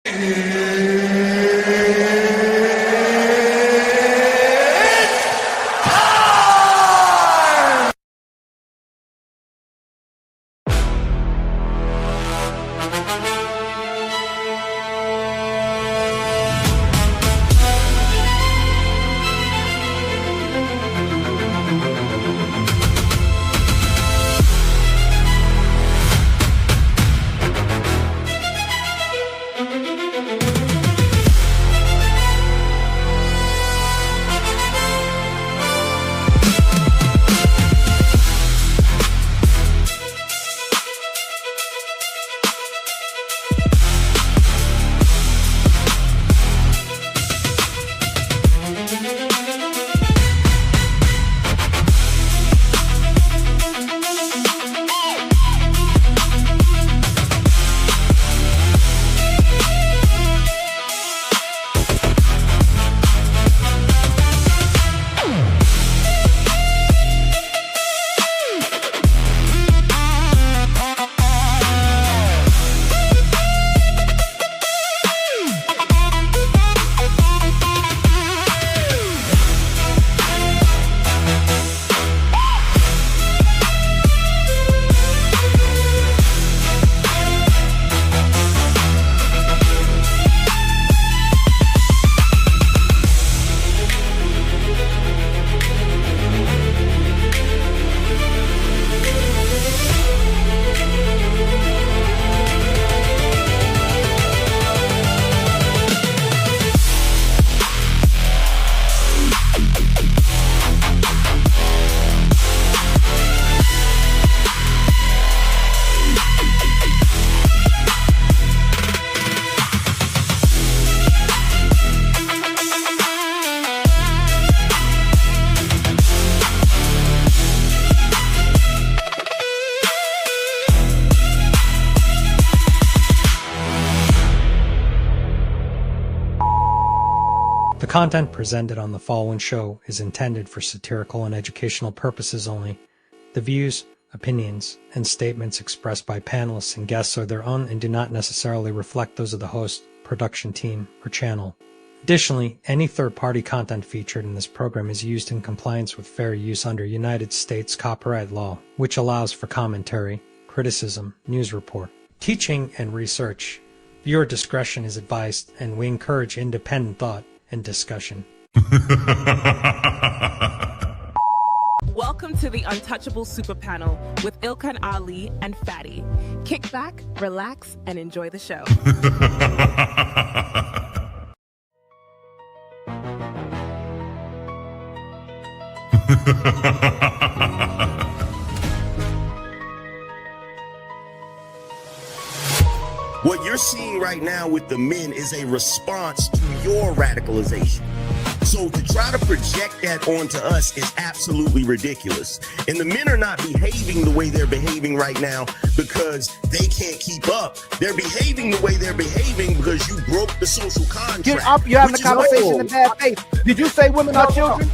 The content presented on the following show is intended for satirical and educational purposes only. The views, opinions, and statements expressed by panelists and guests are their own and do not necessarily reflect those of the host, production team, or channel. Additionally, any third-party content featured in this program is used in compliance with fair use under United States copyright law, which allows for commentary, criticism, news report, teaching, and research. Viewer discretion is advised, and we encourage independent thought and discussion. Welcome to the Untouchable Super Panel with ILKAN Ali and FATTY. Kick back, relax, and enjoy the show. What you're seeing right now with the men is a response to your radicalization. So to try to project that onto us is absolutely ridiculous. And the men are not behaving the way they're behaving right now because they can't keep up. They're behaving the way they're behaving because you broke the social contract. You're having a conversation in bad faith. Did you say women are children?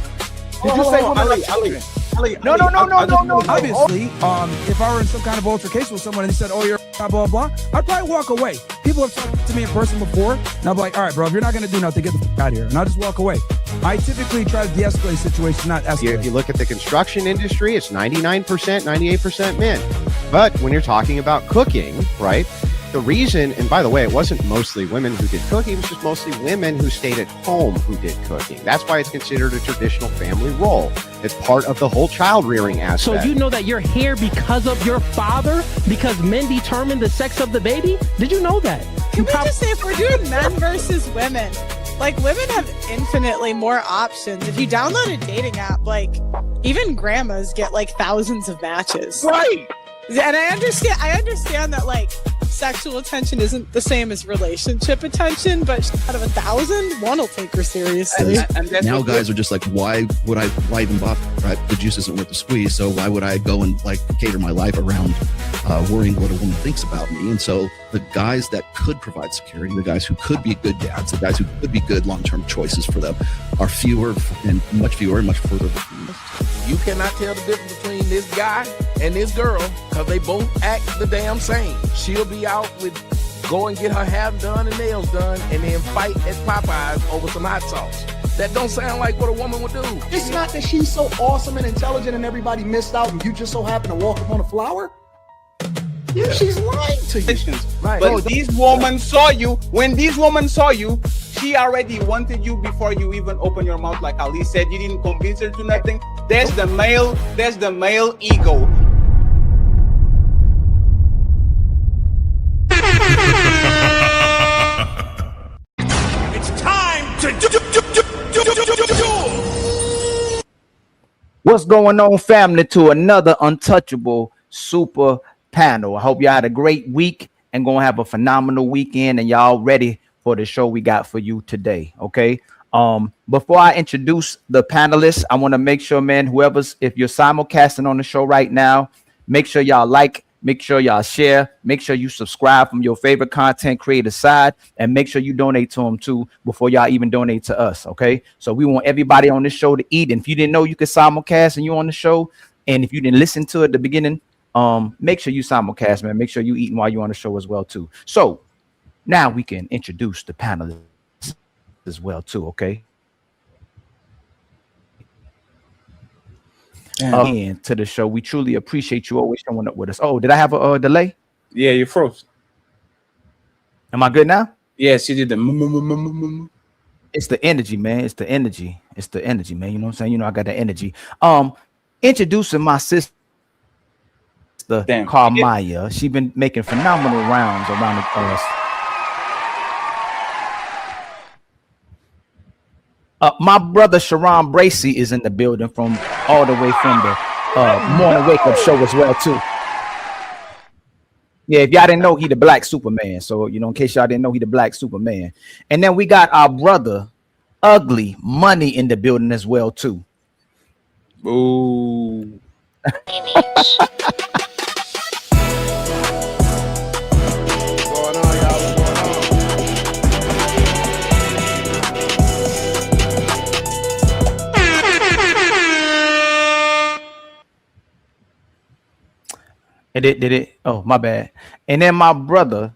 Did you say women are children? No. Obviously, if I were in some kind of altercation with someone and he said, "Oh, you're blah blah blah," I'd probably walk away. People have talked to me in person before, and I'm like, "All right, bro, if you're not going to do nothing, get the fuck out of here," and I'll just walk away. I typically try to de-escalate situations, not escalate. If you look at the construction industry, it's 99%, 98% men. But when you're talking about cooking, right? The reason, and by the way, it wasn't mostly women who did cooking, it was just mostly women who stayed at home who did cooking. That's why it's considered a traditional family role. It's part of the whole child rearing aspect. So you know that you're here because of your father? Because men determine the sex of the baby? Did you know that? Can we just say, if we're doing men versus women, like, women have infinitely more options. If you download a dating app, like, even grandmas get like thousands of matches. Right. And I understand that, like, sexual attention isn't the same as relationship attention, but out of 1,000, one will take her seriously. And now guys are just like, why even bother, right? The juice isn't worth the squeeze, so why would I go and like cater my life around worrying what a woman thinks about me? And so the guys that could provide security, the guys who could be good dads, the guys who could be good long-term choices for them are fewer and much further. You cannot tell the difference between this guy and this girl because they both act the damn same. She'll be out with go and get her hair done and nails done, and then fight at Popeyes over some hot sauce. That don't sound like what a woman would do. It's not that she's so awesome and intelligent and everybody missed out and you just so happen to walk up on a flower. Yeah, she's lying to you. Right. But this woman saw you. When this woman saw you, she already wanted you before you even open your mouth. Like Ali said, you didn't convince her to nothing. There's the male ego. It's time to do. What's going on, family? To another untouchable super panel. I hope y'all had a great week and gonna have a phenomenal weekend, and y'all ready for the show we got for you today. Okay. Before I introduce the panelists, I want to make sure, man, if you're simulcasting on the show right now, make sure y'all like, make sure y'all share, make sure you subscribe from your favorite content creator side, and make sure you donate to them too before y'all even donate to us. Okay. So we want everybody on this show to eat. And if you didn't know you could simulcast and you on the show, and if you didn't listen to it at the beginning, make sure you simulcast, man. Make sure you eating while you're on the show as well too. So now we can introduce the panelists as well too. Okay. And to the show, we truly appreciate you always showing up with us. Oh, did I have a delay? Yeah, you froze. Am I good now? Yes, you did the. It's the energy, man. It's the energy. It's the energy, man. You know what I'm saying? You know, I got the energy. Introducing my sister, Carmaya. She's been making phenomenal rounds around us. My brother Sharon Bracey is in the building from all the way from the morning wake up show as well too. Yeah, if y'all didn't know, he the Black Superman. So you know, in case y'all didn't know, he the Black Superman. And then we got our brother Ugly Money in the building as well too. Ooh. Did it? Oh, my bad. And then my brother,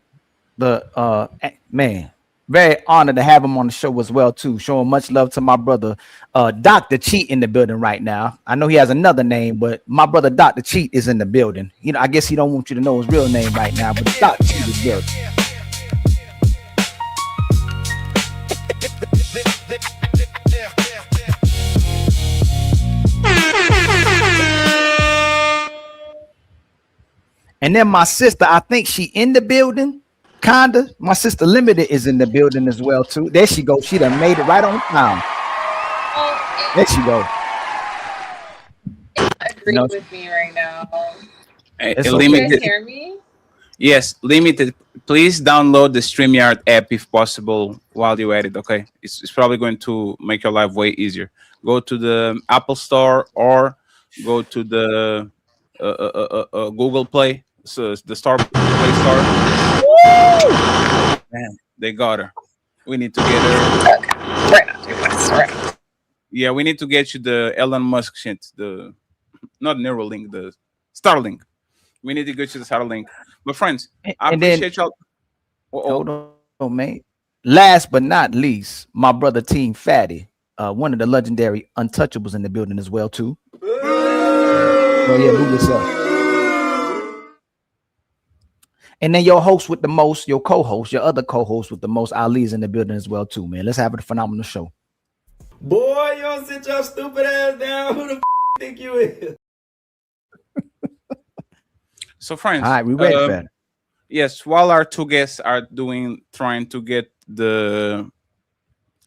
the man, very honored to have him on the show as well too. Showing much love to my brother, Dr. Cheat in the building right now. I know he has another name, but my brother Dr. Cheat is in the building. You know, I guess he don't want you to know his real name right now, but Dr. Cheat is good. And then my sister, I think she in the building, kinda. My sister Limited is in the building as well too. There she goes. She done made it right on time. There she go. Agree with me right now. Hey, Limited. You guys hear me? Yes, Limited. Please download the StreamYard app if possible while you're at it. Okay, it's probably going to make your life way easier. Go to the Apple Store or go to the Google Play. So the Play Store. Man, they got her. We need to get her. Okay. We're not doing this, right? Yeah, we need to get you the Elon Musk shit. The not Neuralink, the Starlink. We need to get you the Starlink. But friends, I appreciate y'all. Hold on, mate. Last but not least, my brother Team Fatty, one of the legendary untouchables in the building as well too. Oh yeah, move yourself. And then your host with the most, your co-host, your other co-host with the most, Ali's in the building as well too, man. Let's have a phenomenal show. Boy, you don't sit your stupid ass down. Who the think you is? So friends, all right, we ready for that. Yes, while our two guests are trying to get the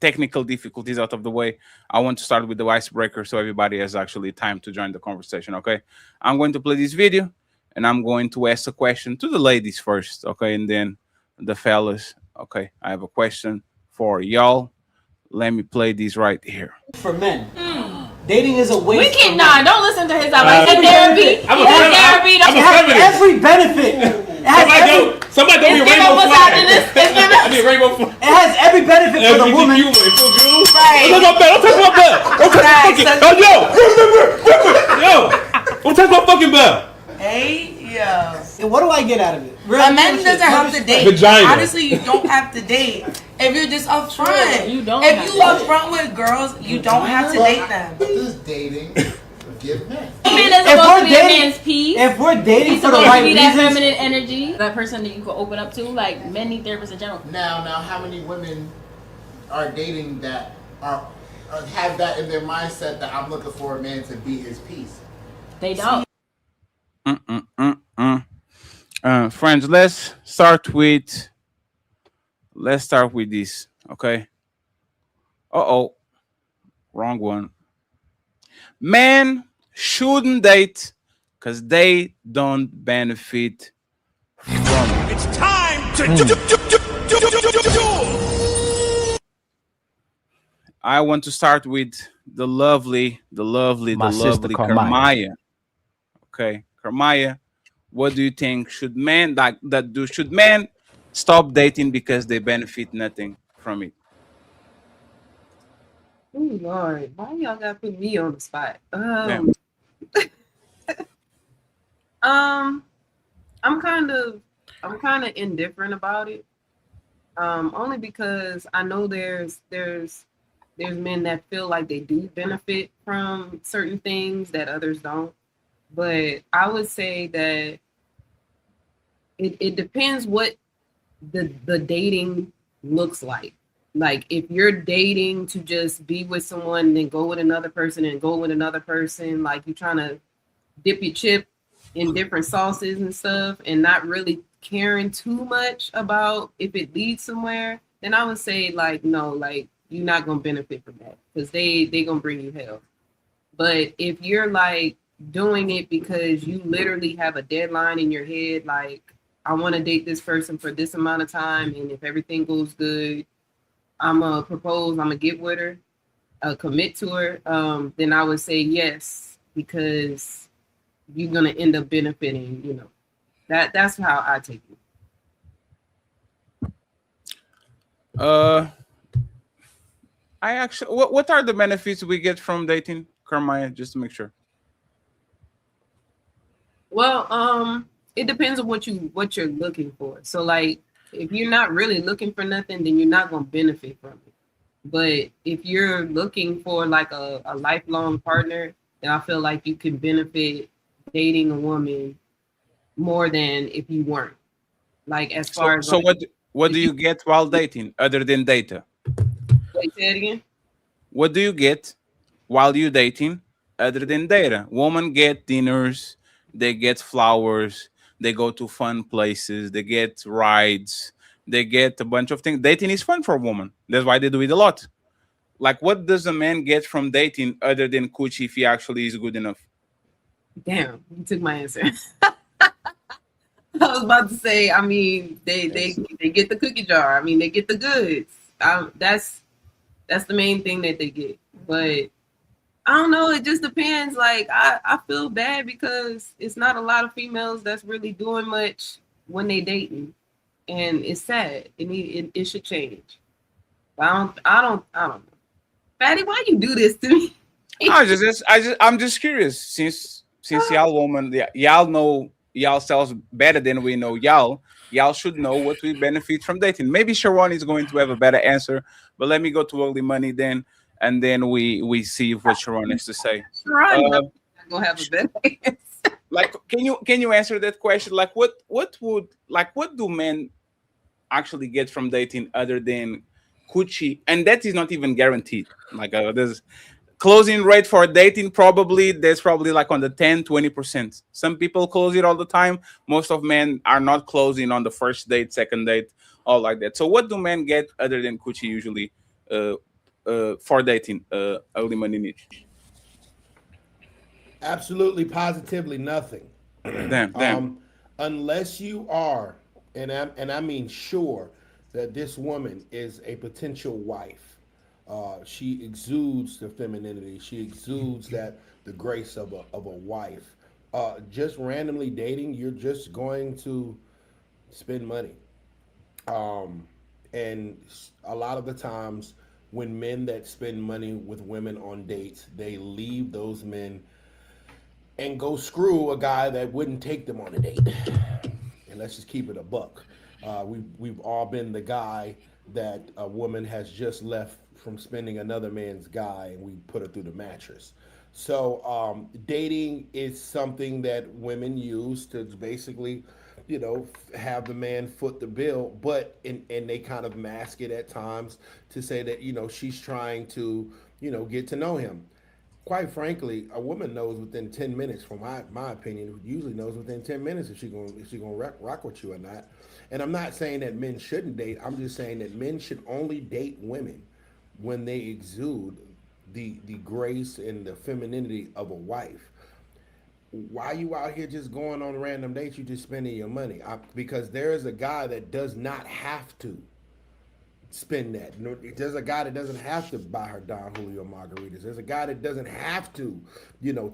technical difficulties out of the way, I want to start with the icebreaker so everybody has actually time to join the conversation. Okay, I'm going to play this video and I'm going to ask a question to the ladies first, okay, and then the fellas. Okay, I have a question for y'all. Let me play this right here. For men, dating is a waste. We can't. Nah, don't listen to his advice. Therapy. It has every benefit. Somebody don't be a rainbow flag. It has every benefit for the woman. Right. Don't touch my bell. Don't touch my fucking bell. Yo, don't touch my fucking bell. Hey, Yeah. And what do I get out of it? A man doesn't have to date. Vagina. Honestly, you don't have to date. If you're just upfront. You don't If have you to. upfront with girls, you don't have to date them. Does dating give men? A man is If supposed we're to be dating- a man's peace. If we're dating He's for the supposed right to be that reasons, feminine energy, that person that you can open up to, like many therapists in general. Now, how many women are dating that are have that in their mindset that I'm looking for a man to be his peace? They don't. Friends, let's start with this, okay? Wrong one. Men shouldn't date because they don't benefit from it. It's time to I want to start with the lovely sister Karmaya. Okay, Karmaya, what do you think? Should men should men stop dating because they benefit nothing from it? Oh Lord, why y'all gotta put me on the spot? I'm kind of indifferent about it. Only because I know there's men that feel like they do benefit from certain things that others don't. But I would say that it depends what the dating looks like. Like if you're dating to just be with someone and then go with another person and go with another person, like you're trying to dip your chip in different sauces and stuff and not really caring too much about if it leads somewhere, then I would say like, no, like you're not going to benefit from that because they going to bring you hell. But if you're like doing it because you literally have a deadline in your head, like I want to date this person for this amount of time. And if everything goes good, I'm going to propose, I'm going to get with her, commit to her. Then I would say yes, because you're going to end up benefiting, you know. That's how I take it. I actually, what are the benefits we get from dating, Carmine? Just to make sure. Well, it depends on what you're looking for. So, like, if you're not really looking for nothing, then you're not gonna benefit from it. But if you're looking for like a lifelong partner, then I feel like you can benefit dating a woman more than if you weren't. Like as far as so like, what do you get while dating other than data? Wait, say it again. What do you get while you dating other than data? Women get dinners, they get flowers, they go to fun places, they get rides, they get a bunch of things. Dating is fun for a woman. That's why they do it a lot. Like, what does a man get from dating other than coochie if he actually is good enough? Damn, you took my answer. I was about to say, I mean, they get the cookie jar. I mean, they get the goods. That's the main thing that they get. But I don't know. It just depends. Like, I feel bad because it's not a lot of females that's really doing much when they dating, and it's sad. It should change. But I don't know. Fatty, why you do this to me? I'm just curious. Since y'all woman, y'all know y'allselves better than we know y'all. Y'all should know what we benefit from dating. Maybe Sharon is going to have a better answer, but let me go to Early Money then, and then we see what Sharon has to say. Sharon, not gonna have a better answer. Like, can you answer that question? Like, what do men actually get from dating other than coochie? And that is not even guaranteed. Like, there's closing rate for dating, there's probably like on the 10-20%. Some people close it all the time. Most of men are not closing on the first date, second date, all like that. So what do men get other than coochie usually for dating? Early Money niche. Absolutely, positively nothing. Damn. Unless you are, and I mean sure that this woman is a potential wife. She exudes the femininity. She exudes the grace of a wife. Just randomly dating, you're just going to spend money. And a lot of the times when men that spend money with women on dates, they leave those men and go screw a guy that wouldn't take them on a date. And let's just keep it a buck. We've all been the guy that a woman has just left from spending another man's guy, and we put her through the mattress. So dating is something that women use to basically, have the man foot the bill, but and they kind of mask it at times to say that she's trying to get to know him. Quite frankly, a woman knows within 10 minutes, from my opinion, usually knows within 10 minutes if she's gonna rock with you or not. And I'm not saying that men shouldn't date. I'm just saying that men should only date women when they exude the grace and the femininity of a wife. Why you out here just going on random dates? You just spending your money. Because there is a guy that does not have to spend that. There's a guy that doesn't have to buy her Don Julio margaritas. There's a guy that doesn't have to,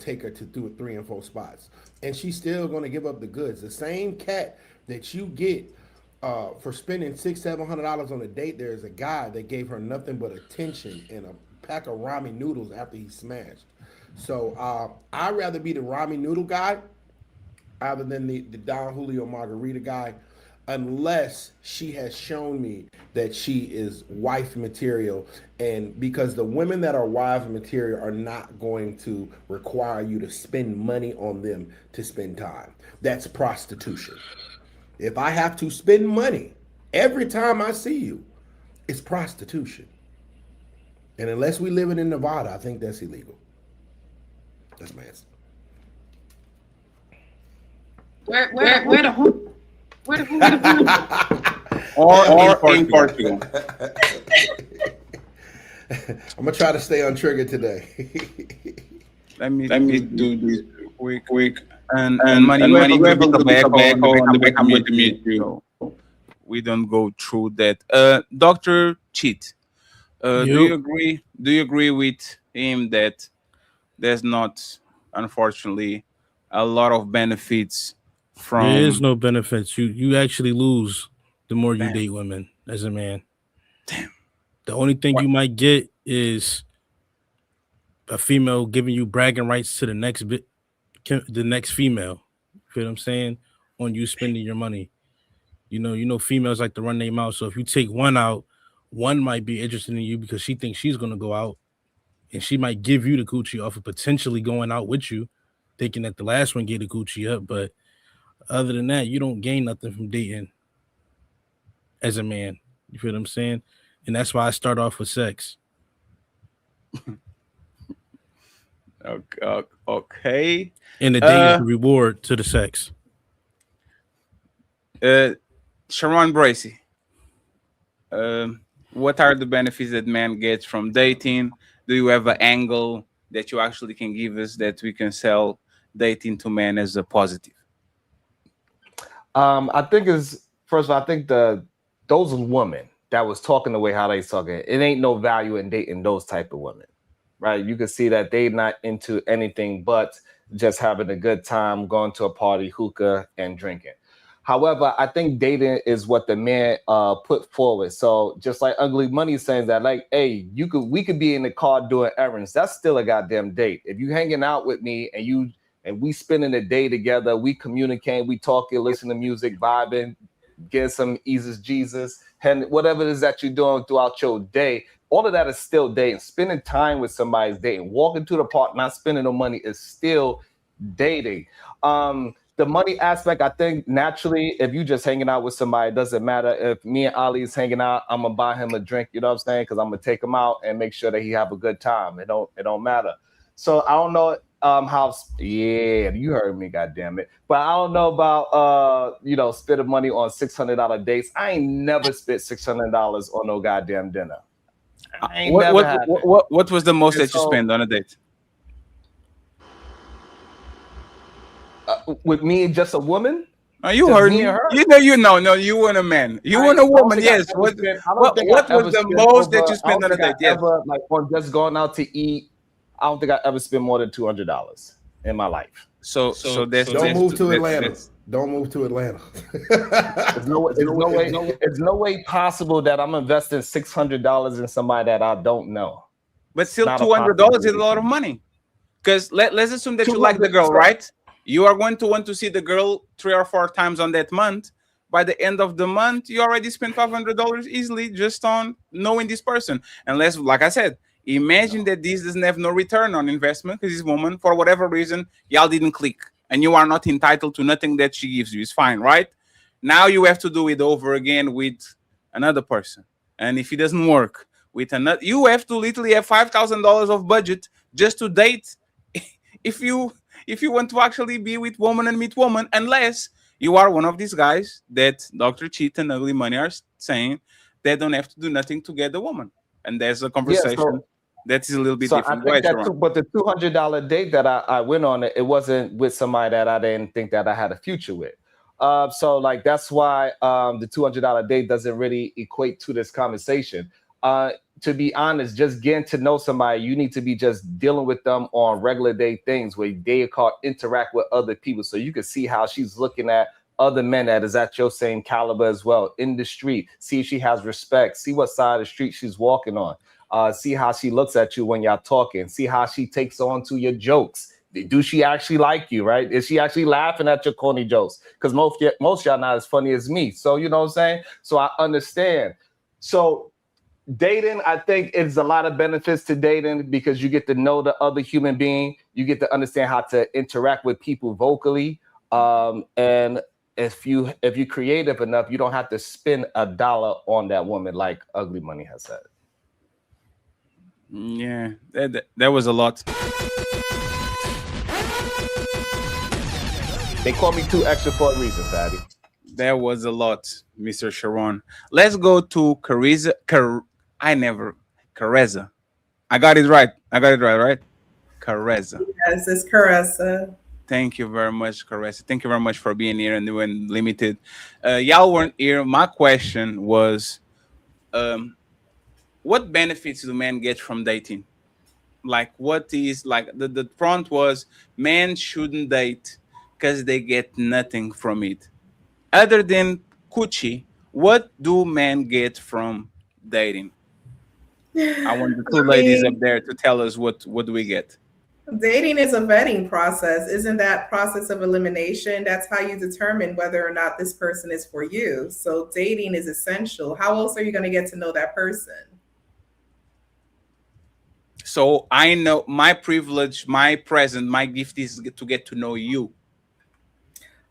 take her to 3 and 4 spots. And she's still going to give up the goods. The same cat that you get for spending $600-700 on a date, there's a guy that gave her nothing but attention and a pack of ramen noodles after he smashed. So I'd rather be the ramen noodle guy other than the Don Julio margarita guy, unless she has shown me that she is wife material. And because the women that are wife material are not going to require you to spend money on them to spend time. That's prostitution. If I have to spend money every time I see you, it's prostitution. And unless we live in Nevada, I think that's illegal. That's my answer. Where the or in Portugal. I'm gonna try to stay on trigger today. Let me do this quick. And money, we have a little bit of echo on the back. I'm going to mute you. We don't go through that. Dr. Cheat, do you agree with him that there's not, unfortunately, a lot of benefits from? There is no benefits. You actually lose the more you date women as a man. Damn. The only thing you might get is a female giving you bragging rights to the next female. You feel what I'm saying? On you spending your money. You know, females like to run their mouth. So if you take one out, one might be interested in you because she thinks she's gonna go out, and she might give you the Gucci off of potentially going out with you, thinking that the last one gave the Gucci up. But other than that, you don't gain nothing from dating as a man. You feel what I'm saying? And that's why I start off with sex. Okay. And the date is the reward to the sex. Sharon Bracey, what are the benefits that man gets from dating? Do you have an angle that you actually can give us that we can sell dating to men as a positive? I think first of all, I think those women that was talking the way how they talking, it ain't no value in dating those type of women, right? You can see that they not into anything but just having a good time, going to a party, hookah, and drinking. However, I think dating is what the man put forward. So just like Ugly Money saying that, like, hey, we could be in the car doing errands. That's still a goddamn date. If you hanging out with me and we spending the day together, we communicate, we talking, listen to music, vibing, get some Eases Jesus, and whatever it is that you're doing throughout your day, all of that is still dating. Spending time with somebody is dating. Walking to the park, not spending no money is still dating. The money aspect, I think naturally, if you just hanging out with somebody, it doesn't matter. If me and Ali is hanging out, I'm gonna buy him a drink, you know what I'm saying? Because I'm gonna take him out and make sure that he have a good time. It don't matter. So I don't know you heard me, goddammit. But I don't know about spending money on $600 dates. I ain't never spent $600 on no goddamn dinner. What was the most that you spent on a date? With me, just a woman? You heard me. You weren't a man. You weren't a woman. Yes. What was the most that you spent on a date? Yes. Like on just going out to eat, I don't think I ever spent more than $200 in my life. So don't move to Atlanta. Don't move to Atlanta. There's no way possible that I'm investing $600 in somebody that I don't know. But still, $200 is a lot of money. Because let's assume that you like the girl, right? You are going to want to see the girl 3 or 4 times on that month. By the end of the month, you already spent $500 easily just on knowing this person. Unless, like I said, imagine that this doesn't have no return on investment because this woman, for whatever reason, y'all didn't click. And you are not entitled to nothing that she gives you. It's fine, right? Now you have to do it over again with another person. And if it doesn't work with another, you have to literally have $5,000 of budget just to date if you want to actually be with woman and meet woman, unless you are one of these guys that Dr. Cheat and Ugly Money are saying they don't have to do nothing to get the woman. And there's a conversation that is a little bit different. I think but the $200 date that I went on, it wasn't with somebody that I didn't think that I had a future with. So like that's why the $200 date doesn't really equate to this conversation. To be honest, just getting to know somebody, you need to be just dealing with them on regular day things where they interact with other people. So you can see how she's looking at other men that is at your same caliber as well in the street. See if she has respect. See what side of the street she's walking on. See how she looks at you when y'all talking. See how she takes on to your jokes. Do she actually like you, right? Is she actually laughing at your corny jokes? Because most y'all not as funny as me. So you know what I'm saying? So I understand. So dating, I think it's a lot of benefits to dating because you get to know the other human being. You get to understand how to interact with people vocally. And if you're creative enough, you don't have to spend $1 on that woman like Ugly Money has said. Yeah, that was a lot. They call me too extra for a reason, Fatty. That was a lot, Mr. Sharon. Let's go to KARESA. KARESA. I got it right, right? KARESA. Yes, it's KARESA. Thank you very much, KARESA. Thank you very much for being here and doing Limited. Y'all weren't here. My question was, what benefits do men get from dating? Like, what is, like, the front was, men shouldn't date because they get nothing from it. Other than coochie, what do men get from dating? I want the two ladies up there to tell us what do we get. Dating is a vetting process. Isn't that process of elimination? That's how you determine whether or not this person is for you. So dating is essential. How else are you going to get to know that person? So I know my privilege, my present, my gift is to get to know you.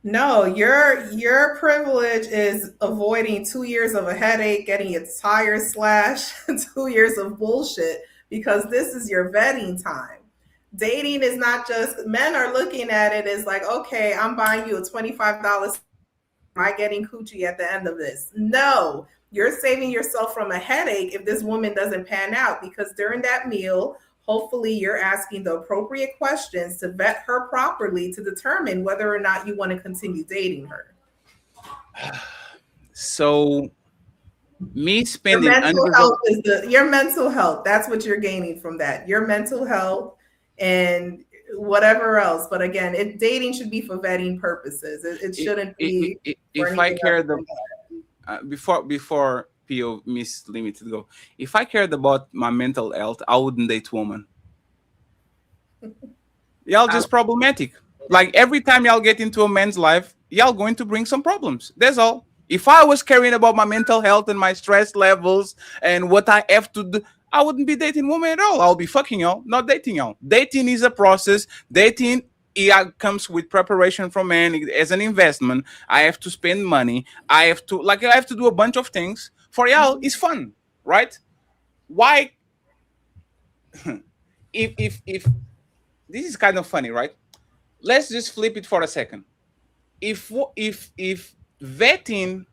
No, your privilege is avoiding 2 years of a headache, getting your tires slashed, 2 years of bullshit, because this is your vetting time. Dating is not just, men are looking at it as like, okay, I'm buying you a $25. Am I getting coochie at the end of this? No, you're saving yourself from a headache if this woman doesn't pan out, because during that meal, hopefully you're asking the appropriate questions to vet her properly to determine whether or not you want to continue dating her. So me spending your mental health, that's what you're gaining from that. Your mental health and whatever else. But again, dating should be for vetting purposes. It shouldn't be. If I care before PO Miss Limited go, if I cared about my mental health, I wouldn't date woman. Y'all just problematic. Like every time y'all get into a man's life, y'all going to bring some problems. That's all. If I was caring about my mental health and my stress levels and what I have to do, I wouldn't be dating women at all. I'll be fucking y'all, not dating y'all. Dating is a process. Dating comes with preparation from men as an investment. I have to spend money. I have to do a bunch of things. For y'all, it's fun, right? Why? if this is kind of funny, right? Let's just flip it for a second. If vetting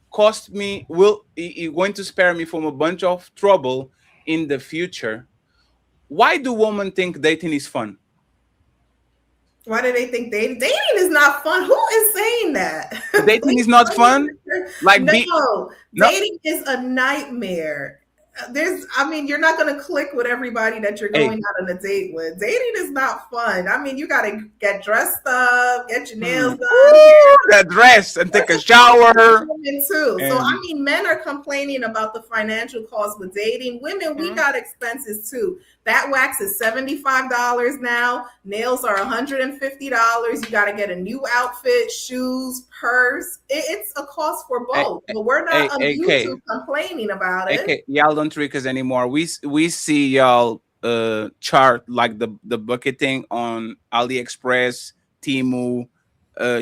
cost me, going to spare me from a bunch of trouble in the future, why do women think dating is fun? Why do they think dating is not fun? Who is saying that? Dating is not fun? Like dating is a nightmare. you're not going to click with everybody that you're going out on a date with. Dating is not fun. You got to get dressed up, get your nails done, that dress, and take a shower. Women too. So men are complaining about the financial cost with dating. Women, we got expenses too. That wax is $75 now. Nails are $150. You got to get a new outfit, shoes, purse. It's a cost for both. But we're not on YouTube complaining about it. Y'all don't trick us anymore. We see y'all chart like the bucketing on AliExpress, Temu,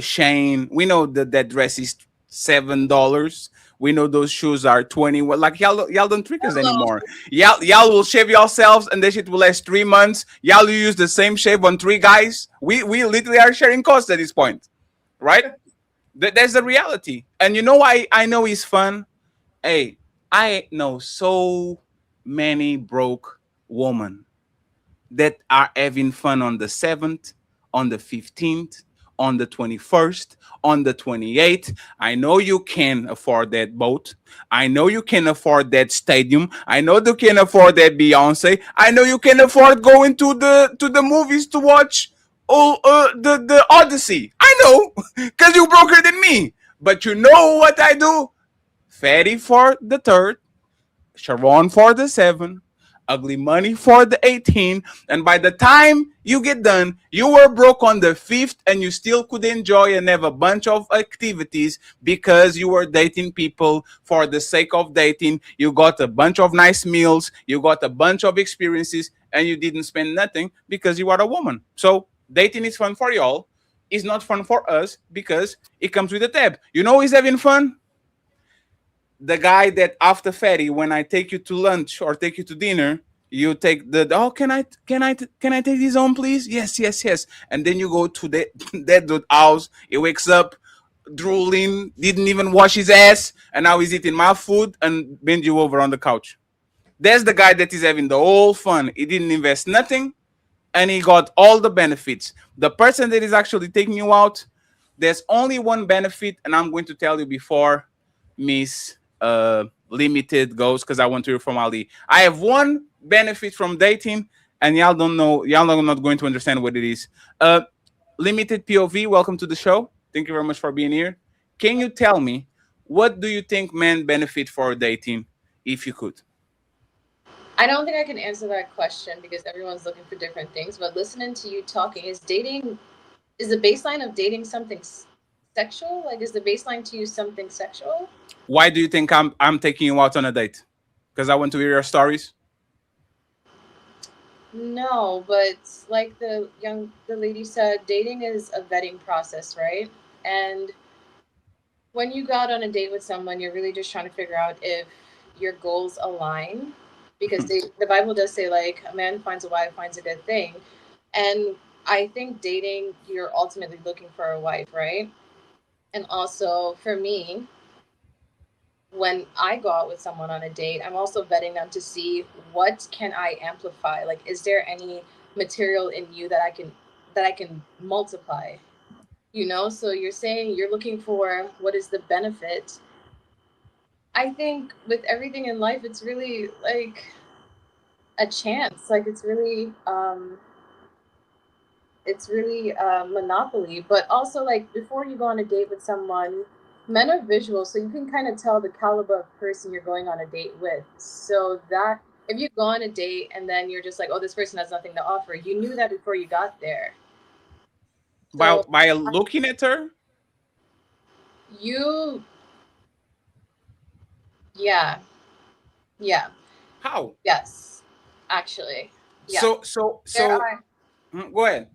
Shane. We know that dress is $7. We know those shoes are 20. Like y'all don't trick us anymore. Y'all will shave yourselves and this shit will last 3 months. Y'all will use the same shave on 3 guys. We literally are sharing costs at this point, right? That's the reality. And you know why I know it's fun? Hey, I know so many broke women that are having fun on the 7th, on the 15th, on the 21st, on the 28th. I know you can afford that boat. I know you can afford that stadium. I know you can afford that Beyonce. I know you can afford going to the movies to watch the Odyssey. I know, because you're broker than me. But you know what I do? Fatty for the 3rd, Sharon for the 7th, Ugly Money for the 18th, and by the time you get done, you were broke on the 5th, and you still could enjoy and have a bunch of activities because you were dating people for the sake of dating. You got a bunch of nice meals, you got a bunch of experiences, and you didn't spend nothing because you are a woman. So dating is fun for y'all. It's not fun for us because it comes with a tab. You know who's having fun? The guy that after Fatty, when I take you to lunch or take you to dinner, you take can I take this home, please? Yes. And then you go to that dude house. He wakes up drooling, didn't even wash his ass, and now he's eating my food and bend you over on the couch. There's the guy that is having the whole fun. He didn't invest nothing, and he got all the benefits. The person that is actually taking you out, there's only one benefit, and I'm going to tell you before Miss Limited goes, because I want to hear from Ali. I have one benefit from dating, and y'all don't know, y'all are not going to understand what it is. Limited POV, welcome to the show. Thank you very much for being here. Can you tell me, what do you think men benefit for dating, if you could? I don't think I can answer that question because everyone's looking for different things. But listening to you talking, is the baseline of dating something sexual? Like, is the baseline to you something sexual? Why do you think I'm taking you out on a date? Because I want to hear your stories. No, but like the lady said, dating is a vetting process, right? And when you go out on a date with someone, you're really just trying to figure out if your goals align, because the Bible does say, like, a man finds a wife, finds a good thing. And I think dating, you're ultimately looking for a wife, right? And also for me, when I go out with someone on a date, I'm also vetting them to see what can I amplify. Like, is there any material in you that I can multiply? You know, so you're saying you're looking for what is the benefit. I think with everything in life, it's really like a chance. Like, it's really monopoly. But also, like, before you go on a date with someone, men are visual, so you can kind of tell the caliber of person you're going on a date with. So that if you go on a date and then you're just like, oh, this person has nothing to offer, you knew that before you got there. So, by looking at her? Yeah. How? Yes, actually. Yeah. So go ahead.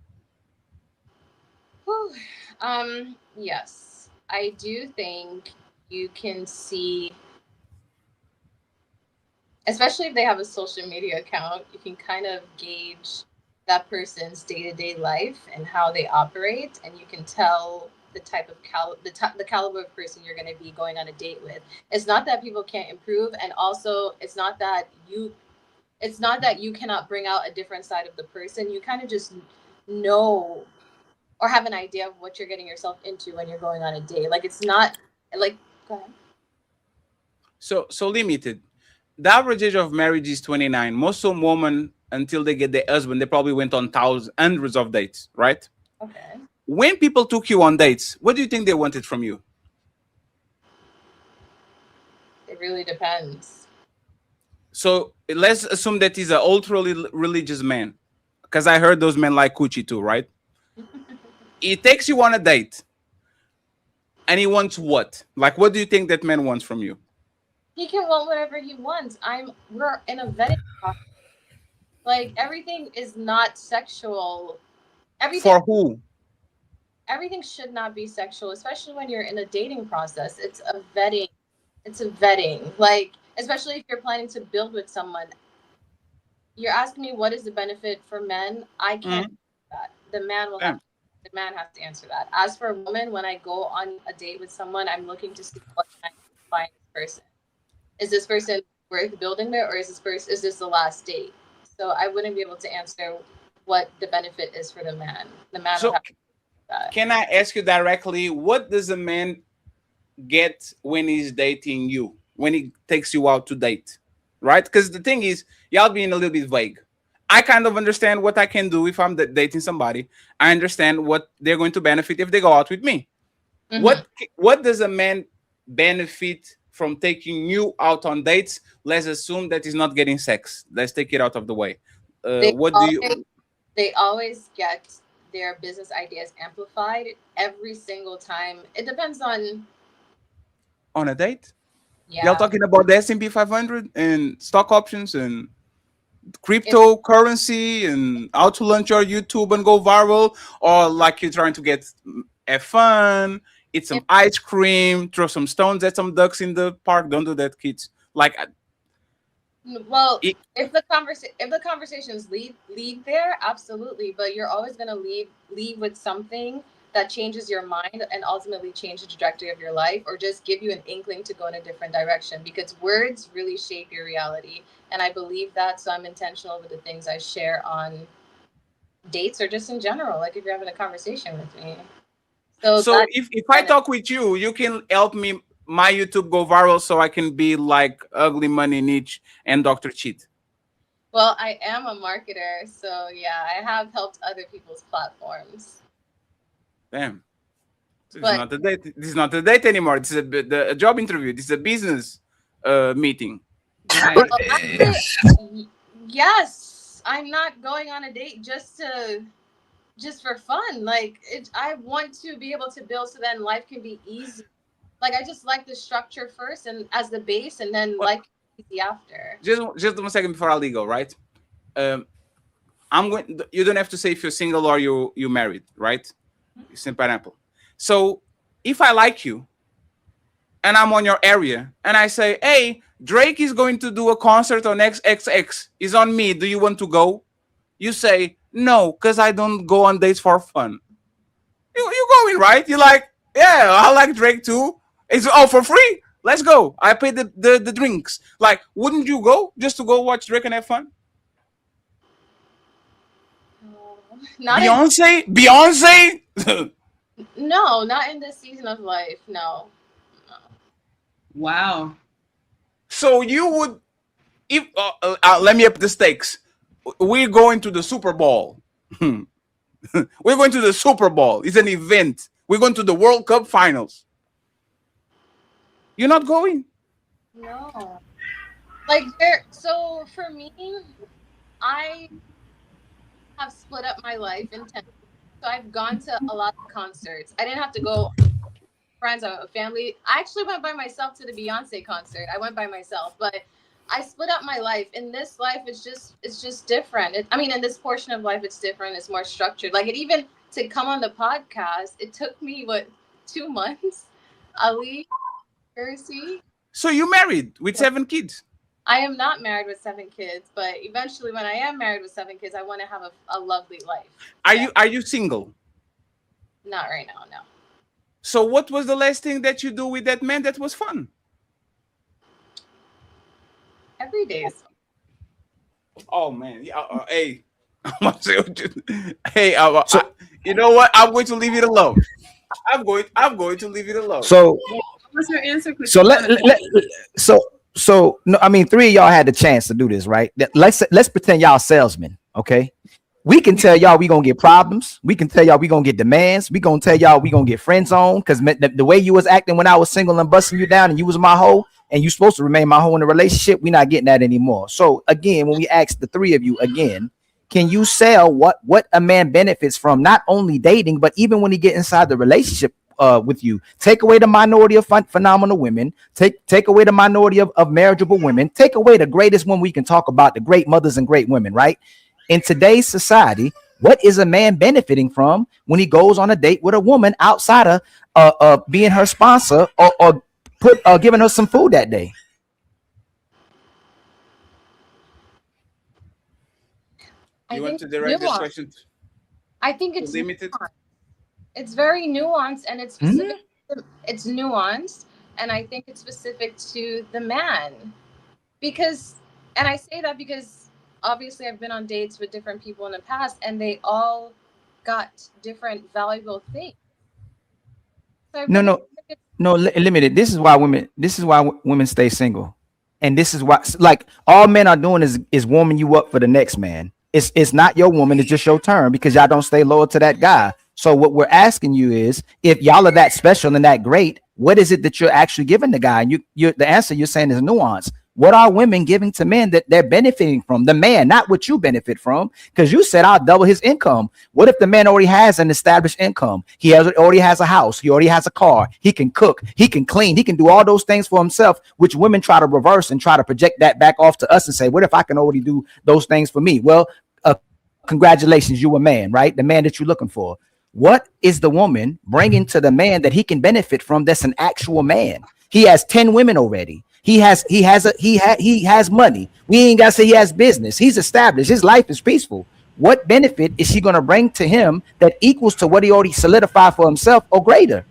Yes, I do think you can see, especially if they have a social media account, you can kind of gauge that person's day-to-day life and how they operate, and you can tell the type of the caliber of person you're going to be going on a date with. It's not that people can't improve, and also it's not that you cannot bring out a different side of the person. You kind of just know or have an idea of what you're getting yourself into when you're going on a date. Like, it's not like, go ahead. So Limited, the average age of marriage is 29. Most of women, until they get their husband, they probably went on hundreds of dates, right? Okay. When people took you on dates, what do you think they wanted from you? It really depends. So let's assume that he's an ultra religious man, because I heard those men like coochie too, right? He takes you on a date, and he wants what? Like, what do you think that man wants from you? He can want whatever he wants. We're in a vetting process. Like, everything is not sexual. For who? Everything should not be sexual, especially when you're in a dating process. It's a vetting. It's a vetting. Like, especially if you're planning to build with someone. You're asking me what is the benefit for men? I can't answer that. The man has to answer that. As for a woman, when I go on a date with someone, I'm looking to see what can I find this person. Is this person worth building with, or is this the last date? So I wouldn't be able to answer what the benefit is for the man. The man will have to answer that. Can I ask you directly, what does a man get when he's dating you, when he takes you out to date, right? Because the thing is, y'all being a little bit vague. I kind of understand what I can do if I'm dating somebody. I understand what they're going to benefit if they go out with me. What does a man benefit from taking you out on dates? Let's assume that he's not getting sex. Let's take it out of the way. They always get their business ideas amplified every single time. It depends on a date. Yeah. Y'all talking about the S&P 500 and stock options and cryptocurrency and how to launch your YouTube and go viral, or like you're trying to have fun, eat some ice cream, throw some stones at some ducks in the park. Don't do that, kids. Like, well, if the conversations lead there, absolutely. But you're always gonna leave with something that changes your mind and ultimately change the trajectory of your life, or just give you an inkling to go in a different direction, because words really shape your reality. And I believe that, so I'm intentional with the things I share on dates or just in general, like if you're having a conversation with me. So if I talk with you, you can help me, my YouTube go viral, so I can be like Ugly Money Niche and Dr. Cheat. Well, I am a marketer, so yeah, I have helped other people's platforms. Damn. So it's not a date. This is not a date anymore. This is a job interview. This is a business meeting. Well, actually, yes, I'm not going on a date just for fun. Like, I want to be able to build so then life can be easy. Like, I just like the structure first and as the base, and then life can be easy after. Just 1 second before I legal, right? You don't have to say if you're single or you married, right? SIMP pineapple. So if I like you and I'm on your area and I say, hey, Drake is going to do a concert on XXX, is on me, do you want to go? You say no, because I don't go on dates for fun. You going, right? You're like, yeah, I like Drake too. It's all for free. Let's go. I pay the drinks. Like, wouldn't you go just to go watch Drake and have fun? Beyonce? No, not in this season of life. No. Wow. So you would, if let me up the stakes. We're going to the Super Bowl. We're going to the Super Bowl. It's an event. We're going to the World Cup finals. You're not going? No. Like, so for me, I have split up my life in 10. So I've gone to a lot of concerts. I didn't have to go friends, I went with family. I actually went by myself to the Beyonce concert. I went by myself, but I split up my life. In this life, it's just different. In this portion of life, it's different. It's more structured. Like, it even to come on the podcast, it took me 2 months. Ali, Percy. So you married with 7 kids? I am not married with 7 kids, but eventually, when I am married with 7 kids, I want to have a lovely life. Are you single? Not right now, no. So what was the last thing that you do with that man that was fun? Every day is fun. Oh man, hey, hey, you know what? I'm going to leave it alone. I'm going to leave it alone. So What's your answer? So So no, I mean, 3 of y'all had the chance to do this, right? Let's pretend y'all salesmen, okay? We can tell y'all we gonna get problems. We can tell y'all we gonna get demands. We gonna tell y'all we gonna get friend zone because the way you was acting when I was single and busting you down and you was my hoe and you supposed to remain my hoe in a relationship, we not getting that anymore. So again, when we ask the 3 of you again, can you sell what a man benefits from not only dating but even when he get inside the relationship with you? Take away the minority of phenomenal women, take away the minority of marriageable women, take away the greatest one we can talk about, the great mothers and great women, right? In today's society, what is a man benefiting from when he goes on a date with a woman outside of being her sponsor or giving her some food that day? You want to direct this question? I think it's limited. It's very nuanced and it's specific. It's nuanced, and I think it's specific to the man. Because, and I say that because obviously I've been on dates with different people in the past, and they all got different valuable things. So No, limited. This is why women stay single, and this is why, like, all men are doing is warming you up for the next man. It's not your woman, it's just your turn because y'all don't stay loyal to that guy. So what we're asking you is, if y'all are that special and that great, what is it that you're actually giving the guy? And the answer you're saying is nuance. What are women giving to men that they're benefiting from? The man, not what you benefit from, because you said I'll double his income. What if the man already has an established income? He already has a house. He already has a car. He can cook. He can clean. He can do all those things for himself, which women try to reverse and try to project that back off to us and say, what if I can already do those things for me? Well, congratulations, you a man, right? The man that you're looking for. What is the woman bringing to the man that he can benefit from? That's an actual man. He has 10 women already. He has money. We ain't got to say he has business. He's established. His life is peaceful. What benefit is she going to bring to him that equals to what he already solidified for himself or greater?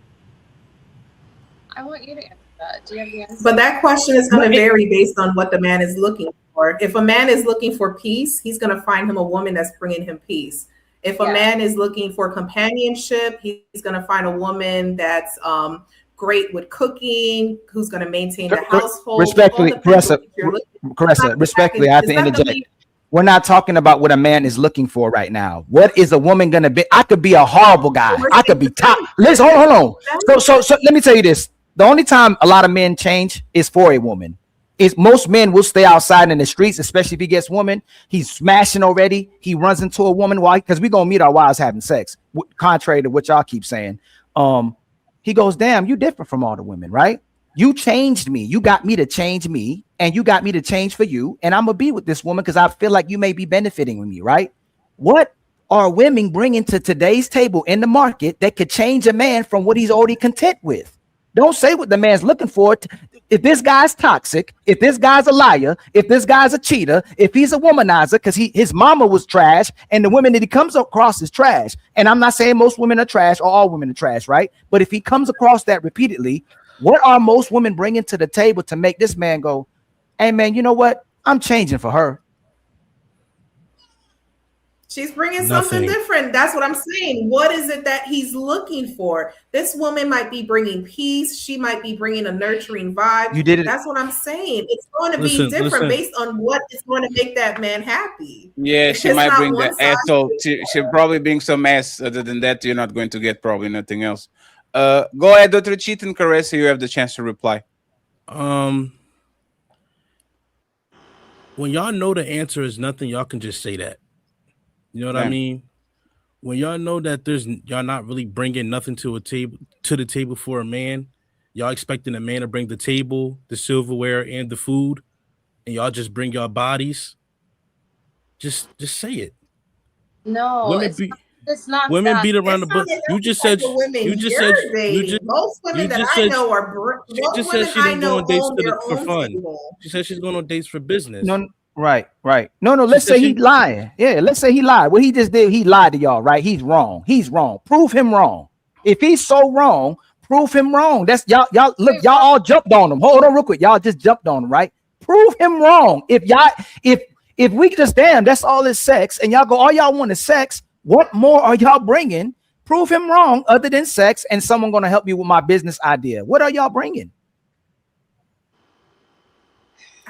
I want you to answer that. Do you have the answer? But that question is going to vary based on what the man is looking for. If a man is looking for peace, he's going to find him a woman that's bringing him peace. If a man is looking for companionship, he's going to find a woman that's great with cooking, who's going to maintain the household. Respectfully, Caressa, respectfully, I have to interject. We're not talking about what a man is looking for right now. What is a woman going to be? I could be a horrible guy. I could be top. Listen, hold on. So let me tell you this. The only time a lot of men change is for a woman. Most men will stay outside in the streets, especially if he gets woman. He's smashing already. He runs into a woman. Why? Because we're going to meet our wives having sex, contrary to what y'all keep saying. He goes, damn, you different from all the women, right? You changed me. You got me to change me, and you got me to change for you. And I'm going to be with this woman because I feel like you may be benefiting with me, right? What are women bringing to today's table in the market that could change a man from what he's already content with? Don't say what the man's looking for. If this guy's toxic, if this guy's a liar, if this guy's a cheater, if he's a womanizer, because his mama was trash and the women that he comes across is trash. And I'm not saying most women are trash or all women are trash, right? But if he comes across that repeatedly, what are most women bringing to the table to make this man go, hey, man, you know what? I'm changing for her. She's bringing something different. That's what I'm saying. What is it that he's looking for? This woman might be bringing peace. She might be bringing a nurturing vibe. You did it. That's what I'm saying. It's going to be different based on what is going to make that man happy. Yeah, she might bring the asshole. She'll probably bring some ass. Other than that, you're not going to get probably nothing else. Go ahead, Dr. Cheat and KARESA. You have the chance to reply. When y'all know the answer is nothing, y'all can just say that. You know what I mean? When y'all know that y'all not really bringing nothing to the table for a man, y'all expecting a man to bring the table, the silverware, and the food, and y'all just bring your bodies. Just say it. No, it's not. Women beat around the bush. You just said most women that I know are. She just said she didn't go on dates for fun. She said she's going on dates for business. No. Right. No, let's say he's lying. Yeah, let's say he lied. What he just did, he lied to y'all, right? He's wrong. Prove him wrong. If he's so wrong, prove him wrong. That's y'all look, y'all all jumped on him. Hold on real quick. Y'all just jumped on him, right? Prove him wrong. If we just that's all is sex, and y'all go, all y'all want is sex. What more are y'all bringing? Prove him wrong other than sex and someone going to help me with my business idea. What are y'all bringing?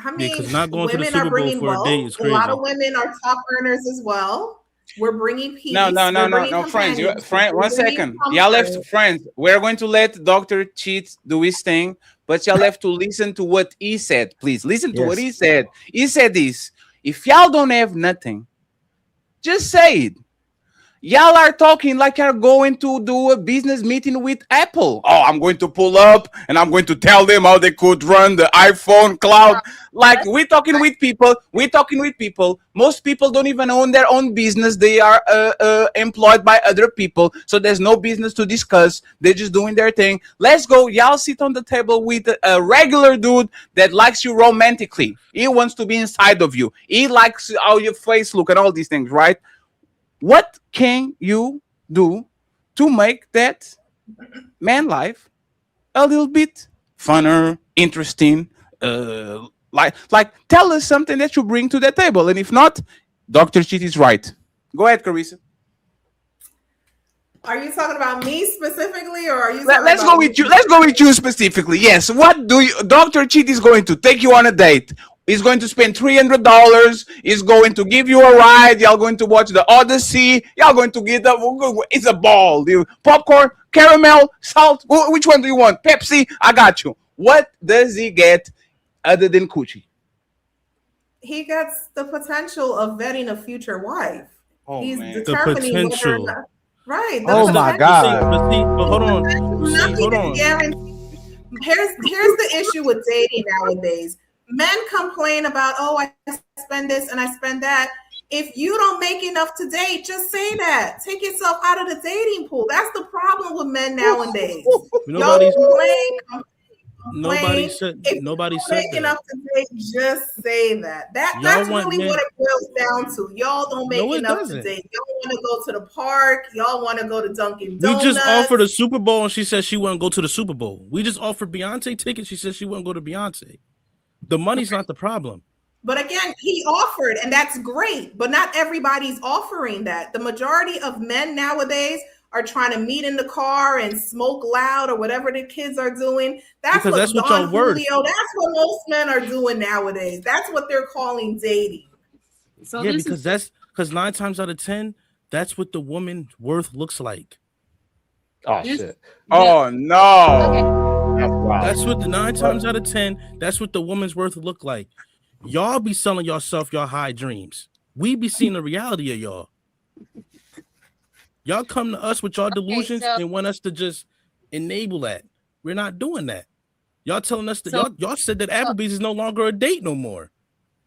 I mean, because not going to the women Super are Bowl bringing for a wealth. date is A lot crazy. of women are top earners as well. We're bringing peace. No, We're bringing friends. companionship. Friend, We're one bringing second. Y'all left, comfort. friends. We're going to let Dr. Cheat do his thing, but y'all have to listen to what he said. Please listen to what he said. He said this: if y'all don't have nothing, just say it. Y'all are talking like you're going to do a business meeting with Apple. Oh, I'm going to pull up and I'm going to tell them how they could run the iPhone cloud. Like we're talking with people. We're talking with people. Most people don't even own their own business. They are employed by other people. So there's no business to discuss. They're just doing their thing. Let's go. Y'all sit on the table with a regular dude that likes you romantically. He wants to be inside of you. He likes how your face look and all these things, right? What can you do to make that man life a little bit funner, interesting? Like tell us something that you bring to the table, and if not, Dr. Cheat is right. Go ahead, KARESA. Are you talking about me specifically, or are you? Let's go with you. Let's go with you specifically. Yes. What do you? Dr. Cheat is going to take you on a date. He's going to spend $300. He's going to give you a ride. Y'all going to watch the Odyssey. Y'all going to get up. It's a ball. Popcorn, caramel, salt. Which one do you want? Pepsi. I got you. What does he get other than coochie? He gets the potential of vetting a future wife. Oh, He's man. determining The whether or potential. not. Right. Oh my God. But hold on. Nothing Hold is on. guaranteed. Here's the issue with dating nowadays. Men complain about, oh, I spend this and I spend that. If you don't make enough to date, just say that. Take yourself out of the dating pool. That's the problem with men nowadays. Nobody Complain. said If nobody you said don't make that. enough to date, just say that. That's want really men- what it boils down to. Y'all don't make No, it enough doesn't. to date. Y'all want to go to the park. Y'all want to go to Dunkin' We Donuts. just offered a Super Bowl and she said she wouldn't go to the Super Bowl. We just offered Beyonce tickets. She said she wouldn't go to Beyonce. The money's not the problem. But again, he offered, and that's great. But not everybody's offering that. The majority of men nowadays are trying to meet in the car and smoke loud or whatever the kids are doing. That's Because what that's what Don y'all worth. Julio, that's what most men are doing nowadays. That's what they're calling dating. So Yeah, this because is because 9 times out of 10, that's what the woman's worth looks like. Oh This- shit. Oh no. That's what the 9 times out of 10, that's what the woman's worth look like. Y'all be selling yourself your high dreams. We be seeing the reality of y'all. Y'all come to us with y'all delusions and want us to just enable that. We're not doing that. Y'all telling us that y'all said that Applebee's is no longer a date no more.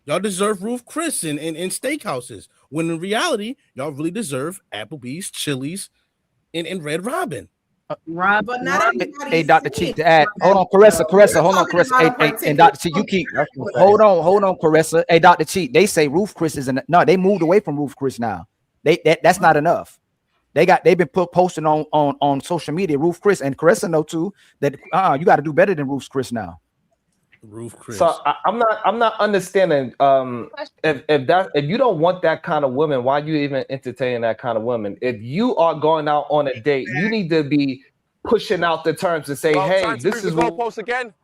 Y'all deserve Ruth Chris and steakhouses. When in reality, y'all really deserve Applebee's, Chili's, and Red Robin. Rob, But not everybody. Hey, Dr. Cheat, to add. Hold on, Caressa, hold on, Caressa. Hey, and Dr. Cheat, you keep. Hold on, Caressa. Hey, Dr. Cheat, they say Ruth Chris isn't. No, they moved away from Ruth Chris now. That's not enough. They've been posting on social media, Ruth Chris and Caressa know too that you got to do better than Ruth Chris now. Ruth Chris. So I'm not understanding. If you don't want that kind of woman, why you even entertain that kind of woman? If you are going out on a date, you need to be pushing out the terms and say, hey, this is what. Goalpost again.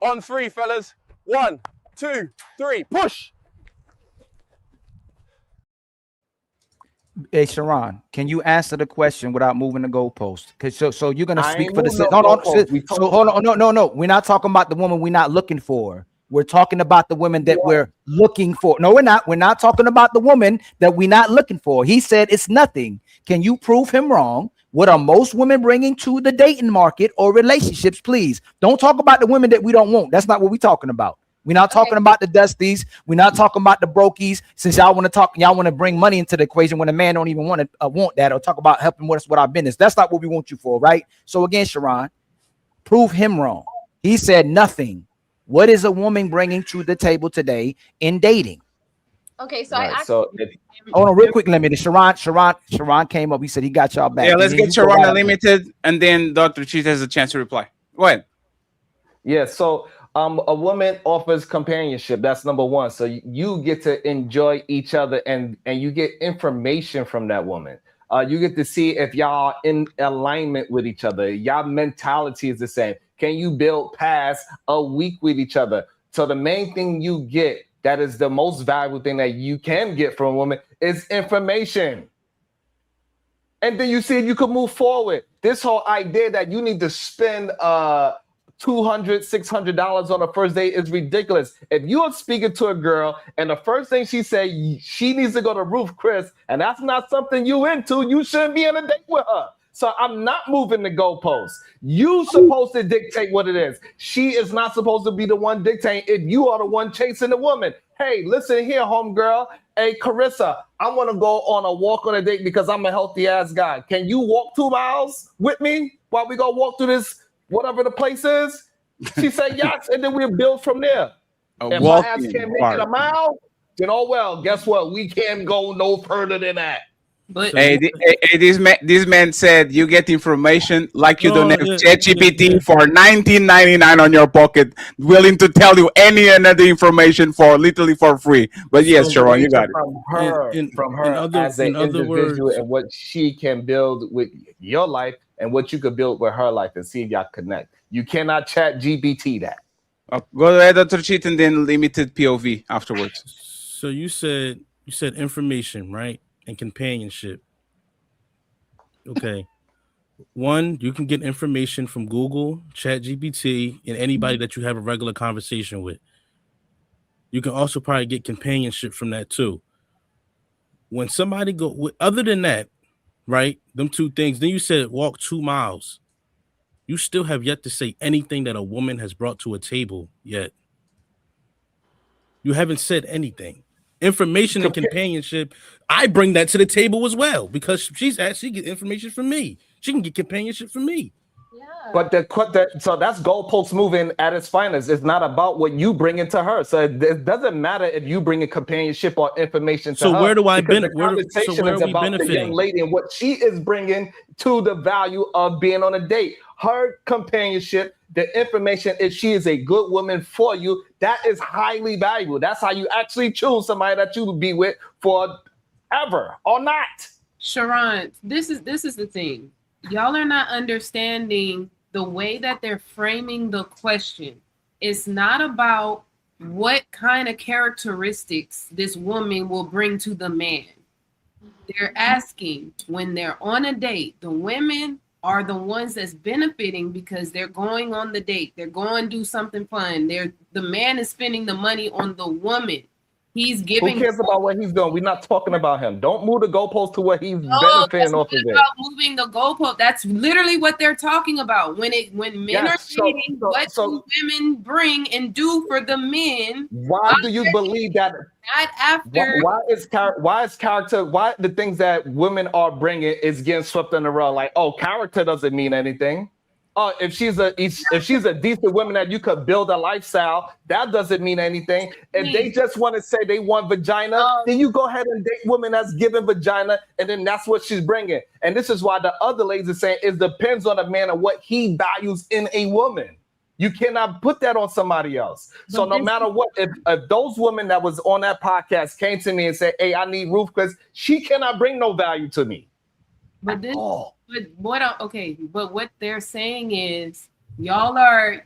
On 3, fellas. 1, 2, 3. Push. Hey, Sharon, can you answer the question without moving the goalpost? Because so you're gonna I speak ain't for the moving no, no no, goalpost. so hold on, no. We're not talking about the woman we're not looking for. We're talking about the women that we're looking for. No, we're not. We're not talking about the woman that we're not looking for. He said it's nothing. Can you prove him wrong? What are most women bringing to the dating market or relationships? Please don't talk about the women that we don't want. That's not what we're talking about. We're not talking about the dusties. We're not talking about the brokies. Since y'all want to bring money into the equation when a man don't even want that, or talk about helping us with our business. That's not what we want you for, right? So again, Sharon, prove him wrong. He said nothing. What is a woman bringing to the table today in dating? Okay, so Right, so hold on, real quick, limited. Sharon came up. He said he got y'all back. Yeah, let's And then get you go Sharon right Unlimited, and then Dr. Cheat has a chance to reply. Go ahead. Yeah, so a woman offers companionship. That's number one. So you get to enjoy each other, and you get information from that woman. You get to see if y'all in alignment with each other. Y'all mentality is the same. Can you build past a week with each other? So the main thing you get that is the most valuable thing that you can get from a woman is information. And then you see if you can move forward. This whole idea that you need to spend $200, $600 on a first date is ridiculous. If you are speaking to a girl and the first thing she say, she needs to go to Ruth Chris, and that's not something you into, you shouldn't be on a date with her. So I'm not moving the goalposts. You supposed to dictate what it is. She is not supposed to be the one dictating if you are the one chasing the woman. Hey, listen here, homegirl. Hey, KARESA, I want to go on a walk on a date because I'm a healthy ass guy. Can you walk 2 miles with me while we go walk through this, whatever the place is? She said yes, and then we'll build from there. If my ass can't make it a mile, then oh well, guess what? We can't go no further than that. But hey, this man said you get information like you don't have ChatGPT for $19.99 on your pocket, willing to tell you any and other information for literally for free. But yes, Sharon, you got it. From her as an individual and what she can build with your life and what you could build with her life and see if y'all connect. You cannot chat GPT that. Go ahead, Dr. Cheat, and then limited POV afterwards. So you said information, right? And companionship. Okay. One, you can get information from Google, ChatGPT, and anybody that you have a regular conversation with. You can also probably get companionship from that too. When somebody other than that, right? Them two things. Then you said walk 2 miles. You still have yet to say anything that a woman has brought to a table yet. You haven't said anything. Information and companionship, I bring that to the table as well because she get information from me. She can get companionship from me. But so that's goalpost moving at its finest. It's not about what you bring into her. So it doesn't matter if you bring a companionship or information to her. So where do I benefit? The conversation is about the young lady and what she is bringing to the value of being on a date. Her companionship, the information, if she is a good woman for you, that is highly valuable. That's how you actually choose somebody that you will be with forever or not. Sharon, this is the thing. Y'all are not understanding the way that they're framing the question. It's not about what kind of characteristics this woman will bring to the man. They're asking when they're on a date, the women are the ones that's benefiting because they're going on the date. They're going to do something fun. The man is spending the money on the woman. He's giving. Who cares about what he's doing? We're not talking about him. Don't move the goalpost to what he's benefiting off of it. About moving the goalpost. That's literally what they're talking about. When men are dating, what do women bring and do for the men? Why do you believe that? Not after. Why is character? Why the things that women are bringing is getting swept under the rug? Like, oh, character doesn't mean anything. Oh, if she's a decent woman that you could build a lifestyle, that doesn't mean anything. If they just want to say they want vagina, then you go ahead and date women that's giving vagina, and then that's what she's bringing. And this is why the other ladies are saying it depends on the man and what he values in a woman. You cannot put that on somebody else. So no matter what, if those women that was on that podcast came to me and said, "Hey, I need Ruth because she cannot bring no value to me." But what they're saying is y'all are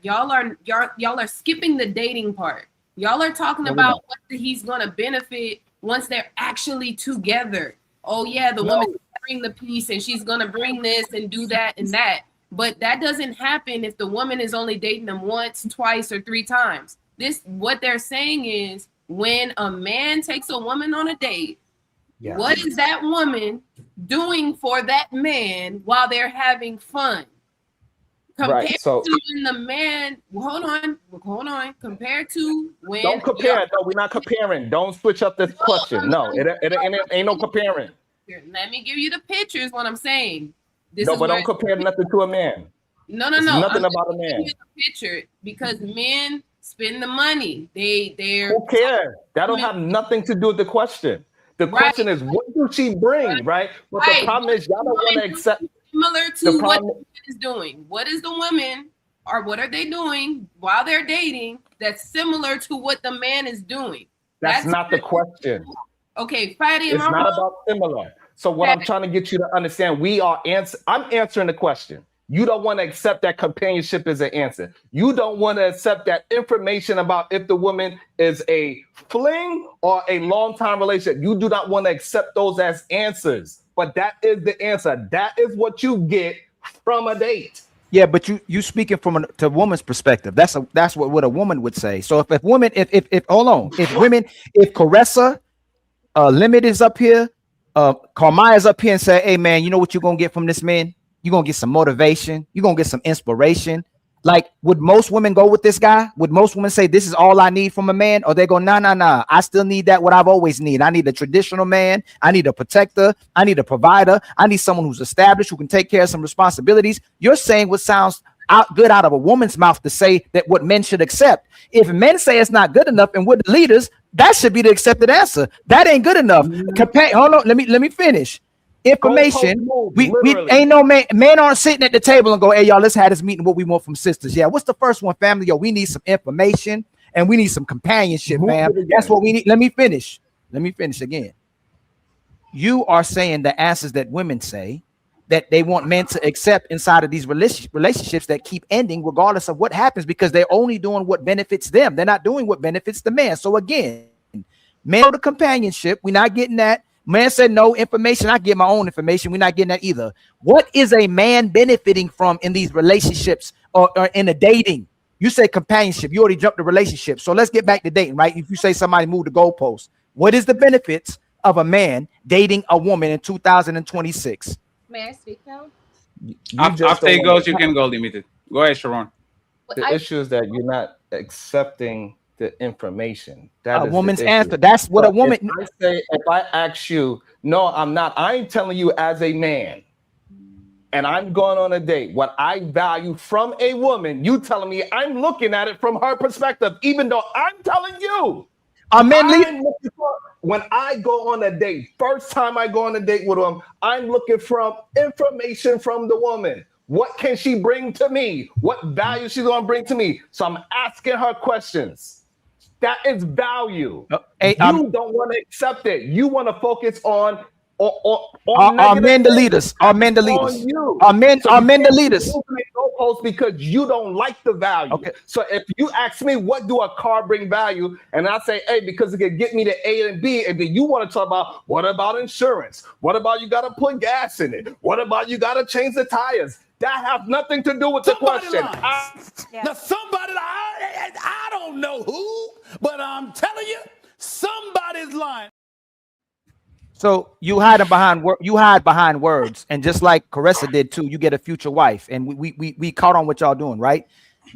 skipping the dating part. Y'all are talking about what he's gonna benefit once they're actually together. Oh yeah, the woman's gonna bring the piece and she's gonna bring this and do that and that. But that doesn't happen if the woman is only dating them once, twice, or 3 times. What they're saying is when a man takes a woman on a date, what is that woman doing for that man while they're having fun? Compared to when the man, hold on. Compared to when. Don't compare. No, we're not comparing. Don't switch up this question. No, it ain't no comparing. Let me give you the pictures. What I'm saying. But don't compare nothing to a man. No. Nothing about a man. The picture because men spend the money. They're. Who cares? That don't have nothing to do with the question. The question is, what does she bring, right? But the problem is, y'all don't want to accept. Similar to what the woman is doing. What is the woman, or what are they doing while they're dating that's similar to what the man is doing? That's not the question. Okay, Fatty, it's not about similar. So what I'm trying to get you to understand, I'm answering the question. You don't want to accept that companionship as an answer. You don't want to accept that information about if the woman is a fling or a long-time relationship. You do not want to accept those as answers. But that is the answer. That is what you get from a date. Yeah, but you speaking from a woman's perspective. That's what a woman would say. So if women, if hold on, if KARESA Limit is up here, Carmia's up here and say, hey man, you know what you're gonna get from this man? You're gonna get some motivation, you're gonna get some inspiration. Like, would most women go with this guy? Would most women say this is all I need from a man? Or they go, nah, I still need that what I've always needed. I need a traditional man, I need a protector, I need a provider, I need someone who's established, who can take care of some responsibilities. You're saying what sounds good out of a woman's mouth to say that what men should accept. If men say it's not good enough and we're the leaders, that should be the accepted answer. That ain't good enough. Hold on, let me finish. Information. We ain't no men aren't sitting at the table and go, hey y'all, let's have this meeting. What we want from sisters. Yeah, what's the first one, family? Yo, we need some information and we need some companionship, man. That's what we need. Let me finish again. You are saying the answers that women say that they want men to accept inside of these relationships that keep ending regardless of what happens, because they're only doing what benefits them. They're not doing what benefits the man. So again, men know the companionship. We're not getting that. Man said no information. I get my own information. We're not getting that either. What is a man benefiting from in these relationships or in a dating? You say companionship. You already jumped the relationship. So let's get back to dating, right? If you say somebody moved the goalpost, what is the benefits of a man dating a woman in 2026? May I speak now? After he goes, you can go limited. Go ahead, Sharon. The issue is that you're not accepting the information. That a is woman's the answer. That's what a woman. If I ask you, no, I'm not. I ain't telling you as a man, and I'm going on a date. What I value from a woman, you telling me I'm looking at it from her perspective, even though I'm telling you. When I go on a date, first time I go on a date with them, I'm looking for information from the woman. What can she bring to me? What value she's gonna bring to me? So I'm asking her questions. That is value. You don't want to accept it. You want to focus on are men the leaders? Are men the leaders? Are men the leaders? Because you don't like the value. Okay. So if you ask me, what do a car bring value? And I say, hey, because it can get me to A and B. And then you want to talk about, what about insurance? What about you got to put gas in it? What about you got to change the tires? That has nothing to do with the question. Now somebody, I don't know who, but I'm telling you, somebody's lying. So you hide behind words, and just like KARESA did too, you get a future wife, and we caught on what y'all doing, right?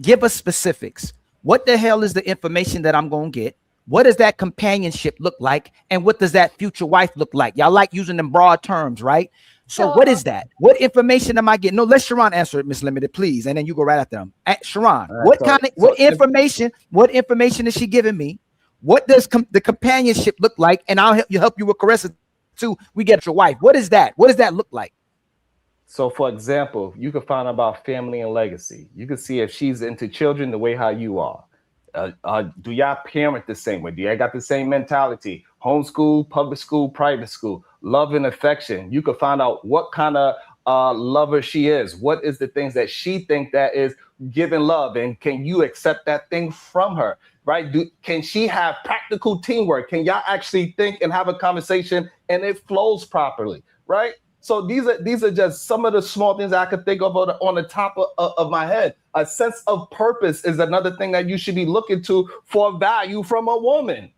Give us specifics. What the hell is the information that I'm gonna get? What does that companionship look like, and what does that future wife look like? Y'all like using them broad terms, right? So what is that? What information am I getting? No, let Sharon answer it, Miss Limited, please, and then you go right after them. Sharon, what information is she giving me? What does the companionship look like? And I'll help you with KARESA too. We get your wife. What is that? What does that look like? So, for example, you can find out about family and legacy. You can see if she's into children the way how you are. Do y'all parent the same way? Do y'all got the same mentality? Homeschool, public school, private school, love and affection. You can find out what kind of lover she is. What is the things that she think that is giving love, and can you accept that thing from her? Right? Can she have practical teamwork? Can y'all actually think and have a conversation and it flows properly? Right? So these are just some of the small things I could think of on the top of my head. A sense of purpose is another thing that you should be looking to for value from a woman.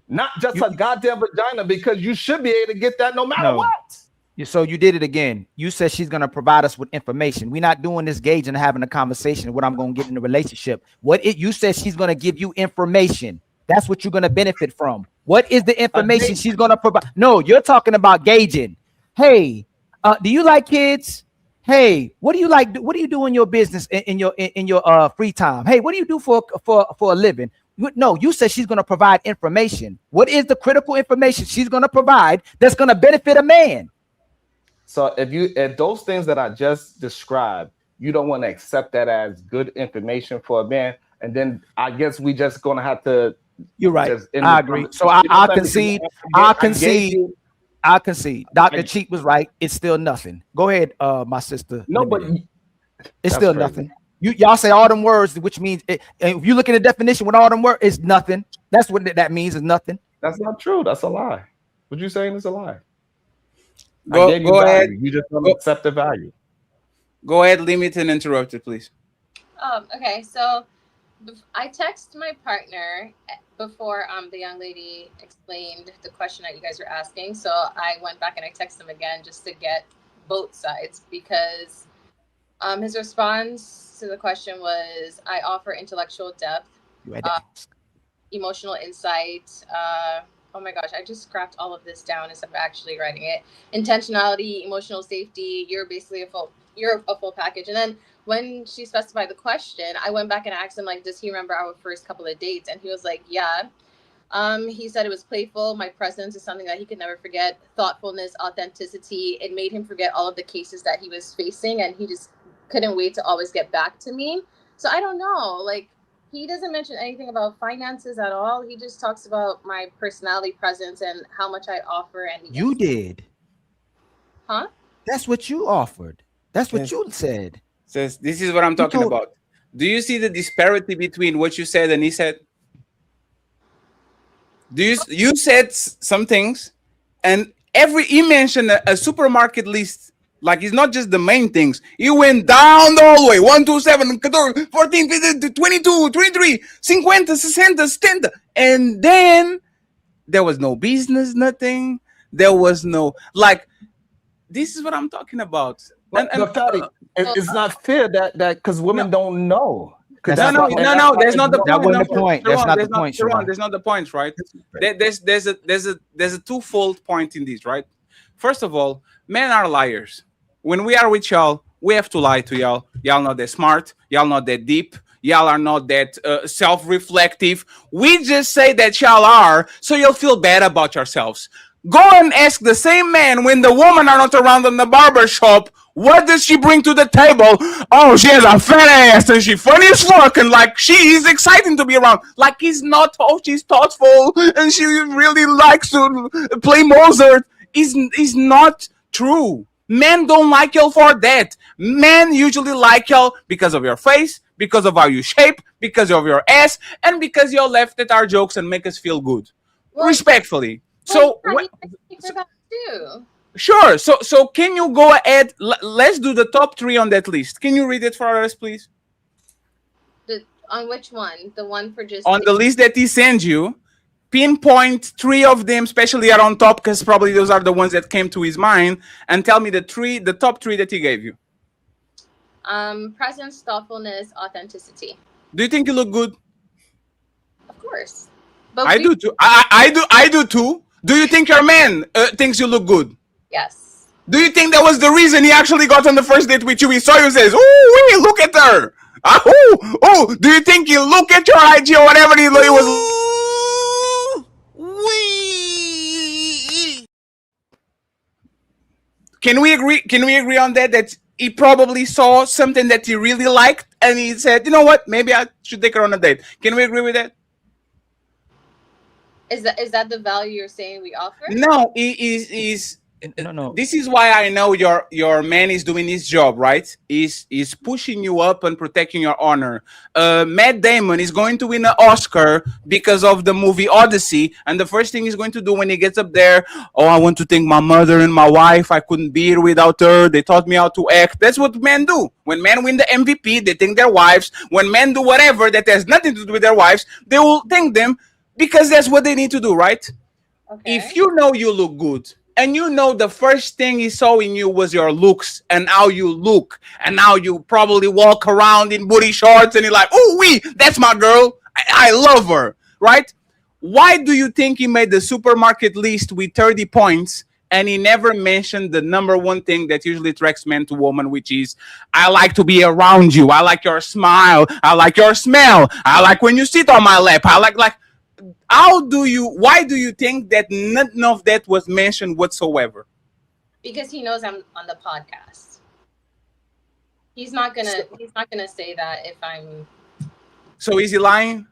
Not just a goddamn vagina, because you should be able to get that no matter what. So you did it again. You said she's going to provide us with information. We're not doing this gauging and having a conversation what I'm going to get in the relationship. You said she's going to give you information. That's what you're going to benefit from. What is the information she's going to provide? No, you're talking about gauging. Hey, do you like kids? Hey, what do you like? What do you do in your business in your free time? Hey, what do you do for a living? No, you said she's going to provide information. What is the critical information she's going to provide that's going to benefit a man? So if those things that I just described, you don't want to accept that as good information for a man, and then I guess we just going to have to. You're right. I agree. So I concede. I concede. Dr. Cheek was right. It's still nothing. Go ahead, my sister. No, but It's still nothing. Y'all say all them words, which means and if you look at the definition with all them words, it's nothing. That's what that means, is nothing. That's not true. That's a lie. What you saying is a lie. Go, I gave you go value. ahead. You just don't accept the value. Go ahead, limit and interrupt it, please. Okay, so I text my partner before the young lady explained the question that you guys were asking. So I went back and I texted him again just to get both sides, because his response to the question was, I offer intellectual depth, emotional insight. Oh my gosh, I just scrapped all of this down instead of actually writing it. Intentionality, emotional safety. You're basically a full package. And then when she specified the question, I went back and asked him, like, does he remember our first couple of dates? And he was like, yeah. He said it was playful. My presence is something that he could never forget. Thoughtfulness, authenticity. It made him forget all of the cases that he was facing, and he just couldn't wait to always get back to me. So I don't know, like, he doesn't mention anything about finances at all. He just talks about my personality, presence, and how much I offer. And you did. Huh? That's what you offered. That's what you said. Says, this is what I'm talking about. Do you see the disparity between what you said and he said? You said some things, and he mentioned a supermarket list. Like, it's not just the main things. He went down the hallway. 1, 2, 7, 14, 15, 22, 23, 50, 60, 70. And then there was no business, nothing. There was no, like, this is what I'm talking about. Fatty, it's not fair that because women don't know. No, that's not the point. That wasn't the point. That's not the point, Sharon. There's not the point, right? There's a twofold point in this, right? First of all, men are liars. When we are with y'all, we have to lie to y'all. Y'all not that smart. Y'all not that deep. Y'all are not that self-reflective. We just say that y'all are, so you'll feel bad about yourselves. Go and ask the same man when the women are not around in the barber shop, what does she bring to the table? Oh, she has a fat ass and she's funny as fuck, and like she's exciting to be around. Like, he's not, oh, she's thoughtful and she really likes to play Mozart. Is not true. Men don't like y'all for that. Men usually like y'all because of your face, because of how you shape, because of your ass, and because y'all laugh at our jokes and make us feel good. Well, respectfully. So sure. So can you go ahead? Let's do the top 3 on that list. Can you read it for us, please? On which one? The one for just on the list that he sends you. Pinpoint 3 of them, especially are on top, because probably those are the ones that came to his mind, and tell me the top 3 that he gave you. Presence, thoughtfulness, authenticity. Do you think you look good? Of course. But I do too. I do too. Do you think your man thinks you look good? Yes. Do you think that was the reason he actually got on the first date with you? He saw you and says, "Oh, wait, look at her." Oh, do you think he look at your IG or whatever he was? Can we agree on that? That he probably saw something that he really liked, and he said, "You know what? Maybe I should take her on a date." Can we agree with that? Is that the value you're saying we offer? No, is no. This is why I know your man is doing his job, right? Is pushing you up and protecting your honor. Matt Damon is going to win an Oscar because of the movie Odyssey, and the first thing he's going to do when he gets up there, oh, I want to thank my mother and my wife. I couldn't be here without her. They taught me how to act. That's what men do. When men win the MVP, they thank their wives. When men do whatever that has nothing to do with their wives, they will thank them because that's what they need to do, right? Okay. If you know you look good, and you know the first thing he saw in you was your looks and how you look, and now you probably walk around in booty shorts and you're like, oh, that's my girl. I love her, right? Why do you think he made the supermarket list with 30 points and he never mentioned the number 1 thing that usually attracts men to women, which is, I like to be around you. I like your smile. I like your smell. I like when you sit on my lap. I like why do you think that none of that was mentioned whatsoever? Because he knows I'm on the podcast. He's not gonna say that if I'm. So is he lying?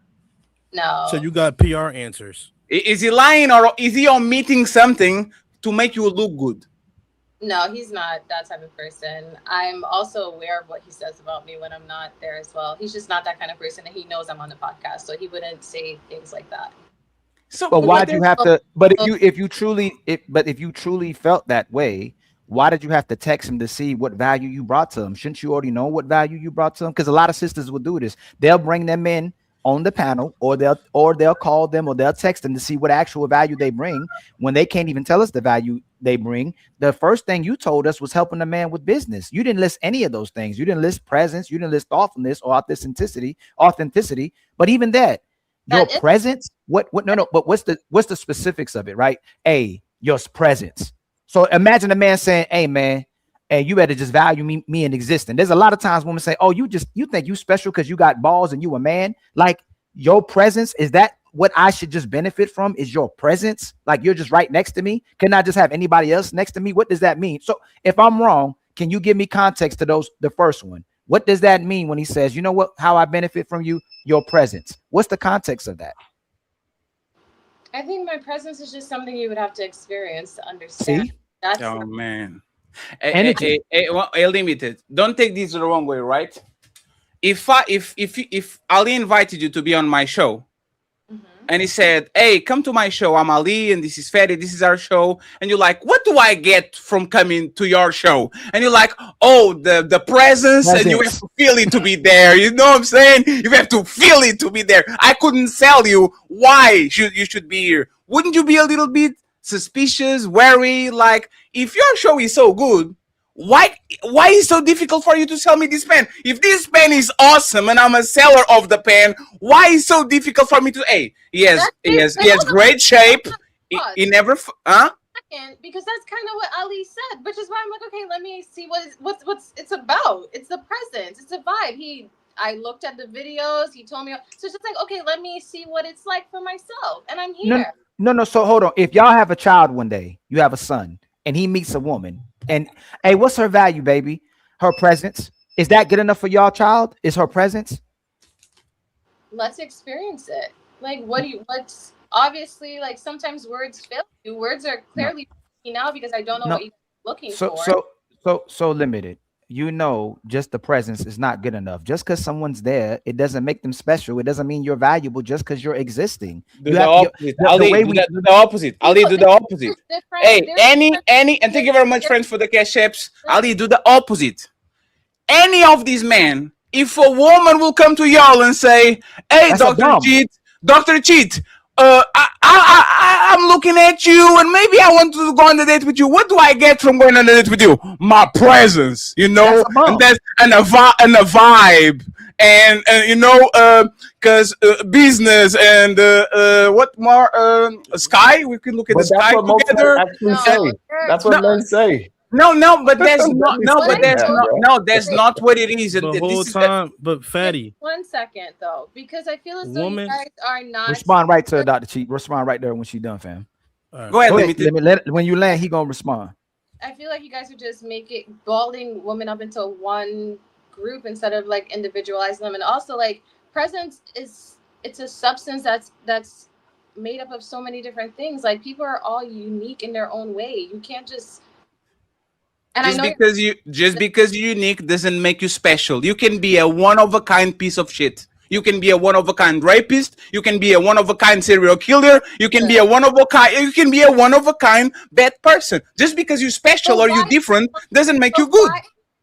No. So you got PR answers. Is he lying, or is he omitting something to make you look good? No, he's not that type of person. I'm also aware of what he says about me when I'm not there as well. He's just not that kind of person, and he knows I'm on the podcast, so he wouldn't say things like that. So, But why'd you have to? But if you truly felt that way, why did you have to text him to see what value you brought to him? Shouldn't you already know what value you brought to him? Because a lot of sisters will do this. They'll bring them in on the panel, or they'll call them, or they'll text them to see what actual value they bring. When they can't even tell us the value they bring, the first thing you told us was helping a man with business. You didn't list any of those things. You didn't list presence. You didn't list thoughtfulness or authenticity. But even that, your presence. What? No. But what's the specifics of it, right? Your presence. So imagine a man saying, "Hey, man, hey, you better just value me in existence." There's a lot of times women say, "Oh, you think you special because you got balls and you a man." Like, your presence, is that what I should just benefit from? Is your presence? Like, you're just right next to me? Can I just have anybody else next to me? What does that mean? So if I'm wrong, can you give me context to the first one? What does that mean when he says, you know what, how I benefit from you? Your presence. What's the context of that? I think my presence is just something you would have to experience to understand. See? That's Oh man. Energy. Limited. Don't take this the wrong way, right? If Ali invited you to be on my show, and he said, "Hey, come to my show. I'm Ali, and this is Fatty. This is our show." And you're like, "What do I get from coming to your show?" And you're like, "Oh, the presence, and you have to feel it to be there." You know what I'm saying? You have to feel it to be there. I couldn't sell you why you should be here. Wouldn't you be a little bit suspicious, wary? Like, if your show is so good, why is it so difficult for you to sell me this pen? If this pen is awesome and I'm a seller of the pen, why is it so difficult for me to? Hey, he has great shape. He never because that's kind of what Ali said, which is why I'm like, okay, let me see what's it's about. It's the presence, it's a vibe. I looked at the videos, he told me, so it's just like, okay, let me see what it's like for myself, and I'm here. No. So hold on. If y'all have a child one day, you have a son, and he meets a woman, and hey, what's her value, baby? Her presence. Is that good enough for y'all child? Is her presence? Let's experience it. Like, what's obviously, like, sometimes words fail you. Words are clearly now because I don't know what you're looking for. So limited. You know, just the presence is not good enough. Just because someone's there, it doesn't make them special. It doesn't mean you're valuable just because you're existing. Do the opposite. Ali, do the opposite. Ali, do the opposite. Hey, any, and thank you very much, friends, for the cash apps. Ali, do the opposite. Any of these men, if a woman will come to y'all and say, "Hey, Dr. Cheat, I'm looking at you, and maybe I want to go on a date with you. What do I get from going on a date with you? My presence, you know, and a vibe, and you know, because business and what more? Sky. We can look at the sky together. That's what men say. No, but that's that's not what it is. The whole time, but Fatty. 1 second though, because I feel as though you guys are not. Respond right to Dr. Cheat. Respond right there when she's done, fam. Right. Go ahead. When you land, he gonna respond. I feel like you guys are just balling women up into one group instead of like individualizing them, and also like presence it's a substance that's made up of so many different things. Like, people are all unique in their own way. You can't just. And just because you're unique doesn't make you special. You can be a one-of-a-kind piece of shit. You can be a one-of-a-kind rapist. You can be a one-of-a-kind serial killer. You can be a one-of-a-kind. You can be a one-of-a-kind bad person. Just because you're special or you're different doesn't make you good.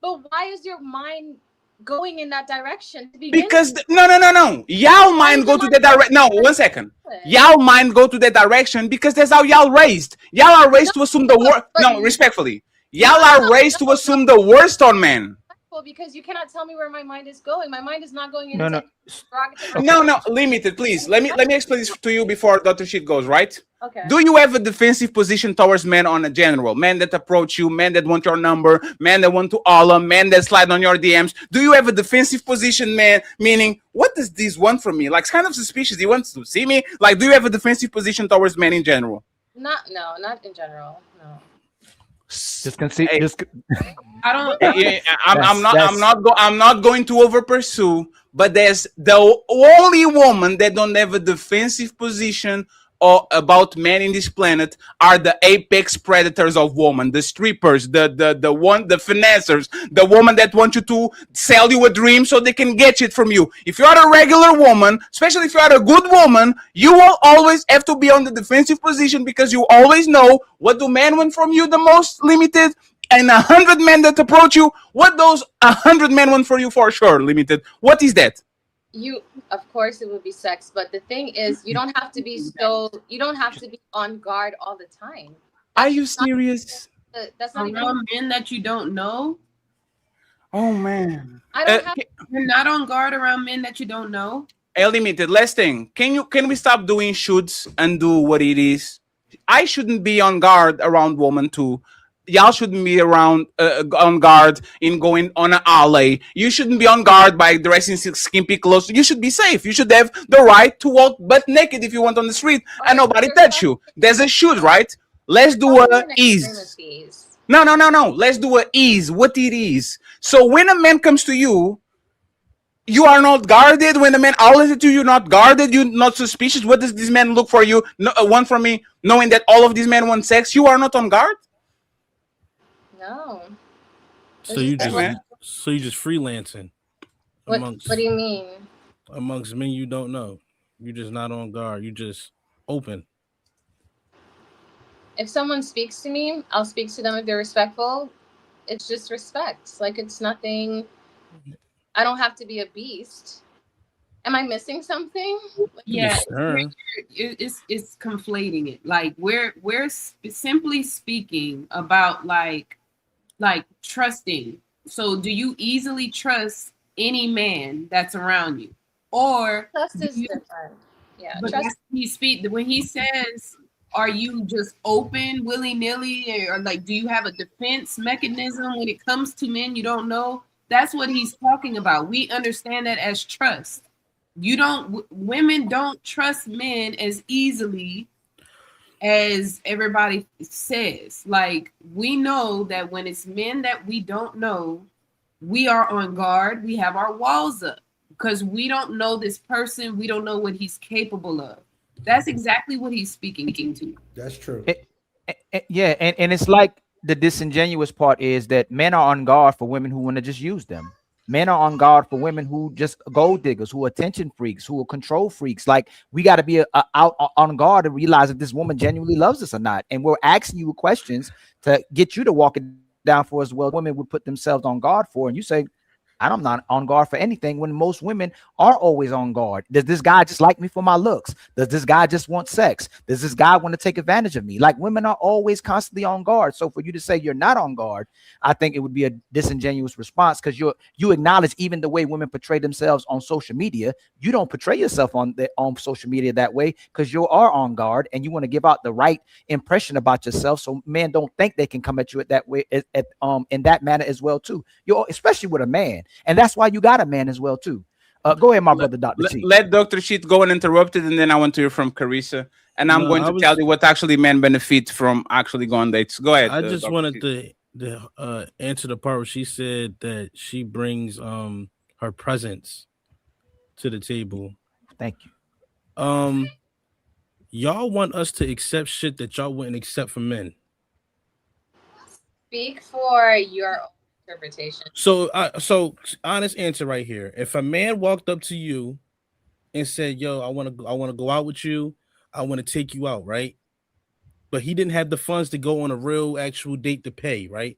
But why is your mind going in that direction to begin? Because no. Y'all mind go to the direction. No, 1 second. Y'all mind go to that direction because that's how y'all raised. Y'all are raised to assume the worst. No, respectfully. Y'all are raised to assume the worst on men. Because you cannot tell me where my mind is going. My mind is not going in. No, limited, please. Let me explain this to you before Dr. Shit goes, right? Okay. Do you have a defensive position towards men on a general? Men that approach you, men that want your number, men that want to holler, men that slide on your DMs. Do you have a defensive position, man? Meaning, what does this want from me? Like, it's kind of suspicious. He wants to see me. Like, do you have a defensive position towards men in general? Not in general. No. Just concede. I don't. I'm not going to over pursue, but there's the only woman that don't have a defensive position about men in this planet are the apex predators of women, the strippers, the financiers, the woman that want you to sell you a dream so they can get it from you. If you are a regular woman, especially if you are a good woman, you will always have to be on the defensive position because you always know what do men want from you the most limited, and 100 men that approach you, what those 100 men want for you for sure limited. What is that? You, of course, it would be sex, but the thing is, you don't have to be on guard all the time. Are you serious? That's not around men that you don't know. Oh man, I don't have. You're not on guard around men that you don't know. Limited. Last thing, can we stop doing shoulds and do what it is? I shouldn't be on guard around women too. Y'all shouldn't be around on guard in going on an alley. You shouldn't be on guard by dressing skimpy clothes. You should be safe. You should have the right to walk butt naked if you want on the street and nobody touch you. There's a should, right? Let's do a ease. No. Let's do a ease. What it is. So when a man comes to you, you are not guarded. When a man hollers at you, you're not guarded. You're not suspicious. What does this man look for you? Want from me, knowing that all of these men want sex. You are not on guard. No. So you just freelancing. What do you mean? Amongst men you don't know. You're just not on guard. You just open. If someone speaks to me, I'll speak to them if they're respectful. It's just respect. Like, it's nothing. I don't have to be a beast. Am I missing something? Yeah, it's conflating it. Like we're simply speaking about like trusting. So do you easily trust any man that's around you, or trust is different? Yeah, but trust. When he says, are you just open willy-nilly, or like do you have a defense mechanism when it comes to men you don't know? That's what he's talking about. We understand that as trust. Women don't trust men as easily as everybody says. Like, we know that when it's men that we don't know, we are on guard. We have our walls up because we don't know this person. We don't know what he's capable of. That's exactly what he's speaking to. That's true. Yeah, and it's like the disingenuous part is that men are on guard for women who want to just use them. Men are on guard for women who just gold diggers, who are attention freaks, who are control freaks. Like, we got to be out on guard and realize if this woman genuinely loves us or not. And we're asking you questions to get you to walk it down for us. Well, women would put themselves on guard for, and you say, I'm not on guard for anything, when most women are always on guard. Does this guy just like me for my looks? Does this guy just want sex? Does this guy want to take advantage of me? Like, women are always constantly on guard. So for you to say you're not on guard, I think it would be a disingenuous response, because you acknowledge even the way women portray themselves on social media. You don't portray yourself on social media that way because you are on guard and you want to give out the right impression about yourself, so men don't think they can come at you that way, in that manner as well too. You're especially with a man. And that's why you got a man as well too. Go ahead, my brother, Dr. Cheat. Let Dr. Cheat go uninterrupted, and then I want to hear from KARESA. And I'm going to tell you what actually men benefit from actually going on dates. Go ahead. I just Dr. wanted Cheat. to answer the part where she said that she brings her presence to the table. Thank you. Y'all want us to accept shit that y'all wouldn't accept from men. Speak for your interpretation. So honest answer right here. If a man walked up to you and said, "Yo, I want to go out with you. I want to take you out," right? But he didn't have the funds to go on a real actual date to pay, right?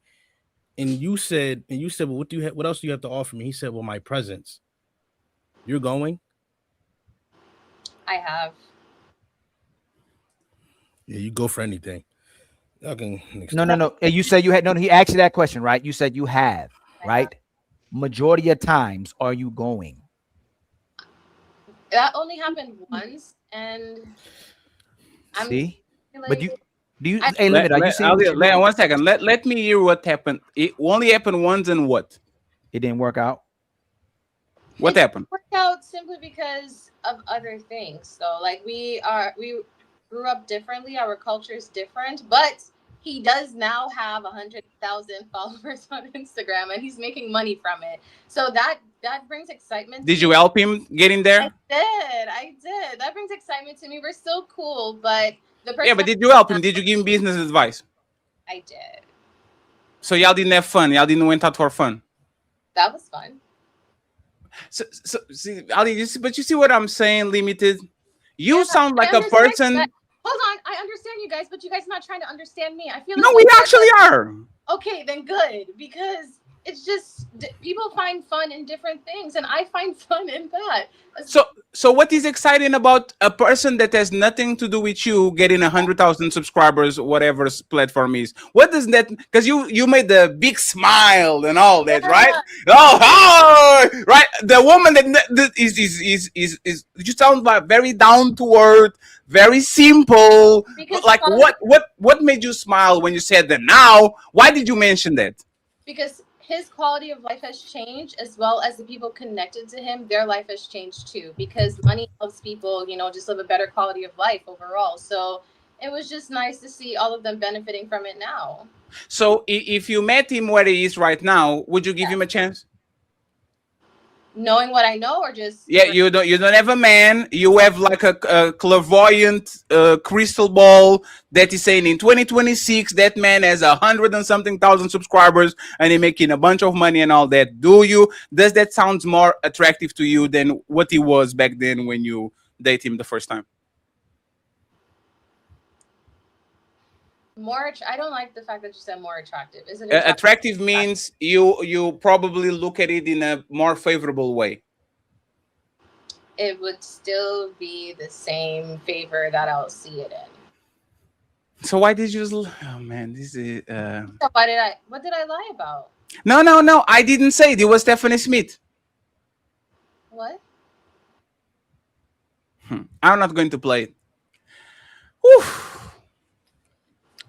And you said, "Well, what else do you have to offer me?" He said, "Well, my presence." You're going? I have. Yeah, you go for anything. No. You said you had he asked you that question, right? You said you have, right? Majority of times, are you going? That only happened once, and See, like, but hey, limit. Are you saying? One second. Let me hear what happened. It only happened once, and what? It didn't work out. What happened? It worked out simply because of other things. So, like, we grew up differently. Our culture is different, but he does now have 100,000 followers on Instagram, and he's making money from it. So that brings excitement. Did you help him get in there? I did. good. That brings excitement to me. We're still cool, but the person. Yeah, but did you help him? Did you give him business advice? I did. So y'all didn't have fun. Y'all didn't went out for fun. That was fun. So see, Ali, but you see what I'm saying? Limited. You sound like a person. Hold on, I understand you guys, but you guys not trying to understand me. I feel No, like we actually are. Okay, then good, because it's just people find fun in different things, and I find fun in that. So what is exciting about a person that has nothing to do with you getting 100,000 subscribers, whatever platform is? What does that? Because you made the big smile and all that, right? Oh, right. The woman that is you sound like very down to earth, very simple. Because like what made you smile when you said that? Now, why did you mention that? Because his quality of life has changed, as well as the people connected to him, their life has changed too, because money helps people, just live a better quality of life overall. So it was just nice to see all of them benefiting from it now. So if you met him where he is right now, would you give him a chance? Knowing what I know, or just you don't have a man, you have like a clairvoyant crystal ball that is saying in 2026 that man has 100 and something thousand subscribers and he's making a bunch of money and all that. Does that sound more attractive to you than what he was back then when you date him the first time? I don't like the fact that you said more attractive. Isn't it attractive means you probably look at it in a more favorable way. It would still be the same favor that I'll see it in. So why did you? Oh man, this is. What did I lie about? No. I didn't say it. It was Stephanie Smith. What? I'm not going to play it. Whew.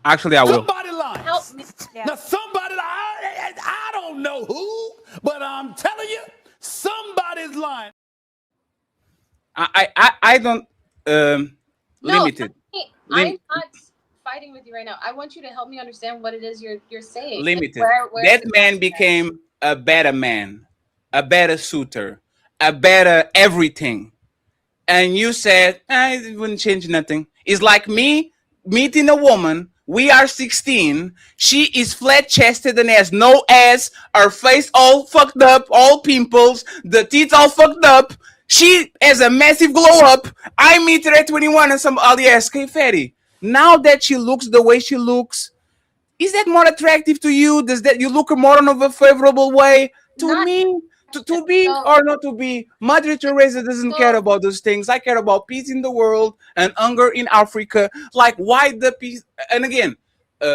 Actually, I will. Somebody lies. Help me. Yeah. Now, somebody lies. I don't know who, but I'm telling you, somebody's lying. I don't. Limited. I'm not fighting with you right now. I want you to help me understand what it is you're saying. Limited. That man became a better man, a better suitor, a better everything. And you said, it wouldn't change nothing. It's like me meeting a woman. We are 16. She is flat-chested and has no ass. Her face all fucked up, all pimples. The teeth all fucked up. She has a massive glow up. I meet her at 21 and somebody asks, "Hey, Fatty, now that she looks the way she looks, is that more attractive to you? Does that you look more in a favorable way?" To me, to be or not to be, Mother Teresa doesn't care about those things. I care about peace in the world and hunger in Africa. Like, why the peace? And again,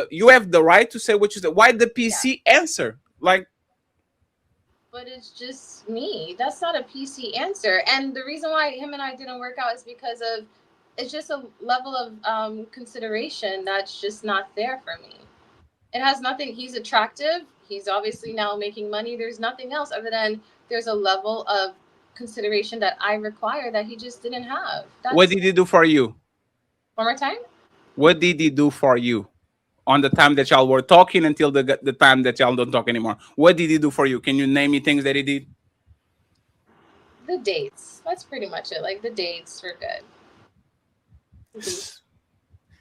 you have the right to say what you say. Why the PC answer? Like, but it's just me. That's not a PC answer. And the reason why him and I didn't work out is because of it's just a level of consideration that's just not there for me. It has nothing. He's attractive. He's obviously now making money. There's nothing else other than there's a level of consideration that I require that he just didn't have. What did he do for you? One more time? What did he do for you on the time that y'all were talking until the time that y'all don't talk anymore? What did he do for you? Can you name me things that he did? The dates. That's pretty much it. Like, the dates were good.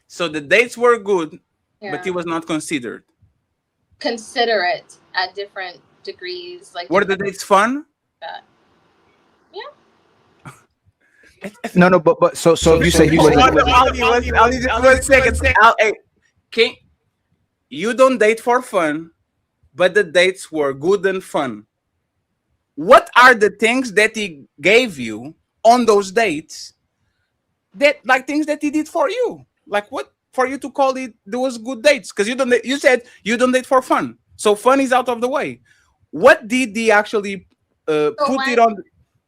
So the dates were good, yeah. But he was not considered. Considerate at different degrees. Like, were the dates fun? Yeah. No, but so you say he was. I'll need just 1 second. Hey, you don't date for fun, but the dates were good and fun. What are the things that he gave you on those dates? That like things that he did for you, like what for you to call it those good dates? Because you said you don't date for fun, so fun is out of the way. What did he actually put it on?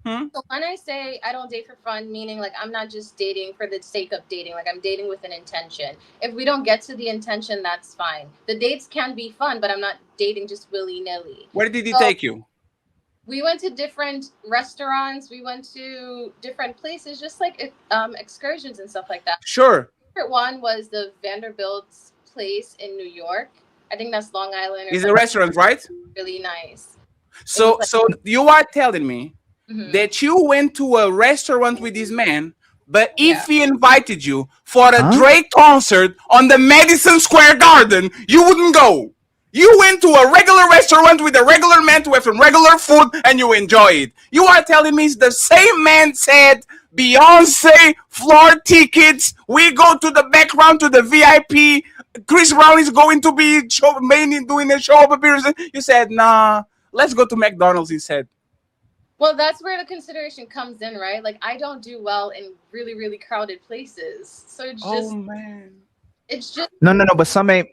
So when I say I don't date for fun, meaning like I'm not just dating for the sake of dating, like I'm dating with an intention. If we don't get to the intention, that's fine. The dates can be fun, but I'm not dating just willy-nilly. Where did he take you? We went to different restaurants. We went to different places, just like excursions and stuff like that. Sure. Favorite one was the Vanderbilt's place in New York. I think that's Long Island. It's a restaurant, right? Really nice. So you are telling me that you went to a restaurant with this man, But if he invited you for a Drake concert on the Madison Square Garden, you wouldn't go. You went to a regular restaurant with a regular man to have some regular food and you enjoy it. You are telling me the same man said Beyonce floor tickets, we go to the background to the VIP, Chris Brown is going to be doing a show appearance. You said, nah, let's go to McDonald's instead. Well, that's where the consideration comes in, right? Like, I don't do well in really, really crowded places. So it's just, man. It's just No, but some ain't.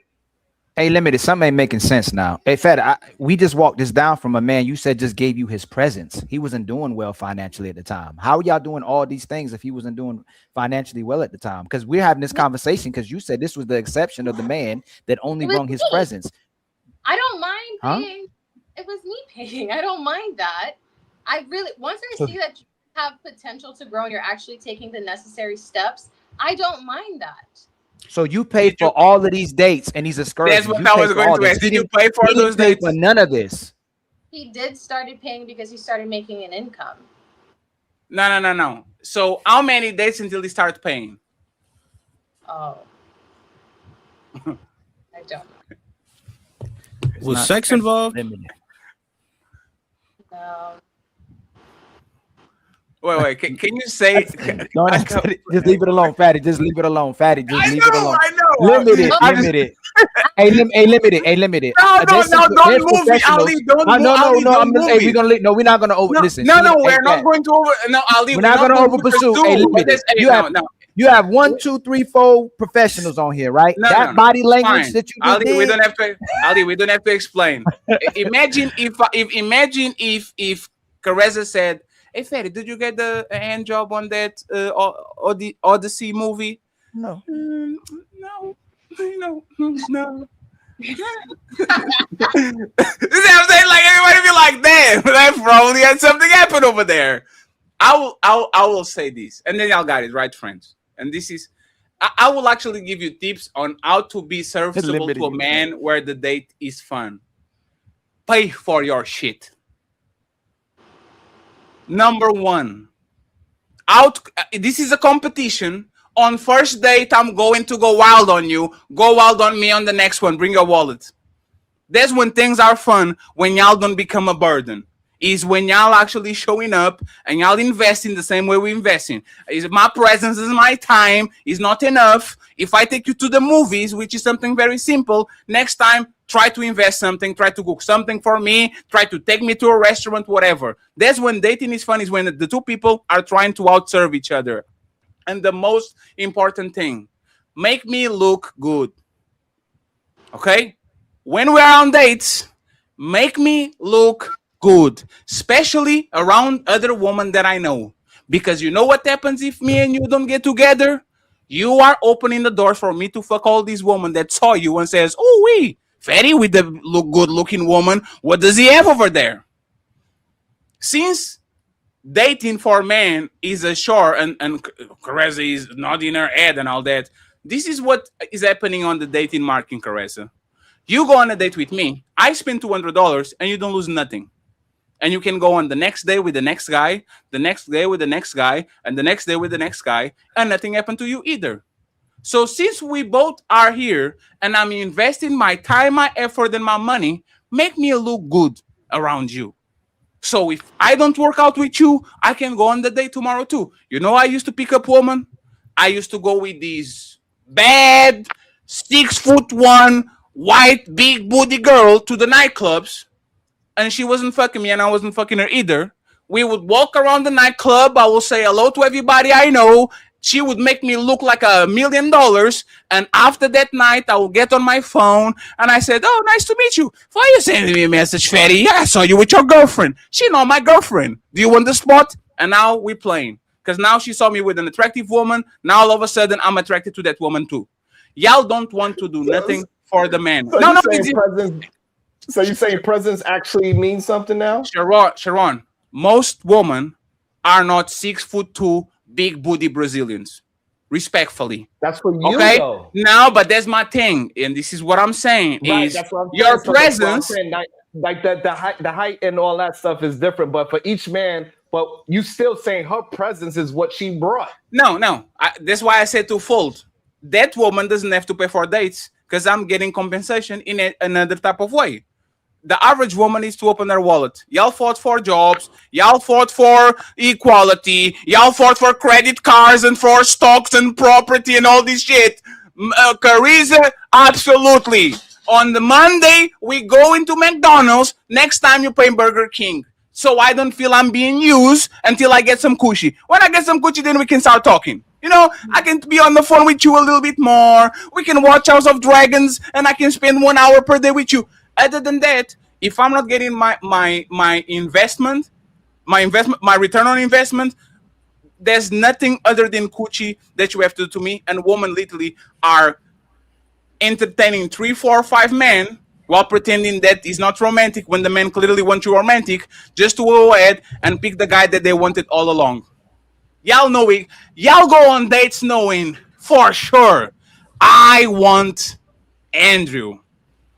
Hey, limited. Some ain't making sense now. Hey, Fat, we just walked this down from a man you said just gave you his presence. He wasn't doing well financially at the time. How are y'all doing all these things if he wasn't doing financially well at the time? Because we're having this conversation because you said this was the exception of the man that only brought his presence. I don't mind paying. It was me paying. I don't mind that. I really, once I see that you have potential to grow and you're actually taking the necessary steps, I don't mind that. So you paid for all of these dates and he's excursions. That's what I was going to ask. Did you pay for those dates? For none of this. He did started paying because he started making an income. No. So how many dates until he started paying? Oh. I don't know. Was sex involved? No. Wait. Can you say? Just leave it alone, Fatty. Just leave it alone, Fatty. Just leave it alone. I know. Limited. Hey, limited. No, don't move me, Ali. Don't move. Hey, we're gonna leave. No, we're not gonna over. Listen. No, we're not going to over. No, Ali. We're not gonna over pursue. Hey, limited. You have 1, 2, 3, 4 professionals on here, right? That body language that you Ali, did. we don't have to. Ali, we don't have to explain. Imagine if KARESA said, "Hey, Fatty, did you get the hand job on that Odyssey movie?" No. No. No. You see what I'm saying? Like, everybody be like, damn, that probably had something happen over there. I will say this, and then y'all got it, right, friends? And this is, I will actually give you tips on how to be serviceable to a man where the date is fun. Pay for your shit. Number 1, this is a competition. On first date, I'm going to go wild on you. Go wild on me on the next one. Bring your wallet. That's when things are fun, when y'all don't become a burden. Is when y'all actually showing up and y'all investing the same way we investing. Is my presence, is my time, is not enough. If I take you to the movies, which is something very simple, next time, try to invest something, try to cook something for me, try to take me to a restaurant, whatever. That's when dating is fun, is when the two people are trying to outserve each other. And the most important thing, make me look good. Okay? When we're on dates, make me look good, especially around other women that I know. Because you know what happens if me and you don't get together? You are opening the door for me to fuck all these women that saw you and says, "Oh, Fatty with the good-looking woman, what does he have over there?" Since dating for men is a chore and KARESA is nodding her head and all that, this is what is happening on the dating market, KARESA. You go on a date with me, I spend $200 and you don't lose nothing. And you can go on the next day with the next guy, the next day with the next guy, and the next day with the next guy, and nothing happened to you either. So since we both are here and I'm investing my time, my effort, and my money, make me look good around you. So if I don't work out with you, I can go on the date tomorrow too. You know, I used to pick up women. I used to go with these bad 6'1" white big booty girl to the nightclubs, and she wasn't fucking me and I wasn't fucking her either. We would walk around the nightclub. I will say hello to everybody I know. She would make me look like $1 million. And after that night, I will get on my phone and I said, "Oh, nice to meet you. Why are you sending me a message, Fatty? Yeah, I saw you with your girlfriend. She not my girlfriend. Do you want the spot?" And now we're playing. Because now she saw me with an attractive woman. Now all of a sudden, I'm attracted to that woman too. Y'all don't want to do nothing for the man. So you're saying presence actually means something now? Sharon, most women are not 6'2" big booty Brazilians. Respectfully. That's for you, okay? Though. No, but that's my thing. And this is what I'm saying. Right, is that's what I'm your saying. presence. Like the height and all that stuff is different. But for each man, but you still saying her presence is what she brought. No. That's why I said twofold. That woman doesn't have to pay for dates because I'm getting compensation in another type of way. The average woman needs to open their wallet. Y'all fought for jobs. Y'all fought for equality. Y'all fought for credit cards and for stocks and property and all this shit. KARESA, absolutely. On the Monday, we go into McDonald's. Next time, you pay Burger King. So I don't feel I'm being used until I get some coochie. When I get some coochie, then we can start talking. You know, I can be on the phone with you a little bit more. We can watch House of Dragons, and I can spend 1 hour per day with you. Other than that, if I'm not getting my investment, my return on investment, there's nothing other than coochie that you have to do to me. And women literally are entertaining 3, 4, 5 men while pretending that is not romantic when the men clearly want you romantic, just to go ahead and pick the guy that they wanted all along. Y'all know it. Y'all go on dates knowing for sure, I want Andrew.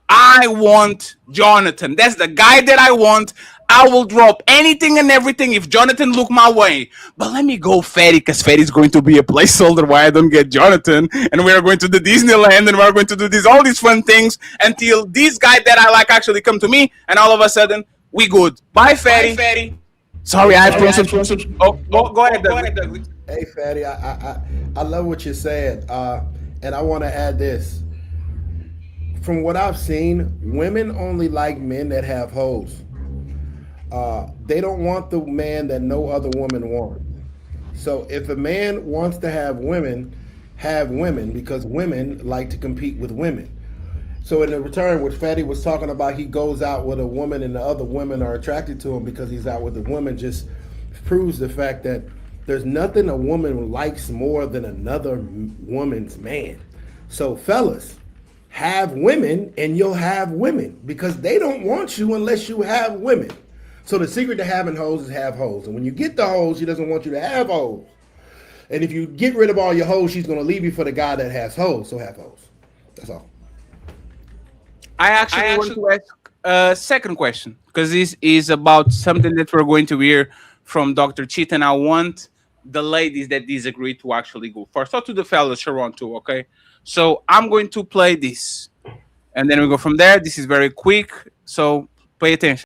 I want Jonathan. That's the guy that I want. I will drop anything and everything if Jonathan look my way. But let me go Fatty, because Fatty's going to be a placeholder why I don't get Jonathan. And we are going to the Disneyland and we're going to do all these fun things until this guy that I like actually come to me, and all of a sudden we good. Bye Fatty. Sorry, I have to. Oh, go ahead, Douglas. Hey Fatty, I love what you're saying. And I want to add this. From what I've seen, women only like men that have hoes. They don't want the man that no other woman wants. So if a man wants to have women because women like to compete with women. So in the return, what Fatty was talking about, he goes out with a woman and the other women are attracted to him because he's out with a woman, just proves the fact that there's nothing a woman likes more than another woman's man. So fellas, have women and you'll have women because they don't want you unless you have women. So the secret to having hoes is have hoes. And when you get the hoes, she doesn't want you to have hoes. And if you get rid of all your hoes, she's going to leave you for the guy that has hoes. So have hoes. That's all. I actually want to ask a second question because this is about something that we're going to hear from Dr. Cheat, and I want the ladies that disagree to actually go first. Talk to the fellas, Sharon, too, okay? So I'm going to play this, and then we go from there. This is very quick, so pay attention.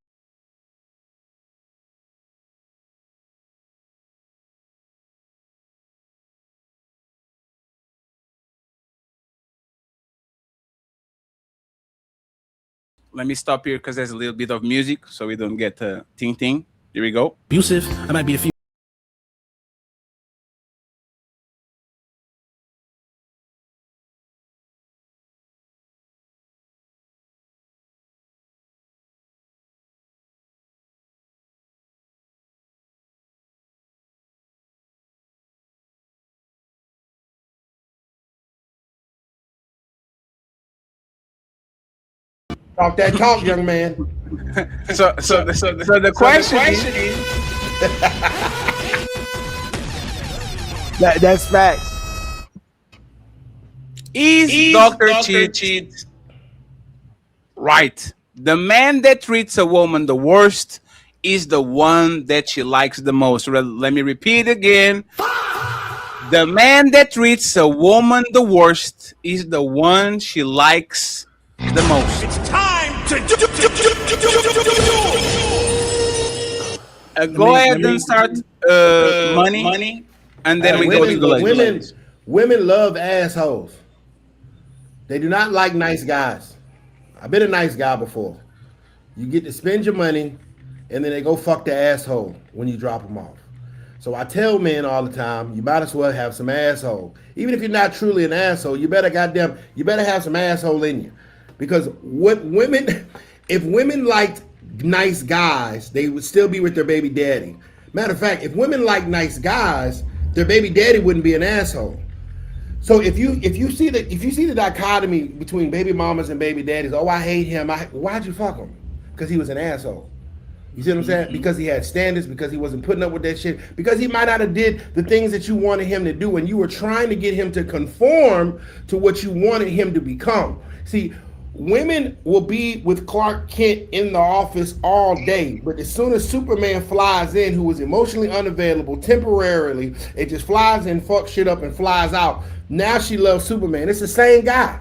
Let me stop here because there's a little bit of music so we don't get ting. Here we go. Abusive. I might be the Talk that talk, young man. So the question is that's facts. Is Dr. Cheat right? The man that treats a woman the worst is the one that she likes the most. Let me repeat again. The man that treats a woman the worst is the one she likes the most. It's time to do. Go ahead and start money, and then we go to the ladies. Women love assholes. They do not like nice guys. I've been a nice guy before. You get to spend your money, and then they go fuck the asshole when you drop them off. So I tell men all the time, you might as well have some asshole. Even if you're not truly an asshole, you better have some asshole in you. Because if women liked nice guys, they would still be with their baby daddy. Matter of fact, if women like nice guys, their baby daddy wouldn't be an asshole. So if you see the dichotomy between baby mamas and baby daddies, oh, I hate him. Why'd you fuck him? Because he was an asshole. You see what I'm saying? Because he had standards, because he wasn't putting up with that shit, because he might not have did the things that you wanted him to do, and you were trying to get him to conform to what you wanted him to become. See, women will be with Clark Kent in the office all day, but as soon as Superman flies in, who is emotionally unavailable temporarily, it just flies in, fucks shit up, and flies out. Now she loves Superman. It's the same guy.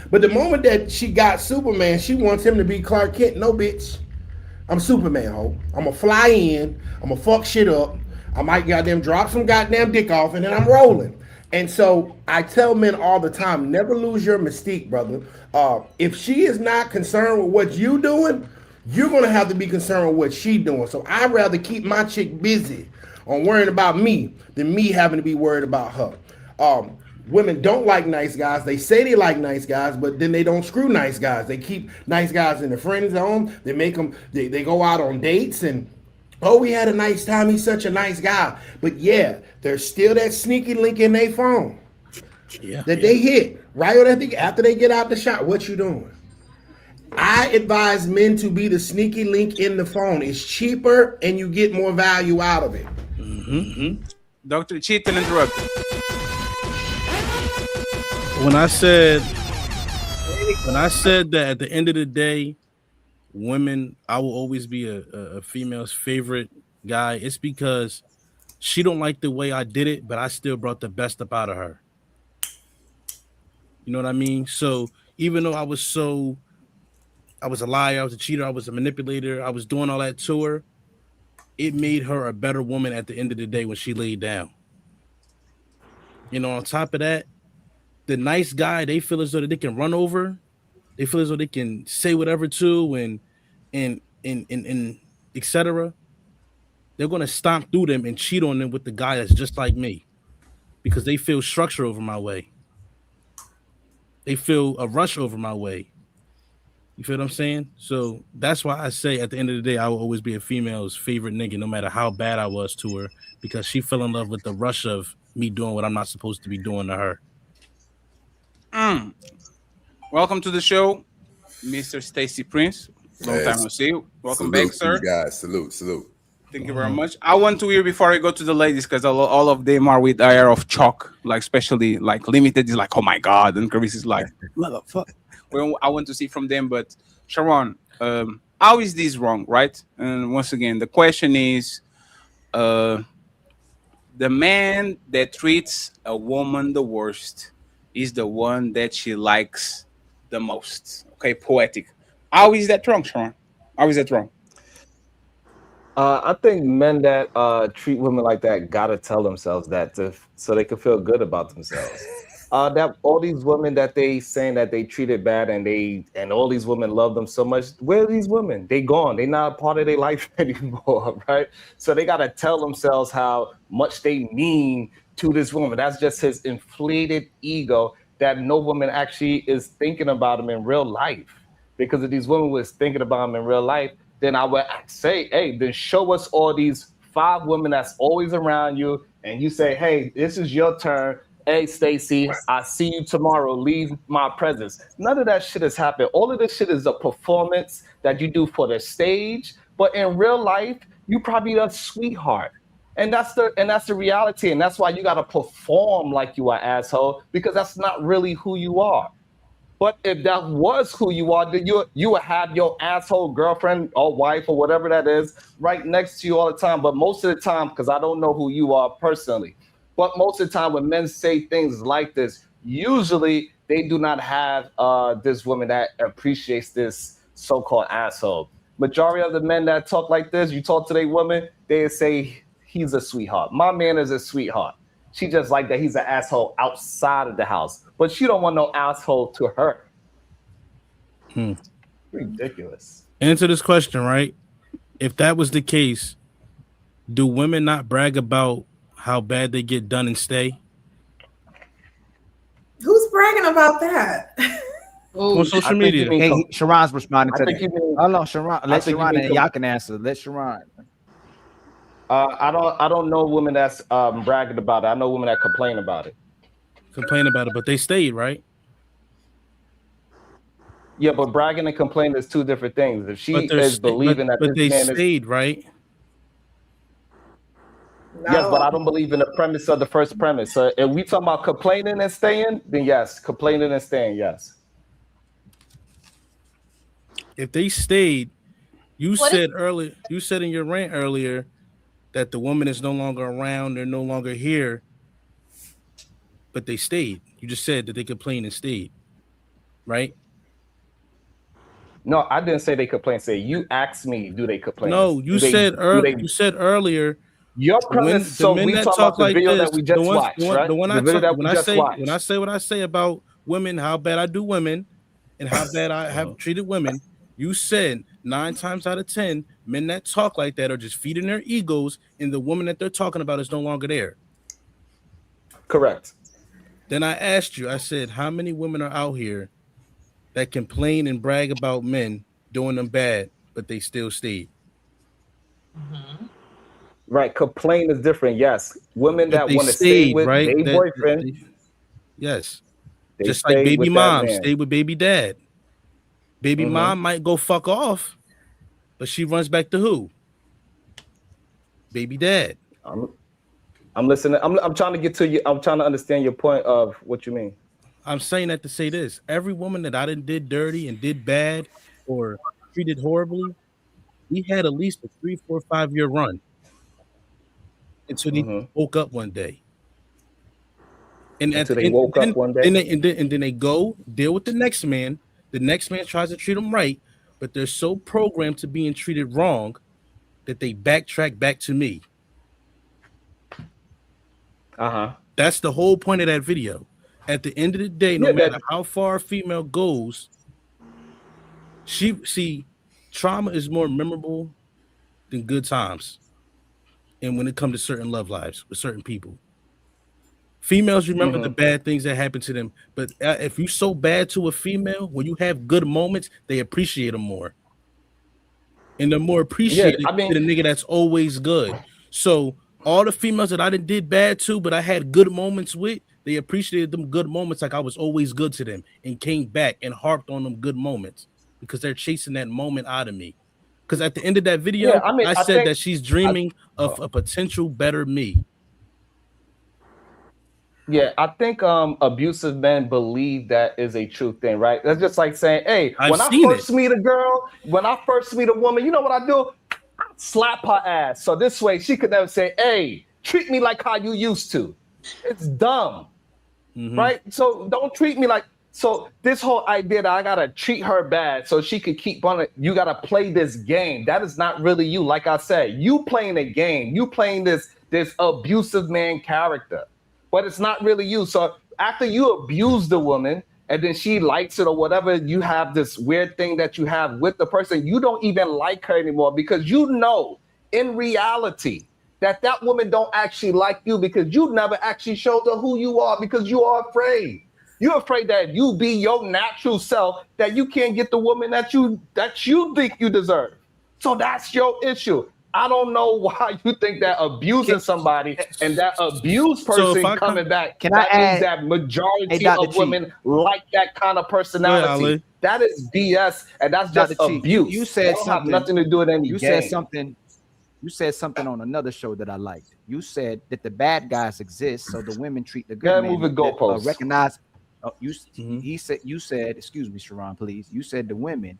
But the moment that she got Superman, she wants him to be Clark Kent. No, bitch. I'm Superman, ho. I'm gonna fly in. I'm gonna fuck shit up. I might goddamn drop some goddamn dick off, and then I'm rolling. And so I tell men all the time, never lose your mystique, brother. If she is not concerned with what you doing, you're gonna have to be concerned with what she doing. So I'd rather keep my chick busy on worrying about me than me having to be worried about her. Women don't like nice guys. They say they like nice guys, but then they don't screw nice guys. They keep nice guys in the friend zone. They make them, they go out on dates and, oh, we had a nice time. He's such a nice guy. But yeah, there's still that sneaky link in their phone that they hit right after they get out the shot. What you doing? I advise men to be the sneaky link in the phone. It's cheaper and you get more value out of it. Dr. Cheat and interrupt. When I said that at the end of the day, women, I will always be a female's favorite guy. It's because she don't like the way I did it, but I still brought the best up out of her. You know what I mean? So even though I was a liar, I was a cheater, I was a manipulator, I was doing all that to her, it made her a better woman at the end of the day when she laid down. You know, on top of that, the nice guy, they feel as though they can run over, they feel as though they can say whatever to and etc. They're gonna stomp through them and cheat on them with the guy that's just like me, because they feel structure over my way. They feel a rush over my way. You feel what I'm saying? So that's why I say at the end of the day, I will always be a female's favorite nigga, no matter how bad I was to her, because she fell in love with the rush of me doing what I'm not supposed to be doing to her. Welcome to the show, Mr. Stacy Prince. Long time no see. Welcome back, sir. You guys, salute. Thank you very much. I want to hear before I go to the ladies, because all of them are with air of chalk, like especially like Limited is like, oh my god, and Chris is like, motherfucker. Well, I want to see from them, but Sharon, how is this wrong, right? And once again, the question is, the man that treats a woman the worst is the one that she likes the most. Okay, poetic. How is that wrong, Sharon? How is that wrong? I think men that treat women like that gotta tell themselves that so they can feel good about themselves. That all these women that they saying that they treated bad and all these women love them so much. Where are these women? They gone. They not a part of their life anymore, right? So they gotta tell themselves how much they mean to this woman. That's just his inflated ego that no woman actually is thinking about him in real life. Because if these women was thinking about him in real life, then I would say, hey, then show us all these 5 women that's always around you, and you say, hey, this is your turn. Hey, Stacy, I see you tomorrow. Leave my presence. None of that shit has happened. All of this shit is a performance that you do for the stage, but in real life, you probably a sweetheart. And that's the reality, and that's why you gotta perform like you are an asshole, because that's not really who you are. But if that was who you are, then you would have your asshole girlfriend or wife or whatever that is right next to you all the time. But most of the time, because I don't know who you are personally, but most of the time when men say things like this, usually they do not have this woman that appreciates this so-called asshole. Majority of the men that talk like this, you talk to their woman, they say he's a sweetheart. My man is a sweetheart. She just like that he's an asshole outside of the house, but she don't want no asshole to her. Ridiculous. Answer this question, right? If that was the case, do women not brag about how bad they get done and stay? Who's bragging about that? On social media. Hey, Sharon's responding to that. Oh no, Sharon. Let Sharon and y'all can answer. Let Sharon. I don't know women that's bragging about it. I know women that complain about it. Complain about it, but they stayed, right? Yeah, but bragging and complaining is 2 different things. If she is believing that but this they man stayed, right? Yes, but I don't believe in the premise of the first premise. So if we talking about complaining and staying, then yes, complaining and staying, yes. if they stayed, you What said earlier, you said in your rant earlier that the woman is no longer around, they're no longer here, but they stayed. You just said that they complained and stayed, right? No, I didn't say they complain. Say you asked me, do they complain? No, you said earlier. Your premise. So we talk about the video that we just watched, right? The one the I video talk, that when we I just say watched. when I say what I say about women, how bad I do women, and how bad I have treated women. You said 9 times out of 10, men that talk like that are just feeding their egos, and the woman that they're talking about is no longer there. Correct. Then I asked you, I said, how many women are out here that complain and brag about men doing them bad, but they still stayed? Right. Complain is different. Yes. Women But that they want to stay stayed, with right? their boyfriend. Yes. They Just like stayed baby with that mom man. stayed with baby dad. Baby mom might go fuck off, but she runs back to who? Baby dad. I'm listening. I'm trying to get to you. I'm trying to understand your point of what you mean. I'm saying that to say this. Every woman that I did dirty and did bad or treated horribly, we had at least a 3, 4, 5-year run until they woke up one day. And until they woke up one day. And then they go deal with the next man. The next man tries to treat them right, but they're so programmed to being treated wrong that they backtrack back to me. That's the whole point of that video. At the end of the day, no matter how far a female goes, trauma is more memorable than good times. And when it comes to certain love lives with certain people, females remember the bad things that happen to them. But if you're so bad to a female, when you have good moments, they appreciate them more. And they're more appreciated than a nigga that's always good. So all the females that I did bad to, but I had good moments with, they appreciated them good moments like I was always good to them and came back and harped on them good moments because they're chasing that moment out of me. Because at the end of that video, I said that she's dreaming of a potential better me. Yeah, I think abusive men believe that is a true thing, right? That's just like saying, hey, when I first meet a girl, when I first meet a woman, you know what I do? I slap her ass. So this way she could never say, hey, treat me like how you used to. It's dumb, right? So don't treat me like, so this whole idea that I gotta treat her bad so she could keep on it, you gotta play this game. That is not really you. Like I said, you playing a game. You playing this abusive man character. But it's not really you. So after you abuse the woman and then she likes it or whatever, you have this weird thing that you have with the person, you don't even like her anymore because you know in reality that woman don't actually like you because you never actually showed her who you are because you are afraid. You're afraid that you be your natural self, that you can't get the woman that you think you deserve. So that's your issue. I don't know why you think that abusing somebody and that abused person coming back, means that majority of women like that kind of personality. That is BS, and that's just abuse. You said something. Have nothing to do with any You game. You said something on another show that I liked. You said that the bad guys exist, so the women treat the good men. Move the goalposts. Recognize. You said. Excuse me, Sharon, please. You said the women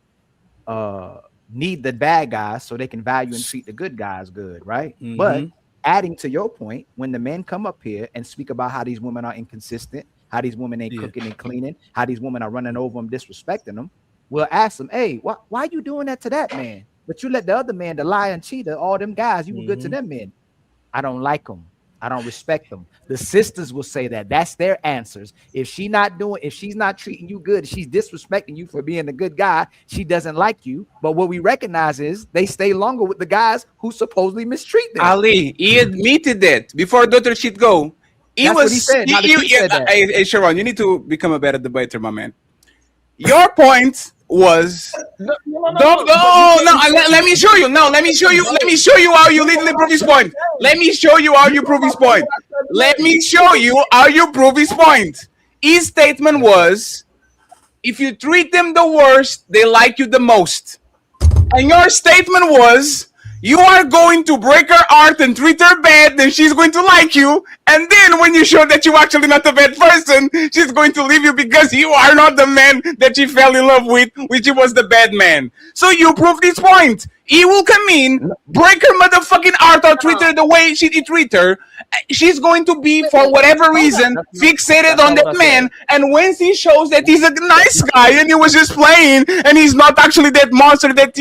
need the bad guys so they can value and treat the good guys good, right? But adding to your point, when the men come up here and speak about how these women are inconsistent, how these women ain't cooking and cleaning, how these women are running over them, disrespecting them, we'll ask them, hey, why are you doing that to that man? But you let the other man, the liar and cheater, all them guys, you were good to them men. I don't like them. I don't respect them. The sisters will say that. That's their answers. If she's not treating you good, she's disrespecting you for being a good guy, she doesn't like you. But what we recognize is they stay longer with the guys who supposedly mistreat them. Ali, he admitted that before Dr. Shit go. That's what he said. Hey, Sharon, you need to become a better debater, my man. Your point was let me show you. No, let me show you how you literally prove his point. Let me show you how you prove his point. Let me show you how you prove his point. His statement was, if you treat them the worst, they like you the most. And your statement was, You are going to break her heart and treat her bad, then she's going to like you. And then when you show that you're actually not a bad person, she's going to leave you because you are not the man that she fell in love with, which was the bad man. So you prove this point. He will come in, break her motherfucking heart or treat her the way he treat her. She's going to be, for whatever reason, fixated on that man. And when he shows that he's a nice guy and he was just playing and he's not actually that monster that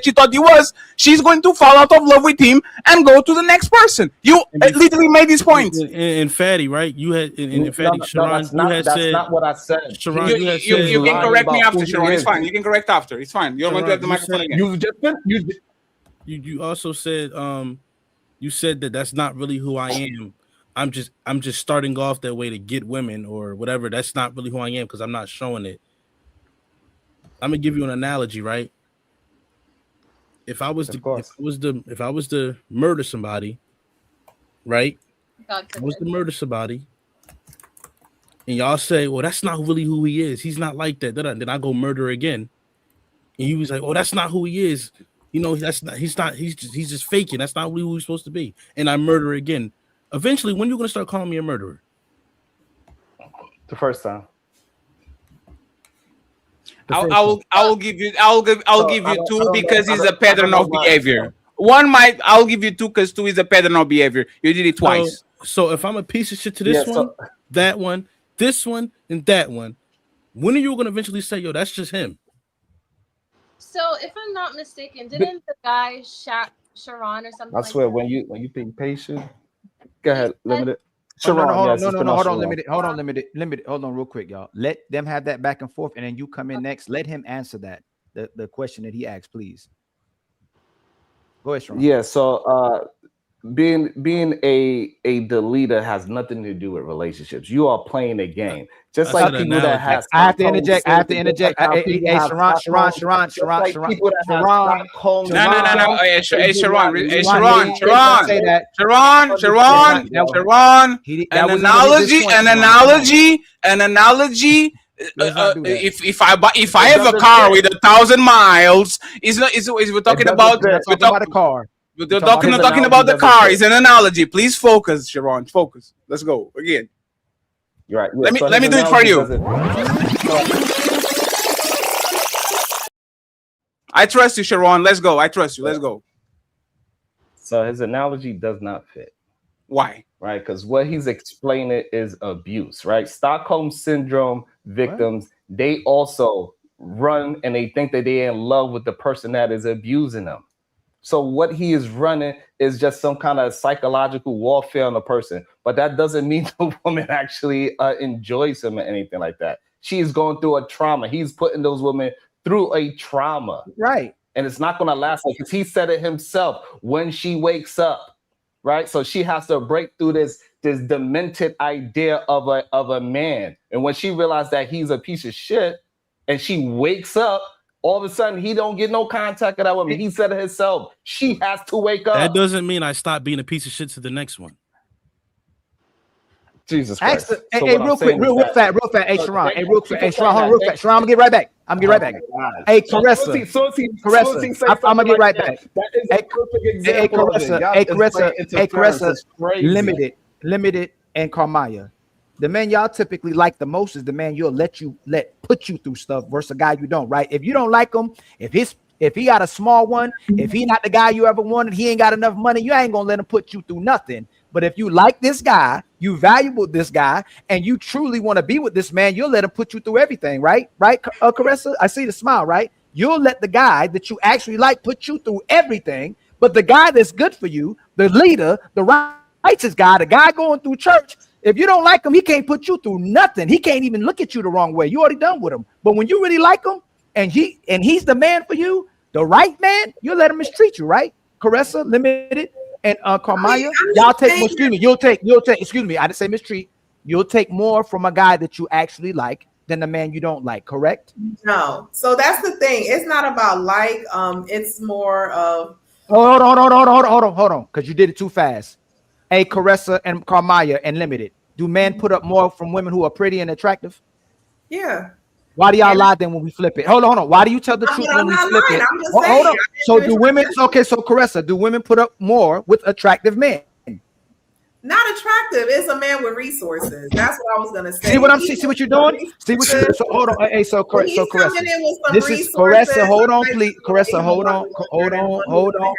she thought he was, she's going to fall out of love with him and go to the next person. You literally made this point. In Fatty, right? You had in Fatty, Sharon, you had that's said not what I said. Sharon, You can correct me after, Sharon. It's fine. You can correct after. It's fine. You're going to have the microphone again. You also said you said that that's not really who I am. I'm just starting off that way to get women or whatever. That's not really who I am because I'm not showing it. I'm gonna give you an analogy, right? If I was to murder somebody, right? If I was to murder somebody, and y'all say, "Well, that's not really who he is. He's not like that." Then I go murder again, and you was like, "Oh, that's not who he is." You know, that's not. He's just faking. That's not who he's supposed to be. And I murder again. Eventually, when are you gonna start calling me a murderer? The first time. I'll give you two because it's a pattern of behavior. I'll give you two because two is a pattern of behavior. You did it twice. So if I'm a piece of shit to this that one, this one, and that one, when are you gonna eventually say, "Yo, that's just him"? So if I'm not mistaken, didn't the guy Sharon or something? I swear, when you be patient, go ahead, limited. Sharon, hold on, limited. Hold on, real quick, y'all. Let them have that back and forth, and then you come in next. Let him answer that the question that he asked, please. Go ahead, Sharon. Yeah. So being a deleter has nothing to do with relationships. You are playing a game, just like people that have. I have to interject. Hey, Sharon. An analogy. If I have a car with 1,000 miles, we're talking about a car. We're talking about the car. It's an analogy. Please focus, Sharon. Focus. Let's go again. You're right. Yeah, let me do it for you. I trust you, Sharon. Let's go. I trust you. Let's go. So his analogy does not fit. Why? Right? Because what he's explaining is abuse, right? Stockholm syndrome victims, they also run and they think that they're in love with the person that is abusing them. So what he is running is just some kind of psychological warfare on the person. But that doesn't mean the woman actually enjoys him or anything like that. She's going through a trauma. He's putting those women through a trauma. Right. And it's not going to last because he said it himself when she wakes up. Right. So she has to break through this demented idea of a man. And when she realized that he's a piece of shit and she wakes up, all of a sudden, he don't get no contact with that woman. He said it himself. She has to wake up. That doesn't mean I stop being a piece of shit to the next one. Jesus Christ. Hey, real quick. Hey, Sharon. Hey, real quick. Hey, Sharon, real quick. Sharon, I'm gonna get right back. Hey, KARESA. I'm gonna get right back. Hey, KARESA. Limited, and Carmaya. The man y'all typically like the most is the man you'll put you through stuff versus a guy you don't, right? If you don't like him, if he got a small one, if he not the guy you ever wanted, he ain't got enough money, you ain't gonna let him put you through nothing. But if you like this guy, you value this guy, and you truly want to be with this man, you'll let him put you through everything, right? Right, KARESA? I see the smile, right? You'll let the guy that you actually like put you through everything, but the guy that's good for you, the leader, the righteous guy, the guy going through church, if you don't like him, he can't put you through nothing. He can't even look at you the wrong way. You already done with him. But when you really like him and he's the man for you, the right man, you'll let him mistreat you, right? KARESA, Limited, and Carmaya, y'all take more, you'll take, excuse me, I didn't say mistreat. You'll take more from a guy that you actually like than the man you don't like, correct? No. So that's the thing. It's not about it's more of hold on, because you did it too fast. Hey, KARESA and Carmaya and Limited. Do men put up more from women who are pretty and attractive? Yeah. Why do y'all lie then when we flip it? Hold on. Why do you tell the truth when we not flip lying. it? I'm just Hold saying. on. So do women? Okay, so Caressa, do women put up more with attractive men? Not attractive. It's a man with resources. That's what I was gonna say. See what I'm see what you're doing? See what you so hold on. Hey, so When he's Caressa. coming in with some This is resources, Caressa. Hold on, I please. like Caressa, hold on,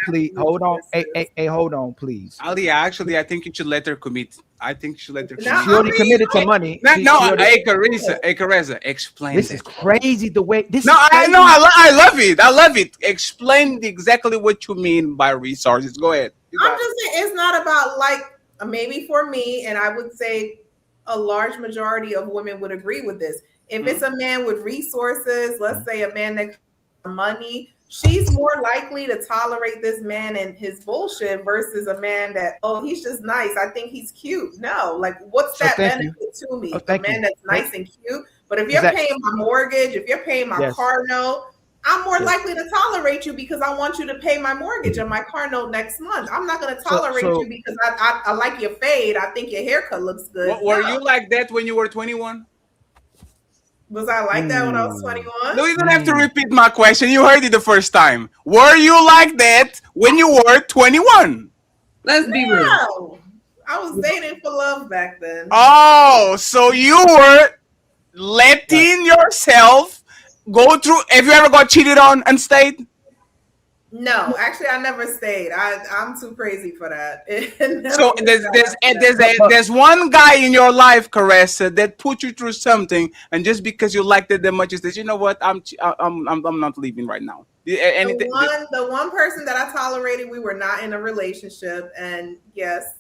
please. Hold on. Hey, hold on, please. Ali, actually, I think you should let her commit. I think you should let her commit. She already committed to money. Hey, Caressa, explain. This is crazy the way this. I love it. I love it. Explain exactly what you mean by resources. Go ahead. I'm just saying it's not about like maybe for me, and I would say a large majority of women would agree with this. If it's a man with resources, let's say a man that has money, she's more likely to tolerate this man and his bullshit versus a man that, oh, he's just nice. I think he's cute. No, like what's that benefit to me? A man that's nice and cute. But if you're paying my mortgage, if you're paying my car note, I'm more likely to tolerate you because I want you to pay my mortgage and my car note next month. I'm not going to tolerate you because I like your fade. I think your haircut looks good. Were you like that when you were 21? Was I like that when I was 21? No, you don't have to repeat my question. You heard it the first time. Were you like that when you were 21? Let's be real. No, I was dating for love back then. Oh, so you were letting yourself go through. Have you ever got cheated on and stayed? No, actually, I never stayed. I'm too crazy for that. So there's one guy in your life, Caressa, that put you through something, and just because you liked it that much, you said, you know what, I'm not leaving right now. The one person that I tolerated, we were not in a relationship, and yes,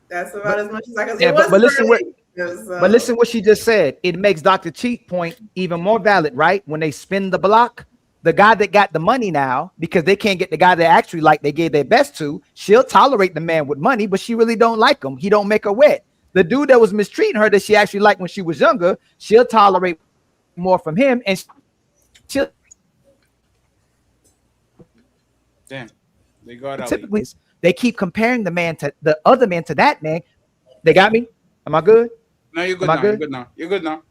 that's about as much as I can say. Yeah, but listen what she just said. It makes Dr. Cheat point even more valid, right? When they spin the block, the guy that got the money now, because they can't get the guy that actually like they gave their best to, she'll tolerate the man with money, but she really don't like him. He don't make her wet. The dude that was mistreating her that she actually liked when she was younger, she'll tolerate more from him, and she'll. Damn, they got typically they keep comparing the man to the other man to that man. They got me. Am I good? No, you're good now. You're good now. You're good now.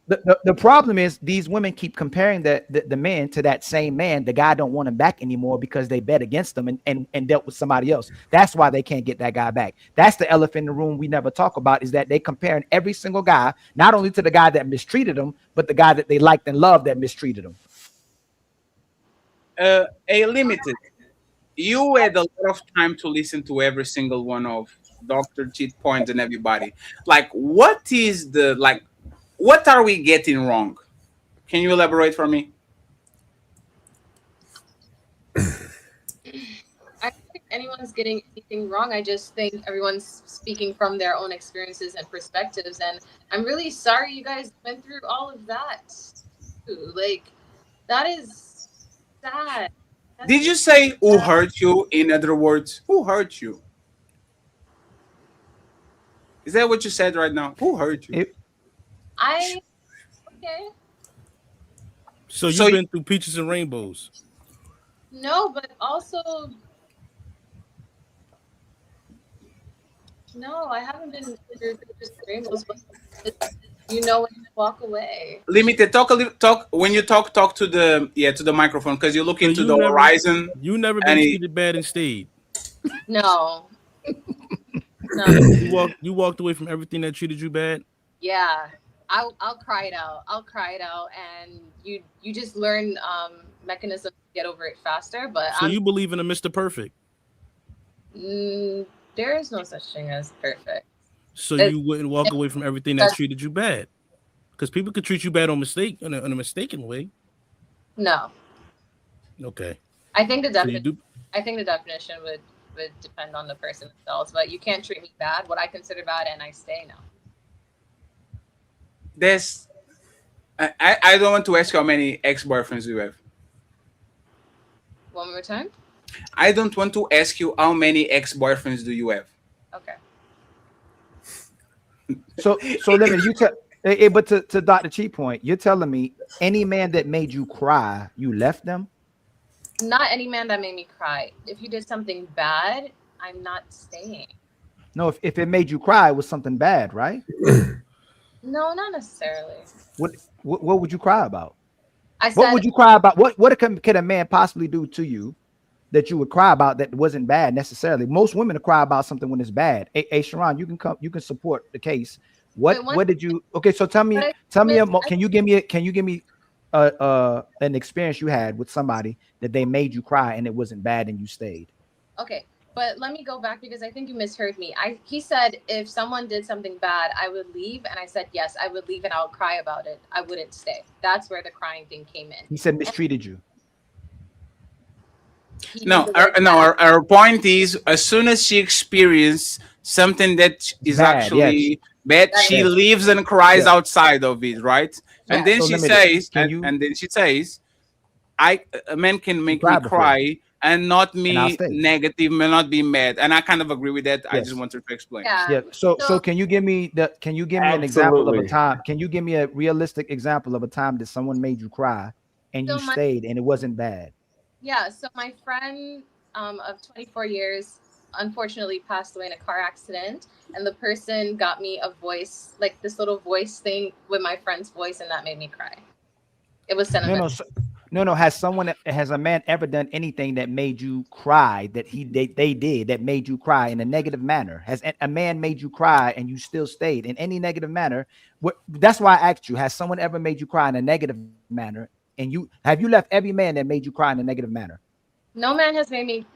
The problem is these women keep comparing the man to that same man. The guy don't want him back anymore because they bet against him and dealt with somebody else. That's why they can't get that guy back. That's the elephant in the room we never talk about, is that they comparing every single guy, not only to the guy that mistreated them, but the guy that they liked and loved that mistreated them. A limited. You had a lot of time to listen to every single one of Dr. Cheat Points and everybody. Like, what are we getting wrong? Can you elaborate for me? I don't think anyone's getting anything wrong. I just think everyone's speaking from their own experiences and perspectives. And I'm really sorry you guys went through all of that. Like, that is sad. Did you say who hurt you? In other words, who hurt you? Is that what you said right now? Who hurt you? Okay. So you've been through peaches and rainbows. No, but also, no, I haven't been through peaches and rainbows. But you know when you walk away. Limited. Talk when you talk to the microphone, because you look into the horizon. You never been treated bad and stayed. No. No. You walked away from everything that treated you bad. Yeah, I'll cry it out. And you just learn mechanisms to get over it faster. But so you believe in a Mr. Perfect? There is no such thing as perfect. So you wouldn't walk away from everything that treated you bad, because people could treat you bad on mistake in a mistaken way. No. Okay. I think the definition would depend on the person themselves, but you can't treat me bad, what I consider bad, and I stay now. I don't want to ask you how many ex-boyfriends you have. One more time? I don't want to ask you how many ex-boyfriends do you have. Okay. So let me, you tell, but to Dr. Cheat Point, you're telling me any man that made you cry, you left them? Not any man that made me cry. If you did something bad, I'm not staying. No, if it made you cry, it was something bad, right? No, not necessarily. What would you cry about? I What said would you cry about? What could a man possibly do to you that you would cry about that wasn't bad necessarily? Most women cry about something when it's bad. Hey, Sharon, you can come. You can support the case. What did you? Okay, so tell me. Can you give me an experience you had with somebody that they made you cry and it wasn't bad and you stayed? Okay, but let me go back because I think you misheard me. He said if someone did something bad, I would leave, and I said yes, I would leave and I would cry about it. I wouldn't stay. That's where the crying thing came in. He said mistreated you. No, our point is, as soon as she experienced something that is Bad, actually bad, she leaves and cries outside of it, right? And then she says, and then she says, a man can make me cry and not me negative, may not be mad. And I kind of agree with that. I just wanted to explain. Yeah. So can you give me an example of a time? Can you give me a realistic example of a time that someone made you cry and you stayed and it wasn't bad? Yeah, so my friend of 24 years unfortunately passed away in a car accident, and the person got me a voice, like this little voice thing with my friend's voice, and that made me cry. It was sentimental. No. Has a man ever done anything that made you cry that they did that made you cry in a negative manner? Has a man made you cry and you still stayed in any negative manner? That's why I asked you, has someone ever made you cry in a negative manner? And have you left every man that made you cry in a negative manner? No man has made me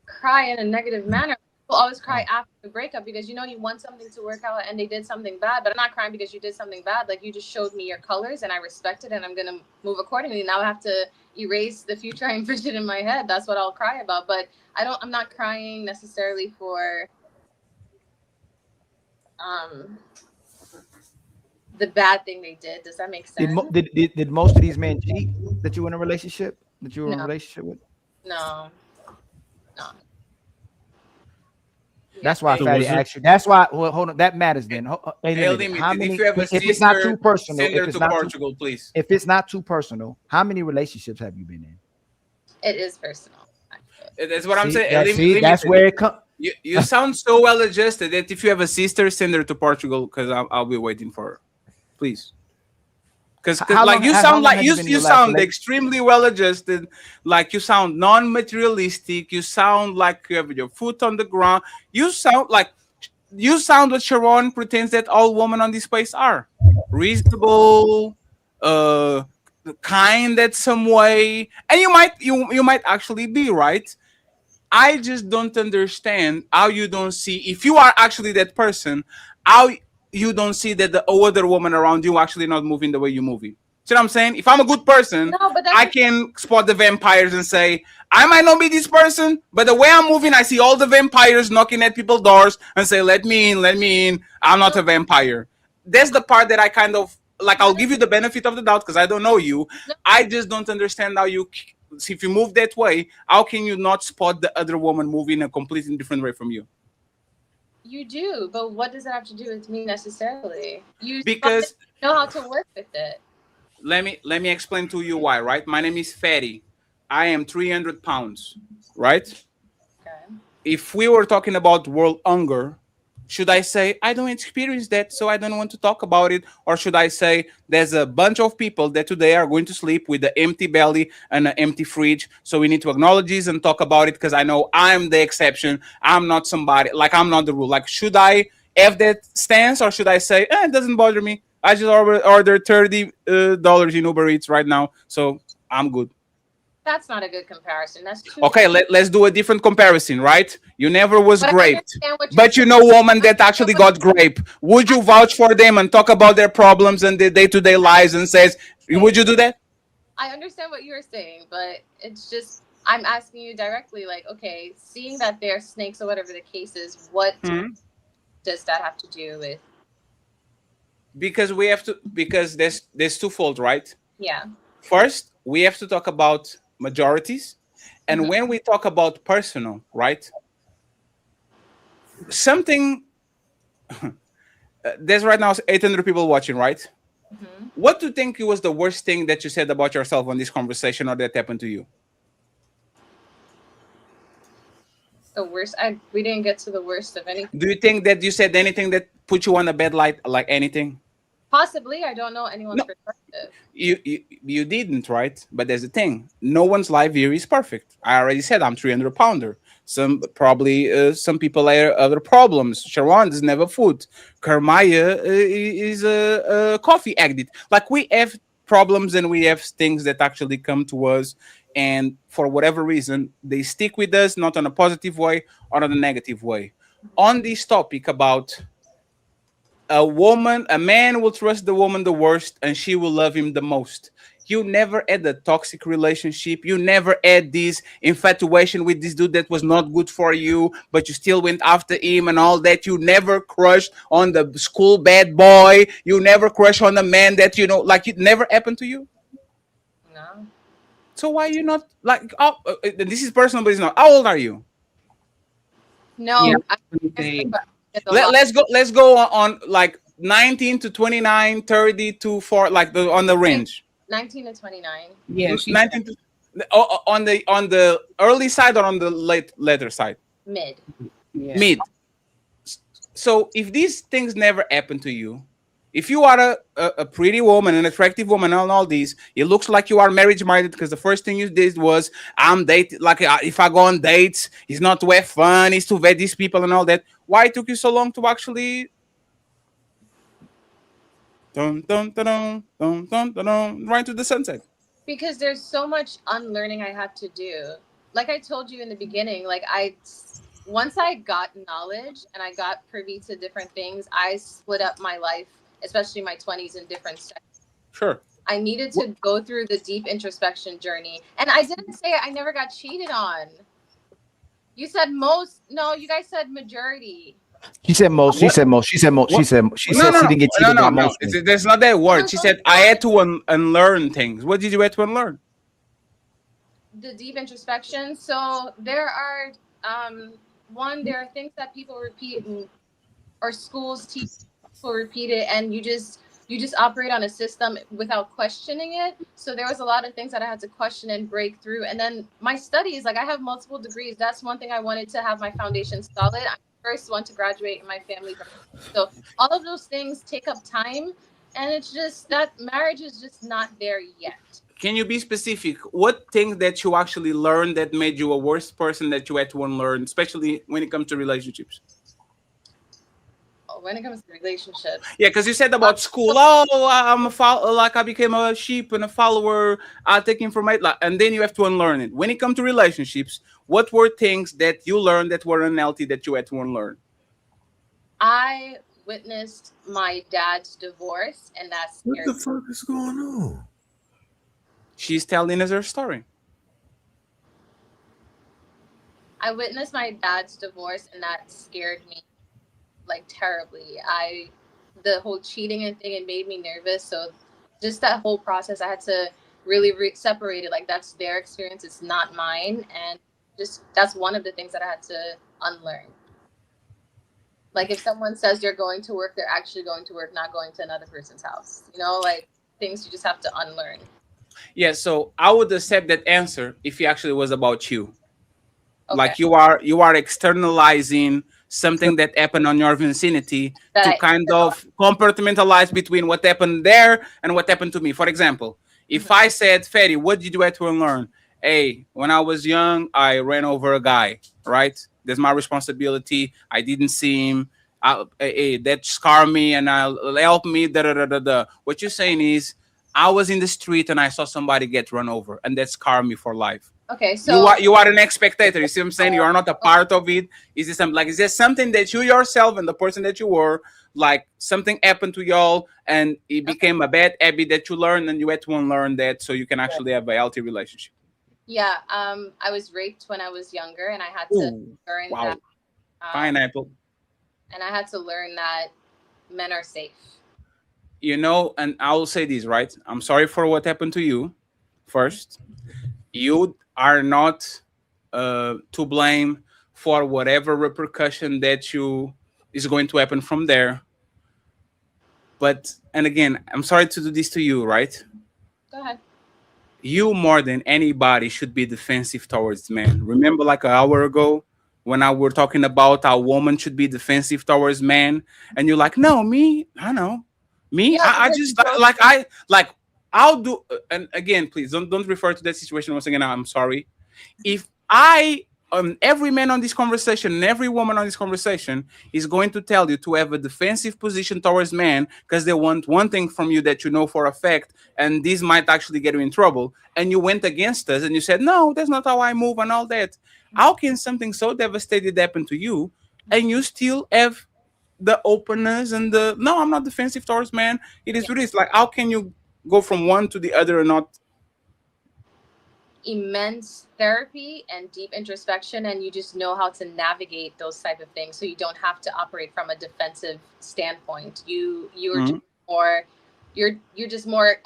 cry in a negative manner. People always cry after the breakup because you want something to work out and they did something bad. But I'm not crying because you did something bad. Like, you just showed me your colors and I respect it and I'm gonna move accordingly. Now I have to erase the future I envisioned in my head. That's what I'll cry about. But I'm not crying necessarily for the bad thing they did. Does that make sense? Did most of these men cheat that you were in a relationship? That you were in a relationship with? No. That's why Fatty asked you. That's why. Well, hold on. That matters then. If it's not too personal, send her to Portugal, please. If it's not too personal, how many relationships have you been in? It is personal. That's what I'm saying. That's where it comes. You sound so well adjusted that if you have a sister, send her to Portugal because I'll be waiting for her, please. Because like you sound extremely well adjusted, like you sound non-materialistic, you sound like you have your foot on the ground, you sound what Sharon pretends that all women on this place are. Reasonable, kind at some way. And you might actually be right. I just don't understand how you don't see, if you are actually that person, how you don't see that the other woman around you actually not moving the way you're moving. See what I'm saying? If I'm a good person, I can spot the vampires and say, I might not be this person, but the way I'm moving, I see all the vampires knocking at people's doors and say, let me in. I'm not a vampire. That's the part that I kind of, like, I'll give you the benefit of the doubt because I don't know you. I just don't understand how you, if you move that way, how can you not spot the other woman moving a completely different way from you? You do, but what does that have to do with me necessarily? Because know how to work with it. Let me explain to you why, right? My name is Fatty. I am 300 pounds, right? Okay. If we were talking about world hunger, should I say, I don't experience that, so I don't want to talk about it? Or should I say, there's a bunch of people that today are going to sleep with an empty belly and an empty fridge, so we need to acknowledge this and talk about it because I know I'm the exception. I'm not somebody, like I'm not the rule. Like, should I have that stance or should I say, it doesn't bother me. I just ordered $30 in Uber Eats right now, so I'm good. That's not a good comparison. That's too okay. Let's do a different comparison, right? You never was raped, but you know woman that actually got raped. Would you vouch for them and talk about their problems and their day-to-day lives and says, would you do that? I understand what you're saying, but it's just, I'm asking you directly, like, okay, seeing that they're snakes or whatever the case is, what does that have to do with? Because there's twofold, right? Yeah. First, we have to talk about majorities, and when we talk about personal, right? Something there's right now 800 people watching, right? What do you think was the worst thing that you said about yourself on this conversation or that happened to you? The worst. We didn't get to the worst of anything. Do you think that you said anything that put you on a bad light, like anything? Possibly. I don't know anyone's perspective. You didn't, right? But there's a thing. No one's life here is perfect. I already said I'm 300-pounder. Some people have other problems. Sharon doesn't have a foot. Kermaya is a coffee addict. Like, we have problems and we have things that actually come to us, and for whatever reason they stick with us, not on a positive way or on a negative way. On this topic about a man will trust the woman the worst and she will love him the most. You never had a toxic relationship. You never had this infatuation with this dude that was not good for you, but you still went after him and all that. You never crushed on the school bad boy. You never crushed on the man that, like, it never happened to you. No. So why you not, like, this is personal, but it's not. How old are you? No. Yeah. Let's go on like 19 to 29, 30 to 4, like on the range. 19 to 29. Yeah, 19 to, on the early side or on the later side? Mid. Yeah. Mid. So if these things never happen to you, if you are a pretty woman, an attractive woman, and all these, it looks like you are marriage minded because the first thing you did was, I'm dating. Like, if I go on dates, it's not to have fun, it's to vet these people and all that. Why it took you so long to actually right to the sunset? Because there's so much unlearning I had to do. Like I told you in the beginning, like once I got knowledge and I got privy to different things, I split up my life, especially my 20s, in different sections. Sure. I needed to go through the deep introspection journey. And I didn't say I never got cheated on. You said most. No, you guys said majority. She said most. She said most. She said most. She said she didn't get cheated by most. There's not that word. She said I had to unlearn things. What did you have to unlearn? The deep introspection. So there are there are things that people repeat or schools teach people repeat it, and you just operate on a system without questioning it. So there was a lot of things that I had to question and break through. And then my studies, like I have multiple degrees. That's one thing I wanted to have my foundation solid. I'm the first one to graduate in my family. So all of those things take up time. And it's just that marriage is just not there yet. Can you be specific? What things that you actually learned that made you a worse person that you had to unlearn, especially when it comes to relationships? When it comes to relationships. Yeah, because you said about school. I became a sheep and a follower. I take information, and then you have to unlearn it. When it comes to relationships, what were things that you learned that were unhealthy that you had to unlearn? I witnessed my dad's divorce, and that scared me. What the fuck is going on? She's telling us her story. I witnessed my dad's divorce, and that scared me. Like terribly. The whole cheating and thing, it made me nervous. So just that whole process, I had to really separate it. Like that's their experience, it's not mine. And just that's one of the things that I had to unlearn. Like if someone says they're going to work, they're actually going to work, not going to another person's house. Like things you just have to unlearn. Yeah, so I would accept that answer if it actually was about you. Okay. Like you are externalizing something that happened on your vicinity to kind of compartmentalize between what happened there and what happened to me. For example, if I said, Fatty, what did you have to unlearn? Hey, when I was young, I ran over a guy, right? That's my responsibility. I didn't see him. That scarred me and help me. What you're saying is, I was in the street and I saw somebody get run over, and that scarred me for life. Okay, so you are an spectator. You see what I'm saying? You are not a part of it. Is there something that you yourself and the person that you were, like something happened to y'all and it became a bad habit that you learned and you had to unlearn that so you can actually have a healthy relationship? Yeah, I was raped when I was younger, and I had to learn that. Pineapple. And I had to learn that men are safe. And I will say this, right? I'm sorry for what happened to you. First, you are not to blame for whatever repercussion that is going to happen from there. But, and again, I'm sorry to do this to you, right? Go ahead. You more than anybody should be defensive towards men. Remember like an hour ago, when I were talking about how woman should be defensive towards men, and you're like, no, me, I know, me, Yeah, I because just you don't- like I'll do. And again, please don't refer to that situation once again. I'm sorry. If every man on this conversation and every woman on this conversation is going to tell you to have a defensive position towards men because they want one thing from you that you know for a fact, and this might actually get you in trouble, and you went against us and you said, no, that's not how I move and all that. How can something so devastating happen to you and you still have the openness and the no, I'm not defensive towards men. It is what it is. Like, how can you go from one to the other and not immense therapy and deep introspection, and you just know how to navigate those type of things, so you don't have to operate from a defensive standpoint. You're Mhm. just more you're just more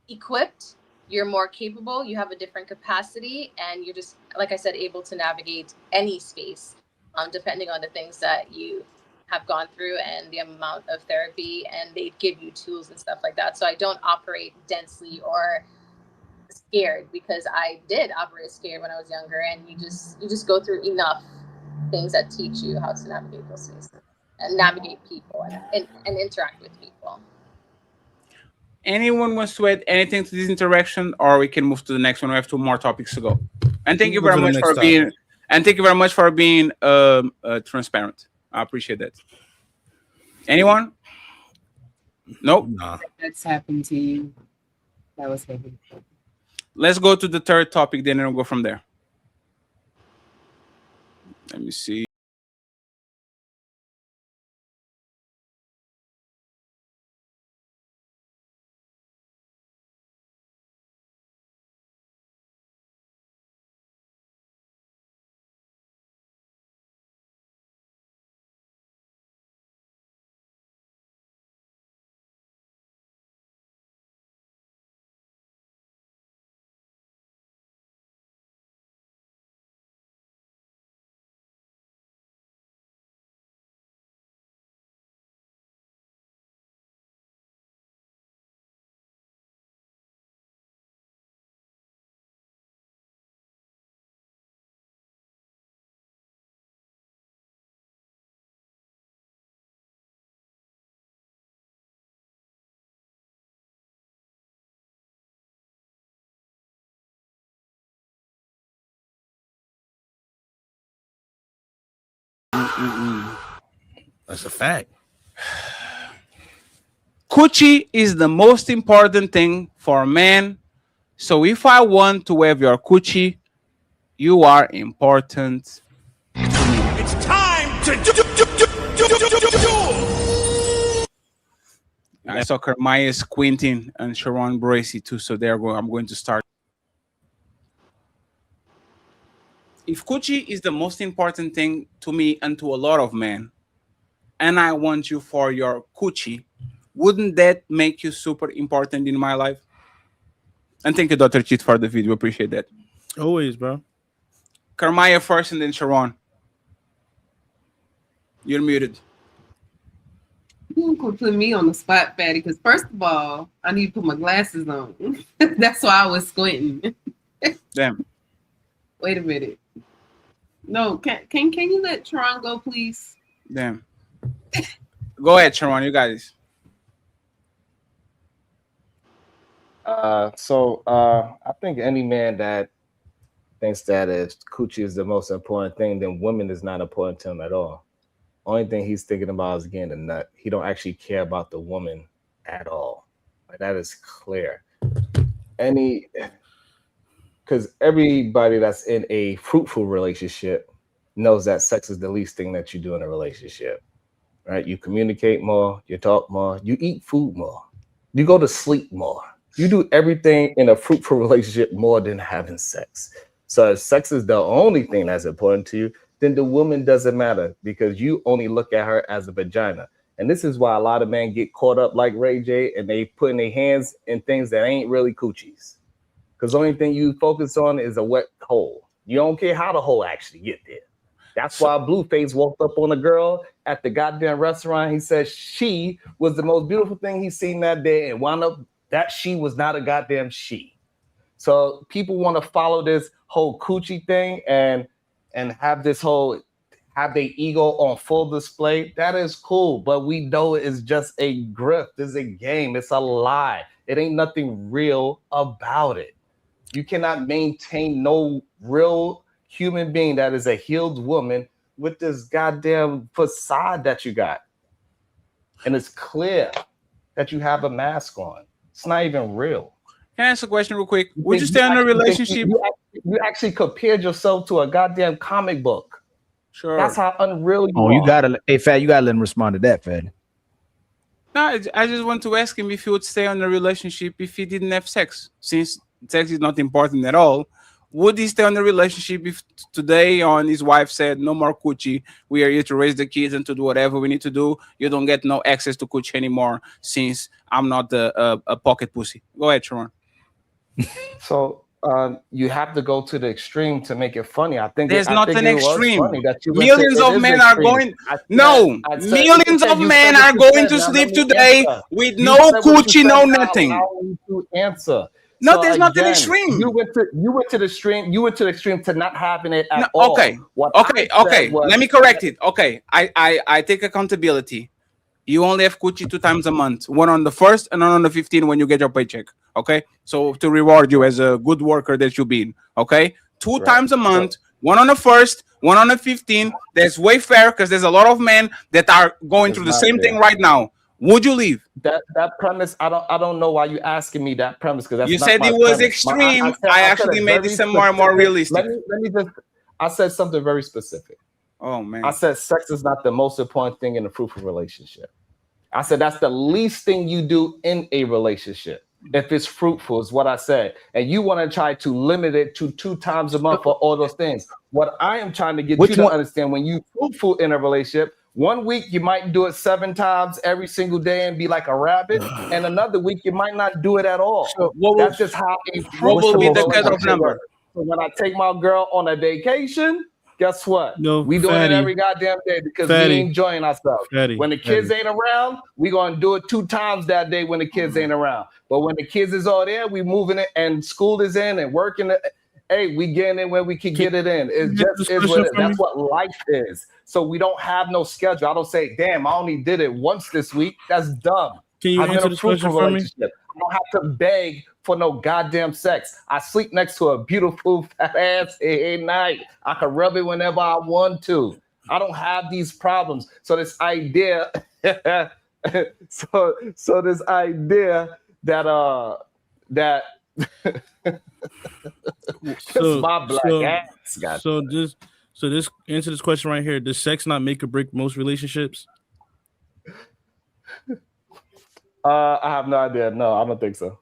equipped, you're more capable, you have a different capacity, and you're just, like I said, able to navigate any space, depending on the things that you have gone through and the amount of therapy, and they give you tools and stuff like that. So I don't operate densely or scared, because I did operate scared when I was younger, and you just go through enough things that teach you how to navigate those spaces and navigate people and interact with people. anyone wants to add anything to this interaction, or we can move to the next one? We have two more topics to go. And thank you We'll go very to the much next for being topic. and thank you very much for being transparent. I appreciate that. Anyone? Nope. Nah. That's happened to you. That was heavy. Let's go to the third topic, then we'll go from there. Let me see. That's a fact. Coochie is the most important thing for a man. So if I want to have your coochie, you are important. It's time to I saw Kermaya squinting and Sharon Bracy too. So there go. I'm going to start. If coochie is the most important thing to me and to a lot of men, and I want you for your coochie, wouldn't that make you super important in my life? And thank you, Dr. Cheat, for the video. Appreciate that. Always, bro. Kermaya first and then Sharon. You're muted. You could put me on the spot, Fatty, because first of all, I need to put my glasses on. That's why I was squinting. Damn. Wait a minute. No, can you let Tron go, please? Damn. Go ahead, Sharon. You got this. I think any man that thinks that coochie is the most important thing, then women is not important to him at all. Only thing he's thinking about is getting a nut. He don't actually care about the woman at all. Like, that is clear. Because everybody that's in a fruitful relationship knows that sex is the least thing that you do in a relationship, right? You communicate more, you talk more, you eat food more, you go to sleep more. You do everything in a fruitful relationship more than having sex. So if sex is the only thing that's important to you, then the woman doesn't matter, because you only look at her as a vagina. And this is why a lot of men get caught up like Ray J, and they putting their hands in things that ain't really coochies. Because the only thing you focus on is a wet hole. You don't care how the hole actually get there. That's why Blueface walked up on a girl at the goddamn restaurant. He said she was the most beautiful thing he's seen that day, and wound up that she was not a goddamn she. So people want to follow this whole coochie thing, and and have their ego on full display, that is cool. But we know it's just a grift. It's a game. It's a lie. It ain't nothing real about it. You cannot maintain no real human being that is a healed woman with this goddamn facade that you got. And it's clear that you have a mask on. It's not even real. Can I ask a question real quick? Would you stay in a relationship? You actually compared yourself to a goddamn comic book. Sure. That's how unreal you are. You gotta, hey, Fat, you gotta let him respond to that, Fat. No, I just want to ask him if he would stay in a relationship if he didn't have sex. Since sex is not important at all, would he stay in a relationship if today on his wife said, no more coochie, we are here to raise the kids and to do whatever we need to do. You don't get no access to coochie anymore since I'm not a pocket pussy. Go ahead, Sharon. So you have to go to the extreme to make it funny. I think there's not an extreme. Millions of men are going. Millions of men are going to sleep today with no coochie, no nothing. Answer. No, so there's not an extreme. You went to the extreme. You went to the extreme to not having it at all. Okay. Let me correct it. Okay, I take accountability. You only have coochie 2 times a month, one on the 1st and one on the 15th when you get your paycheck. Okay, so to reward you as a good worker that you've been. Okay, 2 times a month, one on the 1st, one on the 15th. That's way fair because there's a lot of men that are going through the same thing right now. Would you leave? That premise, I don't know why you asking me that premise, because you said it was extreme. I actually made it some more realistic. Let me just. I said something very specific. Oh man! I said sex is not the most important thing in a fruitful relationship. I said that's the least thing you do in a relationship if it's fruitful, is what I said. And you want to try to limit it to 2 times a month for all those things. What I am trying to get you to understand, when you fruitful in a relationship, 1 week you might do it 7 times every single day and be like a rabbit, and another week you might not do it at all. That's just how a fruitful will be the cutoff number? So when I take my girl on a vacation, guess what? We doing it every goddamn day because we enjoying ourselves. When the kids ain't around, we gonna do it 2 times that day when the kids ain't around. But when the kids is all there, we moving it and school is in and working it. Hey, we getting in where we can get it in. It just is what it is. That's what life is. So we don't have no schedule. I don't say, damn, I only did it once this week. That's dumb. Can you answer this question for me? I don't have to beg for no goddamn sex. I sleep next to a beautiful fat ass at night. I can rub it whenever I want to. I don't have these problems. So this idea, so this idea that my black ass. So this answer this question right here. Does sex not make or break most relationships? I have no idea. No, I don't think so.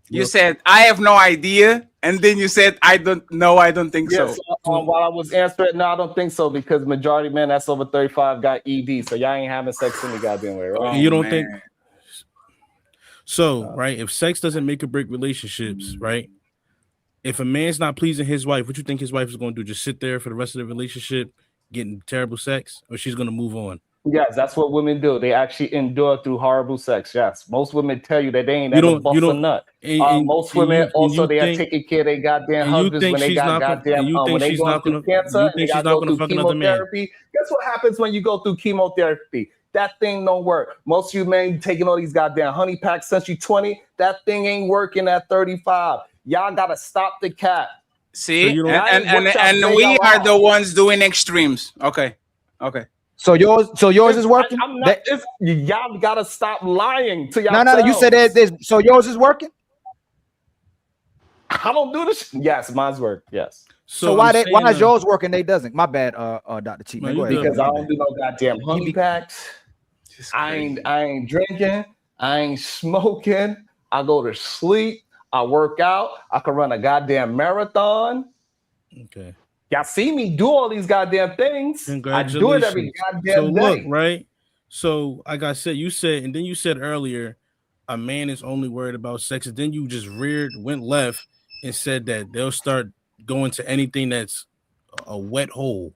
You said I have no idea, and then you said I don't know. I don't think so. While I was answering, no, I don't think so, because majority of men that's over 35 got ED, so y'all ain't having sex any goddamn way, right? You don't think so, right? If sex doesn't make or break relationships, right? If a man's not pleasing his wife, what you think his wife is going to do? Just sit there for the rest of the relationship, getting terrible sex, or she's going to move on? Yes, that's what women do. They actually endure through horrible sex. Yes, most women tell you that they ain't ever bust a nut. Most women also they are taking care of their goddamn husbands when they got goddamn when they go through cancer. They got to go through chemotherapy. Guess what happens when you go through chemotherapy? That thing don't work. Most of you men taking all these goddamn honey packs since you 20. That thing ain't working at 35. Y'all gotta stop the cap. See, so and we are the ones doing extremes. Okay. So yours is working. Y'all gotta stop lying to y'all. No. You said so yours is working. I don't do this. Yes, mine's work. Yes. So why is yours working? They doesn't. My bad, Dr. Cheat. Because I don't do no goddamn honey packs. I ain't drinking. I ain't smoking. I go to sleep. I work out. I can run a goddamn marathon. Okay. Y'all see me do all these goddamn things. I do it every goddamn day. Look, right? So, like I said, you said earlier, a man is only worried about sex. And then you just went left and said that they'll start going to anything that's a wet hole.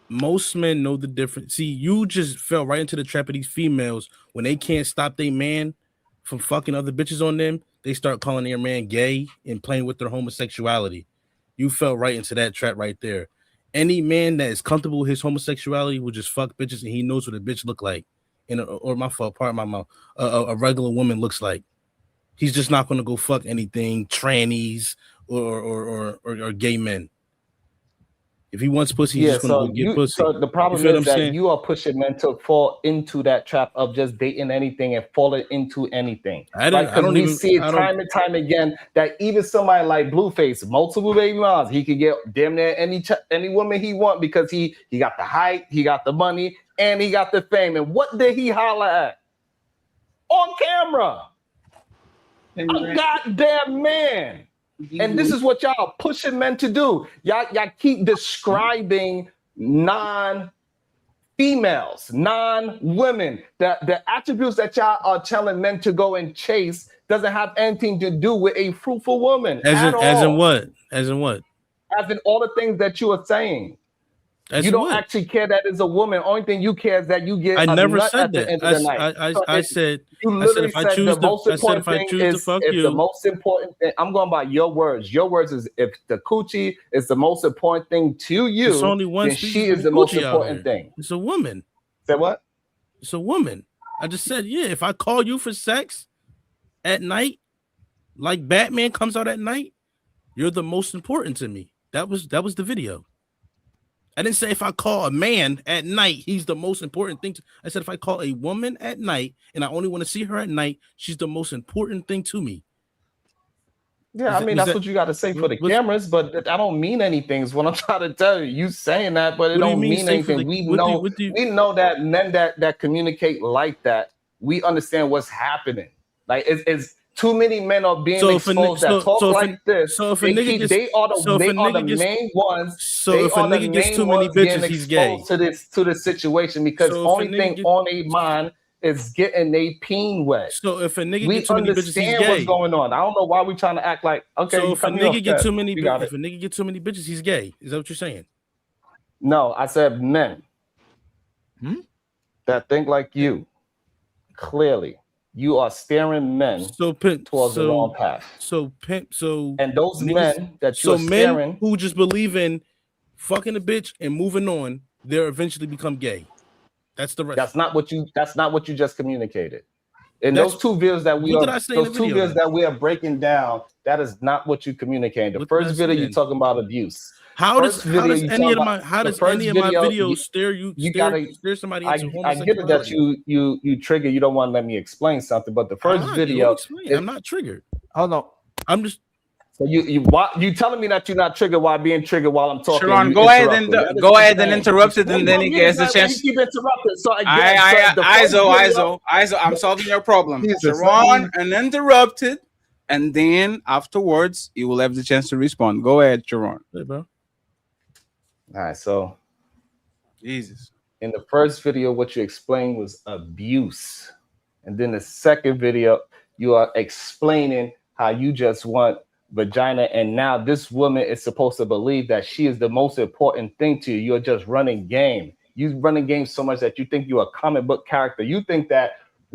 Most men know the difference. See, you just fell right into the trap of these females. When they can't stop their man from fucking other bitches on them, they start calling their man gay and playing with their homosexuality. You fell right into that trap right there. Any man that is comfortable with his homosexuality will just fuck bitches, and he knows what a bitch look like. Or my fault, part of my mouth. A regular woman looks like. He's just not going to go fuck anything trannies or gay men. If he wants pussy, he's just going to go get pussy. So the problem is that you are pushing men to fall into that trap of just dating anything and falling into anything. Because we see it time and time again that even somebody like Blueface, multiple baby moms, he could get damn near any woman he want because he got the height, he got the money, and he got the fame. And what did he holler at? On camera. A goddamn man. And this is what y'all are pushing men to do. Y'all keep describing non-females, non-women. The attributes that y'all are telling men to go and chase doesn't have anything to do with a fruitful woman. As in what? As in all the things that you are saying. You don't actually care that it's a woman. Only thing you care is that you get. I never said that. I said if I choose to fuck you, the most important thing. I'm going by your words. Your words is if the coochie is the most important thing to you, it's only one. Then she is the most important thing. It's a woman. Say what? It's a woman. I just said if I call you for sex at night, like Batman comes out at night, you're the most important to me. That was the video. I didn't say if I call a man at night, he's the most important thing. I said if I call a woman at night and I only want to see her at night, she's the most important thing to me. Yeah, I mean, that's what you got to say for the cameras, but I don't mean anything is what I'm trying to tell you. You saying that, but it don't mean anything. We know that men that communicate like that, we understand what's happening. Like it's too many men are being exposed that talk like this. So if a nigga gets, they are the main ones. So if a nigga gets too many bitches, he's gay. To this situation because only thing on a mind is getting a peen wet. So if a nigga gets too many bitches, he's gay. What's going on? I don't know why we trying to act like okay. So if a nigga get too many, if a nigga get too many bitches, he's gay. Is that what you're saying? No, I said men that think like you. Clearly. You are steering men towards the wrong path. And those men that you're men who just believe in fucking a bitch and moving on, they'll eventually become gay. That's the rest. That's not what you just communicated. In those two videos that we are breaking down, that is not what you communicated. The first video you're talking about abuse. How does any of my videos steer somebody into homosexuality? I get it that you trigger. You don't want to let me explain something, but the first video, I'm not triggered. Hold on, I'm just. So you telling me that you're not triggered while being triggered while I'm talking? Sharon, go ahead and interrupt it, and then he gets the chance. Keep interrupted. So Iso, I'm solving your problem. Sharon, uninterrupted, and then afterwards you will have the chance to respond. Go ahead, Sharon. Hey, bro. All right, so Jesus. In the first video, what you explained was abuse. And then the second video, you are explaining how you just want vagina. And now this woman is supposed to believe that she is the most important thing to you. You're just running game. You're running game so much that you think you're a comic book character. You think that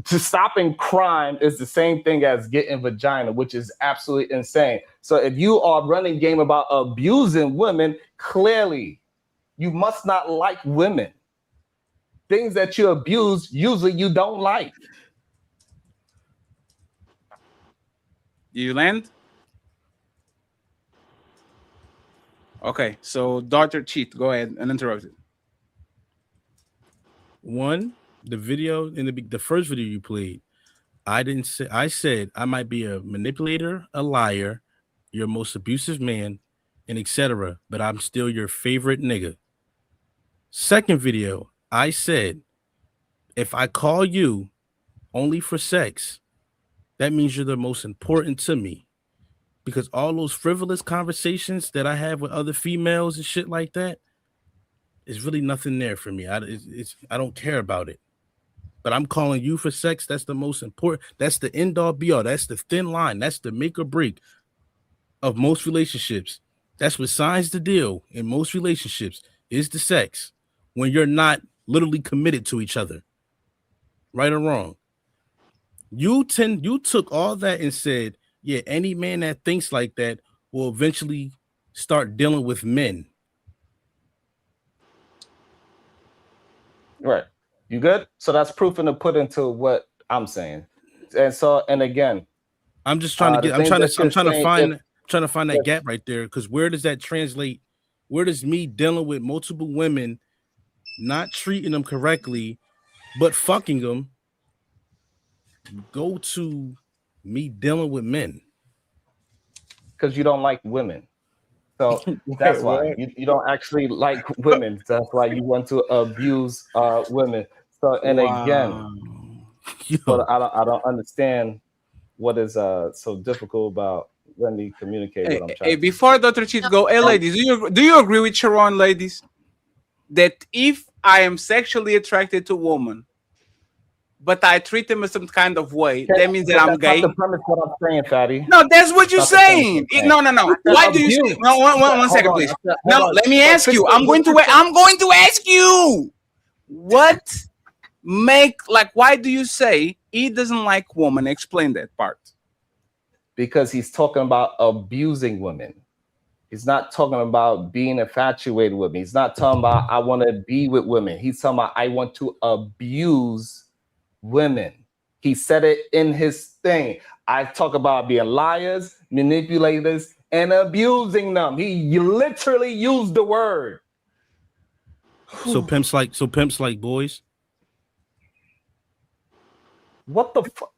stopping crime is the same thing as getting vagina, which is absolutely insane. So if you are running game about abusing women, clearly you must not like women. Things that you abuse, usually you don't like. You land? Okay, so Dr. Cheat, go ahead and interrupt it. One, the video in the first video you played, I said I might be a manipulator, a liar, your most abusive man, and etc. But I'm still your favorite nigga. Second video, I said, if I call you only for sex, that means you're the most important to me. Because all those frivolous conversations that I have with other females and shit like that, is really nothing there for me. I don't care about it. But I'm calling you for sex. That's the most important. That's the end all be all. That's the thin line. That's the make or break of most relationships. That's what signs the deal in most relationships is the sex when you're not literally committed to each other. Right or wrong. You took all that and said, yeah, any man that thinks like that will eventually start dealing with men. Right. You good? So that's proof to put into what I'm saying. And so, and again, I'm just trying to get. I'm trying to find that gap right there. Because where does that translate? Where does me dealing with multiple women, not treating them correctly, but fucking them, go to me dealing with men? Because you don't like women. So that's why you don't actually like women. That's why you want to abuse women. So and again, but I don't understand what is so difficult about when we communicate what I'm trying to before Dr. Cheat go, hey ladies, do you agree with Sharon, ladies? That if I am sexually attracted to a woman, but I treat them in some kind of way, that means that I'm gay. That's not the premise what I'm saying, Fatty. No, that's what you're saying. No. Why do you say? No, one second, please. No, let me ask you. I'm going to ask you. What why do you say he doesn't like women? Explain that part. Because he's talking about abusing women. He's not talking about being infatuated with me. He's not talking about I want to be with women. He's talking about I want to abuse women. He said it in his thing. I talk about being liars, manipulators, and abusing them. He literally used the word. So pimps like boys. What the fuck?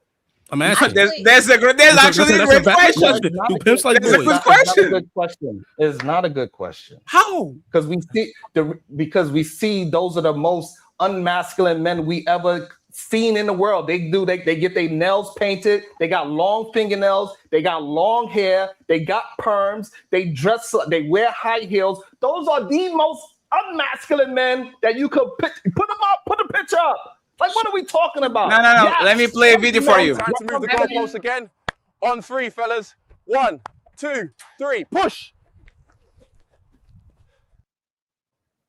I'm asking. That's actually a great question. Do pimps like boys? That's a good question. It's not a good question. It's not a good question. How? Because we see those are the most unmasculine men we ever seen in the world. They get their nails painted. They got long fingernails. They got long hair. They got perms. They dress. They wear high heels. Those are the most unmasculine men that you could put them up. Put a picture up. Like, what are we talking about? No. Yes. Let me play a video for you. Time to move the goalpost again. On 3, fellas. 1, 2, 3, push.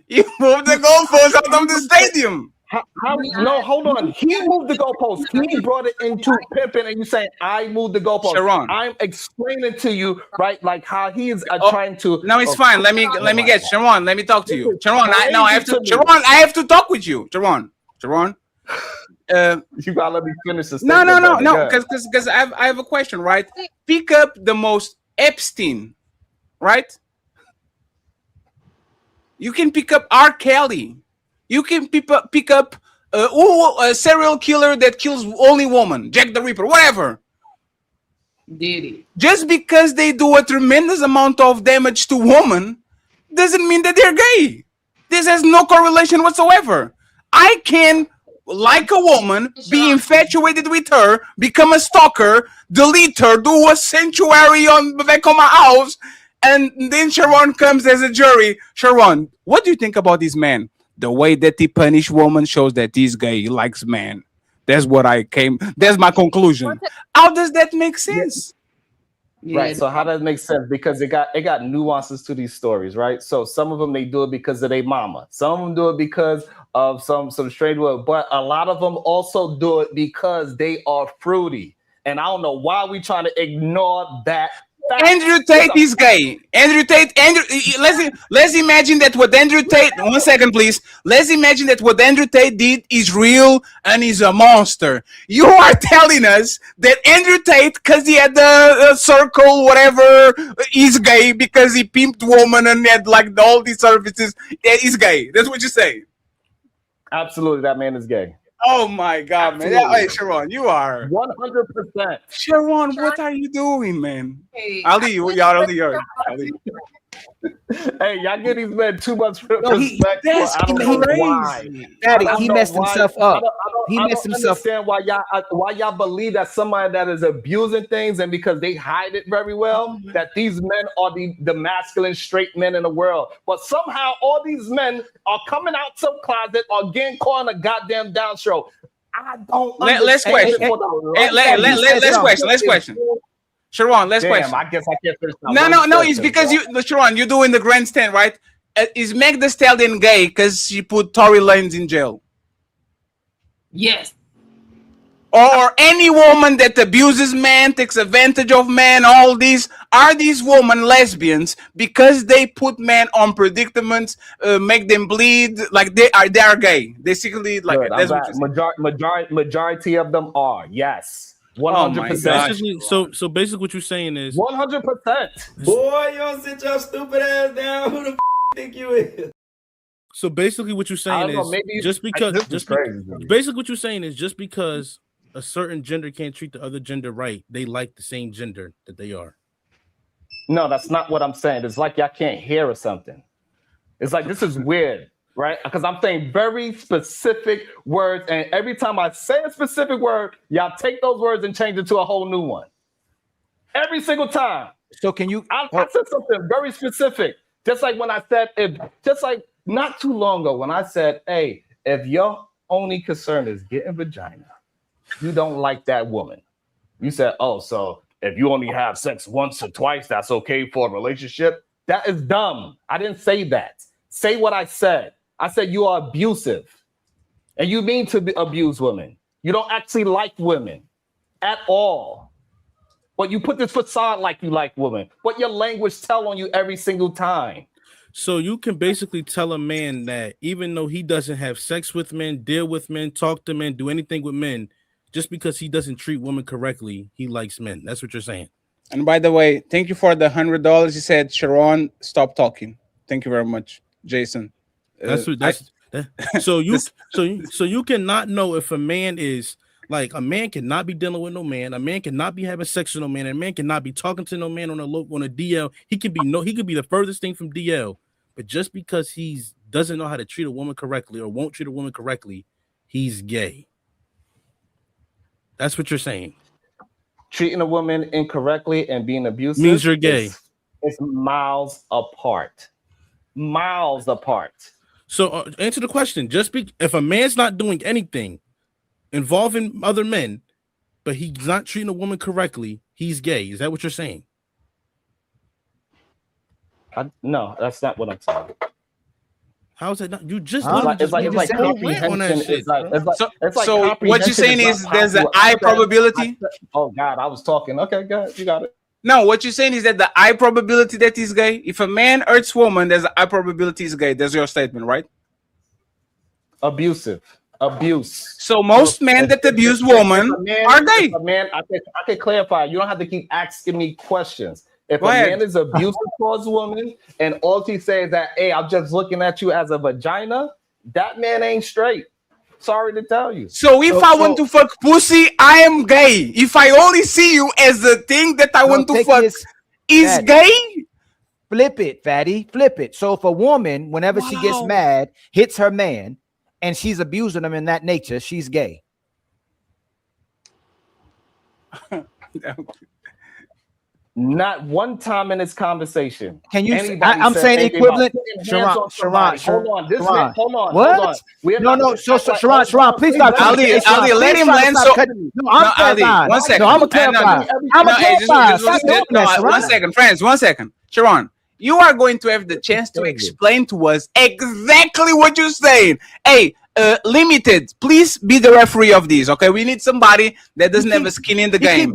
You moved the goalpost out of the stadium. No, hold on. He moved the goalpost. He brought it into pimping, and you say I moved the goalpost. Sharon. I'm explaining to you, right, like how he is trying to. No, it's fine. Let me get Sharon. Let me talk to you, Sharon. I have to talk with you, Sharon. You gotta let me finish this. No. Because I have a question, right? Pick up the most Epstein, right? You can pick up R. Kelly. You can pick up a serial killer that kills only women, Jack the Ripper, whatever. Diddy. Just because they do a tremendous amount of damage to women doesn't mean that they're gay. This has no correlation whatsoever. I can like a woman, be infatuated with her, become a stalker, delete her, do a sanctuary back on my house, and then Sharon comes as a jury. Sharon, what do you think about this man? The way that he punish women shows that he's gay. He likes men. That's my conclusion. How does that make sense? Yeah. Right. So how does it make sense? Because it got nuances to these stories, right? So some of them they do it because of their mama. Some of them do it because of some strange word, but a lot of them also do it because they are fruity. And I don't know why we trying to ignore that. Andrew Tate is gay. Let's imagine that what Andrew Tate. 1 second, please. Let's imagine that what Andrew Tate did is real and he's a monster. You are telling us that Andrew Tate, because he had the circle, whatever, is gay because he pimped woman and had like all these services. He's gay. That's what you say. Absolutely, that man is gay. Oh my God, man! Hey, Sharon, you are 100%. Sharon, what are you doing, man? Hey, Ali, y'all. Hey, y'all give these men too much respect. He messed himself up. He messed himself. I don't understand why y'all believe that somebody that is abusing things and because they hide it very well, that these men are the masculine straight men in the world. But somehow all these men are coming out some closet or getting caught on a goddamn down show. I don't understand. Let's question. Sharon, let's question. I guess I can't finish. No. It's because Sharon, you're doing the grandstand, right? Is Meg Thee Stallion gay because she put Tory Lanez in jail? Yes. or any woman that abuses men, takes advantage of men, all these women lesbians because they put men on predicaments, make them bleed, like they are gay. Basically, like Good, that's what you say. Majority of them are, yes. 100%. Basically, so basically what you're saying is 100%. Boy, you don't sit your stupid ass down. Who the think you is? So basically what you're saying is basically what you're saying is just because a certain gender can't treat the other gender right, they like the same gender that they are. No, that's not what I'm saying. It's like y'all can't hear or something. It's like this is weird, right? Because I'm saying very specific words, and every time I say a specific word, y'all take those words and change it to a whole new one. Every single time. So can you? I said something very specific, just like when I said not too long ago when I said, "Hey, if your only concern is getting vagina, you don't like that woman." You said, "Oh, so if you only have sex once or twice, that's okay for a relationship." That is dumb. I didn't say that. Say what I said. I said you are abusive, and you mean to abuse women. You don't actually like women at all. But you put this facade like you like women. What your language tell on you every single time. So you can basically tell a man that even though he doesn't have sex with men, deal with men, talk to men, do anything with men, just because he doesn't treat women correctly, he likes men. That's what you're saying. And by the way, thank you for the $100. You said, Sharon, stop talking. Thank you very much, Jason. So you cannot know if a man is like, a man cannot be dealing with no man, a man cannot be having sex with no man, a man cannot be talking to no man on a DL. He could be the furthest thing from DL, but just because he doesn't know how to treat a woman correctly or won't treat a woman correctly, he's gay. That's what you're saying. Treating a woman incorrectly and being abusive means you're gay. It's miles apart. Miles apart. So answer the question. If a man's not doing anything involving other men, but he's not treating a woman correctly, he's gay. Is that what you're saying? No, that's not what I'm saying. How is that not? You just it's like comprehension. So what you're saying is there's a high probability. Oh God, I was talking. Okay, good, you got it. No, what you're saying is that the high probability that he's gay. If a man hurts woman, there's a high probability he's gay. That's your statement, right? Abuse. So most men that abuse women are gay. Man, I can clarify. You don't have to keep asking me questions. If a man is abusive towards a woman and all he says that, hey, I'm just looking at you as a vagina, that man ain't straight. Sorry to tell you. So if I want to fuck pussy, I am gay. If I only see you as the thing that I want to fuck is gay? Flip it, fatty. Flip it. So if a woman, whenever she gets mad, hits her man, and she's abusing him in that nature, she's gay. Not one time in this conversation. Can you? I'm saying equivalent. Sharon. Hold on. What? No. So Sharon, please stop. Ali, let him land. No, I'm clarifying. 1 second. No, I'm clarifying. One second, friends. 1 second. Sharon, you are going to have the chance to explain to us exactly what you're saying. Hey, Limited, please be the referee of these, okay? We need somebody that doesn't have a skin in the game. He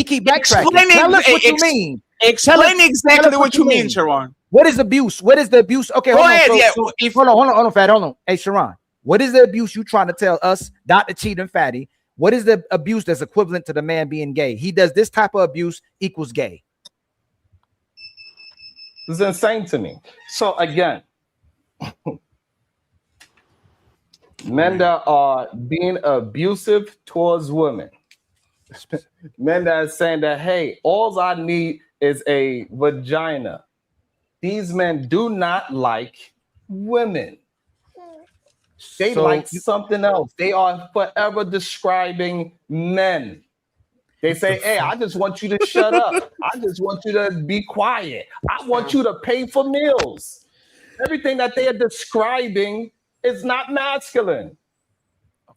keep backtracking. Tell us what you mean. Explain exactly what you mean, Sharon. What is abuse? What is the abuse? Okay, hold on, Fat. Hold on. Hey, Sharon, what is the abuse you trying to tell us, Dr. Cheat and Fatty? What is the abuse that's equivalent to the man being gay? He does this type of abuse equals gay. This is insane to me. So again, men that are being abusive towards women, men that are saying that, hey, all I need is a vagina. These men do not like women. They like something else. They are forever describing men. They say, hey, I just want you to shut up. I just want you to be quiet. I want you to pay for meals. Everything that they are describing is not masculine.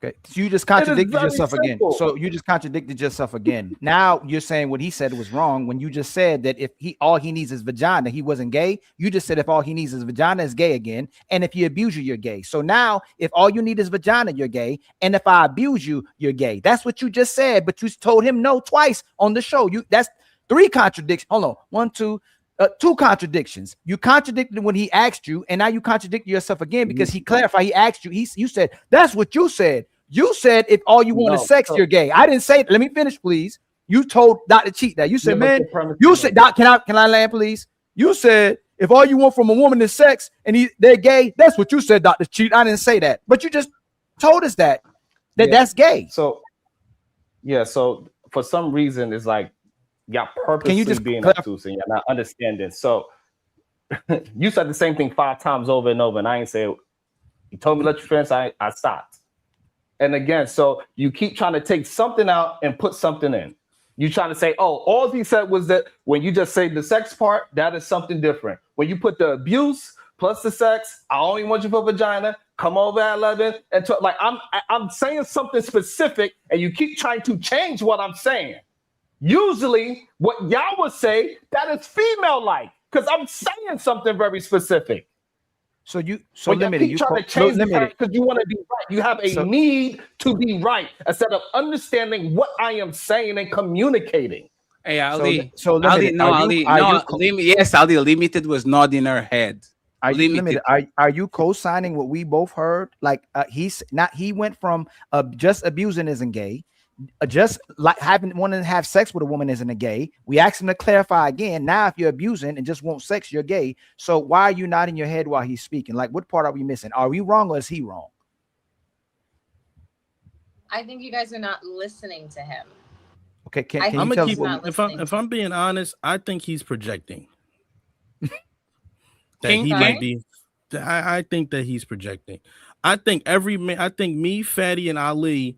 Okay, so you just contradicted yourself again. So you just contradicted yourself again. Now you're saying what he said was wrong when you just said that if all he needs is vagina, he wasn't gay. You just said if all he needs is vagina, is gay again. And if you abuse you, you're gay. So now if all you need is vagina, you're gay. And if I abuse you, you're gay. That's what you just said. But you told him no twice on the show. That's 3 contradictions. Hold on, 1, 2. 2 contradictions. You contradicted when he asked you, and now you contradicted yourself again because he clarified. He asked you. You said that's what you said. You said if all you want is sex, you're gay. I didn't say it. Let me finish, please. You told Dr. Cheat that. You said, man. You said, Doc, can I land, please? You said if all you want from a woman is sex and they're gay. That's what you said, Dr. Cheat. I didn't say that, but you just told us that's gay. So yeah. So for some reason, it's like. Y'all purposely being obtuse and y'all not understanding. So you said the same thing 5 times over and over, and I ain't say you told me let you finish. I stopped. And again, so you keep trying to take something out and put something in. You trying to say, oh, all he said was that when you just say the sex part, that is something different. When you put the abuse plus the sex, I only want you for vagina. Come over at 11 and talk. Like I'm saying something specific, and you keep trying to change what I'm saying. Usually, what y'all would say, that is female-like, because I'm saying something very specific. So limited. You trying to change because you want to be right. You have a need to be right instead of understanding what I am saying and communicating. Hey, Ali. Limited. Yes, Ali. Limited was nodding her head. Are you limited? Are you co-signing what we both heard? Like he went from just abusing isn't gay. Just like wanting to have sex with a woman isn't a gay. We asked him to clarify again. Now, if you're abusing and just want sex, you're gay. So why are you nodding your head while he's speaking? Like, what part are we missing? Are we wrong or is he wrong? I think you guys are not listening to him. Okay, I'm gonna keep. If I'm being honest, I think he's projecting. Might be. I think that he's projecting. I think me, Fatty, and Ali.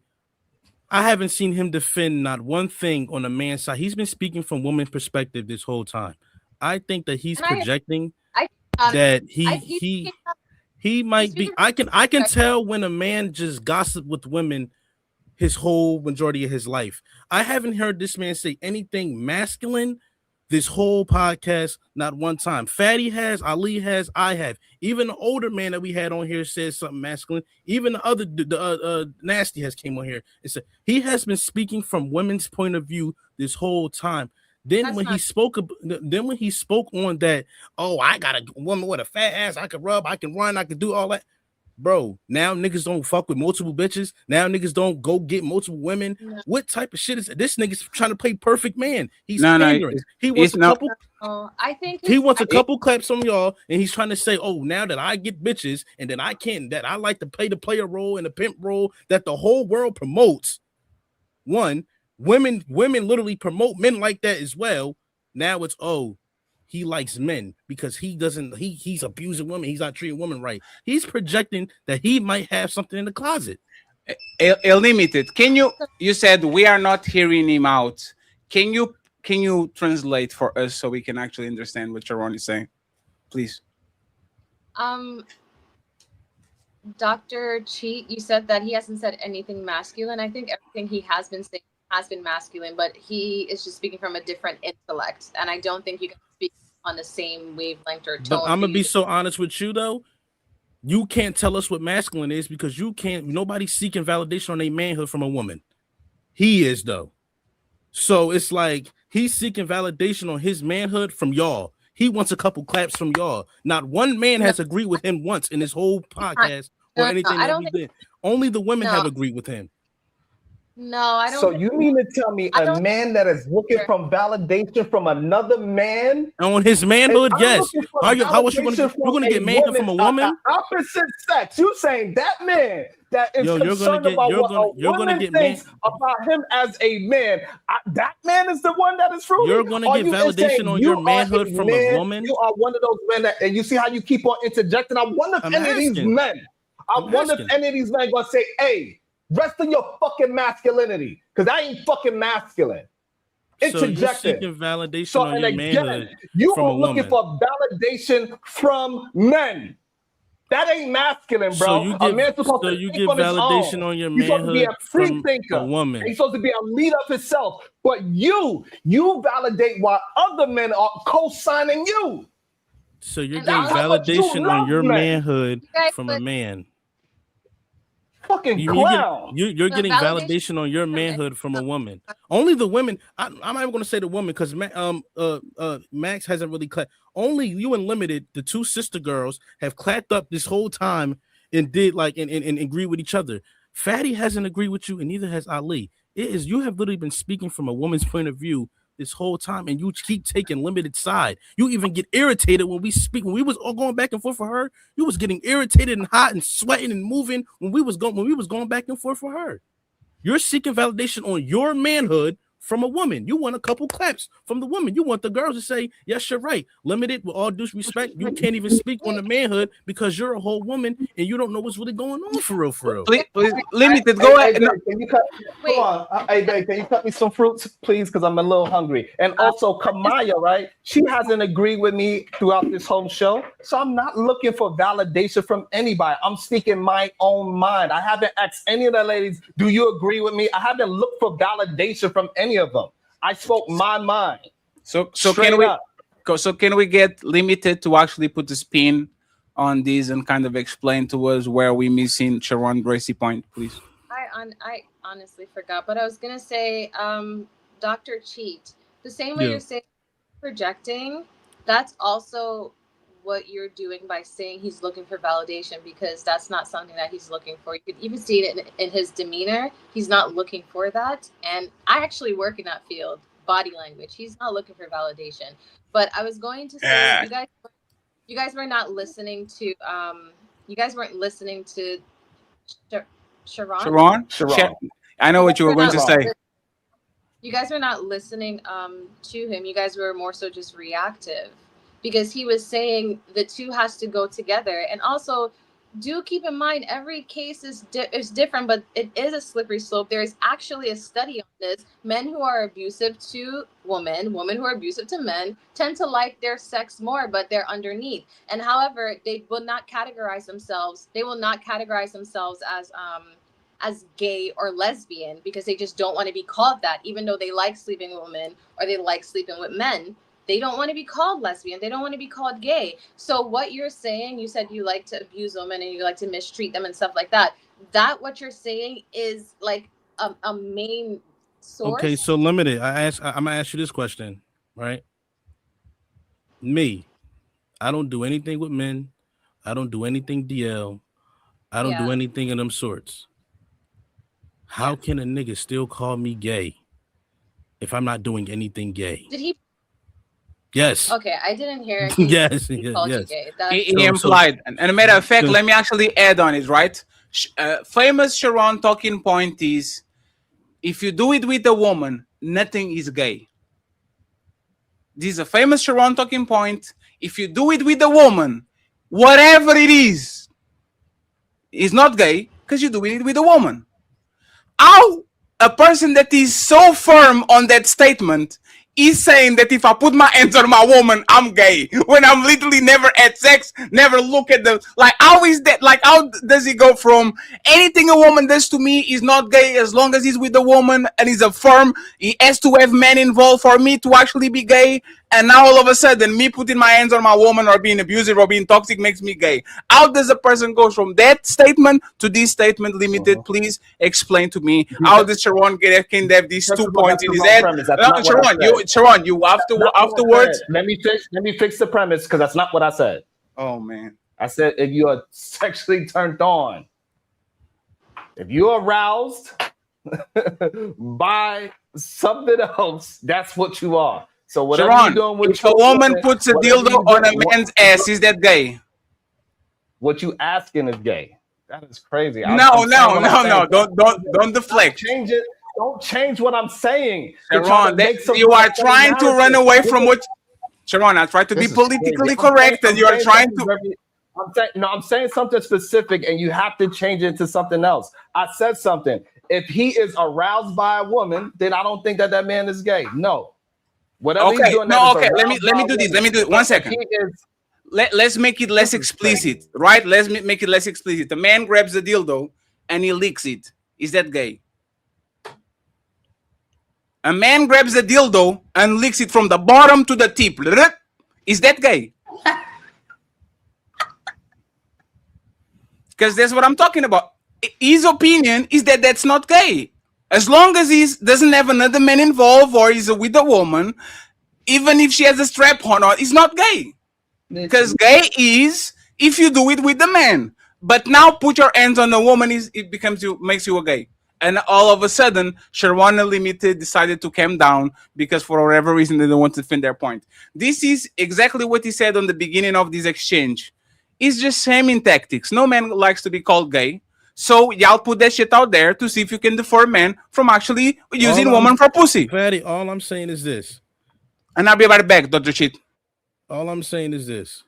I haven't seen him defend not one thing on the man's side. He's been speaking from woman's perspective this whole time. I think that he's projecting that he might be. I can tell when a man just gossip with women his whole majority of his life. I haven't heard this man say anything masculine this whole podcast, not one time. Fatty has, Ali has, I have. Even the older man that we had on here says something masculine. Even the other, Nasty has came on here and said he has been speaking from women's point of view this whole time. Then when he spoke on that, oh, I got a woman with a fat ass, I can rub, I can run, I can do all that. Bro, now niggas don't fuck with multiple bitches. Now niggas don't go get multiple women. No. What type of shit is this? Nigga's trying to play perfect man. He's pandering. He wants a couple. I think he wants a couple claps from y'all, and he's trying to say, "Oh, now that I get bitches, and then that I like to play the player role and the pimp role that the whole world promotes." Women literally promote men like that as well. Now it's he likes men because he's abusing women. He's not treating women right. He's projecting that he might have something in the closet. Limited. You said we are not hearing him out. Can you translate for us so we can actually understand what Sharon is saying? Please. Dr. Cheat, you said that he hasn't said anything masculine. I think everything he has been saying has been masculine, but he is just speaking from a different intellect. And I don't think you can speak on the same wavelength or tone. But I'm gonna be so honest with you though. You can't tell us what masculine is because nobody's seeking validation on a manhood from a woman. He is though. So it's like he's seeking validation on his manhood from y'all. He wants a couple claps from y'all. Not one man has agreed with him once in this whole podcast or anything that we did. Only the women have agreed with him. No, I don't. So you mean to tell me a man that is looking from validation from another man on his manhood? Yes. How was you going to get manhood from a woman? Opposite sex. You saying that man that is concerned about what a woman thinks about him as a man? That man is the one that is true. You're going to get validation on your manhood from a woman. You are one of those men that, and you see how you keep on interjecting. I wonder if any of these men going to say, "Hey, rest in your fucking masculinity, because I ain't fucking masculine." Interjecting. So you're seeking validation on your manhood you from are a looking woman. for validation from men. That ain't masculine, bro. So you A man's supposed to give think on his validation own. on your He's supposed to be manhood a free from thinker. a woman. He's supposed to be a leader of himself. But you validate while other men are co-signing you. So you're And getting that's how much you validation love on your men. manhood from a man. Fucking clown. You're But getting validation validation on your manhood from a woman. Only the women. I'm not even going to say the woman because Max hasn't really clapped. Only you and Limited, the two sister girls, have clapped up this whole time and did like and agree with each other. Fatty hasn't agreed with you, and neither has Ali. It is you have literally been speaking from a woman's point of view this whole time, and you keep taking Limited side. You even get irritated when we speak. When we was all going back and forth for her, you was getting irritated and hot and sweating and moving when we was going back and forth for her. You're seeking validation on your manhood from a woman. You want a couple claps from the woman. You want the girls to say, yes, you're right. Limited, with all due respect, you can't even speak on the manhood because you're a whole woman and you don't know what's really going on for real, for real. Please, Limited, go ahead. Hey, can you cut? Come on, hey babe, can you cut me some fruits, please? Because I'm a little hungry. And also, Kamaya, right? She hasn't agreed with me throughout this whole show, so I'm not looking for validation from anybody. I'm speaking my own mind. I haven't asked any of the ladies, do you agree with me? I haven't looked for validation from any of them. I spoke my mind. So can we get Limited to actually put the spin on these and kind of explain to us where we missing Sharon Gracie point, please? I honestly forgot, but I was gonna say, Dr. Cheat. The same way you're saying projecting, that's also what you're doing by saying he's looking for validation, because that's not something that he's looking for. You could even see it in his demeanor. He's not looking for that. And I actually work in that field, body language. He's not looking for validation. But I was going to say, you guys were not listening to you guys weren't listening to Sharon. I know what you were going to say. You guys were not listening to him. You guys were more so just reactive, because he was saying the two has to go together. And also, do keep in mind, every case is different, but it is a slippery slope. There is actually a study on this. Men who are abusive to women who are abusive to men, tend to like their sex more, but they're underneath. And however, they will not categorize themselves. They will not categorize themselves as gay or lesbian, because they just don't want to be called that, even though they like sleeping with women or they like sleeping with men. They don't want to be called lesbian. They don't want to be called gay. So what you're saying, you said you like to abuse women and you like to mistreat them and stuff like that. That what you're saying is like a main source. Okay, so Limited. I'm gonna ask you this question, right? Me, I don't do anything with men. I don't do anything DL. I don't do anything of them sorts. How can a nigga still call me gay if I'm not doing anything gay? Did he? Yes. Okay, I didn't hear. Yes. He called you gay. He implied. And a matter of fact, let me actually add on it, right? Famous Sharon talking point is, if you do it with a woman, nothing is gay. This is a famous Sharon talking point. If you do it with a woman, whatever it is not gay, because you're doing it with a woman. How a person that is so firm on that statement is saying that if I put my hands on my woman, I'm gay, when I'm literally never had sex, never look at them. Like, how is that? Like, how does it go from anything a woman does to me is not gay as long as he's with a woman and he's a firm, he has to have men involved for me to actually be gay, and now all of a sudden me putting my hands on my woman or being abusive or being toxic makes me gay? How does a person go from that statement to this statement? Limited, please explain to me. How does Sharon can have these 2 points in his head? Sharon, you afterwards. Let me fix the premise, because that's not what I said. Oh man, I said if you are sexually turned on, if you're aroused by something else, that's what you are. So whatever Sharon, you're doing with if a woman puts a dildo on a man's ass, is that gay? What you asking is gay. That is crazy. No. Don't deflect. Change it. Don't change what I'm saying. Sharon, you are trying to run away from what. Sharon, I try to be politically correct, and you are trying to. I'm saying something specific, and you have to change it to something else. I said something. If he is aroused by a woman, then I don't think that man is gay. No. Whatever he's doing. No. Okay. Let me do this. Let me do it. 1 second. let's make it less explicit, right? Let's make it less explicit. The man grabs the dildo and he licks it. Is that gay? A man grabs the dildo and licks it from the bottom to the tip. Is that gay? Because that's what I'm talking about. His opinion is that that's not gay. As long as he doesn't have another man involved or he's with a woman, even if she has a strap on, it's not gay. Because gay is if you do it with the man. But now put your hands on a woman, makes you a gay. And all of a sudden, Shawana Limited decided to calm down because for whatever reason they don't want to defend their point. This is exactly what he said on the beginning of this exchange. It's just shaming tactics. No man likes to be called gay. So y'all put that shit out there to see if you can deter men from actually using woman for pussy. Fatty, all I'm saying is this. And I'll be right back, Dr. Cheat. All I'm saying is this.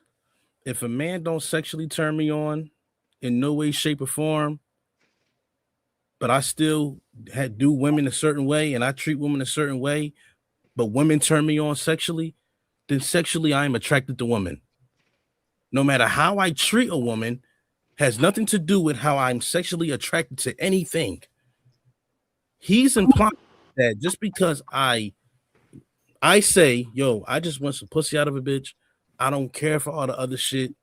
If a man don't sexually turn me on in no way, shape, or form, but I still do women a certain way and I treat women a certain way, but women turn me on sexually, then sexually I am attracted to women. No matter how I treat a woman has nothing to do with how I'm sexually attracted to anything. He's implying that just because I say, yo, I just want some pussy out of a bitch, I don't care for all the other shit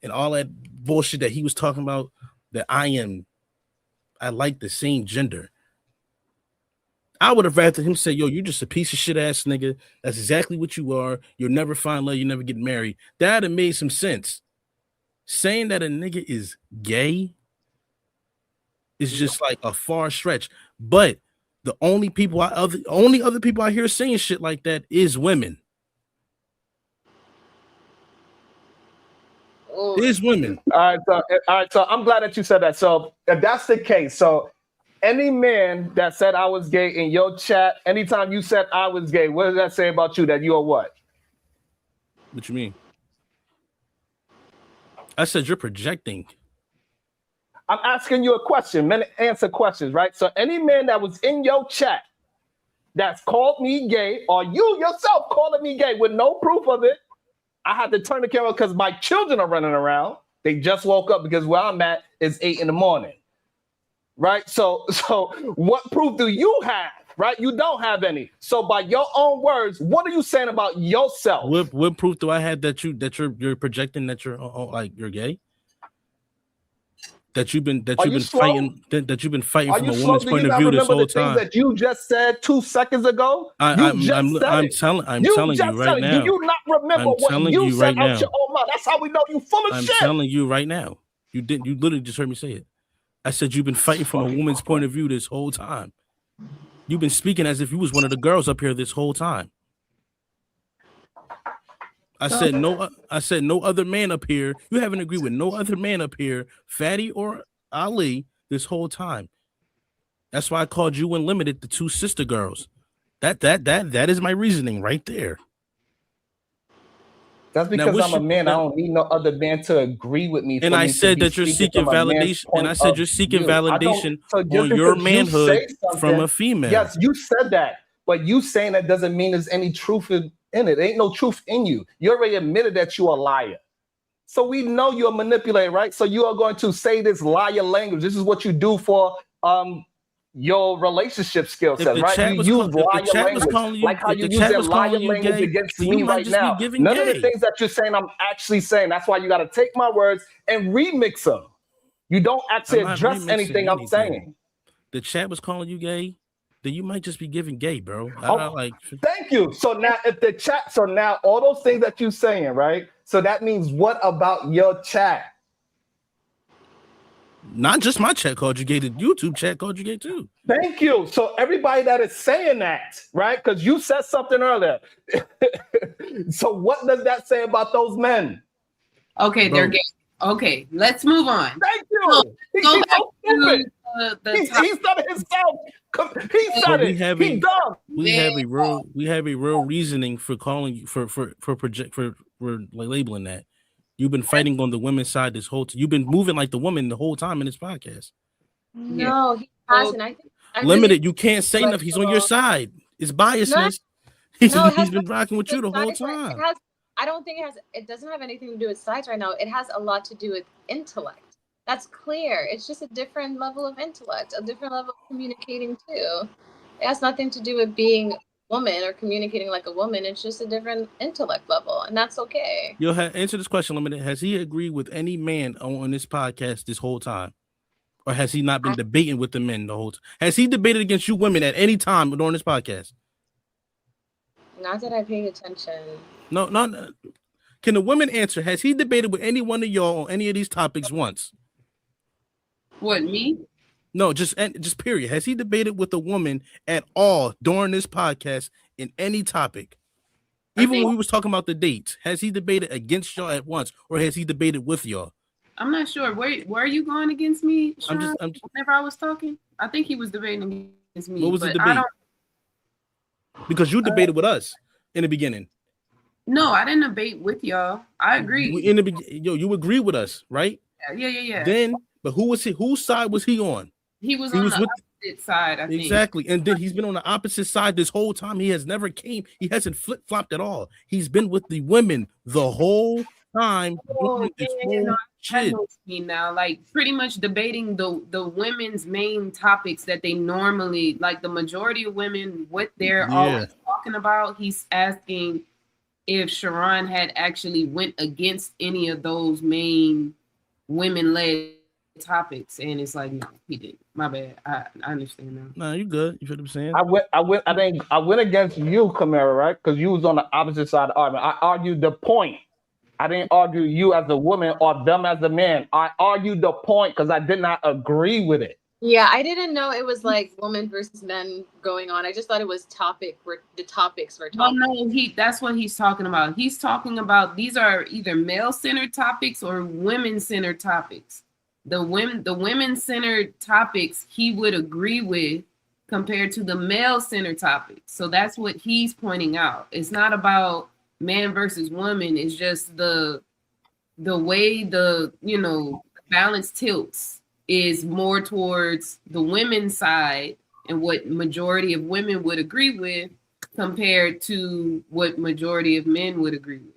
and all that bullshit that he was talking about, that I like the same gender. I would have rather him say, yo, you're just a piece of shit ass nigga. That's exactly what you are. You'll never find love. You never get married. That would have made some sense. Saying that a nigga is gay is just like a far stretch. But the only other people I hear saying shit like that is women. Is women. All right, so I'm glad that you said that. So if that's the case, so any man that said I was gay in your chat, anytime you said I was gay, what does that say about you? That you are what? What you mean? I said you're projecting. I'm asking you a question. Men answer questions, right? So any man that was in your chat that's called me gay, or you yourself calling me gay with no proof of it, I had to turn the camera because my children are running around. They just woke up because where I'm at is 8 a.m. Right? So what proof do you have? Right? You don't have any. So by your own words, what are you saying about yourself? What proof do I have that you're projecting that you're like you're gay? That you've been fighting from a woman's point of view this whole time. That you just said 2 seconds ago. I'm telling you right now. Do you not remember what you said out your own mouth? That's how we know you full of shit. I'm telling you right now. You literally just heard me say it. I said you've been fighting from a woman's point of view this whole time. You've been speaking as if you was one of the girls up here this whole time. I said no other man up here. You haven't agreed with no other man up here, Fatty or Ali, this whole time. That's why I called you Unlimited the 2 sister girls. That is my reasoning right there. That's because I'm a man. I don't need no other man to agree with me. And I said that you're seeking validation. And I said you're seeking validation on your manhood from a female. Yes, you said that. But you saying that doesn't mean there's any truth in it. Ain't no truth in you. You already admitted that you're a liar. So we know you're a manipulator, right? So you are going to say this liar language. This is what you do for your relationship skill set, right? You use liar language, like how you use that liar language against me right now. None of the things that you're saying, I'm actually saying. That's why you got to take my words and remix them. You don't actually address anything I'm saying. The chat was calling you gay. Then you might just be giving gay, bro. Thank you. So now if the chat, so now all those things that you're saying, right? So that means what about your chat? Not just my chat called you gay, the YouTube chat called you gay too. Thank you. So everybody that is saying that, right? Because you said something earlier. So what does that say about those men? Okay, they're gay. Okay, let's move on. Thank you. He's so stupid. He said it himself. He said it. He dumb. We have a real reasoning for calling you for labeling that. You've been fighting on the women's side this whole time. You've been moving like the woman the whole time in this podcast. No, he hasn't. I Limited. You can't say nothing. He's on your side. It's biasness. He's been rocking with you the whole time. I don't think it doesn't have anything to do with size right now. It has a lot to do with intellect. That's clear. It's just a different level of intellect, a different level of communicating too. It has nothing to do with being a woman or communicating like a woman. It's just a different intellect level, and that's okay. You'll answer this question, Limited. Has he agreed with any man on this podcast this whole time? Or has he not been debating with the men the whole time? Has he debated against you women at any time during this podcast? Not that I paid attention. No, not. Can the women answer? Has he debated with any one of y'all on any of these topics once? What, me? No, just period. Has he debated with a woman at all during this podcast in any topic? Even when we was talking about the dates, has he debated against y'all at once, or has he debated with y'all? I'm not sure. Where are you going against me, Sean? Whenever I was talking, I think he was debating against me. What was the debate? Because you debated with us in the beginning. No, I didn't debate with y'all. I agree. In the beginning, you agreed with us, right? Yeah. Then, but who was he? Whose side was he on? He was on the opposite side, I think. Exactly. And then he's been on the opposite side this whole time. He hasn't flip-flopped at all. He's been with the women the whole time. I know what you mean now. Like pretty much debating the women's main topics that they normally, like the majority of women, what they're always talking about. He's asking if Sharon had actually went against any of those main women-led topics, and it's like, no, he didn't. My bad. I understand now. No, you good. You feel what I'm saying? I went against you, Kamara, right? Because you was on the opposite side of the argument. I argued the point. I didn't argue you as a woman or them as a man. I argued the point because I did not agree with it. Yeah, I didn't know it was like women versus men going on. I just thought it was the topics were talking. Oh no, that's what he's talking about. He's talking about these are either male-centered topics or women-centered topics. The women-centered topics he would agree with compared to the male-centered topics. So that's what he's pointing out. It's not about man versus woman. It's just the way the balance tilts is more towards the women's side and what majority of women would agree with compared to what majority of men would agree with.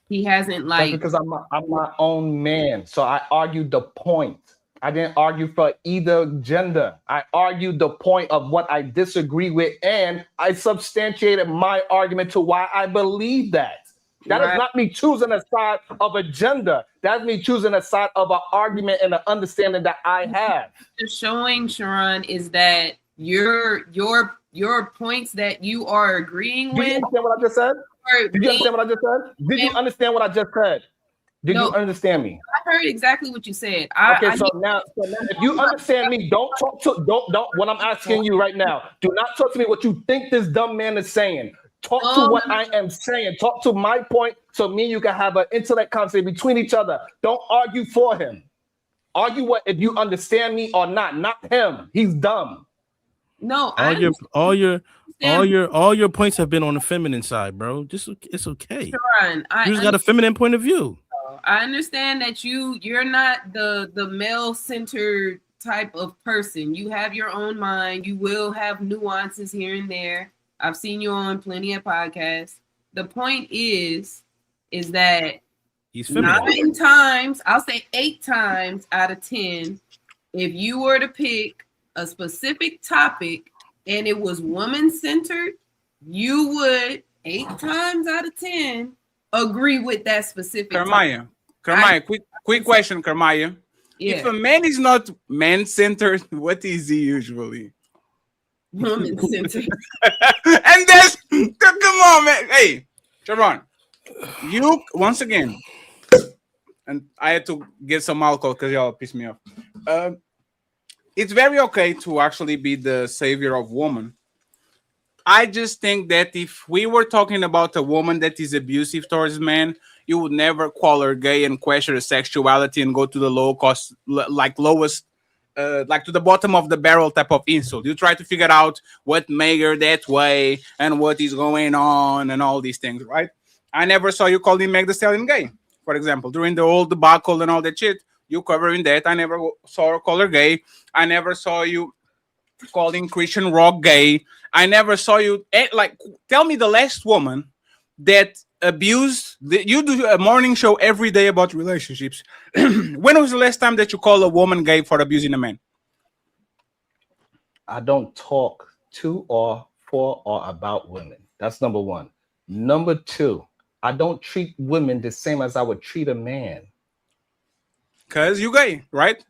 He hasn't That's because I'm my own man. So I argued the point. I didn't argue for either gender. I argued the point of what I disagree with, and I substantiated my argument to why I believe that. That is not me choosing a side of a gender. That's me choosing a side of an argument and an understanding that I have. Just showing, Sharon, is that your points that you are agreeing with. Do you understand what I just said? Did you understand what I just said? Did you understand what I just said? Did you understand me? I heard exactly what you said. So now, if you understand me, don't. What I'm asking you right now, do not talk to me what you think this dumb man is saying. Talk to what I am saying. Talk to my point, so me and you can have an intellect conversation between each other. Don't argue for him. Argue what if you understand me or not. Not him. He's dumb. No, all your points have been on the feminine side, bro. It's okay. Sharon, you just got a feminine point of view. I understand that you're not the male-centered type of person. You have your own mind. You will have nuances here and there. I've seen you on plenty of podcasts. The point is that he's feminine. 9 times, I'll say 8 times out of 10, if you were to pick a specific topic and it was woman-centered, you would 8 times out of 10 agree with that specific topic. Kermaya, quick question, Kermaya. Yeah. If a man is not man-centered, what is he usually? Woman-centered. And that's come on, man. Hey, Sharon, you once again, and I had to get some alcohol because y'all pissed me off. It's very okay to actually be the savior of woman. I just think that if we were talking about a woman that is abusive towards men, you would never call her gay and question her sexuality and go to the lowest, like to the bottom of the barrel type of insult. You try to figure out what made her that way and what is going on and all these things, right? I never saw you calling Meg Thee Stallion gay, for example, during the whole debacle and all that shit. You covering that. I never saw her call her gay. I never saw you calling Christian Rock gay. I never saw you tell me the last woman that abused. You do a morning show every day about relationships. When was the last time that you called a woman gay for abusing a man? I don't talk to or for or about women. That's number one. Number two, I don't treat women the same as I would treat a man. Because you gay, right?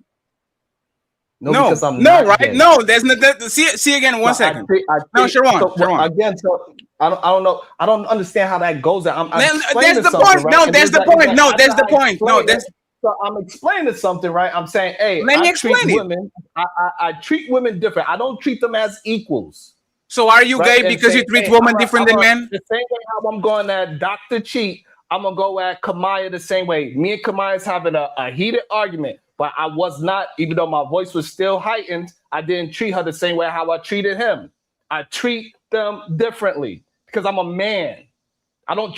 No, No, because I'm no, not right? gay. No, there's no. See again. One second. No, Sharon. So again, so I don't know. I don't understand how that goes. I'm That's explaining the something, point. right? No, And that's the then point. No, after that's the I point. No, explain that's. it, so I'm explaining something, right? I'm saying, hey, Let me I treat explain it. women. I treat women different. I don't treat them as equals. So are you Right? gay And because say, you treat hey, women different than men? The same way how I'm going at Dr. Cheat, I'm gonna go at Kamaya the same way. Me and Kamaya's having a heated argument, but I was not, even though my voice was still heightened, I didn't treat her the same way how I treated him. I treat them differently because I'm a man. I don't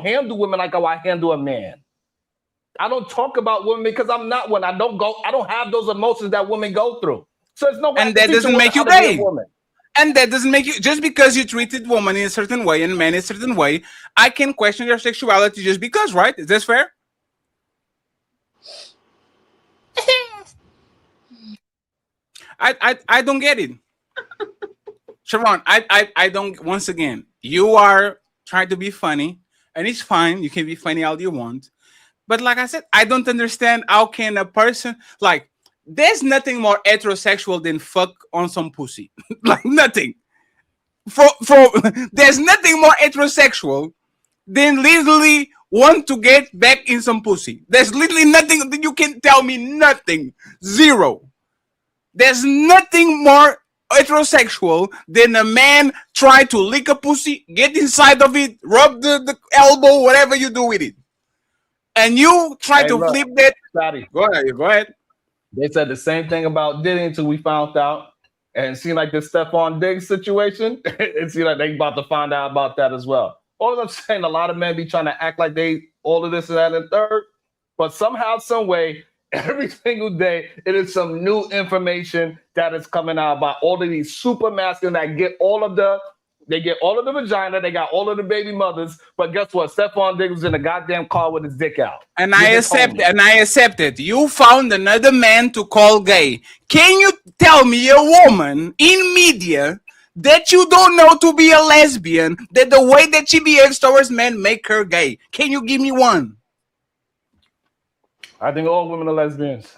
handle women like how I handle a man. I don't talk about women because I'm not one. I don't have those emotions that women go through. So it's no way And that doesn't make you how to be a gay. woman. And that doesn't make you, just because you treated woman in a certain way and men in a certain way, I can question your sexuality just because, right? Is this fair? I don't get it. Sharon, I don't, once again, you are trying to be funny, and it's fine. You can be funny all you want. But like I said, I don't understand how can a person, like, there's nothing more heterosexual than fuck on some pussy. Like, nothing. There's nothing more heterosexual than literally want to get back in some pussy. There's literally nothing that you can tell me. Nothing. Zero. There's nothing more heterosexual than a man try to lick a pussy, get inside of it, rub the elbow, whatever you do with it. And you try to flip that. Scotty. Go ahead. They said the same thing about Diddy until we found out. And it seemed like the Stephon Diggs situation, it seemed like they about to find out about that as well. All I'm saying, a lot of men be trying to act like they all of this and that and third, but somehow, some way, every single day, it is some new information that is coming out about all of these super masculine that get all of the vagina, they got all of the baby mothers, but guess what? Stephon Diggs was in a goddamn car with his dick out. And I accept it. You found another man to call gay. Can you tell me a woman in media that you don't know to be a lesbian, that the way that she behaves towards men make her gay? Can you give me one? I think all women are lesbians.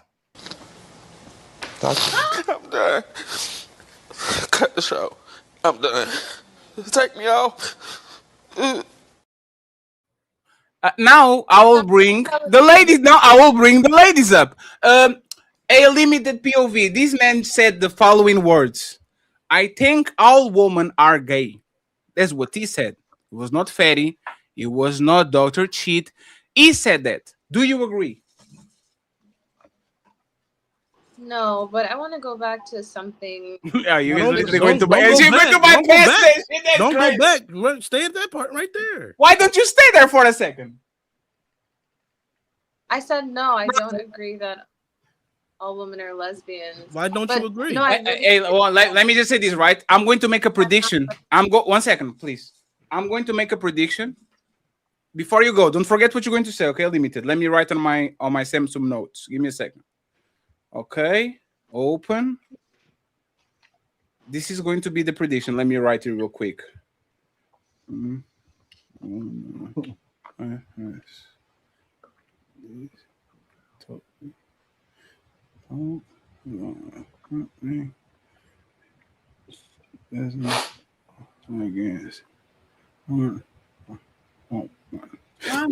I'm done. Cut the show. I'm done. Take me off. Now I will bring the ladies. Now I will bring the ladies up. A limited POV. This man said the following words: "I think all women are gay." That's what he said. It was not Fatty. It was not Dr. Cheat. He said that. Do you agree? No, but I want to go back to something. Are you Don't going to go buy? Is he going to buy back. gas station? That's Don't crazy. go back. Stay at that part right there. Why don't you stay there for a second? I said no. I don't agree that all women are lesbians. Why don't you agree? No, let me just say this, right? I'm going to make a prediction. 1 second, please. I'm going to make a prediction. Before you go, don't forget what you're going to say, okay? Limited. Let me write on my Samsung notes. Give me a second. Okay. Open. This is going to be the prediction. Let me write it real quick. Here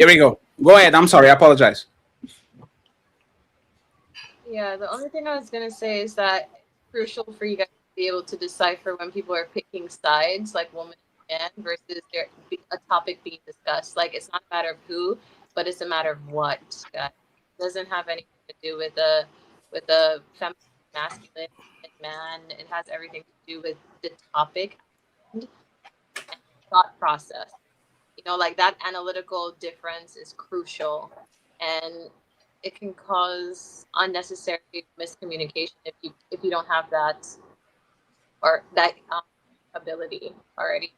we go. Go ahead. I'm sorry. I apologize. Yeah, the only thing I was going to say is that it's crucial for you guys to be able to decipher when people are picking sides, like woman and man, versus a topic being discussed. Like, it's not a matter of who, but it's a matter of what. Guys. It doesn't have anything to do with the feminine, masculine, man. It has everything to do with the topic and thought process. You know, like that analytical difference is crucial, and it can cause unnecessary miscommunication if you don't have that or that ability already.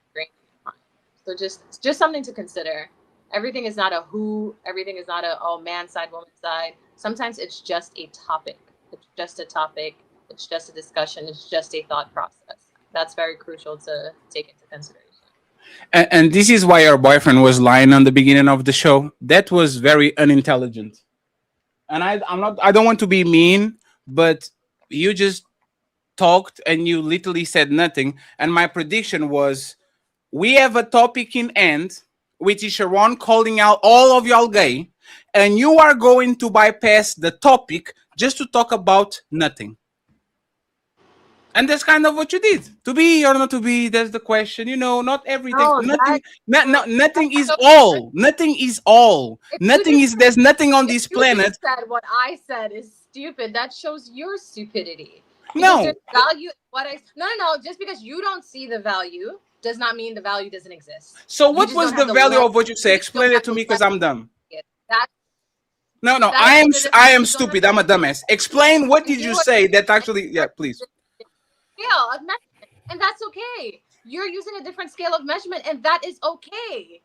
So just something to consider. Everything is not a who. Everything is not a man side, woman side. Sometimes it's just a topic. It's just a topic. It's just a discussion. It's just a thought process. That's very crucial to take into consideration. And this is why your boyfriend was lying on the beginning of the show. That was very unintelligent. And I don't want to be mean, but you just talked and you literally said nothing. And my prediction was, we have a topic in end, which is Sharon calling out all of y'all gay, and you are going to bypass the topic just to talk about nothing. And that's kind of what you did. To be or not to be, that's the question. You know, not everything. Nothing is all. Nothing is all. Nothing is. There's nothing on this planet. Said what I said is stupid. That shows your stupidity. No. There's value. No. Just because you don't see the value does not mean the value doesn't exist. So what was the value of what you say? Explain it to me, because I'm dumb. No, I am stupid. I'm a dumbass. Explain, what did you say that actually? Yeah, please. Scale of measurement, and that's okay. You're using a different scale of measurement, and that is okay.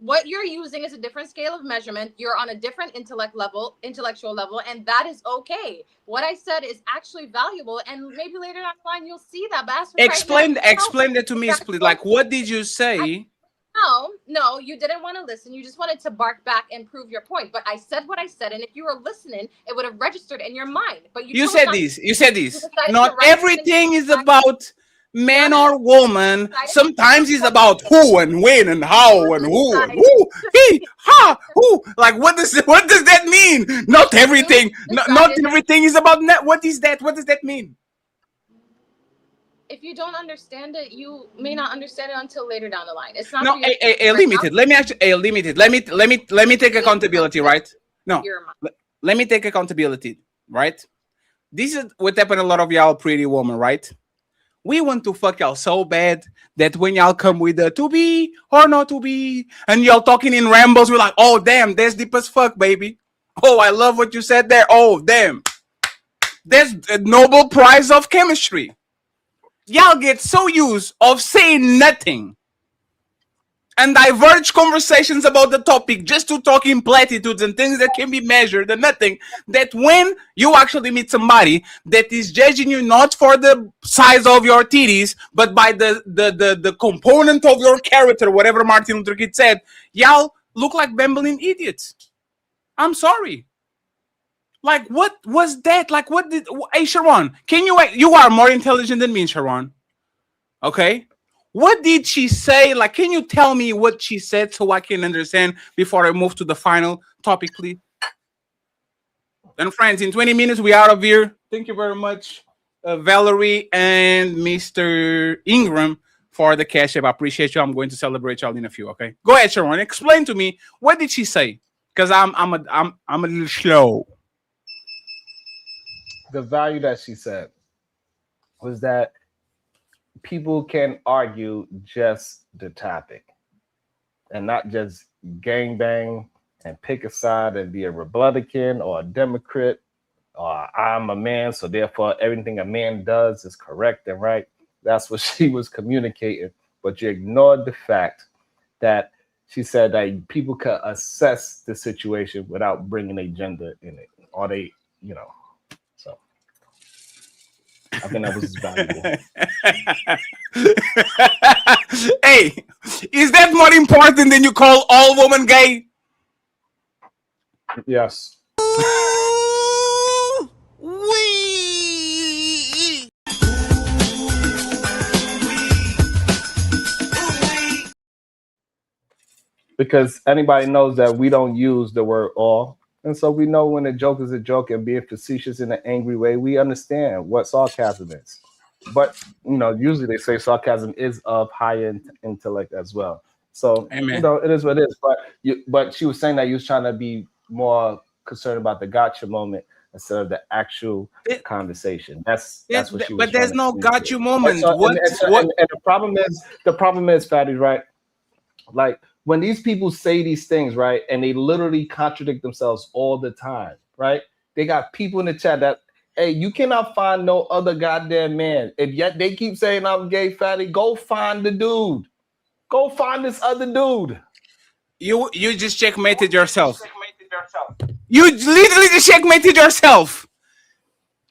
What you're using is a different scale of measurement. You're on a different intellectual level, and that is okay. What I said is actually valuable, and maybe later down the line you'll see that. But explain that to me, please. Like, what did you say? No, you didn't want to listen. You just wanted to bark back and prove your point. But I said what I said, and if you were listening, it would have registered in your mind. But you said this. You said this. Not everything is about man or woman. Sometimes it's about who and when and how and who and who. He, ha, who. Like, what does that mean? Not everything. Not everything is about net. What is that? What does that mean? If you don't understand it, you may not understand it until later down the line. It's not limited. Let me actually limited. Let me take accountability, right? No. Let me take accountability, right? This is what happened to a lot of y'all pretty woman, right? We want to fuck y'all so bad that when y'all come with the to be or not to be, and y'all talking in rambles, we're like, oh damn, that's deep as fuck, baby. Oh, I love what you said there. Oh damn, that's a Nobel Prize of chemistry. Y'all get so used of saying nothing and diverge conversations about the topic just to talk in platitudes and things that can be measured and nothing, that when you actually meet somebody that is judging you not for the size of your titties, but by the component of your character, whatever Martin Luther King said, y'all look like bambling idiots. I'm sorry. Like, what was that? Like, what did... Hey, Sharon, you are more intelligent than me, Sharon. Okay? What did she say? Like, can you tell me what she said so I can understand before I move to the final topic, please? And friends, in 20 minutes, we're out of here. Thank you very much, Valerie and Mr. Ingram, for the cash app. I appreciate you. I'm going to celebrate y'all in a few, okay? Go ahead, Sharon. Explain to me, what did she say? Because I'm a little slow. The value that she said was that people can argue just the topic and not just gangbang and pick a side and be a Republican or a Democrat or I'm a man, so therefore everything a man does is correct and right. That's what she was communicating. But you ignored the fact that she said that people can assess the situation without bringing a gender in it, or they, you know. So I think that was valuable. Hey, is that more important than you call all women gay? Yes. Because anybody knows that we don't use the word all. And so we know when a joke is a joke and being facetious in an angry way, we understand what sarcasm is. But, you know, usually they say sarcasm is of higher intellect as well. So, Amen. You know, it is what it is. But she was saying that you was trying to be more concerned about the gotcha moment instead of the actual conversation. That's what she was. But there's no gotcha moment. And the problem is, Fatty, right? Like, when these people say these things, right, and they literally contradict themselves all the time, right? They got people in the chat that, hey, you cannot find no other goddamn man. If yet they keep saying I'm gay, Fatty, go find the dude. Go find this other dude. You just checkmated yourself. You literally just checkmated yourself.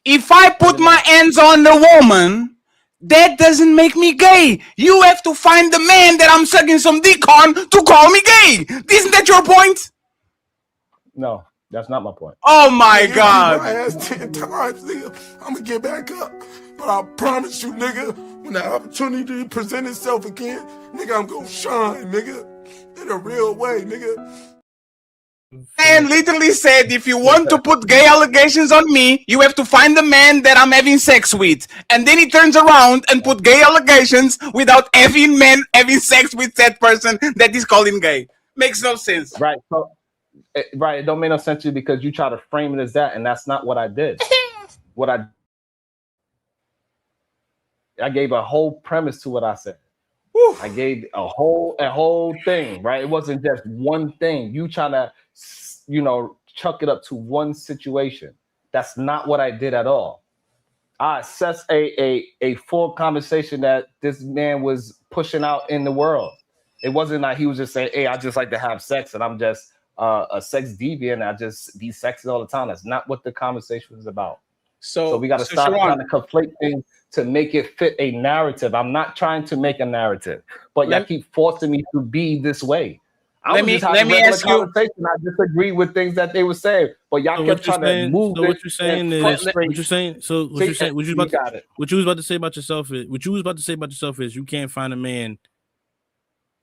If I put my hands on the woman, that doesn't make me gay. You have to find the man that I'm sucking some dick on to call me gay. Isn't that your point? No, that's not my point. Oh my Nigga, God. my ass 10 times, nigga. I'm gonna get back up. But I promise you, nigga, when the opportunity present itself again, nigga, I'm gonna shine, nigga. In a real way, nigga. Man literally said, if you want to put gay allegations on me, you have to find the man that I'm having sex with. And then he turns around and put gay allegations without having men having sex with that person that is calling gay. Makes no sense. Right. So, right. It don't make no sense to you because you try to frame it as that, and that's not what I did. What I gave a whole premise to what I said. I gave a whole thing, right? It wasn't just one thing. You trying to, chuck it up to one situation. That's not what I did at all. I assessed a full conversation that this man was pushing out in the world. It wasn't like he was just saying, hey, I just like to have sex and I'm just a sex deviant. I just be sexy all the time. That's not what the conversation was about. So we got to stop trying to conflate things to make it fit a narrative. I'm not trying to make a narrative, but y'all keep forcing me to be this way. Let me ask you. I disagree with things that they were saying, but y'all kept trying to move. So what you're saying is what you're saying. So what you're saying, what you was about to say about yourself is you can't find a man.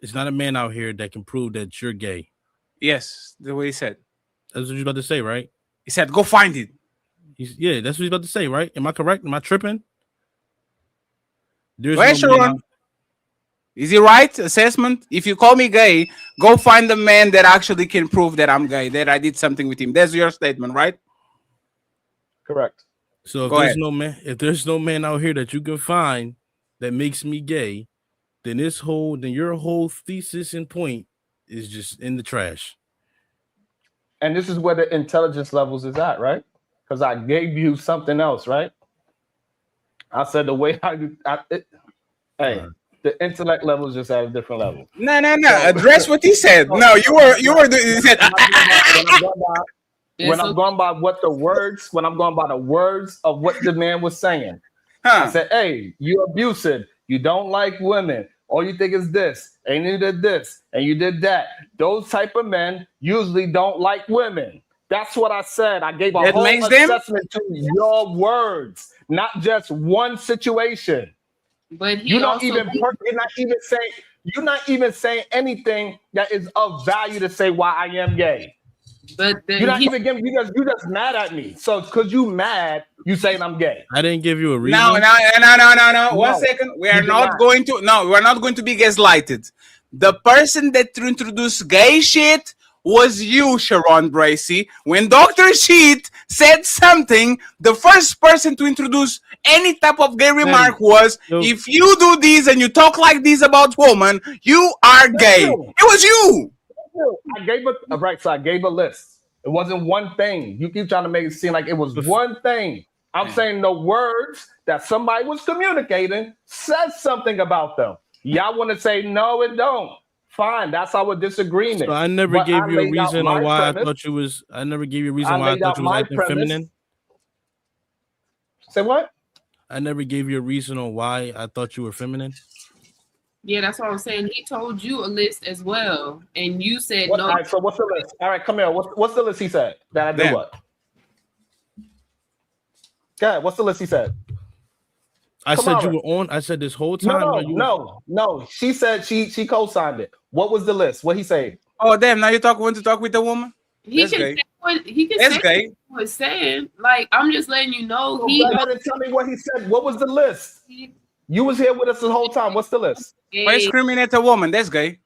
It's not a man out here that can prove that you're gay. Yes, the way he said. That's what you're about to say, right? He said, "Go find it." Yeah, that's what he's about to say, right? Am I correct? Am I tripping? Is he right? Assessment? If you call me gay, go find the man that actually can prove that I'm gay, that I did something with him. That's your statement, right? Correct. So if there's no man out here that you can find that makes me gay, then your whole thesis and point is just in the trash. And this is where the intelligence levels is at, right? Because I gave you something else, right? I said the way the intellect level is just at a different level. No. Address what he said. No, you were. He said. When I'm going by the words of what the man was saying, I said, "Hey, you're abusive. You don't like women. All you think is this, and you did this, and you did that. Those type of men usually don't like women." That's what I said. I gave a whole assessment to your words, not just one situation. But you're not even saying anything that is of value to say why I am gay. But you're not even giving. You just mad at me. So because you mad, you saying I'm gay. I didn't give you a reason. No. 1 second. We're not going to be gaslighted. The person that introduced gay shit was you, Sharon Bracey. When Dr. Sheet said something, the first person to introduce any type of gay remark was, if you do this and you talk like this about women, you are gay. It was you. I gave a list. It wasn't one thing. You keep trying to make it seem like it was one thing. I'm saying the words that somebody was communicating says something about them. Y'all want to say no, it don't. Fine, that's our disagreement. So I never gave you a reason on why I thought you was. I never gave you a reason why I thought you was acting feminine. Say what? I never gave you a reason on why I thought you were feminine. Yeah, that's what I'm saying. He told you a list as well, and you said no. All right, so what's the list? All right, come here. What's the list he said that I did what? Okay, what's the list he said? I said you were on. I said this whole time. No. She said she co-signed it. What was the list? What he say? Oh damn! Now you want to talk with the woman? He can say what he was saying. Like I'm just letting you know. Go ahead and tell me what he said. What was the list? You was here with us the whole time. What's the list? Why discriminate a woman? That's gay.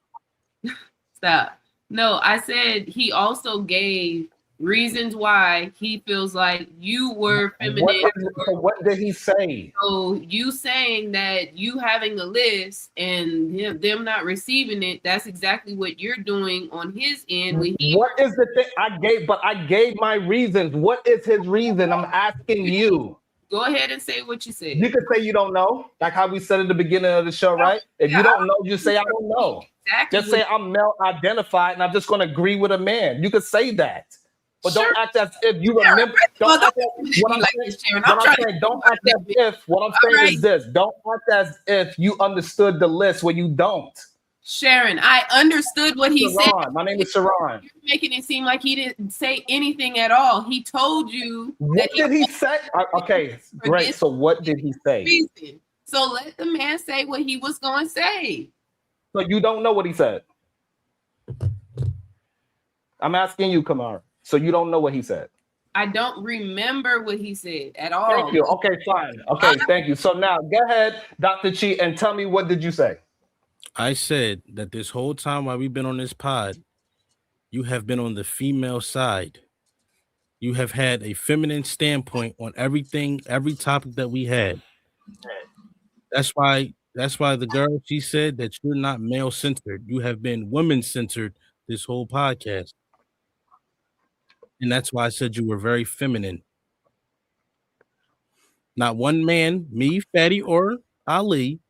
Stop. No, I said he also gave reasons why he feels like you were feminine. What did he say? So you saying that you having a list and them not receiving it, that's exactly what you're doing on his end. What is the thing I gave my reasons? What is his reason? I'm asking you. Go ahead and say what you said. You could say you don't know, like how we said at the beginning of the show, right? If you don't know, you say I don't know. Exactly. Just say I'm male identified and I'm just going to agree with a man. You could say that. But don't act as if you remember. Don't act as what I'm saying. Don't act as if. What I'm saying is this. Don't act as if you understood the list when you don't. Sharon, I understood what he said. My name is Sharon. You're making it seem like he didn't say anything at all. He told you. What did he say? Okay, great. So what did he say? Reason. So let the man say what he was going to say. So you don't know what he said? I'm asking you, Kamara. So you don't know what he said? I don't remember what he said at all. Thank you. Okay, fine. Okay, thank you. So now go ahead, Dr. Chi, and tell me, what did you say? I said that this whole time while we've been on this pod, you have been on the female side. You have had a feminine standpoint on everything, every topic that we had. That's why the girl, she said that you're not male centered. You have been women centered this whole podcast. And that's why I said you were very feminine. Not one man, me, Fatty, or Ali,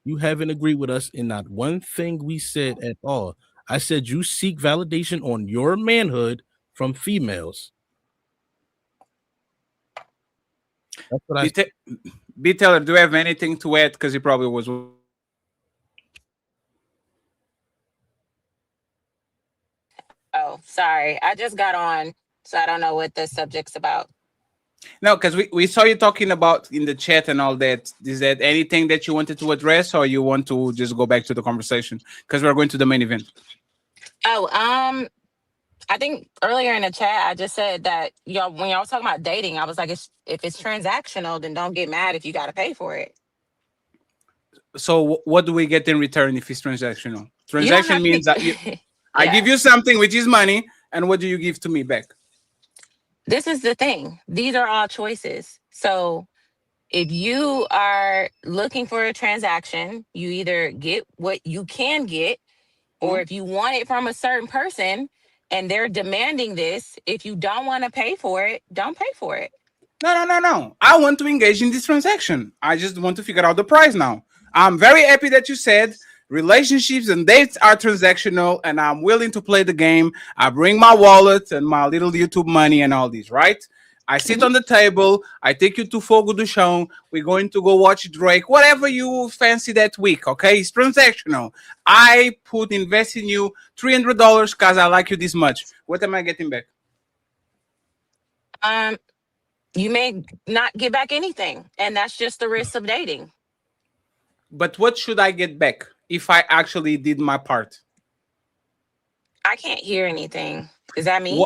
you haven't agreed with us in not one thing we said at all. I said you seek validation on your manhood from females. That's what I said. B. Taylor, do you have anything to add? Because he probably was. Oh, sorry. I just got on, so I don't know what the subject's about. No, because we saw you talking about in the chat and all that. Is that anything that you wanted to address, or you want to just go back to the conversation? Because we're going to the main event. Oh, I think earlier in the chat, I just said that y'all, when y'all was talking about dating, I was like, if it's transactional, then don't get mad if you got to pay for it. So what do we get in return if it's transactional? Transaction means that I give you something, which is money, and what do you give to me back? This is the thing. These are all choices. So if you are looking for a transaction, you either get what you can get, or if you want it from a certain person and they're demanding this, if you don't want to pay for it, don't pay for it. No. I want to engage in this transaction. I just want to figure out the price now. I'm very happy that you said relationships and dates are transactional, and I'm willing to play the game. I bring my wallet and my little YouTube money and all these, right? I sit on the table. I take you to Fogo do Chão. We're going to go watch Drake, whatever you fancy that week, okay? It's transactional. I invest in you $300 because I like you this much. What am I getting back? You may not get back anything, and that's just the risk of dating. But what should I get back if I actually did my part? I can't hear anything. Is that me?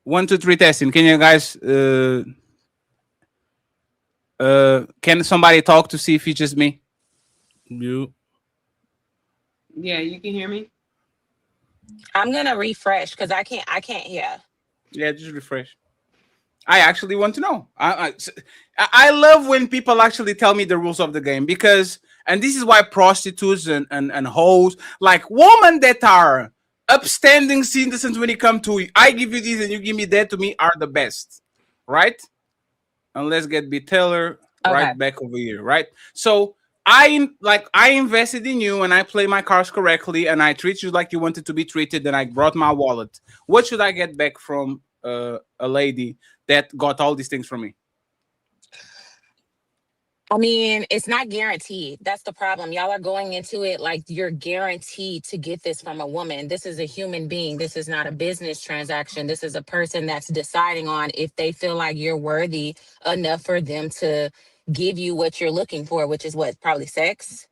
1, 2, 3 testing. Can you guys can somebody talk to see if it's just me? You. Yeah, you can hear me. I'm gonna refresh because I can't hear. Yeah, just refresh. I actually want to know. I love when people actually tell me the rules of the game, because, and this is why prostitutes and hoes, like women that are upstanding citizens when it comes to I give you this and you give me that, to me are the best, right? And let's get B. Taylor right back over here, right? So I invested in you and I play my cards correctly and I treat you like you wanted to be treated, and I brought my wallet. What should I get back from a lady that got all these things from me? I mean, it's not guaranteed. That's the problem. Y'all are going into it like you're guaranteed to get this from a woman. This is a human being. This is not a business transaction. This is a person that's deciding on if they feel like you're worthy enough for them to give you what you're looking for, which is what? Probably sex?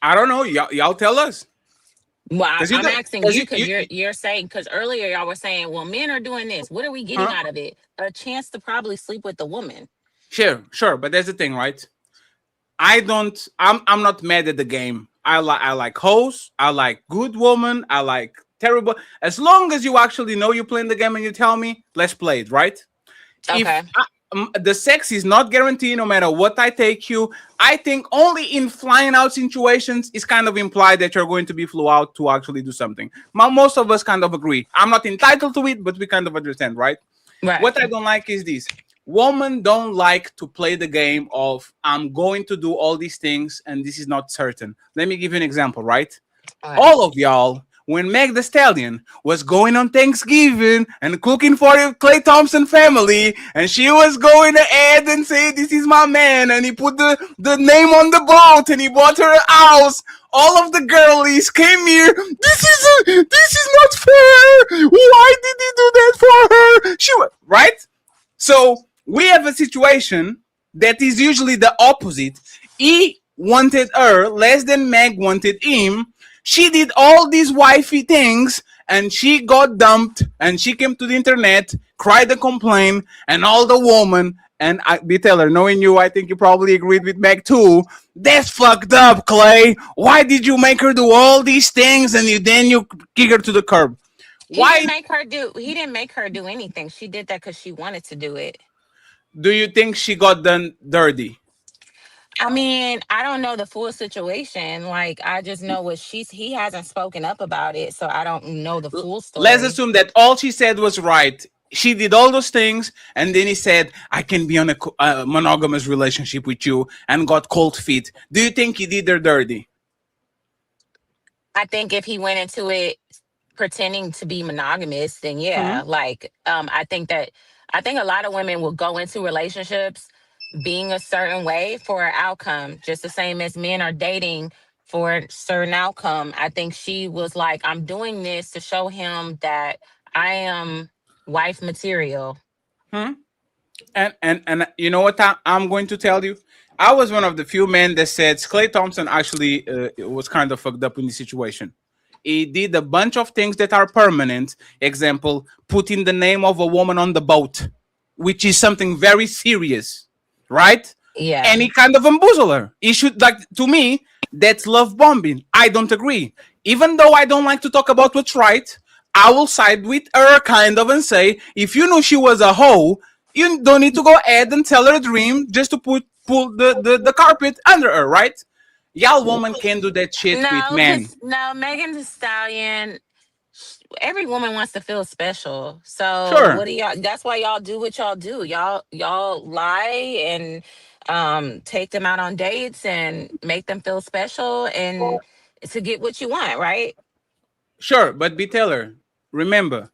I don't know. Y'all tell us. Well, I'm asking you because you're saying, because earlier y'all were saying, well, men are doing this. What are we getting out of it? A chance to probably sleep with the woman. Sure, but that's the thing, right? I'm not mad at the game. I like hoes, I like good woman, I like terrible. As long as you actually know you're playing the game and you tell me, let's play it, right? Okay. The sex is not guaranteed no matter what I take you. I think only in flying out situations is kind of implied that you're going to be flew out to actually do something. Most of us kind of agree. I'm not entitled to it, but we kind of understand, right? Right. What I don't like is this. Women don't like to play the game of I'm going to do all these things and this is not certain. Let me give you an example, right? All of y'all, when Meg the Stallion was going on Thanksgiving and cooking for the Clay Thompson family, and she was going ahead and say, this is my man, and he put the name on the boat and he bought her a house. All of the girlies came here. This is not fair. Why did he do that for her? Right? So we have a situation that is usually the opposite. He wanted her less than Meg wanted him. She did all these wifey things and she got dumped and she came to the internet, cried and complained, and all the woman, and I tell her, knowing you, I think you probably agreed with Meg too. That's fucked up, Clay. Why did you make her do all these things and then you kick her to the curb? He didn't make her do anything. She did that because she wanted to do it. Do you think she got done dirty? I mean, I don't know the full situation. Like, I just know what he hasn't spoken up about it, so I don't know the full story. Let's assume that all she said was right. She did all those things, and then he said, I can be on a monogamous relationship with you, and got cold feet. Do you think he did her dirty? I think if he went into it pretending to be monogamous, then yeah. Like, I think a lot of women will go into relationships being a certain way for an outcome, just the same as men are dating for a certain outcome. I think she was like, I'm doing this to show him that I am wife material. And you know what I'm going to tell you? I was one of the few men that said Clay Thompson actually was kind of fucked up in this situation. He did a bunch of things that are permanent. Example, putting the name of a woman on the boat, which is something very serious, right? Yeah. And he kind of embezzled her. He should, like, to me, that's love bombing. I don't agree. Even though I don't like to talk about what's right, I will side with her kind of and say, if you knew she was a hoe, you don't need to go ahead and tell her a dream just to pull the carpet under her, right? Y'all woman can't do that shit with men. No, Megan Thee Stallion, every woman wants to feel special. So sure. What do y'all? That's why y'all do what y'all do. Y'all lie and take them out on dates and make them feel special and to get what you want, right? Sure, but B. Taylor, remember,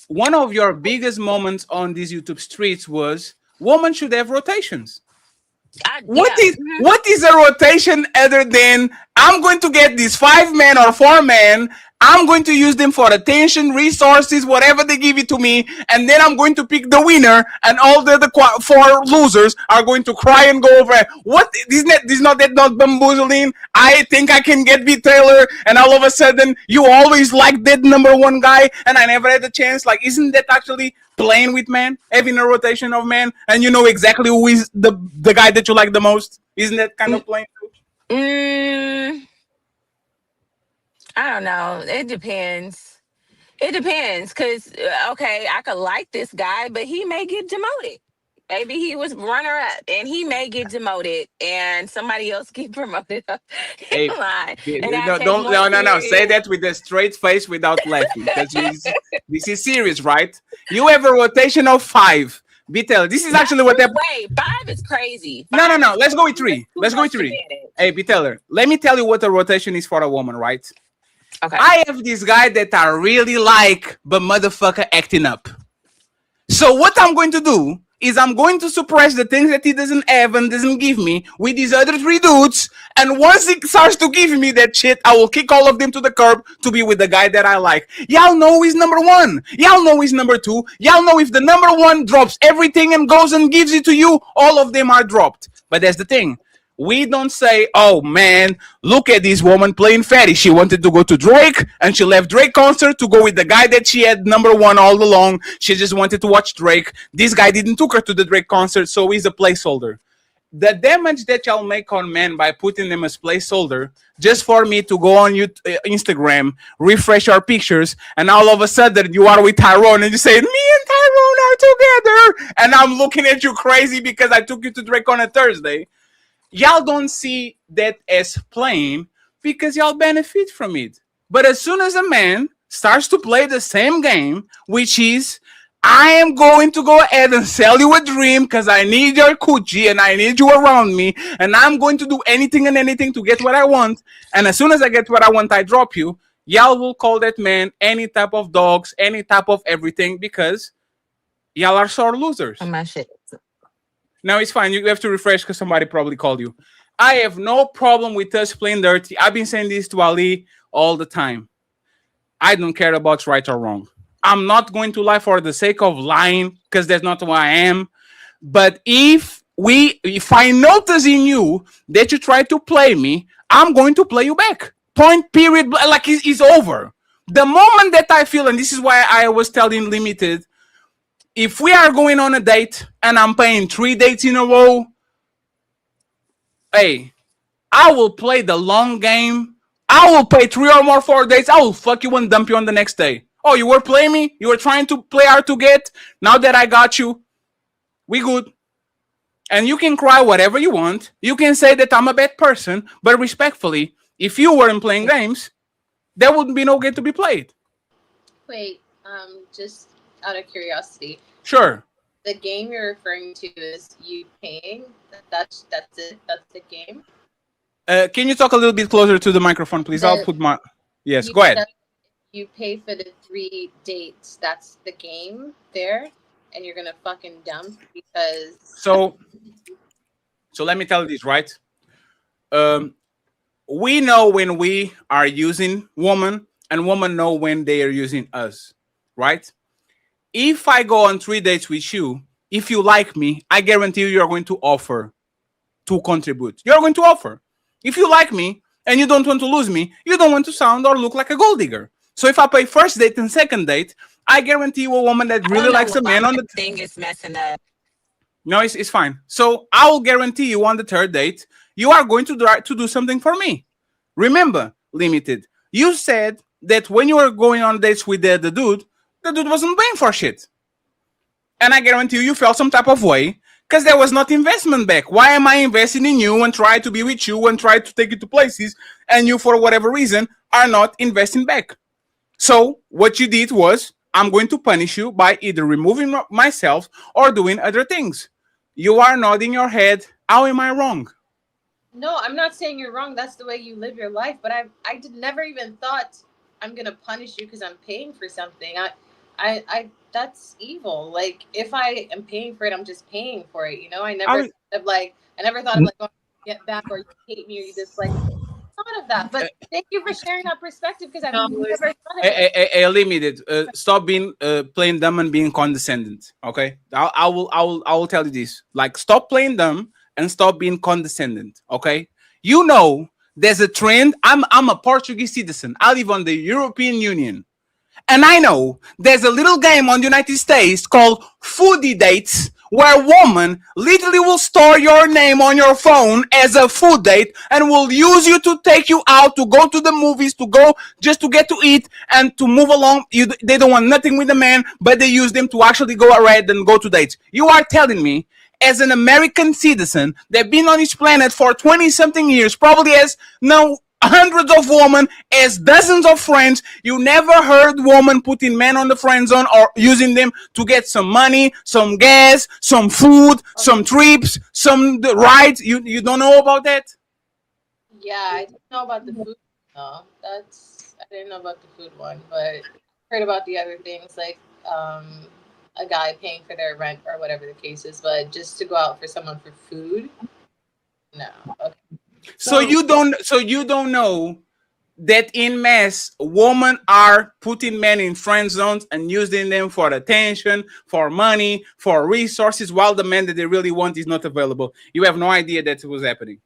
one of your biggest moments on these YouTube streets was women should have rotations. What is a rotation other than I'm going to get these 5 men or 4 men, I'm going to use them for attention, resources, whatever they give it to me, and then I'm going to pick the winner, and all the other 4 losers are going to cry and go over. What is not bamboozling? I think I can get B. Taylor, and all of a sudden you always like that number 1 guy, and I never had a chance. Like, isn't that actually playing with men, having a rotation of men, and you know exactly who is the guy that you like the most? Isn't that kind of playing too? I don't know. It depends. Because, okay, I could like this guy, but he may get demoted. Maybe he was runner up and he may get demoted and somebody else get promoted up. Hey, no. Say that with a straight face without laughing. Because this is serious, right? You have a rotation of 5. Bitel, this is actually what happened. Wait, 5 is crazy. No. Let's go with 3. Hey, Biteller, let me tell you what a rotation is for a woman, right? Okay. I have this guy that I really like, but motherfucker acting up. So what I'm going to do is I'm going to suppress the things that he doesn't have and doesn't give me with these other 3 dudes. And once he starts to give me that shit, I will kick all of them to the curb to be with the guy that I like. Y'all know he's number 1. Y'all know he's number 2. Y'all know if the number 1 drops everything and goes and gives it to you, all of them are dropped. But that's the thing. We don't say, oh man, look at this woman playing fatty. She wanted to go to Drake and she left Drake concert to go with the guy that she had number 1 all along. She just wanted to watch Drake. This guy didn't took her to the Drake concert, so he's a placeholder. The damage that y'all make on men by putting them as placeholder, just for me to go on Instagram, refresh our pictures, and all of a sudden you are with Tyrone and you say, me and Tyrone are together, and I'm looking at you crazy because I took you to Drake on a Thursday. Y'all don't see that as playing because y'all benefit from it. But as soon as a man starts to play the same game, which is I am going to go ahead and sell you a dream because I need your coochie and I need you around me. And I'm going to do anything and anything to get what I want. And as soon as I get what I want, I drop you. Y'all will call that man any type of dogs, any type of everything because y'all are sore losers. Oh, my shit. Now it's fine. You have to refresh because somebody probably called you. I have no problem with us playing dirty. I've been saying this to Ali all the time. I don't care about right or wrong. I'm not going to lie for the sake of lying because that's not who I am. But if I notice in you that you try to play me, I'm going to play you back. Point, period. Like it's over. The moment that I feel, and this is why I was telling Limited, if we are going on a date and I'm paying 3 dates in a row, hey, I will play the long game. I will pay 3 or more 4 dates. I will fuck you and dump you on the next day. Oh, you were playing me? You were trying to play hard to get? Now that I got you, we good. And you can cry whatever you want. You can say that I'm a bad person, but respectfully, if you weren't playing games, there wouldn't be no game to be played. Wait, just out of curiosity. Sure. The game you're referring to is you paying? That's it? That's the game? Can you talk a little bit closer to the microphone, please? I'll put my... Yes, go ahead. You pay for the 3 dates. That's the game there? And you're gonna fucking dump because... So let me tell you this, right? We know when we are using women, and women know when they are using us, right? If I go on 3 dates with you, if you like me, I guarantee you are going to offer to contribute. You're going to offer. If you like me and you don't want to lose me, you don't want to sound or look like a gold digger. So if I pay first date and second date, I guarantee you a woman that really likes a man on the thing is messing up. No, it's fine. So I will guarantee you on the 3rd date, you are going to do something for me. Remember, Limited, you said that when you were going on dates with the dude wasn't paying for shit. And I guarantee you felt some type of way because there was not investment back. Why am I investing in you and try to be with you and try to take you to places and you, for whatever reason, are not investing back? So what you did was, I'm going to punish you by either removing myself or doing other things. You are nodding your head. How am I wrong? No, I'm not saying you're wrong. That's the way you live your life. But I never even thought I'm gonna punish you because I'm paying for something. I that's evil. Like if I am paying for it, I'm just paying for it. You know, I never thought of like going to get back or you hate me or you dislike me. Thought of that, but thank you for sharing that perspective because I've never thought of it. Limited. Stop being playing dumb and being condescending. Okay, I will tell you this. Like, stop playing dumb and stop being condescending. Okay, you know there's a trend. I'm a Portuguese citizen. I live on the European Union, and I know there's a little game on the United States called foodie dates, where a woman literally will store your name on your phone as a food date and will use you to take you out, to go to the movies, to go just to get to eat and to move along. They don't want nothing with the man, but they use them to actually go ahead and go to dates. You are telling me, as an American citizen that been on this planet for 20-something years, probably has no hundreds of women, as dozens of friends, you never heard women putting men on the friend zone or using them to get some money, some gas, some food, some trips, some rides. You don't know about that? Yeah, I didn't know about the food. No, I didn't know about the food one, but I heard about the other things like a guy paying for their rent or whatever the case is. But just to go out for someone for food, no. Okay. So you don't know that in mass, women are putting men in friend zones and using them for attention, for money, for resources, while the man that they really want is not available. You have no idea that it was happening.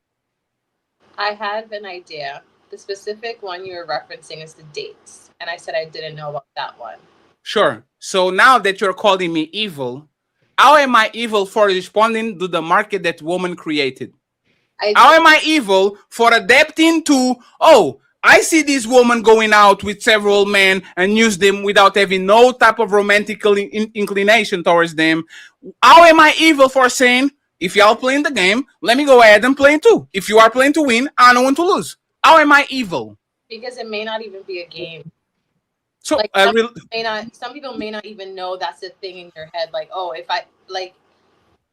I have an idea. The specific one you were referencing is the dates, and I said I didn't know about that one. Sure. So now that you're calling me evil, how am I evil for responding to the market that woman created? How am I evil for adapting to, oh, I see this woman going out with several men and use them without having no type of romantic inclination towards them? How am I evil for saying, if y'all playing the game, let me go ahead and play too. If you are playing to win, I don't want to lose. How am I evil? Because it may not even be a game. So like some people may not even know that's a thing in your head. Like, oh, if I like,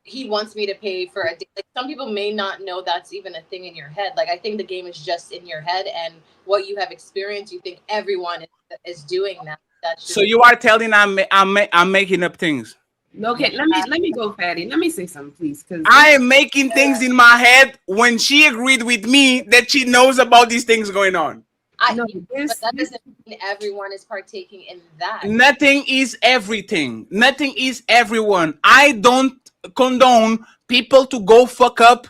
he wants me to pay for a date. Like, some people may not know that's even a thing in your head. Like, I think the game is just in your head, and what you have experienced, you think everyone is doing that. That's just so you are telling I'm making up things. Okay, let me go, Fatty. Let me say something, please, because I am making things in my head when she agreed with me that she knows about these things going on. But that doesn't mean everyone is partaking in that. Nothing is everything. Nothing is everyone. I don't condone people to go fuck up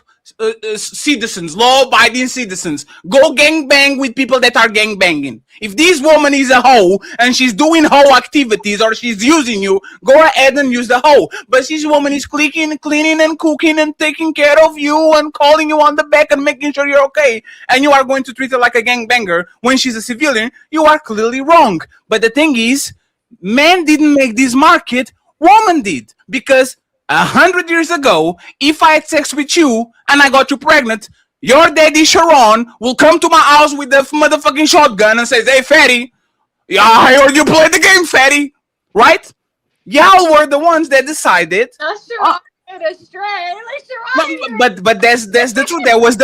citizens, law-abiding citizens. Go gangbang with people that are gangbanging. If this woman is a hoe and she's doing hoe activities or she's using you, go ahead and use the hoe. But this woman is cleaning and cooking and taking care of you and calling you on the back and making sure you're okay, and you are going to treat her like a gangbanger when she's a civilian, you are clearly wrong. But the thing is, men didn't make this market, woman did. Because 100 years ago, if I had sex with you and I got you pregnant, your daddy Sharon will come to my house with the motherfucking shotgun and says, "Hey, Fatty, yeah, I heard you play the game, Fatty." Right? Y'all were the ones that decided. Not Sharon astray. Like, Sharon. But that's the truth. That was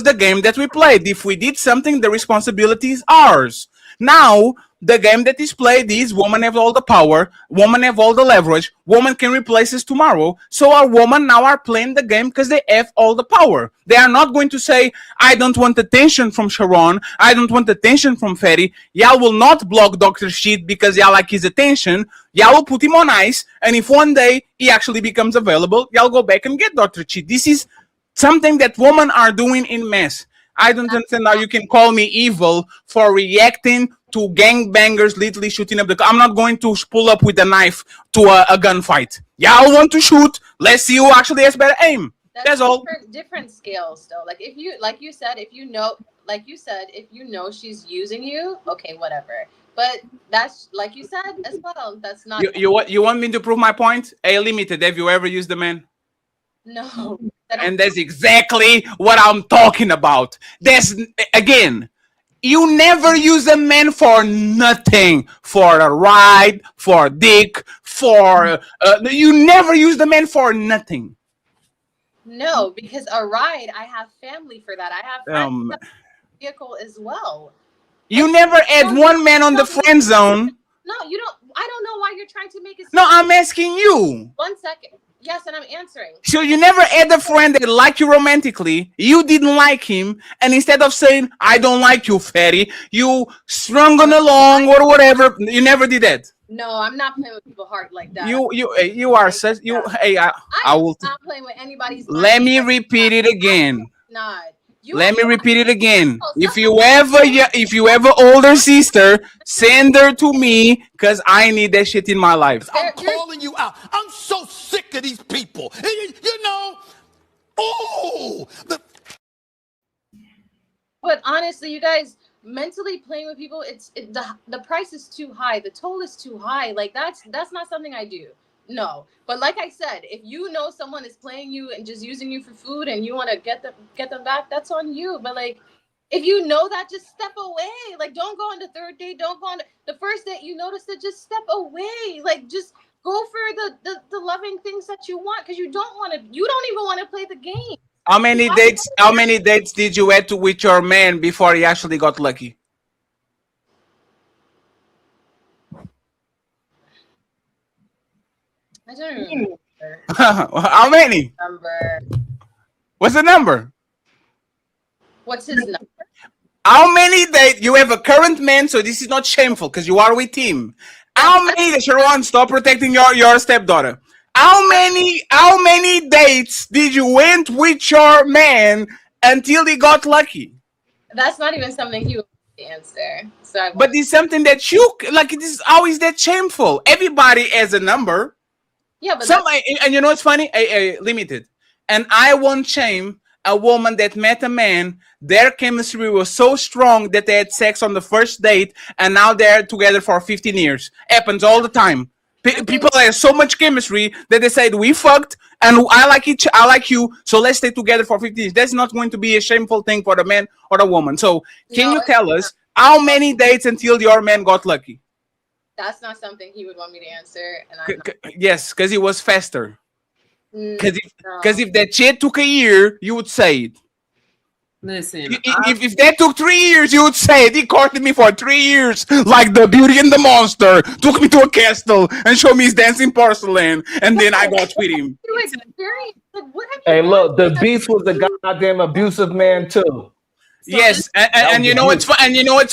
the game that we played. If we did something, the responsibility is ours. Now, the game that is played is women have all the power, women have all the leverage, women can replace us tomorrow. So our women now are playing the game because they have all the power. They are not going to say, "I don't want attention from Sharon, I don't want attention from Fatty." Y'all will not block Dr. Shit because y'all like his attention. Y'all will put him on ice, and if one day he actually becomes available, y'all go back and get Dr. Shit. This is something that women are doing in mass. I don't understand how you can call me evil for reacting to gangbangers literally shooting up the car. I'm not going to pull up with a knife to a gunfight. Y'all want to shoot? Let's see who actually has better aim. That's all. Different scales, though. Like if you, like you said, if you know she's using you, okay, whatever. But that's like you said as well. That's not. You want me to prove my point? Hey, Limited, have you ever used a man? No. And that's exactly what I'm talking about. That's, again, you never use a man for nothing. For a ride, for a dick, for... you never use the man for nothing. No, because a ride, I have family for that. I have friends that have a vehicle as well. You never had one man on the friend zone. No, you don't. I don't know why you're trying to make it... No, I'm asking you. 1 second. Yes, and I'm answering. So you never had a friend that liked you romantically, you didn't like him, and instead of saying, "I don't like you, Fatty," you strung on along or whatever. You never did that. No, I'm not playing with people's heart like that. You are such you. Hey, I will not playing with anybody's. Let me repeat it again. Not. Let me repeat it again. If you ever older sister, send her to me because I need that shit in my life. I'm calling you out. I'm so sick of these people. You know, But honestly, you guys, mentally playing with people, the price is too high. The toll is too high. Like that's not something I do. No. But like I said, if you know someone is playing you and just using you for food and you want to get them back, that's on you. But like, if you know that, just step away. Like, don't go on the third date. Don't go on the first date. You notice it, just step away. Like, just go for the loving things that you want, because you don't even want to play the game. How many dates did you have with your man before he actually got lucky? I don't remember. How many? Number. What's the number? What's his number? How many dates? You have a current man, so this is not shameful because you are with him. How many? Sharon, stop protecting your stepdaughter. How many dates did you went with your man until he got lucky? That's not even something he would answer. So but it's something that you like. This is always that shameful. Everybody has a number. Yeah, but and you know what's funny? Limited. And I won't shame a woman that met a man. Their chemistry was so strong that they had sex on the first date, and now they're together for 15 years. Happens all the time. People have so much chemistry that they said, "We fucked, and I like you, so let's stay together for 15 years." That's not going to be a shameful thing for the man or the woman. So, can you tell us how many dates until your man got lucky? that's not something he would want me to answer. And Yes, because it was faster. Because no. if that shit took a year, you would say it. Listen, if that took 3 years, you would say it. He courted me for 3 years, like the Beauty and the Monster. Took me to a castle and showed me his dancing porcelain, and then I got with him. Hey, look, the Beast was a goddamn abusive man too. Yes, and you know what's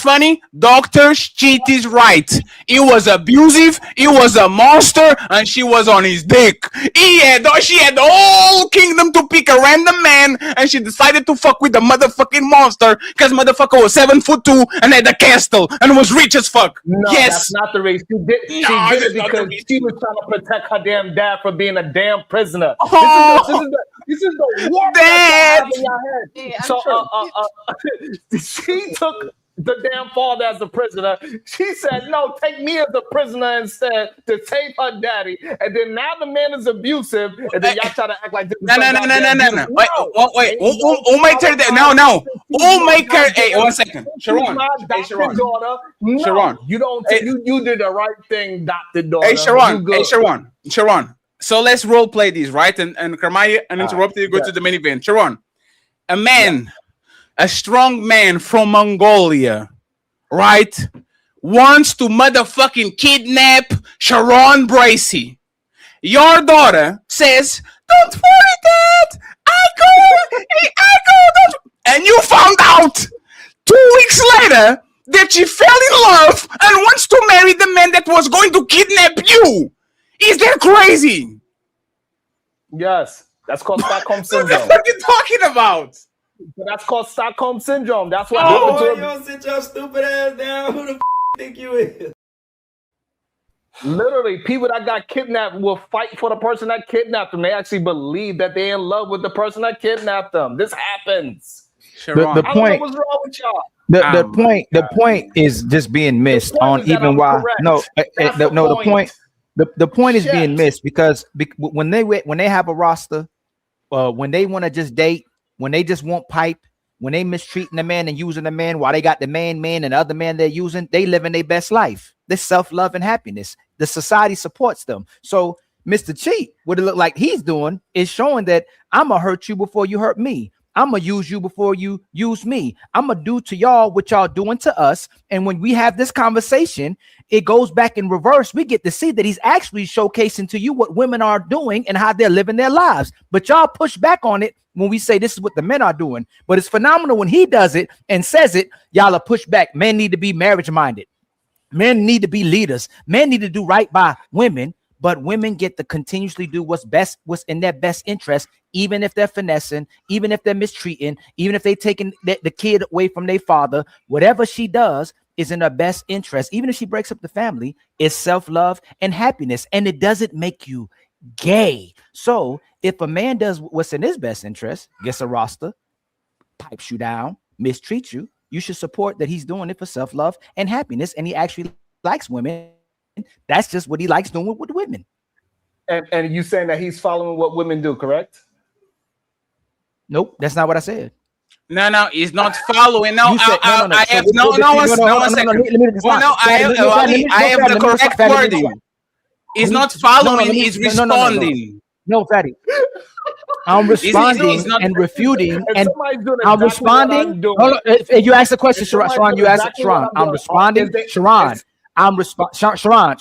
funny? Dr. Cheat is right. He was abusive. He was a monster, and she was on his dick. She had the whole kingdom to pick a random man, and she decided to fuck with the motherfucking monster because motherfucker was 7'2" and had a castle and was rich as fuck. No, yes, that's not the reason. She did it because she was trying to protect her damn dad from being a damn prisoner. This is the war Dad. in your head. So she took the damn father as a prisoner. She said, "No, take me as a prisoner instead to save her daddy." And then now the man is abusive, and then y'all try to act like this. No. Wait. Who make her that? No. Who make her? Hey, 1 second. Sharon. Hey, Sharon. Daughter. No, Sharon. You don't. You did the right thing, Dr. Daughter. Hey, Sharon. Sharon. So let's role play these, right? And Kermaya uninterrupted, you go to the main event. Sharon, a man, a strong man from Mongolia, right, wants to motherfucking kidnap Sharon Bracey. Your daughter says, "Don't worry, Dad. I go. Don't." And you found out 2 weeks later that she fell in love and wants to marry the man that was going to kidnap you. Is that crazy? Yes, that's called Stockholm syndrome. What the fuck are you talking about? That's called Stockholm syndrome. That's what Oh, happened to you don't sit your stupid ass down. Who the think you is? Literally, people that got kidnapped will fight for the person that kidnapped them. They actually believe that they're in love with the person that kidnapped them. This happens. The I don't know point. what's wrong with y'all. The point is just being missed on even why. No, the point is being missed because when they have a roster, when they want to just date, when they just want pipe, when they mistreating the man and using the man while they got the man and the other man they're using, they living their best life. This self-love and happiness. The society supports them. So Mr. Cheat, what it look like he's doing is showing that I'm gonna hurt you before you hurt me. I'm gonna use you before you use me. I'm gonna do to y'all what y'all doing to us. And when we have this conversation, it goes back in reverse. We get to see that he's actually showcasing to you what women are doing and how they're living their lives. But y'all push back on it when we say this is what the men are doing. But it's phenomenal when he does it and says it. Y'all are pushed back. Men need to be marriage minded. Men need to be leaders. Men need to do right by women. But women get to continuously do what's what's in their best interest, even if they're finessing, even if they're mistreating, even if they're taking the kid away from their father. Whatever she does is in her best interest. Even if she breaks up the family, it's self-love and happiness. And it doesn't make you gay. So if a man does what's in his best interest, gets a roster, pipes you down, mistreats you, you should support that he's doing it for self-love and happiness. And he actually likes women. That's just what he likes doing with women. And you saying that he's following what women do, correct? Nope, that's not what I said. No, he's not following. No, I have the correct wording. He's not following, he's responding. No, Fatty. I'm responding and refuting, and I'm responding. If you ask the question, Sharon, you ask Sharon. I'm responding, Sharon. Sharon,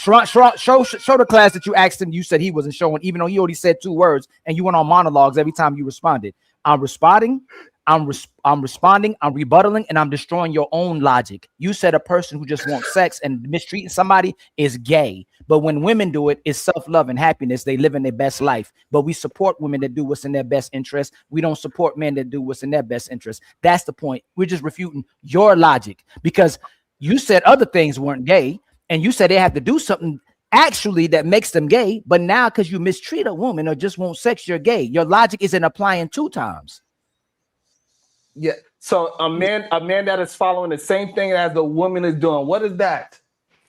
show the class that you asked him. You said he wasn't showing, even though he already said 2 words, and you went on monologues every time you responded. I'm responding, I'm responding, I'm rebuttaling, and I'm destroying your own logic. You said a person who just wants sex and mistreating somebody is gay. But when women do it, it's self-love and happiness. They live in their best life. But we support women that do what's in their best interest. We don't support men that do what's in their best interest. That's the point. We're just refuting your logic because you said other things weren't gay, and you said they have to do something actually that makes them gay. But now because you mistreat a woman or just want sex, you're gay. Your logic isn't applying 2 times. Yeah. So a man that is following the same thing as the woman is doing, what is that?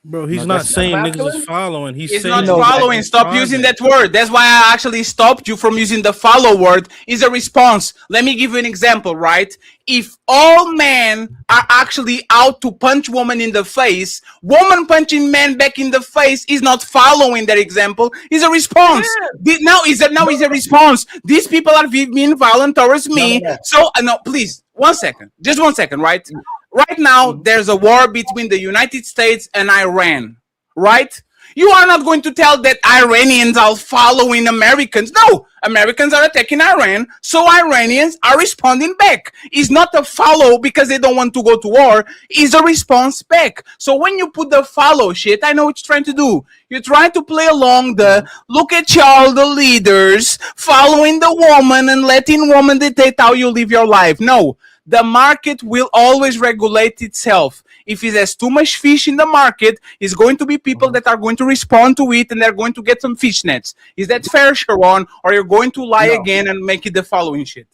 Bro, he's No, not that's saying niggas masculine? is following. He's It's saying not know that- following. Stop using that word. That's why I actually stopped you from using the follow word. Is a response. Let me give you an example, right? If all men are actually out to punch woman in the face, woman punching man back in the face is not following that example. Is a response. Now is a response. These people are being violent towards me. No. So no, please, 1 second, just 1 second, right? Right now, there's a war between the United States and Iran, right? You are not going to tell that Iranians are following Americans. No, Americans are attacking Iran, so Iranians are responding back. It's not a follow because they don't want to go to war. It's a response back. So when you put the follow shit, I know what you're trying to do. You're trying to play along the look at y'all, the leaders, following the woman and letting woman dictate how you live your life. No, the market will always regulate itself. If it has too much fish in the market, it's going to be people that are going to respond to it and they're going to get some fish nets. Is that fair, Sharon? Or you're going to lie again and make it the following shit?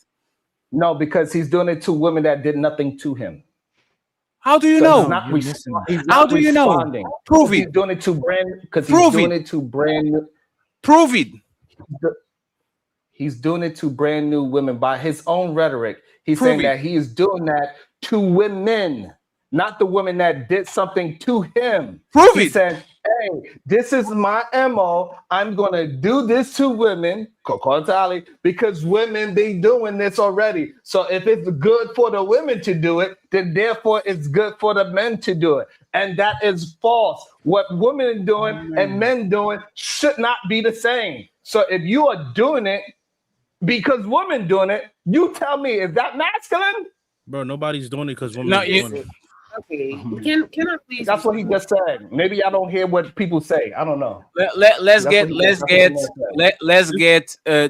No, because he's doing it to women that did nothing to him. How do you So know? How do you know? Prove it. He's doing it to brand because he's Prove doing it. it to brand new. Prove it. He's doing it to brand new women by his own rhetoric. He's Prove saying it. that he is doing that to women, not the women that did something to him. Prove he it. said, hey, this is my MO. I'm gonna do this to women, because women be doing this already. So if it's good for the women to do it, then therefore it's good for the men to do it. And that is false. What women are doing and men doing should not be the same. So if you are doing it because women doing it, you tell me, is that masculine? Bro, nobody's doing it because women No, are doing it. Okay. Can I please? That's what he just said. Maybe I don't hear what people say. I don't know. Let's get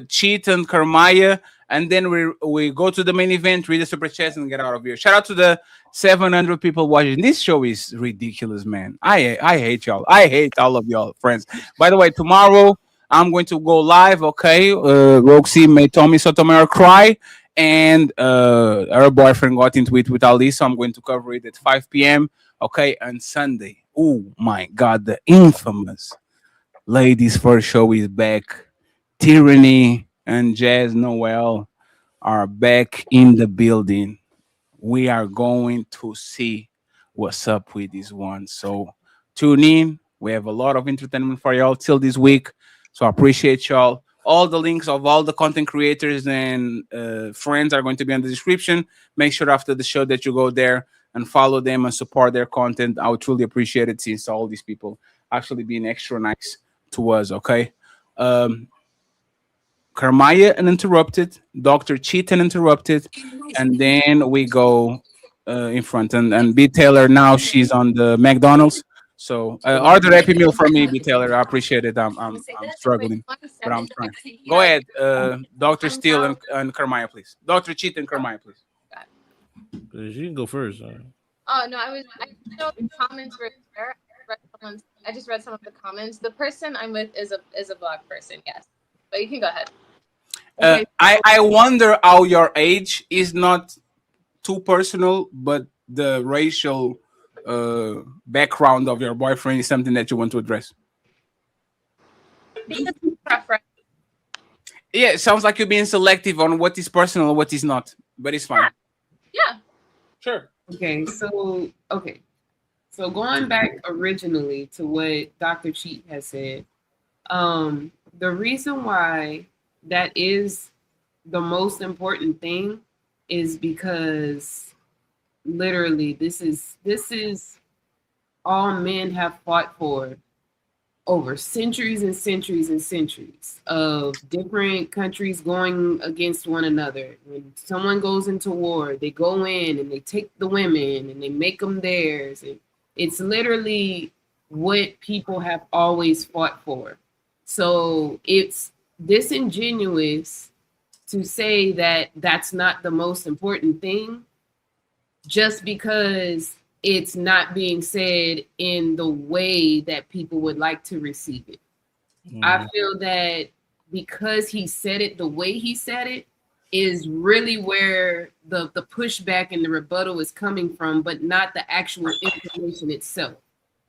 Cheat and Karmaya, and then we go to the main event, read the super chats, and get out of here. Shout out to the 700 people watching. This show is ridiculous, man. I hate y'all. I hate all of y'all, friends. By the way, tomorrow I'm going to go live. Okay, Roxy made Tommy Sotomayor cry, and her boyfriend got into it with Ali, so I'm going to cover it at 5 p.m. Okay, and Sunday. Oh my God, the infamous Ladies First show is back. Tyranny and Jazz Noel are back in the building. We are going to see what's up with this one. So tune in. We have a lot of entertainment for y'all till this week. So I appreciate y'all. All the links of all the content creators and friends are going to be in the description. Make sure after the show that you go there and follow them and support their content. I would truly appreciate it since all these people actually being extra nice to us, okay? Karmaya Uninterrupted, Dr. Cheat Uninterrupted, and then we go in front. And B. Taylor, now she's on the McDonald's. So order Happy Meal for me, B. Taylor. I appreciate it. I'm struggling, but I'm trying. Go ahead, Dr. Steele and Karmaya, please. Dr. Cheat and Karmaya, please. You can go first. Oh no, I know the comments were there. I just read some of the comments. The person I'm with is a Black person, yes. But you can go ahead. Okay. I wonder how your age is not too personal, but the racial background of your boyfriend is something that you want to address. Yeah, it sounds like you're being selective on what is personal and what is not, but it's fine. Yeah. Sure. Okay, so going back originally to what Dr. Cheat has said, the reason why that is the most important thing is because literally this is all men have fought for over centuries and centuries and centuries of different countries going against one another. When someone goes into war, they go in and they take the women and they make them theirs. And it's literally what people have always fought for. So it's disingenuous to say that that's not the most important thing just because it's not being said in the way that people would like to receive it. I feel that because he said it the way he said it is really where the pushback and the rebuttal is coming from, but not the actual information itself.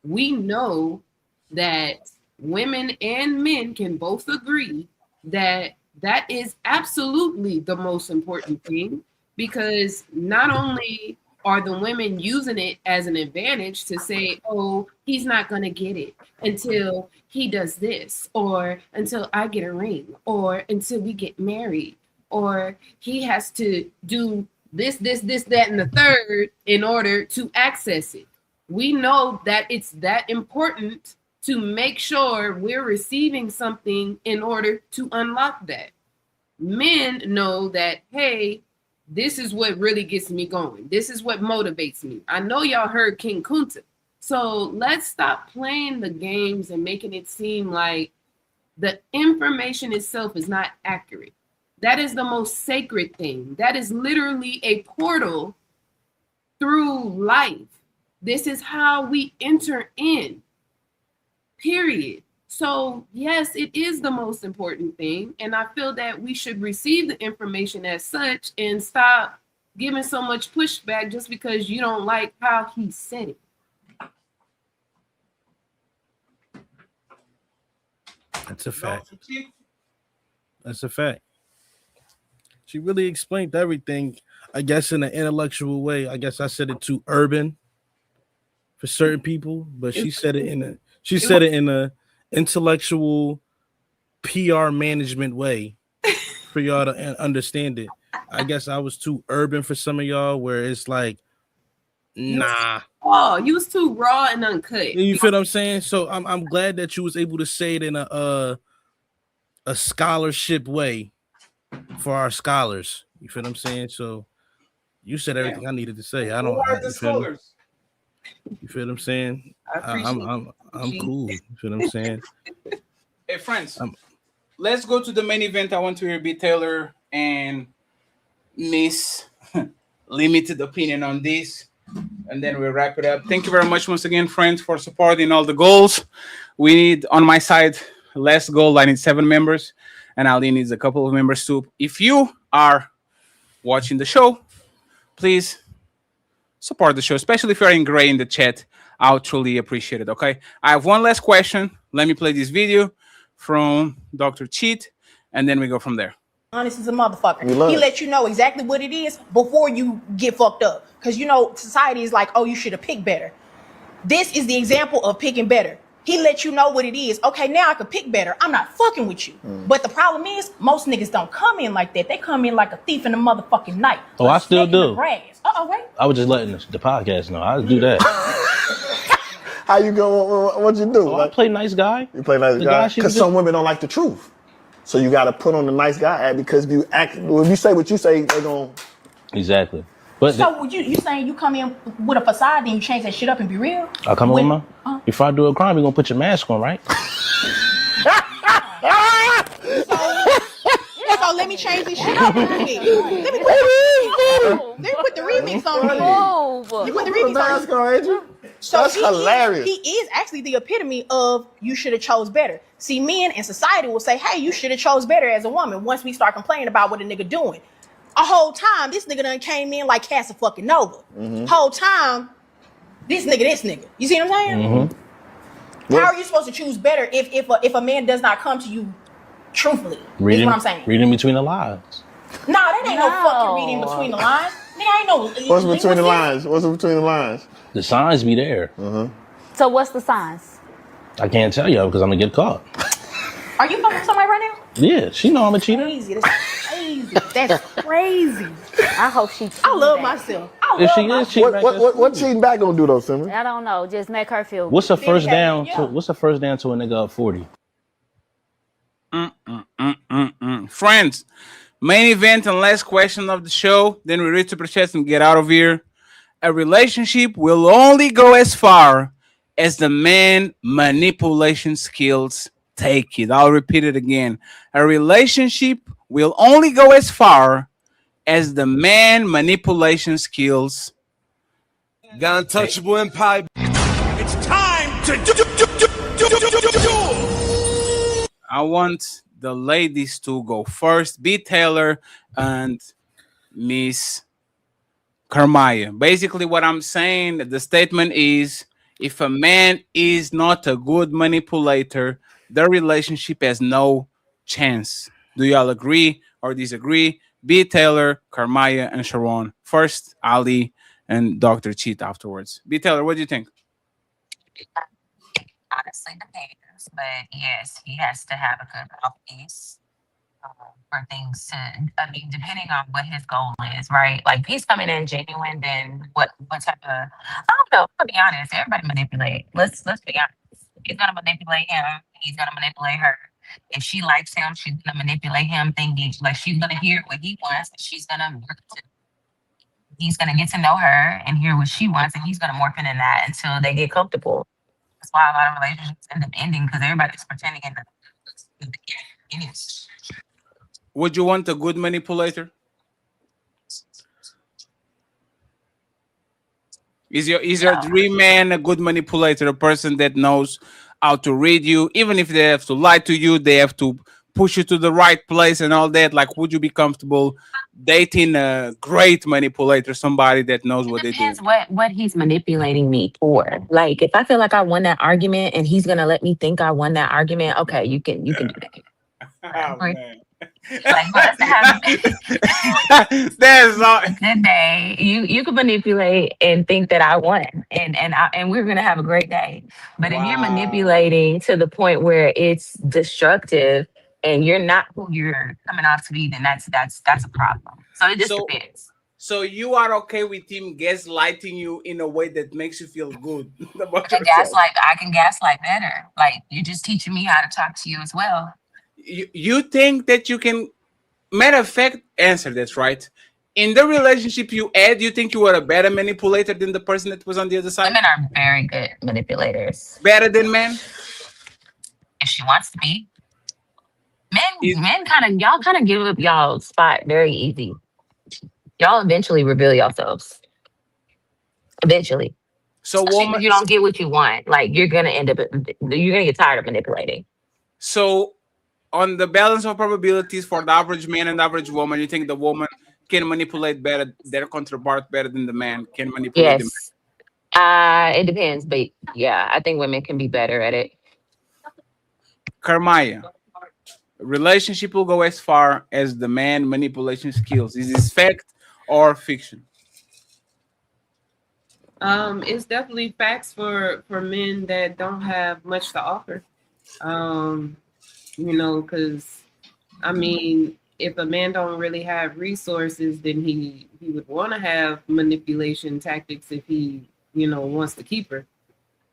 we know that women and men can both agree that that is absolutely the most important thing, because not only are the women using it as an advantage to say, oh, he's not going to get it until he does this, or until I get a ring, or until we get married, or he has to do this, that, and the third in order to access it. We know that it's that important to make sure we're receiving something in order to unlock that. Men know that, hey, this is what really gets me going. This is what motivates me. I know y'all heard King Kunta. So let's stop playing the games and making it seem like the information itself is not accurate. That is the most sacred thing. That is literally a portal through life. This is how we enter in, period. So yes, it is the most important thing. And I feel that we should receive the information as such and stop giving so much pushback just because you don't like how he said it. That's a fact. That's a fact. She really explained everything, I guess, in an intellectual way. I guess I said it too urban for certain people, but she said it in a intellectual PR management way for y'all to understand it. I guess I was too urban for some of y'all, where it's like, nah. Oh, you was too raw and uncut. You feel what I'm saying? So I'm glad that you was able to say it in a scholarship way for our scholars. You feel what I'm saying? So you said everything I needed to say. I don't. Who are the scholars? You feel what I'm saying? I'm cool. You feel what I'm saying? Hey, friends, let's go to the main event. I want to hear B. Taylor and Miss Limited Opinion on this, and then we'll wrap it up. Thank you very much once again, friends, for supporting all the goals. We need, on my side, less goal. I need 7 members, and Ali needs a couple of members too. If you are watching the show, please support the show, especially if you're in gray in the chat. I'll truly appreciate it, okay? I have one last question. Let me play this video from Dr. Cheat, and then we go from there. Honest as a motherfucker. He let you know exactly what it is before you get fucked up. Because, you know, society is like, oh, you should have picked better. This is the example of picking better. He let you know what it is. Okay, now I can pick better. I'm not fucking with you. But the problem is, most niggas don't come in like that. They come in like a thief in the motherfucking night. Oh, I still do. Wait. I was just letting the podcast know. I do that. How you go? What you do? I play nice guy. You play nice guy? Because some women don't like the truth. So you got to put on the nice guy act, because you act, when you say what you say, they're going to... Exactly. But so you saying you come in with a facade, then you change that shit up and be real? I come on, man. Before I do a crime, you're going to put your mask on, right? So let me change this shit up. Let me put the remix on. You put the remix on. So that's hilarious. He is actually the epitome of you should have chose better. See, men in society will say, hey, you should have chose better as a woman once we start complaining about what a nigga doing. A whole time, this nigga done came in like Casa fucking Nova. Whole time, this nigga. You see what I'm saying? How are you supposed to choose better if a man does not come to you truthfully? Is what I'm saying. Reading between the lines. No, that ain't no fucking reading between the lines. Nigga, ain't no. What's between the lines? What's between the lines? The signs be there. So what's the signs? I can't tell you because I'm going to get caught. Are you fucking with somebody right now? Yeah, she know I'm a cheater. Crazy. That's crazy. I hope she cheats. I love myself. If she is cheating back, what cheating back gonna do though, Simon? I don't know. Just make her feel. What's the first down to a nigga up 40? Friends, main event and last question of the show. Then we read Super Chats and get out of here. A relationship will only go as far as the man manipulation skills take it. I'll repeat it again. A relationship will only go as far as the man manipulation skills. The untouchable empire. It's time to do. I want the ladies to go first. B. Taylor and Miss Carmaya. Basically, what I'm saying, the statement is, If a man is not a good manipulator, the relationship has no chance. Do y'all agree or disagree? B. Taylor, Carmaya, and Sharon. First, Ali, and Dr. Cheat afterwards. B. Taylor, what do you think? Honestly depends, but yes, he has to have a good mouthpiece for things to. I mean, depending on what his goal is, right? Like, if he's coming in genuine, then what type of? I don't know. To be honest, everybody manipulate. Let's be honest. He's gonna manipulate him. He's gonna manipulate her. If she likes him, she's gonna manipulate him, thinking like she's gonna hear what he wants. And she's gonna work to. He's gonna get to know her and hear what she wants, and he's gonna morph into that until they get comfortable. That's why a lot of relationships end up ending because everybody's pretending in the beginning. Would you want a good manipulator? Is your dream man a good manipulator, a person that knows how to read you, even if they have to lie to you, they have to push you to the right place and all that? Like, would you be comfortable dating a great manipulator, somebody that knows what they do? Depends what he's manipulating me for. Like, if I feel like I won that argument and he's gonna let me think I won that argument, okay, you can do that. Oh, man. Like, for us to have That's not a good day. You can manipulate and think that I won, and we're gonna have a great day. But if you're manipulating to the point where it's destructive and you're not who you're coming off to be, then that's a problem. So it just depends. So you are okay with him gaslighting you in a way that makes you feel good about I can gaslight better. Like, you're just teaching me how to talk to you as well. You think that you can? Matter of fact, answer this, right? In the relationship you had, you think you were a better manipulator than the person that was on the other side? Women are very good manipulators. Better than men? If she wants to be. Men y'all kind of give up y'all spot very easy. Y'all eventually reveal yourselves. Eventually. So woman, you don't get what you want. Like, you're gonna get tired of manipulating. So on the balance of probabilities for the average man and average woman, you think the woman can manipulate better their counterpart better than the man can manipulate them? It depends, but yeah, I think women can be better at it. Carmaya, relationship will go as far as the man manipulation skills. Is this fact or fiction? It's definitely facts for men that don't have much to offer. Because I mean, if a man don't really have resources, then he would want to have manipulation tactics if he, wants to keep her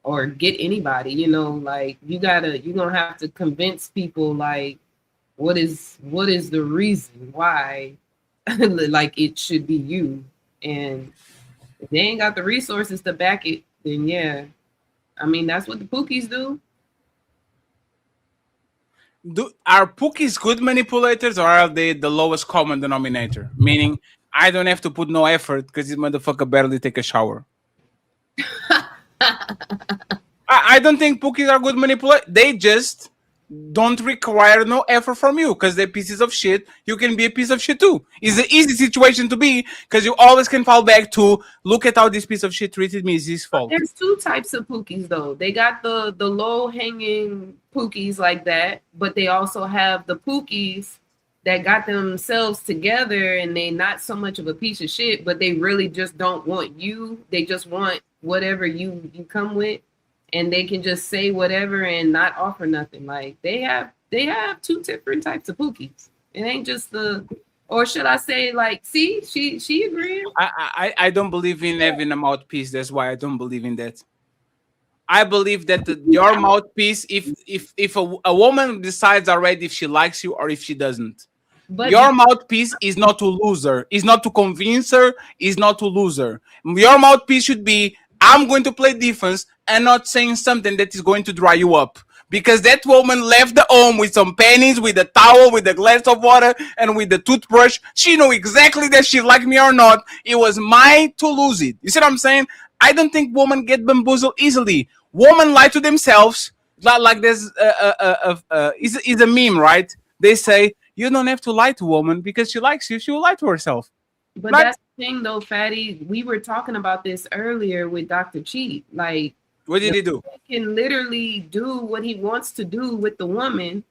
or get anybody, like you're gonna have to convince people like what is the reason why like it should be you. And if they ain't got the resources to back it, then yeah. I mean, that's what the Pookies do. Are Pookies good manipulators, or are they the lowest common denominator? Meaning, I don't have to put no effort because this motherfucker barely take a shower. I don't think Pookies are good manipulators. They just don't require no effort from you because they're pieces of shit. You can be a piece of shit too. It's an easy situation to be because you always can fall back to look at how this piece of shit treated me. It's his fault. There's two types of Pookies though. They got the low hanging Pookies like that, but they also have the Pookies that got themselves together and they not so much of a piece of shit, but they really just don't want you. They just want whatever you come with. And they can just say whatever and not offer nothing. Like they have two different types of Pookies. It ain't just or should I say like, see, she agreed. I don't believe in having a mouthpiece. That's why I don't believe in that. I believe that your mouthpiece, if a woman decides already if she likes you or if she doesn't, but your mouthpiece is not to lose her, is not to convince her, is not to lose her. Your mouthpiece should be, I'm going to play defense and not saying something that is going to dry you up. Because that woman left the home with some pennies, with a towel, with a glass of water, and with the toothbrush. She knew exactly that she liked me or not. It was mine to lose it. You see what I'm saying? I don't think women get bamboozled easily. Women lie to themselves. Like there's is a meme, right? They say, you don't have to lie to a woman because she likes you. She will lie to herself. But that's the thing though, Fatty. We were talking about this earlier with Dr. Cheat. Like, What did he do? He can literally do what he wants to do with the woman,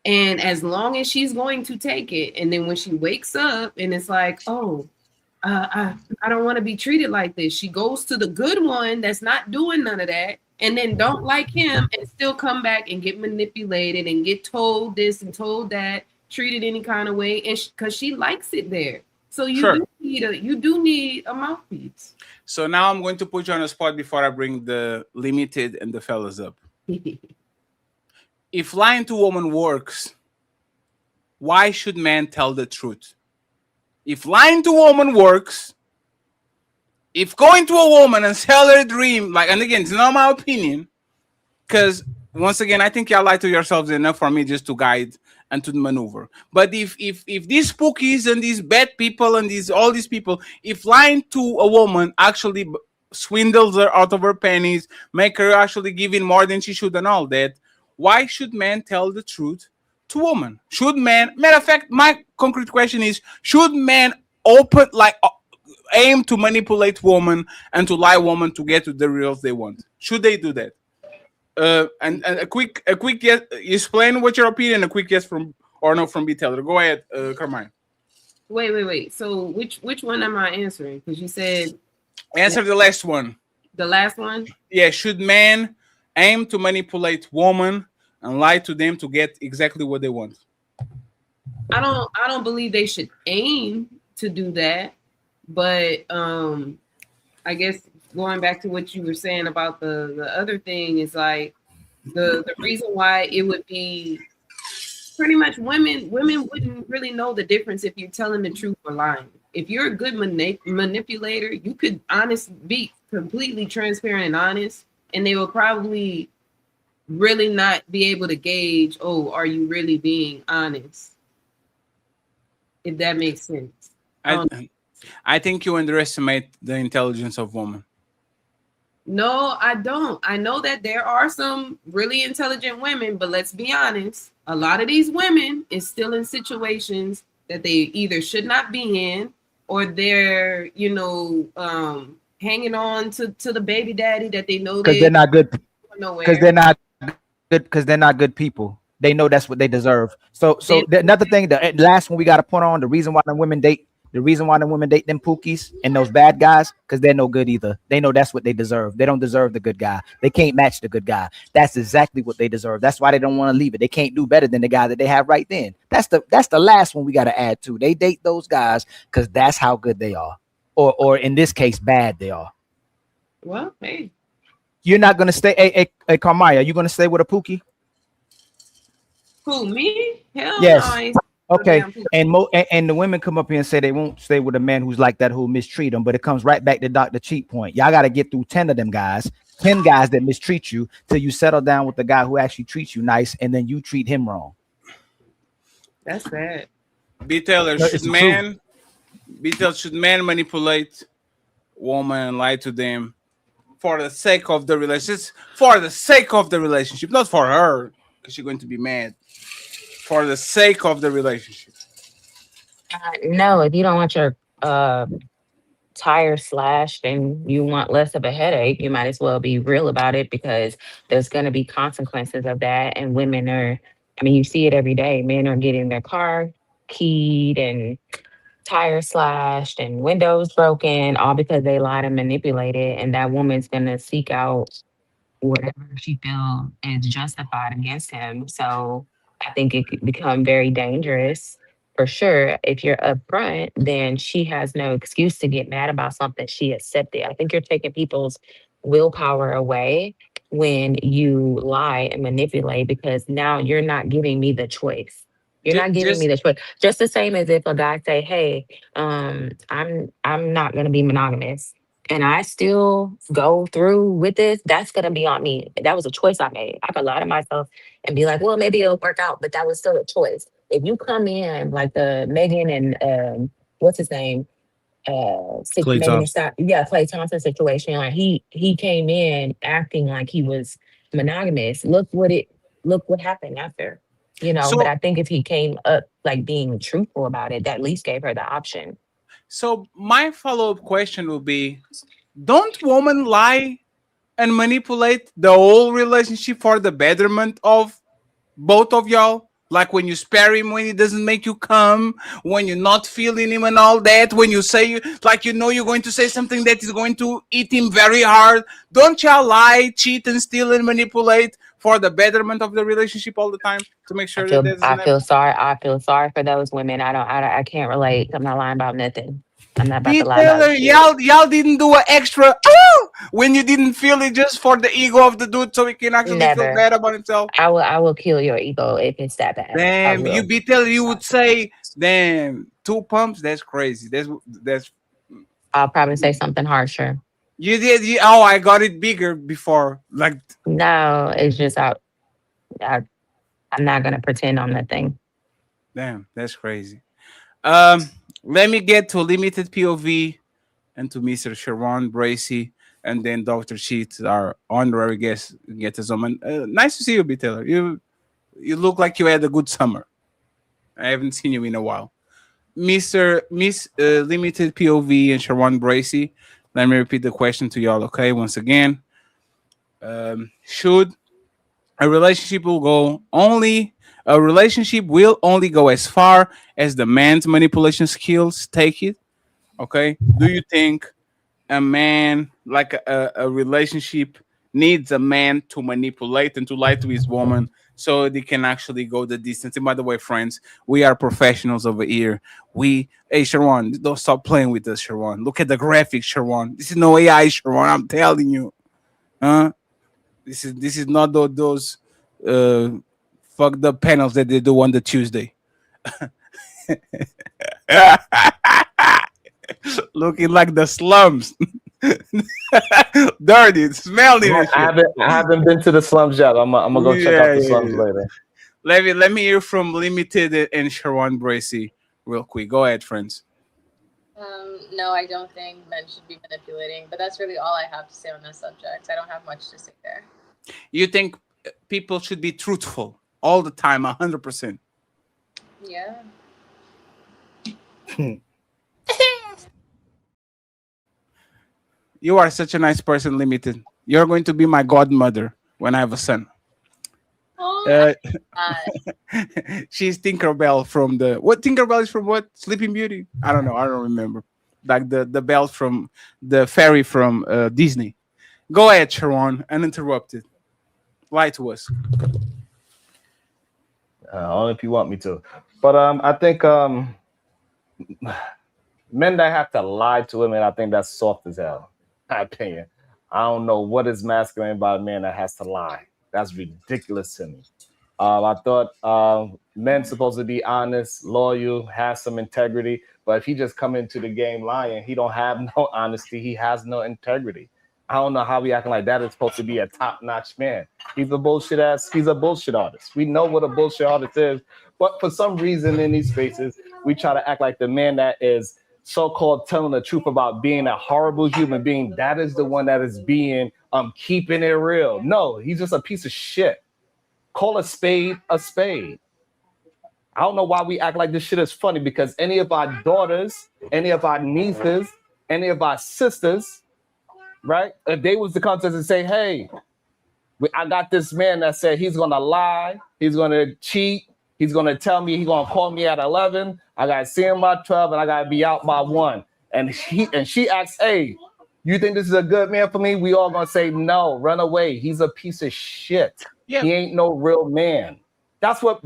and as long as she's going to take it, and then when she wakes up and it's like, oh, I don't want to be treated like this, she goes to the good one that's not doing none of that, and then don't like him and still come back and get manipulated and get told this and told that, treated any kind of way, and because she likes it there. So you do need a mouthpiece. So now I'm going to put you on the spot before I bring the limited and the fellas up. If lying to a woman works, why should men tell the truth? If lying to a woman works, if going to a woman and sell her dream, like, and again, it's not my opinion, because once again, I think y'all lie to yourselves enough for me just to guide and to maneuver. But if these spookies and these bad people and all these people, if lying to a woman actually swindles her out of her pennies, make her actually give in more than she should and all that, why should men tell the truth to women? Should men, matter of fact, my concrete question is, should men aim to manipulate women and to lie women to get to the results they want? Should they do that? And a quick yes, explain what your opinion, a quick yes from or no from B Taylor. Go ahead, Carmine. Wait. So which one am I answering? Because you said answer the last one. The last one? Yeah, should men aim to manipulate women and lie to them to get exactly what they want? I don't believe they should aim to do that, but I guess going back to what you were saying about the other thing is like the reason why it would be pretty much women wouldn't really know the difference if you're telling the truth or lying. If you're a good manipulator, you could be completely transparent and honest, and they will probably really not be able to gauge, oh, are you really being honest? If that makes sense. I think you underestimate the intelligence of women. No, I don't. I know that there are some really intelligent women, but let's be honest, a lot of these women is still in situations that they either should not be in, or they're, hanging on to the baby daddy that they know because they're not good. Because they're not good people. They know that's what they deserve. So another thing, the last one we got to put on, the reason why the women date them pookies and those bad guys, because they're no good either. They know that's what they deserve. They don't deserve the good guy. They can't match the good guy. That's exactly what they deserve. That's why they don't want to leave it. They can't do better than the guy that they have right then. That's the last one we got to add to. They date those guys because that's how good they are, or in this case, bad they are. Well, hey, you're not gonna stay. Hey, Carmaya, are you gonna stay with a pookie? Who, me? Hell yes. No, okay. And the women come up here and say they won't stay with a man who's like that, who mistreat them. But it comes right back to Dr. Cheat point. Y'all got to get through 10 of them guys, 10 guys that mistreat you till you settle down with the guy who actually treats you nice, and then you treat him wrong. That's bad. B Taylor, should men manipulate women and lie to them for the sake of the relationship? For the sake of the relationship, not for her, because she's going to be mad. For the sake of the relationship. No, if you don't want your tire slashed and you want less of a headache, you might as well be real about it, because there's going to be consequences of that. And women are, you see it every day. Men are getting their car keyed and tires slashed and windows broken, all because they lied and manipulated. And that woman's going to seek out whatever she feels is justified against him. So I think it could become very dangerous. For sure, if you're upfront, then she has no excuse to get mad about something she accepted. I think you're taking people's willpower away when you lie and manipulate, because now you're not giving me the choice. You're not giving me the choice. Just the same as if a guy say, "Hey, I'm not going to be monogamous," and I still go through with this, that's going to be on me. That was a choice I made. I could lie to myself and be like, well, maybe it'll work out, but that was still a choice. If you come in like the Megan and what's his name? Klay Thompson. Klay Thompson situation. Like he came in acting like he was monogamous. Look what happened after. But I think if he came up like being truthful about it, that at least gave her the option. So my follow-up question will be, don't women lie and manipulate the whole relationship for the betterment of both of y'all? Like when you spare him when he doesn't make you come, when you're not feeling him and all that, when you say like you know you're going to say something that is going to eat him very hard. Don't y'all lie, cheat, and steal and manipulate for the betterment of the relationship all the time to make sure that there's never. I feel sorry for those women. I can't relate. I'm not lying about nothing. I'm not about B to lie about Taylor, shit. y'all didn't do an extra when you didn't feel it just for the ego of the dude so he can actually feel Never. bad about himself. I will kill your ego if it's that bad. I Damn, you will. B Taylor, you would say, damn, 2 pumps? That's crazy. That's I'll probably say something harsher. you did oh, I got it bigger before. Like No, it's just I I'm not gonna pretend on nothing. damn, that's crazy. Let me get to limited POV and to Mr. Sharon Bracy, and then Dr. Sheets, our honorary guest, get his own. Nice to see you, B Taylor. You look like you had a good summer. I haven't seen you in a while. Miss Limited POV and Sharon Bracy. Let me repeat the question to y'all, okay? Once again. Should a relationship will only go as far as the man's manipulation skills take it? Okay. Do you think a man, like a relationship, needs a man to manipulate and to lie to his woman so they can actually go the distance? And by the way, friends, we are professionals over here. Hey, Sharon, don't stop playing with us, Sharon. Look at the graphics, Sharon. This is no AI, Sharon. I'm telling you. Huh? This is not those fucked up panels that they do on the Tuesday. Looking like the slums. Dirty, smelly. I haven't been to the slums yet. I'm gonna go check out the slums later. Let me hear from Limited and Sharon Bracy real quick. Go ahead, friends. No, I don't think men should be manipulating, but that's really all I have to say on this subject. I don't have much to say there. You think people should be truthful all the time, 100%? Yeah. You are such a nice person, Limited. You're going to be my godmother when I have a son. She's Tinkerbell from Tinkerbell is from what? Sleeping Beauty? I don't know. I don't remember. Like the bell from the fairy from Disney. Go ahead, Sharon, uninterrupted. Lie to us. Only if you want me to. But I think men that have to lie to women, I think that's soft as hell. In my opinion. I don't know what is masculine about a man that has to lie. That's ridiculous to me. I thought men supposed to be honest, loyal, have some integrity. But if he just come into the game lying, he don't have no honesty. He has no integrity. I don't know how we acting like that is supposed to be a top-notch man. He's a bullshit artist. We know what a bullshit artist is. But for some reason in these spaces, we try to act like the man that is so-called telling the truth about being a horrible human being, that is the one that is being keeping it real. No, he's just a piece of shit. Call a spade a spade. I don't know why we act like this shit is funny, because any of our daughters, any of our nieces, any of our sisters, right? If they was to come to us and say, hey, I got this man that said he's gonna lie, he's gonna cheat, he's gonna tell me he's gonna call me at 11, I gotta see him by 12, and I gotta be out by 1. And she asks, hey, you think this is a good man for me? We all gonna say no, run away. He's a piece of shit. Yeah. He ain't no real man. That's what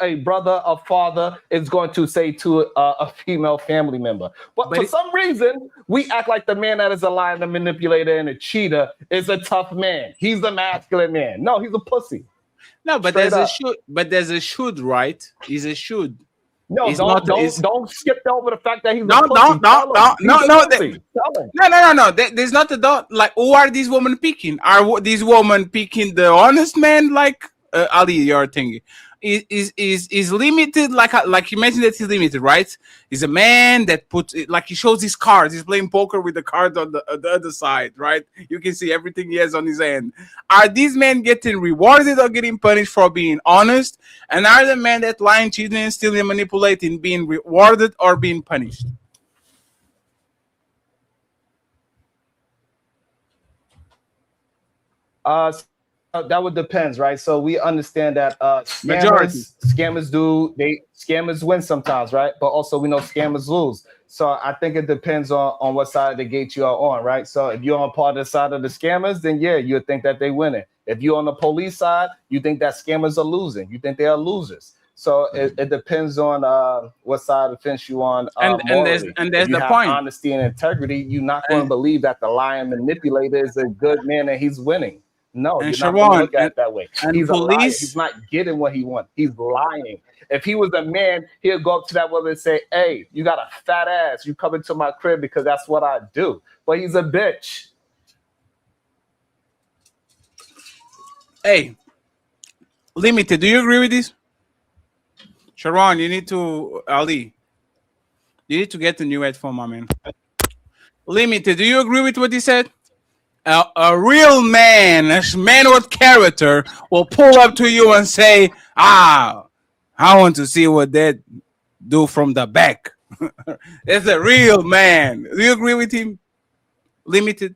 a brother, a father is going to say to a female family member. But for some reason, we act like the man that is a liar, the manipulator, and a cheater is a tough man. He's the masculine man. No, he's a pussy. No, but there's a should, right? He's a should. No, don't skip over the fact that he's no. There's not a doubt. Like, who are these women picking? Are these women picking the honest man, like Ali, you're thinking? Is limited, like you mentioned that he's limited, right? He's a man that like he shows his cards. He's playing poker with the cards on the other side, right? You can see everything he has on his hand. Are these men getting rewarded or getting punished for being honest? And are the men that lying, cheating, and stealing, manipulating being rewarded or being punished? That would depends, right? So we understand that Majority. scammers win sometimes, right? But also we know scammers lose. So I think it depends on what side of the gate you are on, right? So if you're on part of the side of the scammers, then yeah, you would think that they winning. If you're on the police side, you think that scammers are losing. You think they are losers. So it depends on what side of the fence you on morally. And If there's you the have point. honesty and integrity, you're not going to believe that the lying manipulator is a good man and he's winning. No, And you're not going to Sharon, look at it that way. and He's a liar. police- He's not getting what he wants. He's lying. If he was a man, he'll go up to that woman and say, "Hey, you got a fat ass. You come into my crib because that's what I do." But he's a bitch. Hey, Limited, do you agree with this? Sharon, you need to, Ali, you need to get a new headphone, my man. Limited, do you agree with what he said? A real man, a man with character, will pull up to you and say, I want to see what they do from the back. That's a real man. Do you agree with him? Limited?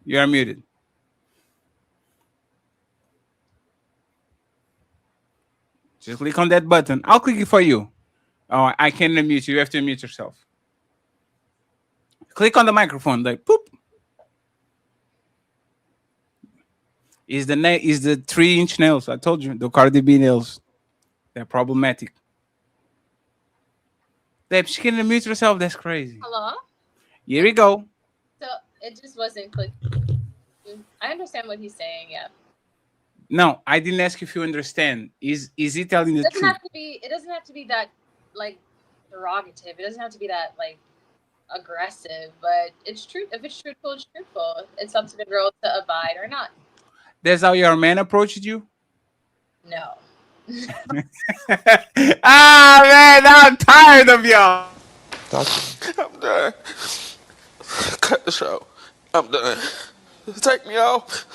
You are muted. Just click on that button. I'll click it for you. Oh, I can't unmute you. You have to unmute yourself. Click on the microphone, like poop. Is the 3-inch nails? I told you, the Cardi B nails. They're problematic. Babe, she can unmute herself. That's crazy. Hello? Here we go. So it just wasn't clicking. I understand what he's saying, yeah. No, I didn't ask if you understand. Is he telling the It doesn't truth? have to be. It doesn't have to be that like derogative. It doesn't have to be that like aggressive. But it's true. If it's truthful, it's truthful. It's up to the girl to abide or not. That's how your man approached you? No. Ah, man, I'm tired of y'all. I'm done. Cut the show. I'm done. Take me off.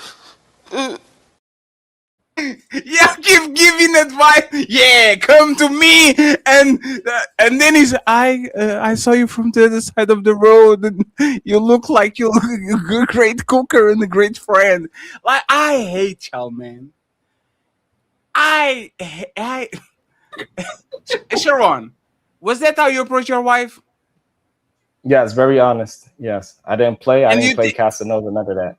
Yeah, keep giving advice. Yeah, come to me, and then he's I saw you from the other side of the road, and you look like you're a great cooker and a great friend. Like I hate y'all, man. I Sharon, was that how you approach your wife? Yes, very honest. Yes, I didn't play. I And didn't you play did- Casanova, none of that.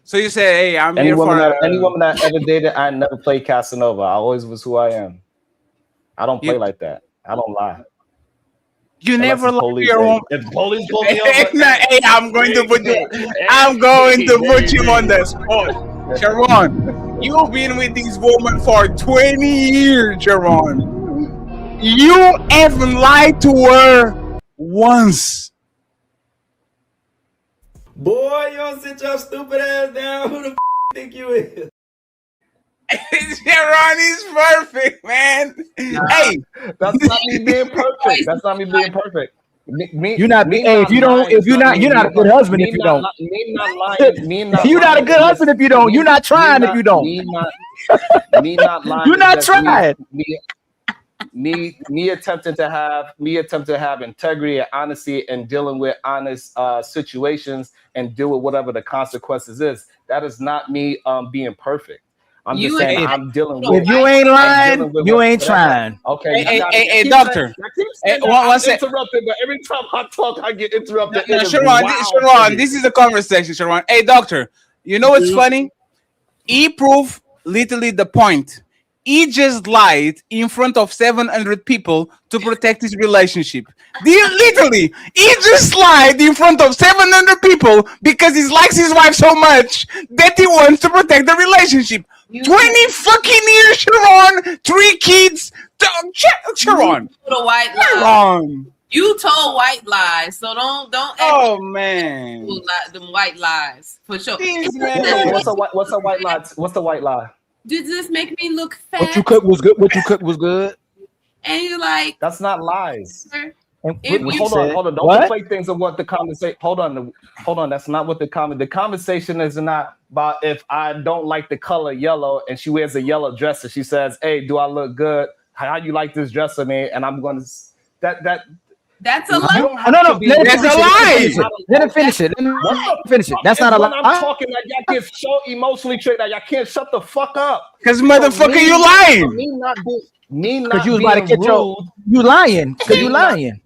So you say, hey, I'm Any here woman for any woman that ever dated, I never played Casanova. I always was who I am. I don't play like that. I don't lie. You Unless never it's lied to police. your Hey, woman. if police pull me Hey, over, hey, I'm going to put you. I'm going to put you on the spot, Sharon. You've been with this woman for 20 years, Sharon. You haven't lied to her once. Boy, y'all sit your stupid ass down. Who the think you is? Sharon is perfect, man. Hey, that's not me being perfect. That's not me being perfect. You're not. Hey, if you don't, if you're not, you're not a good husband if you don't. Me not lying. Me not. You're not a good husband if you don't. You're not trying if you don't. Me not lying. You're not trying. Me attempting to have integrity and honesty and dealing with honest situations and deal with whatever the consequences is. That is not me being perfect. I'm just saying I'm dealing with. If you ain't lying, you ain't trying. Okay. Hey, doctor. One second. Interrupted, but every time I talk, I get interrupted. No, Sharon, this is a conversation, Sharon. Hey, doctor, you know what's funny? He proved literally the point. He just lied in front of 700 people to protect his relationship. Literally, he just lied in front of 700 people because he likes his wife so much that he wants to protect the relationship. 20 fucking years, Sharon. 3 kids. Sharon. The white You're lie. wrong. You told white lies, so don't. Oh man, them white lies for sure. What's a white lie? What's the white lie? Does this make me look fat? What you cooked was good. What you cooked was good. And you're like, that's not lies. Hold on. Don't play things of what the conversation. Hold on. That's not what the conversation is not about. If I don't like the color yellow and she wears a yellow dress and she says, "Hey, do I look good? How you like this dress on me?" And I'm going to That's a lie. You don't have No. to be- Let That's him a lie. finish it. Let him finish it. Let him finish it. That's It's not a when lie. I'm talking that y'all get so emotionally triggered that y'all can't shut the fuck up. Because motherfucker, you lying. Me not being Because you was about to rude. get you lying. Because you lying.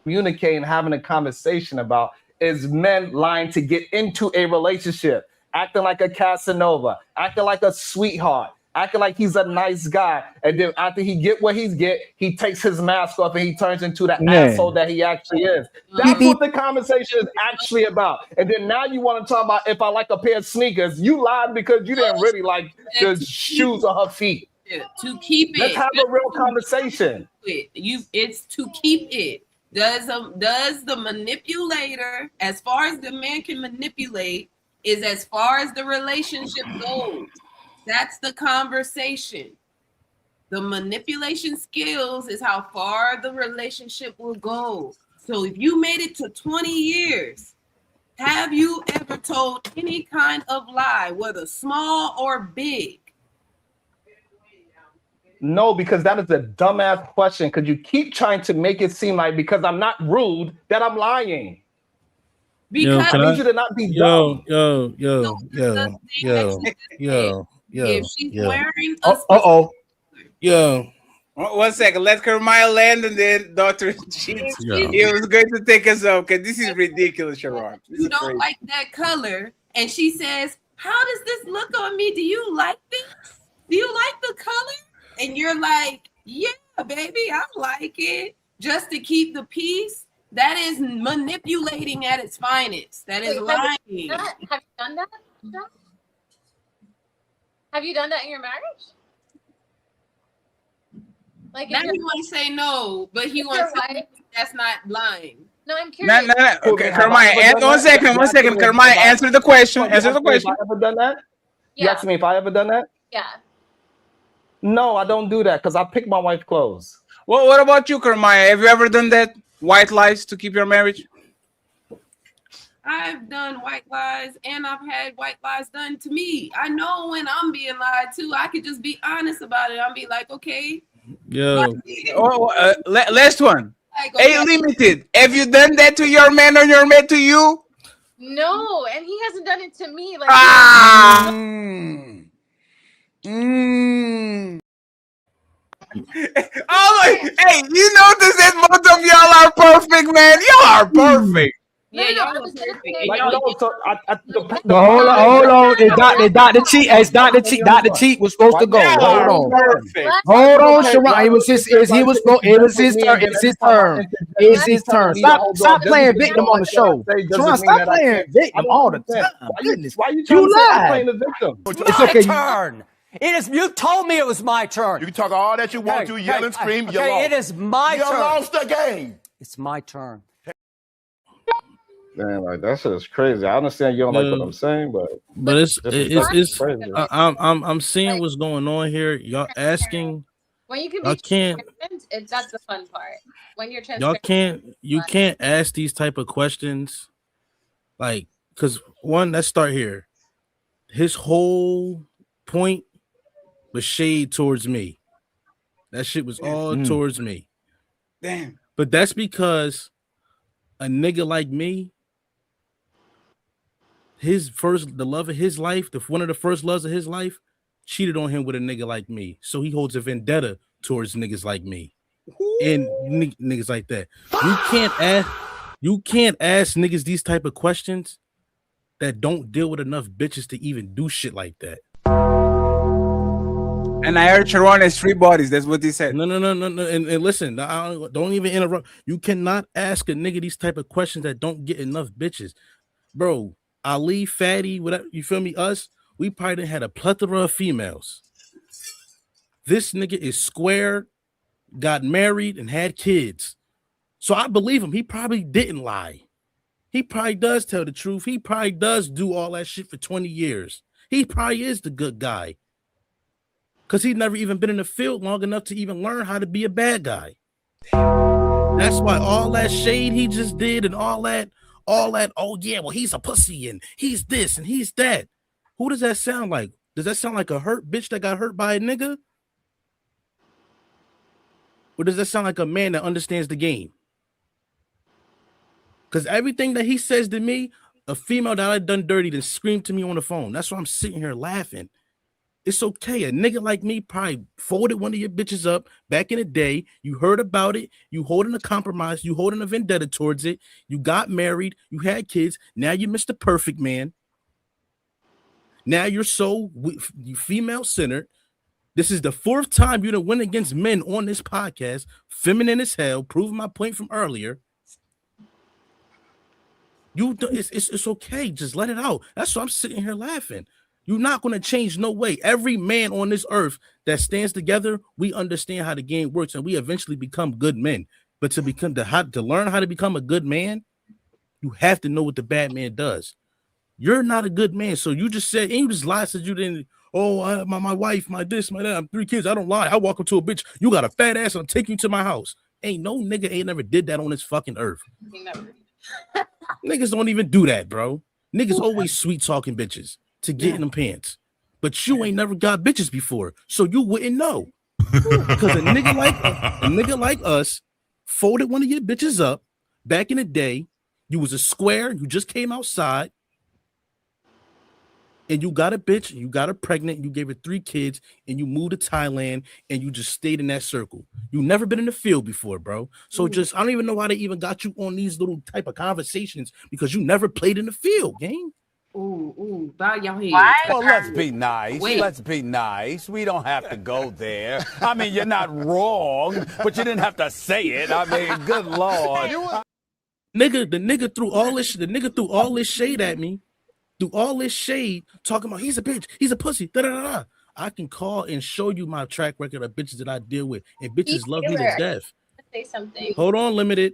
Communicating, having a conversation about is men lying to get into a relationship, acting like a Casanova, acting like a sweetheart, acting like he's a nice guy, and then after he get what he's get, he takes his mask off and he turns into the asshole that he actually is. That's what the conversation is actually about. And then now you want to talk about if I like a pair of sneakers. You lied because you didn't really like the shoes on her feet. To keep it. Let's have a real conversation. It's to keep it. Does the manipulator, as far as the man can manipulate, is as far as the relationship goes. That's the conversation. The manipulation skills is how far the relationship will go. So if you made it to 20 years, have you ever told any kind of lie, whether small or big? No, because that is a dumbass question. Because you keep trying to make it seem like because I'm not rude that I'm lying. Yo, I need you to not be dumb. If she's wearing Yo. One second, let Kermaya land and then Dr. Cheats. It was going to take us off because this is ridiculous, Sharon. This you is don't crazy. like that color, and she says, "How does this look on me? Do you like this? Do you like the color?" And you're like, "Yeah, baby, I like it." Just to keep the peace. That is manipulating at its finest. That is lying. Have you done that? Have you done that in your marriage? Like Now he want to say no, but he wants to say that's not lying. No, I'm curious. No. Okay, Kermaya, one second. Kermaya, answer the question. Answer the question. Have I ever done that? You asked me if I ever done that? Yeah. No, I don't do that because I pick my wife's clothes. Well, what about you, Kermaya? Have you ever done that? White lies to keep your marriage? I've done white lies and I've had white lies done to me. I know when I'm being lied to, I could just be honest about it. I'll be like, okay. Yo. Last one. Like, okay. Limited. Have you done that to your man or your man to you? No, and he hasn't done it to me. Like, Oh, hey, you notice that both of y'all are perfect, man. Y'all are perfect. Yeah, y'all was perfect. Hold on. It's Dr. Cheat. It's Dr. Cheat. Dr. Cheat was supposed to go. Hold on, Sharon. It was his turn. It's his turn. Stop playing victim on the show. Sharon, stop playing victim all the time. Goodness, why you you playing lie. the victim? It's okay. Turn. It is. You told me it was my turn. You can talk all that you want to, yell and scream. You lost. It is my turn. You lost the game. It's my turn. Man, like that shit is crazy. I understand you don't like what I'm saying, but it's crazy. I'm seeing what's going on here. Y'all asking. when you can Y'all be can't. transparent, that's the fun part. When you're transparent. You can't ask these type of questions, like, because one, let's start here. His whole point was shade towards me. That shit was all towards me. Damn. But that's because a nigga like me, the love of his life, one of the first loves of his life, cheated on him with a nigga like me. So he holds a vendetta towards niggas like me. And niggas like that. You can't ask niggas these type of questions that don't deal with enough bitches to even do shit like that. And I heard Sharon has 3 bodies. That's what he said. No. And listen, don't even interrupt. You cannot ask a nigga these type of questions that don't get enough bitches. Bro, Ali, Fatty, whatever, you feel me? Us, we probably had a plethora of females. This nigga is square, got married, and had kids. So I believe him. He probably didn't lie. He probably does tell the truth. He probably does do all that shit for 20 years. He probably is the good guy. Because he's never even been in the field long enough to even learn how to be a bad guy. That's why all that shade he just did and all that, oh yeah, well, he's a pussy and he's this and he's that. Who does that sound like? Does that sound like a hurt bitch that got hurt by a nigga? Or does that sound like a man that understands the game? Because everything that he says to me, a female that I done dirty then screamed to me on the phone. That's why I'm sitting here laughing. It's okay. A nigga like me probably folded one of your bitches up back in the day. You heard about it. You holding a compromise. You holding a vendetta towards it. You got married. You had kids. Now you're Mr. Perfect Man. Now you're so female-centered. This is the 4th time you done win against men on this podcast. Feminine as hell. Proving my point from earlier. It's okay. Just let it out. That's why I'm sitting here laughing. You're not going to change no way. Every man on this earth that stands together, we understand how the game works, and we eventually become good men. But to learn how to become a good man, you have to know what the bad man does. You're not a good man, so you just said, and you just lied, said you didn't. Oh, my wife, my this, my that. I'm 3 kids. I don't lie. I walk up to a bitch. You got a fat ass. I'm taking you to my house. Ain't no nigga ain't never did that on this fucking earth. Niggas don't even do that, bro. Niggas always sweet talking bitches to get in them pants, but you ain't never got bitches before, so you wouldn't know. Because a nigga like us folded one of your bitches up back in the day. You was a square. You just came outside, and you got a bitch. You got her pregnant. You gave her 3 kids, and you moved to Thailand, and you just stayed in that circle. You never been in the field before, bro. So I don't even know why they even got you on these little type of conversations because you never played in the field, gang. Ooh, bow your head. Well, let's be nice. Let's be nice. We don't have to go there. I mean, you're not wrong, but you didn't have to say it. I mean, good Lord. The nigga threw all this shade at me. Threw all this shade talking about he's a bitch, he's a pussy. Da, da, da, da. I can call and show you my track record of bitches that I deal with, and bitches love me to death. Say something. Hold on, Limited.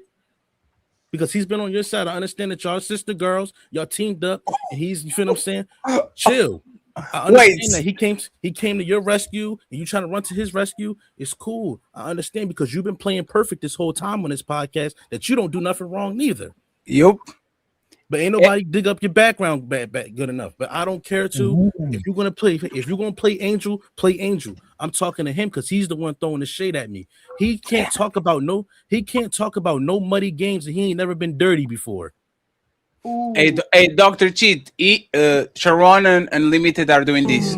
Because he's been on your side. I understand that y'all sister girls, y'all teamed up, and he's, you feel what I'm saying? Chill. I understand that he came to your rescue, and you trying to run to his rescue. It's cool. I understand because you've been playing perfect this whole time on this podcast that you don't do nothing wrong neither. Yep. But ain't nobody dig up your background good enough. But I don't care to. If you're gonna play Angel, play Angel. I'm talking to him because he's the one throwing the shade at me. He can't talk about no muddy games and he ain't never been dirty before. Hey, Dr. Cheat, Sharon and Unlimited are doing this.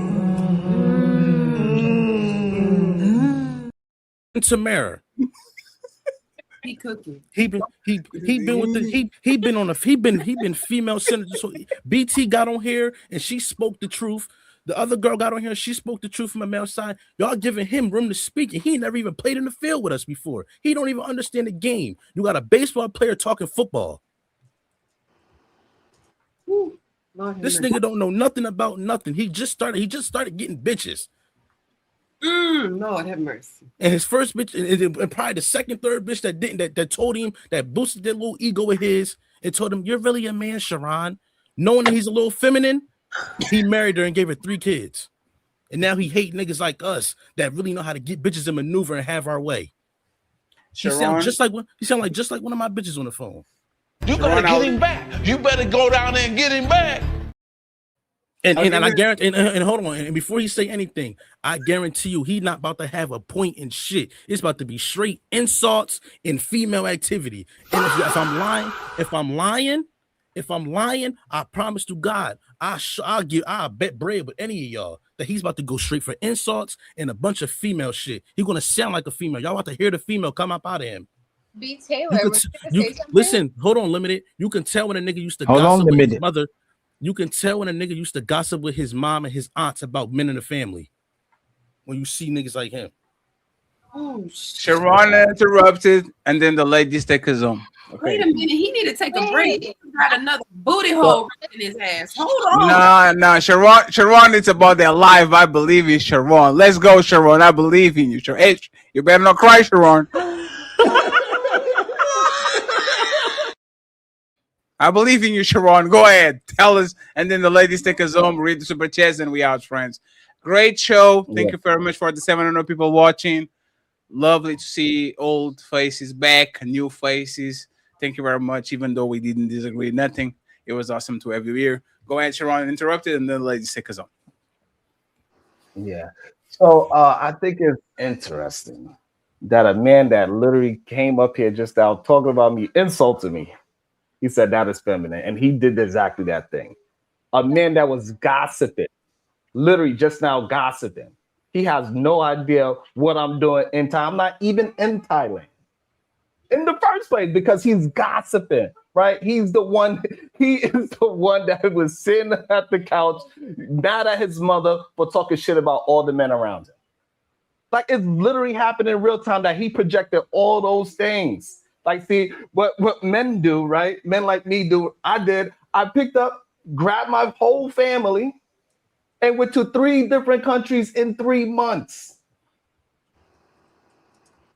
And Tamara. He cooking. He been female centered. So BT got on here and she spoke the truth. The other girl got on here, she spoke the truth from a male side. Y'all giving him room to speak, and he never even played in the field with us before. He don't even understand the game. You got a baseball player talking football. This nigga don't know nothing about nothing. He just started getting bitches. Lord have mercy. And his first bitch, and probably the second, third bitch that told him, that boosted that little ego of his and told him, "You're really a man, Sharon." Knowing that he's a little feminine, he married her and gave her 3 kids. And now he hate niggas like us that really know how to get bitches and maneuver and have our way. He sound just like one of my bitches on the phone. You gotta get him back. You better go down there and get him back. And I guarantee, and hold on, and before he say anything, I guarantee you he not about to have a point in shit. It's about to be straight insults and female activity. And if I'm lying, I promise to God, I'll bet bread with any of y'all that he's about to go straight for insults and a bunch of female shit. He's gonna sound like a female. Y'all about to hear the female come up out of him. B. Taylor, listen, hold on, Limited. You can tell when a nigga used to gossip with his mother. You can tell when a nigga used to gossip with his mom and his aunts about men in the family. When you see niggas like him. Oh, Sharon interrupted, and then the ladies take his own. Okay. Wait a minute, he need to take a break. He got another booty hole in his ass. Hold on. No, Sharon, it's about their life. I believe in Sharon. Let's go, Sharon. I believe in you. Hey, you better not cry, Sharon. I believe in you, Sharon. Go ahead. Tell us. And then the ladies take us home, read the super chats, and we out, friends. Great show. Thank you very much for the 700 people watching. Lovely to see old faces back, new faces. Thank you very much. Even though we didn't disagree, nothing. It was awesome to have you here. Go ahead, Sharon, interrupt it, and then the ladies take us home. Yeah. So I think it's interesting that a man that literally came up here just now talking about me, insulted me. He said that is feminine, and he did exactly that thing. A man that was gossiping, literally just now gossiping. He has no idea what I'm doing in Thailand. I'm not even in Thailand in the first place because he's gossiping, right? He's the one, he is the one that was sitting at the couch, mad at his mother for talking shit about all the men around him. Like, it's literally happening in real time that he projected all those things. Like, see, what men do, right? Men like me do, I picked up, grabbed my whole family, and went to 3 different countries in 3 months.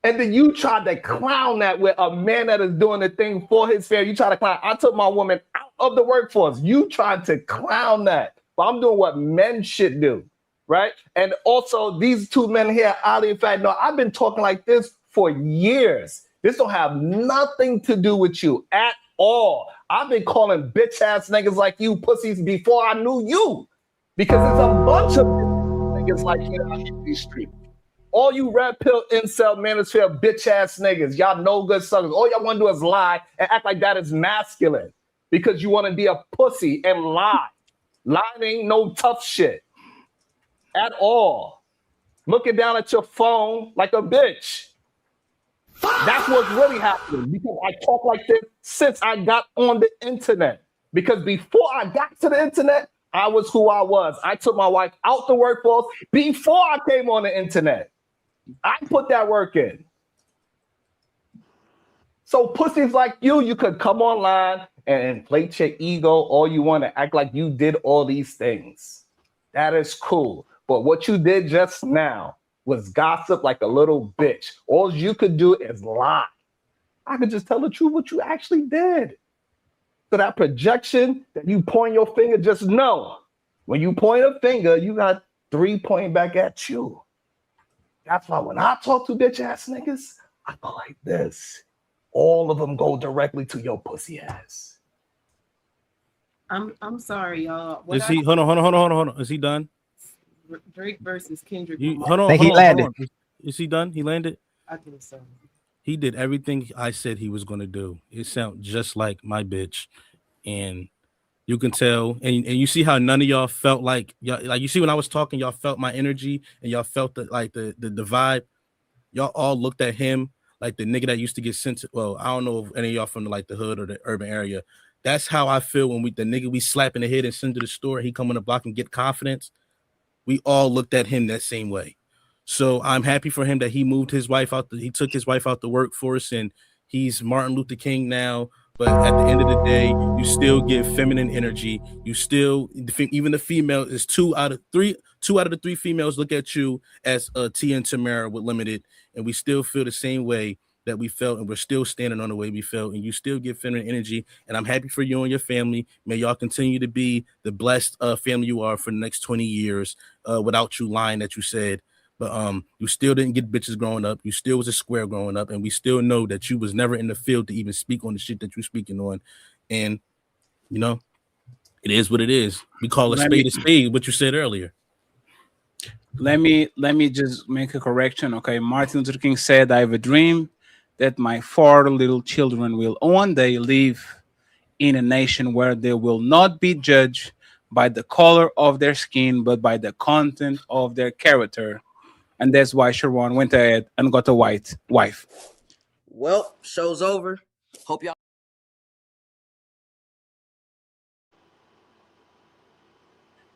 And then you tried to clown that with a man that is doing the thing for his family. You try to clown. I took my woman out of the workforce. You tried to clown that. But I'm doing what men should do, right? And also, these 2 men here, Ali and Fatty, no, I've been talking like this for years. This don't have nothing to do with you at all. I've been calling bitch-ass niggas like you pussies before I knew you. Because there's a bunch of niggas like you on these streets. All you red pill incel manosphere bitch ass niggas, y'all no good suckers. All y'all want to do is lie and act like that is masculine because you want to be a pussy and lie. Lying ain't no tough shit at all. Looking down at your phone like a bitch. That's what's really happening because I talk like this since I got on the internet. Because before I got to the internet, I was who I was. I took my wife out the workforce before I came on the internet. I put that work in. So pussies like you could come online and inflate your ego all you want to act like you did all these things. That is cool. But what you did just now was gossip like a little bitch. All you could do is lie. I could just tell the truth what you actually did. So that projection that you point your finger, just know when you point a finger, you got 3 pointing back at you. That's why when I talk to bitch ass niggas, I go like this. All of them go directly to your pussy ass. I'm sorry, y'all. Is he? Hold on. Is he done? Drake versus Kendrick. Hold on. He landed. Is he done? He landed. I think so. He did everything I said he was going to do. It sounds just like my bitch, and you can tell, and you see how none of y'all felt like y'all, like you see when I was talking, y'all felt my energy and y'all felt the vibe. Y'all all looked at him like the nigga that used to get sent to, well, I don't know if any of y'all from the hood or the urban area. That's how I feel when the nigga we slap in the head and send to the store, he come on the block and get confidence. We all looked at him that same way. So I'm happy for him that he moved his wife out. He took his wife out the workforce and he's Martin Luther King now. But at the end of the day, you still give feminine energy. You still, even the female is 2 out of the 3 females look at you as Tia and Tamara with Limited, and we still feel the same way that we felt, and we're still standing on the way we felt, and you still give feminine energy. And I'm happy for you and your family. May y'all continue to be the blessed family you are for the next 20 years without you lying that you said. But you still didn't get bitches growing up. You still was a square growing up, and we still know that you was never in the field to even speak on the shit that you're speaking on. And you know, it is what it is. We call a spade, what you said earlier. Let me just make a correction. Okay, Martin Luther King said, "I have a dream that my 4 little children will one day live in a nation where they will not be judged by the color of their skin, but by the content of their character." And that's why Sharon went ahead and got a white wife. Well, show's over. Hope y'all.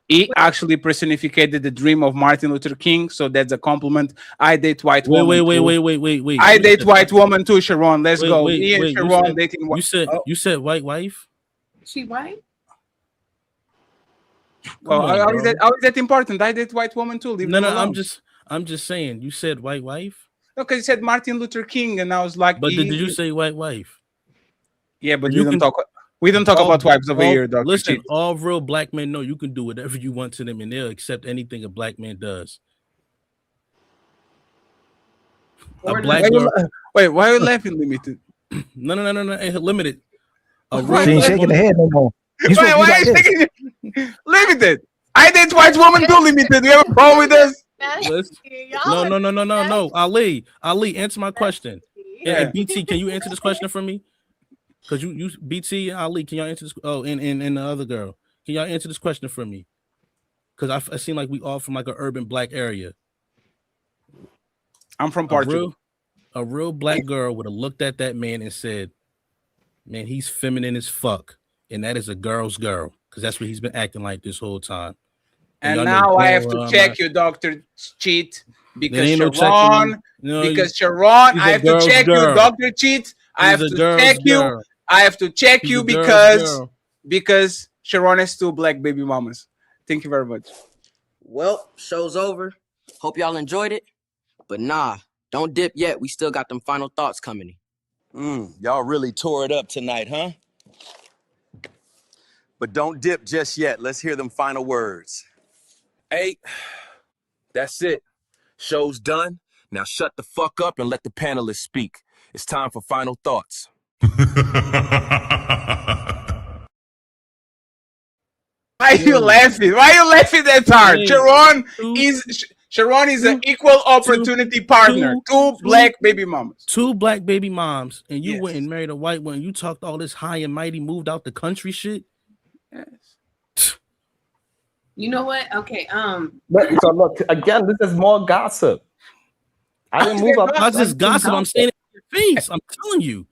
He actually personified the dream of Martin Luther King, so that's a compliment. I date white women. Wait. I date white woman too, Sharon. Let's go. Me and Sharon dating white. You said white wife? She white? Well, how is that important? I date white woman too. Leave them alone. I'm just saying. You said white wife? Okay, you said Martin Luther King, and I was like, but did you say white wife? Yeah, but we don't talk. We don't talk about wives over here, Dr. Listen, all real black men know you can do whatever you want to them, and they'll accept anything a black man does. A black girl. Wait, why are you laughing, Limited? No. Limited. She ain't shaking her head no more. Why are you shaking? Limited. I date white woman too, limited. Do you have a problem with this? No. Ali, answer my question. And BT, can you answer this question for me? Because you BT and Ali, can y'all answer this? Oh, and the other girl, can y'all answer this question for me? Because I seem like we all from like an urban black area. I'm from Portugal. A real black girl would have looked at that man and said, man, he's feminine as fuck. And that is a girl's girl. Because that's what he's been acting like this whole time. And now I have to check you, Dr. Cheat. Because Sharon, I have to check you, Dr. Cheat. I have to check you. I have to check you because Sharon has 2 black baby mamas. Thank you very much. Well, show's over. Hope y'all enjoyed it. But nah, don't dip yet. We still got them final thoughts coming in. Y'all really tore it up tonight, huh? But don't dip just yet. Let's hear them final words. Hey, that's it. Show's done. Now shut the fuck up and let the panelists speak. It's time for final thoughts. Why are you laughing? Why are you laughing that hard? Sharon is an equal opportunity partner. 2 black baby mamas. 2 black baby moms, and you went and married a white one. You talked all this high and mighty, moved out the country shit. Yes. You know what? Okay. So look, again, this is more gossip. I didn't move up. Not just gossip. I'm saying it in your face. I'm telling you.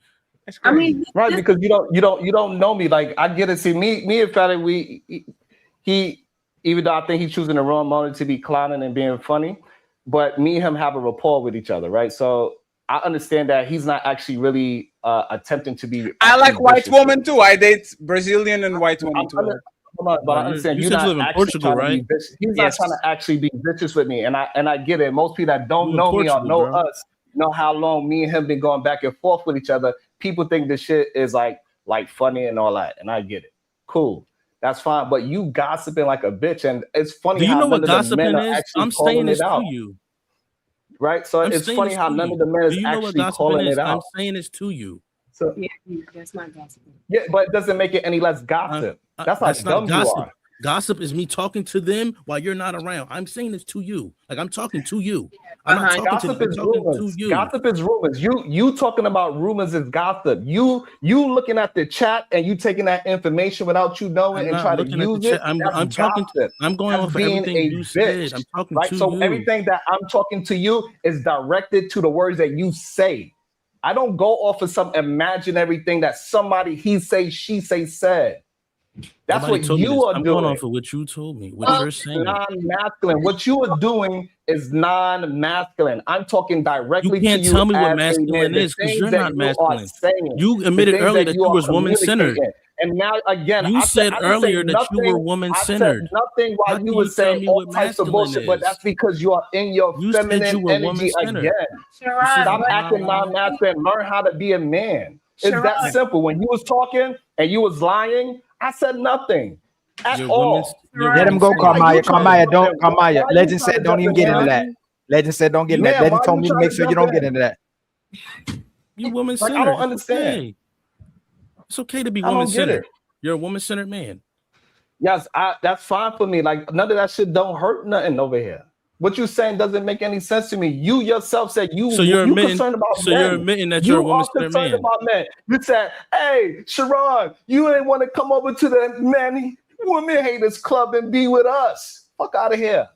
I mean, right? Because you don't know me. Like I get it. See, me and Fatty, he even though I think he's choosing the wrong moment to be clowning and being funny, but me and him have a rapport with each other, right? So I understand that he's not actually really attempting to be. I like white women too. I date Brazilian and white women too. But I understand you're not actually Portugal, right? He's not trying to actually be vicious with me, and I get it. Most people that don't know me or know us know how long me and him been going back and forth with each other. People think this shit is like funny and all that, and I get it. Cool, that's fine. But you gossiping like a bitch, and it's funny. Do you how know what none of the men gossiping are is? actually I'm calling saying this it out. to you. Right? So it's funny how none of the men is actually calling it out. I'm saying this to you. So yeah, that's not gossiping. Yeah, but it doesn't make it any less gossip. That's how dumb you are. Gossip is me talking to them while you're not around. I'm saying this to you. Like I'm talking to you. I'm not talking gossip to them. is I'm talking rumors. to you. Gossip is rumors. You talking about rumors is gossip. You looking at the chat and you taking that information without you knowing and try to use it. I'm talking. I'm going off of everything you said. I'm talking to you. So everything that I'm talking to you is directed to the words that you say. I don't go off of some imaginary thing that somebody he say, she say said. That's what you are doing. I'm going off of what you told me. What you're saying. Non-masculine. What you are doing is non-masculine. I'm talking directly to you. You can't tell me what masculine is because you're not masculine. You admitted earlier that you was woman-centered. And now again, you said earlier that you were woman-centered. Nothing while you were saying all types of bullshit, but that's because you are in your feminine energy again. Stop acting non-masculine. Learn how to be a man. It's that simple. When you was talking and you was lying, I said nothing at all. Let him go, Carmaya. Carmaya. Legend said don't even get into that. Legend said don't get into that. Legend told me to make sure you don't get into that. You woman-centered. I don't understand. It's okay to be woman-centered. You're a woman-centered man. Yes, that's fine for me. Like none of that shit don't hurt nothing over here. What you're saying doesn't make any sense to me. You yourself said you concerned about men. So you're admitting that you're a woman-centered man. About men. You said, hey, Sharon, you ain't want to come over to the women haters club and be with us. Fuck out of here.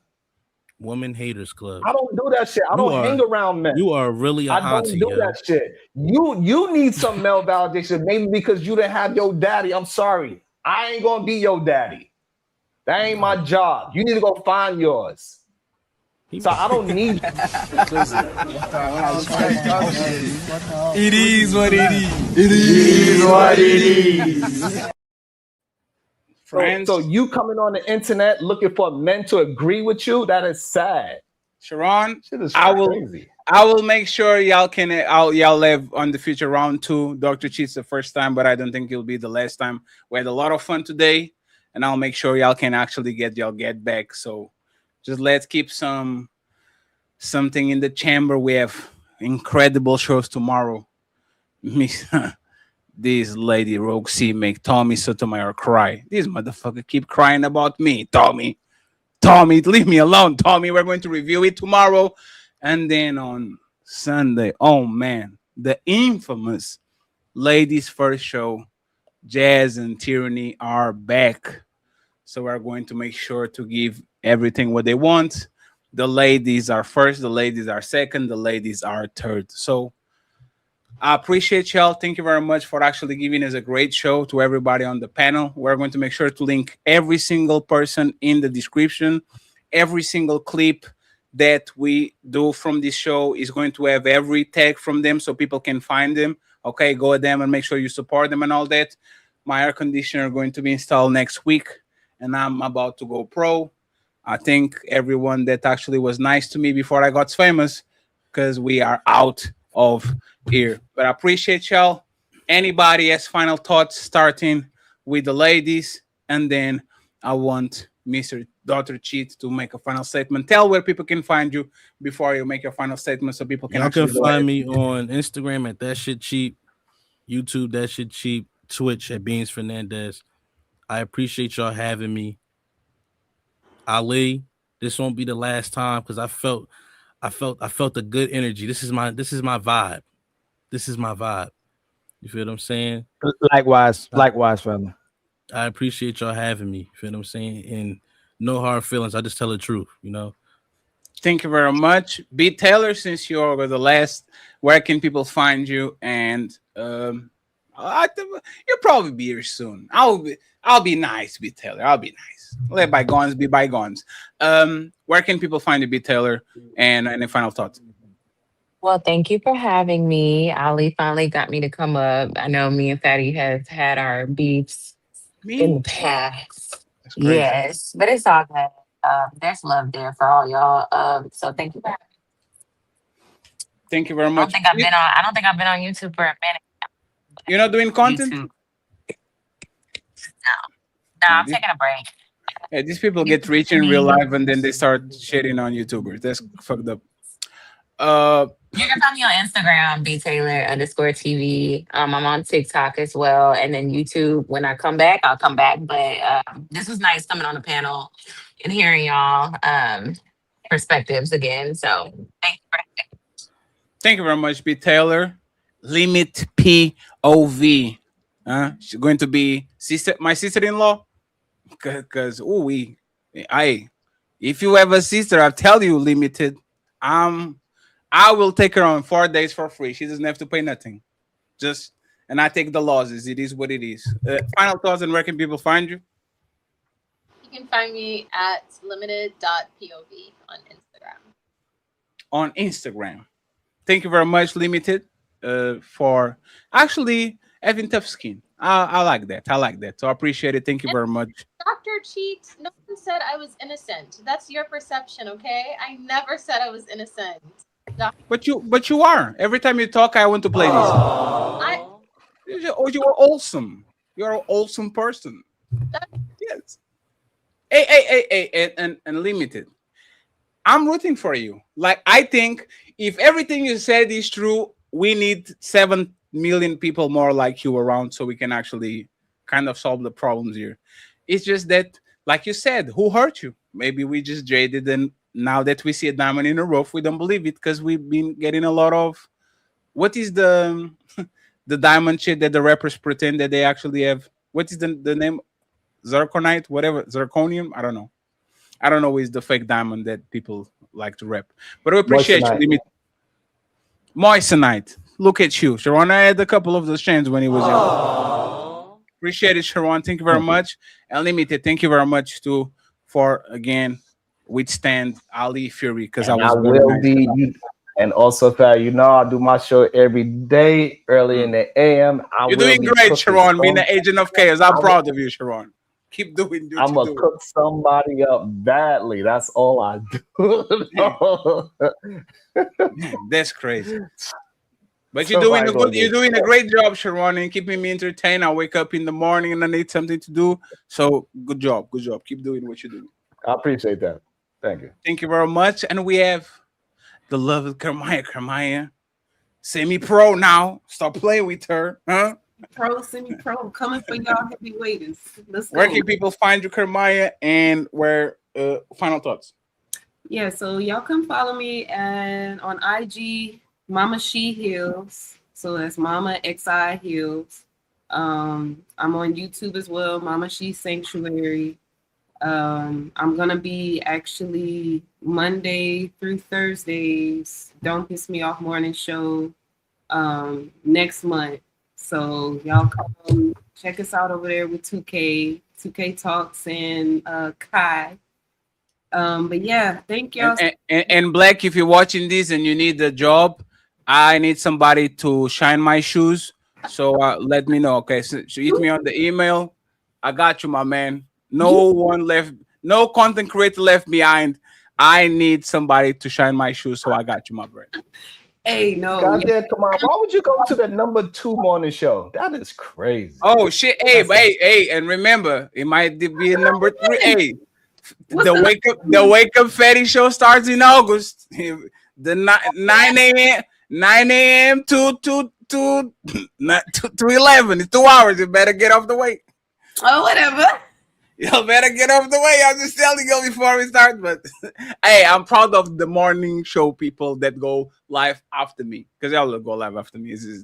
Woman haters club. I don't do that shit. I don't hang around men. You are really a hottie. I don't do that shit. You need some male validation, maybe because you didn't have your daddy. I'm sorry. I ain't gonna be your daddy. That ain't my job. You need to go find yours. So I don't need. It is what it is. It is what it is. Friends. So you coming on the internet looking for men to agree with you? That is sad. Sharon, I will make sure y'all live on the future round 2. Dr. Cheat's the first time, but I don't think it'll be the last time. We had a lot of fun today, and I'll make sure y'all can actually get back. So just let's keep something in the chamber. We have incredible shows tomorrow. This lady Roxy make Tommy Sotomayor cry. This motherfucker keep crying about me, Tommy. Tommy, leave me alone, Tommy. We're going to review it tomorrow. And then on Sunday, oh man, the infamous Ladies First show, Jazz and Tyranny are back. So we're going to make sure to give everything what they want. The ladies are first, the ladies are second, the ladies are third. So I appreciate y'all. Thank you very much for actually giving us a great show to everybody on the panel. We're going to make sure to link every single person in the description. Every single clip that we do from this show is going to have every tag from them so people can find them. Okay, go at them and make sure you support them and all that. My air conditioner going to be installed next week, and I'm about to go pro. I think everyone that actually was nice to me before I got famous, because we are out of here. But I appreciate y'all. Anybody has final thoughts, starting with the ladies, and then I want Mr. Dr. Cheat to make a final statement. Tell where people can find you before you make your final statement, so people can Y'all actually can find me on Instagram at That Shit Cheap, YouTube That Shit Cheap, Twitch at Beans Fernandez. I appreciate y'all having me. Ali, this won't be the last time because I felt a good energy. This is my vibe. This is my vibe. You feel what I'm saying? Likewise, fella. I appreciate y'all having me. You feel what I'm saying? And no hard feelings. I just tell the truth, you know. Thank you very much. B. Taylor, since you're the last, where can people find you? And you'll probably be here soon. I'll be nice, B. Taylor. I'll be nice. Let bygones be bygones. Where can people find you, B. Taylor? And any final thoughts? Well, thank you for having me. Ali finally got me to come up. I know me and Fatty have had our beefs in the past. crazy. Yes, but it's all good. There's love there for all y'all. So thank you for having me. Thank you very much. I don't think I've been on YouTube for a minute. You're not doing content? YouTube. No, I'm taking a break. Yeah, these people get rich in real life and then they start shitting on YouTubers. That's fucked up. You can find me on Instagram, btaylor_TV. I'm on TikTok as well. And then YouTube, when I come back, I'll come back. But this was nice coming on the panel and hearing y'all perspectives again. So Thank you very much, B. Taylor. Limit POV. She's going to be my sister-in-law. Because if you have a sister, I tell you, limited. I will take her on 4 days for free. She doesn't have to pay nothing. And I take the losses. It is what it is. Final thoughts, and where can people find you? You can find me at limited.pov on Instagram. On Instagram. Thank you very much, Limited, for actually having tough skin. I like that. I like that. So I appreciate it. Thank you very much. Dr. Cheat, no one said I was innocent. That's your perception, okay? I never said I was innocent. But you are. Every time you talk, I want to play this. You're awesome. You're an awesome person. Yes. Hey, and Limited. I'm rooting for you. Like, I think if everything you said is true, we need 7 million people more like you around so we can actually kind of solve the problems here. It's just that, like you said, who hurt you? Maybe we just jaded, and now that we see a diamond in the rough, we don't believe it because we've been getting a lot of, what is the diamond shit that the rappers pretend that they actually have? What is the name? Zirconite, whatever, zirconium? I don't know. Is the fake diamond that people like to rap. But we appreciate you. Moissanite. Look at you. Sharon, I had a couple of those chains when he was young. Appreciate it, Sharon. Thank you very much. Unlimited, thank you very much too for again withstand Ali Fury because I will be. And also, I do my show every day early in the AM. You're doing great, Sharon. Being the agent of chaos. I'm proud of you, Sharon. Keep doing. I'm gonna cook somebody up badly. That's all I do. Man, that's crazy. But you're doing a great job, Sharon, and keeping me entertained. I wake up in the morning and I need something to do. So good job. Keep doing what you do. I appreciate that. Thank you. Thank you very much. And we have the love of Kermaya, semi-pro now. Stop playing with her, huh? Pro, semi-pro, coming for y'all heavyweights. Let's go. Where can people find you, Kermaya, and where final thoughts? Yeah, so y'all come follow me and on IG, Mama She Heals. So that's Mama XI Heals. I'm on YouTube as well, Mama She Sanctuary. I'm gonna be actually Monday through Thursdays, Don't Piss Me Off morning show next month. So y'all come check us out over there with 2K Talks and Kai. But yeah, thank y'all. And Black, if you're watching this and you need a job, I need somebody to shine my shoes. So let me know. Okay, so hit me on the email. I got you, my man. No one left, no content creator left behind. I need somebody to shine my shoes, so I got you, my friend. Hey, no. Goddamn, come on. Why would you go to the #2 morning show? That is crazy. Oh shit! Hey, and remember, it might be a #3. Hey, the wake up Fatty show starts in August. The 9 a.m. to 11. It's 2 hours. You better get off the way. Oh, whatever. You better get off the way. I'm just telling you before we start. But hey, I'm proud of the morning show people that go live after me, because y'all will go live after me. It's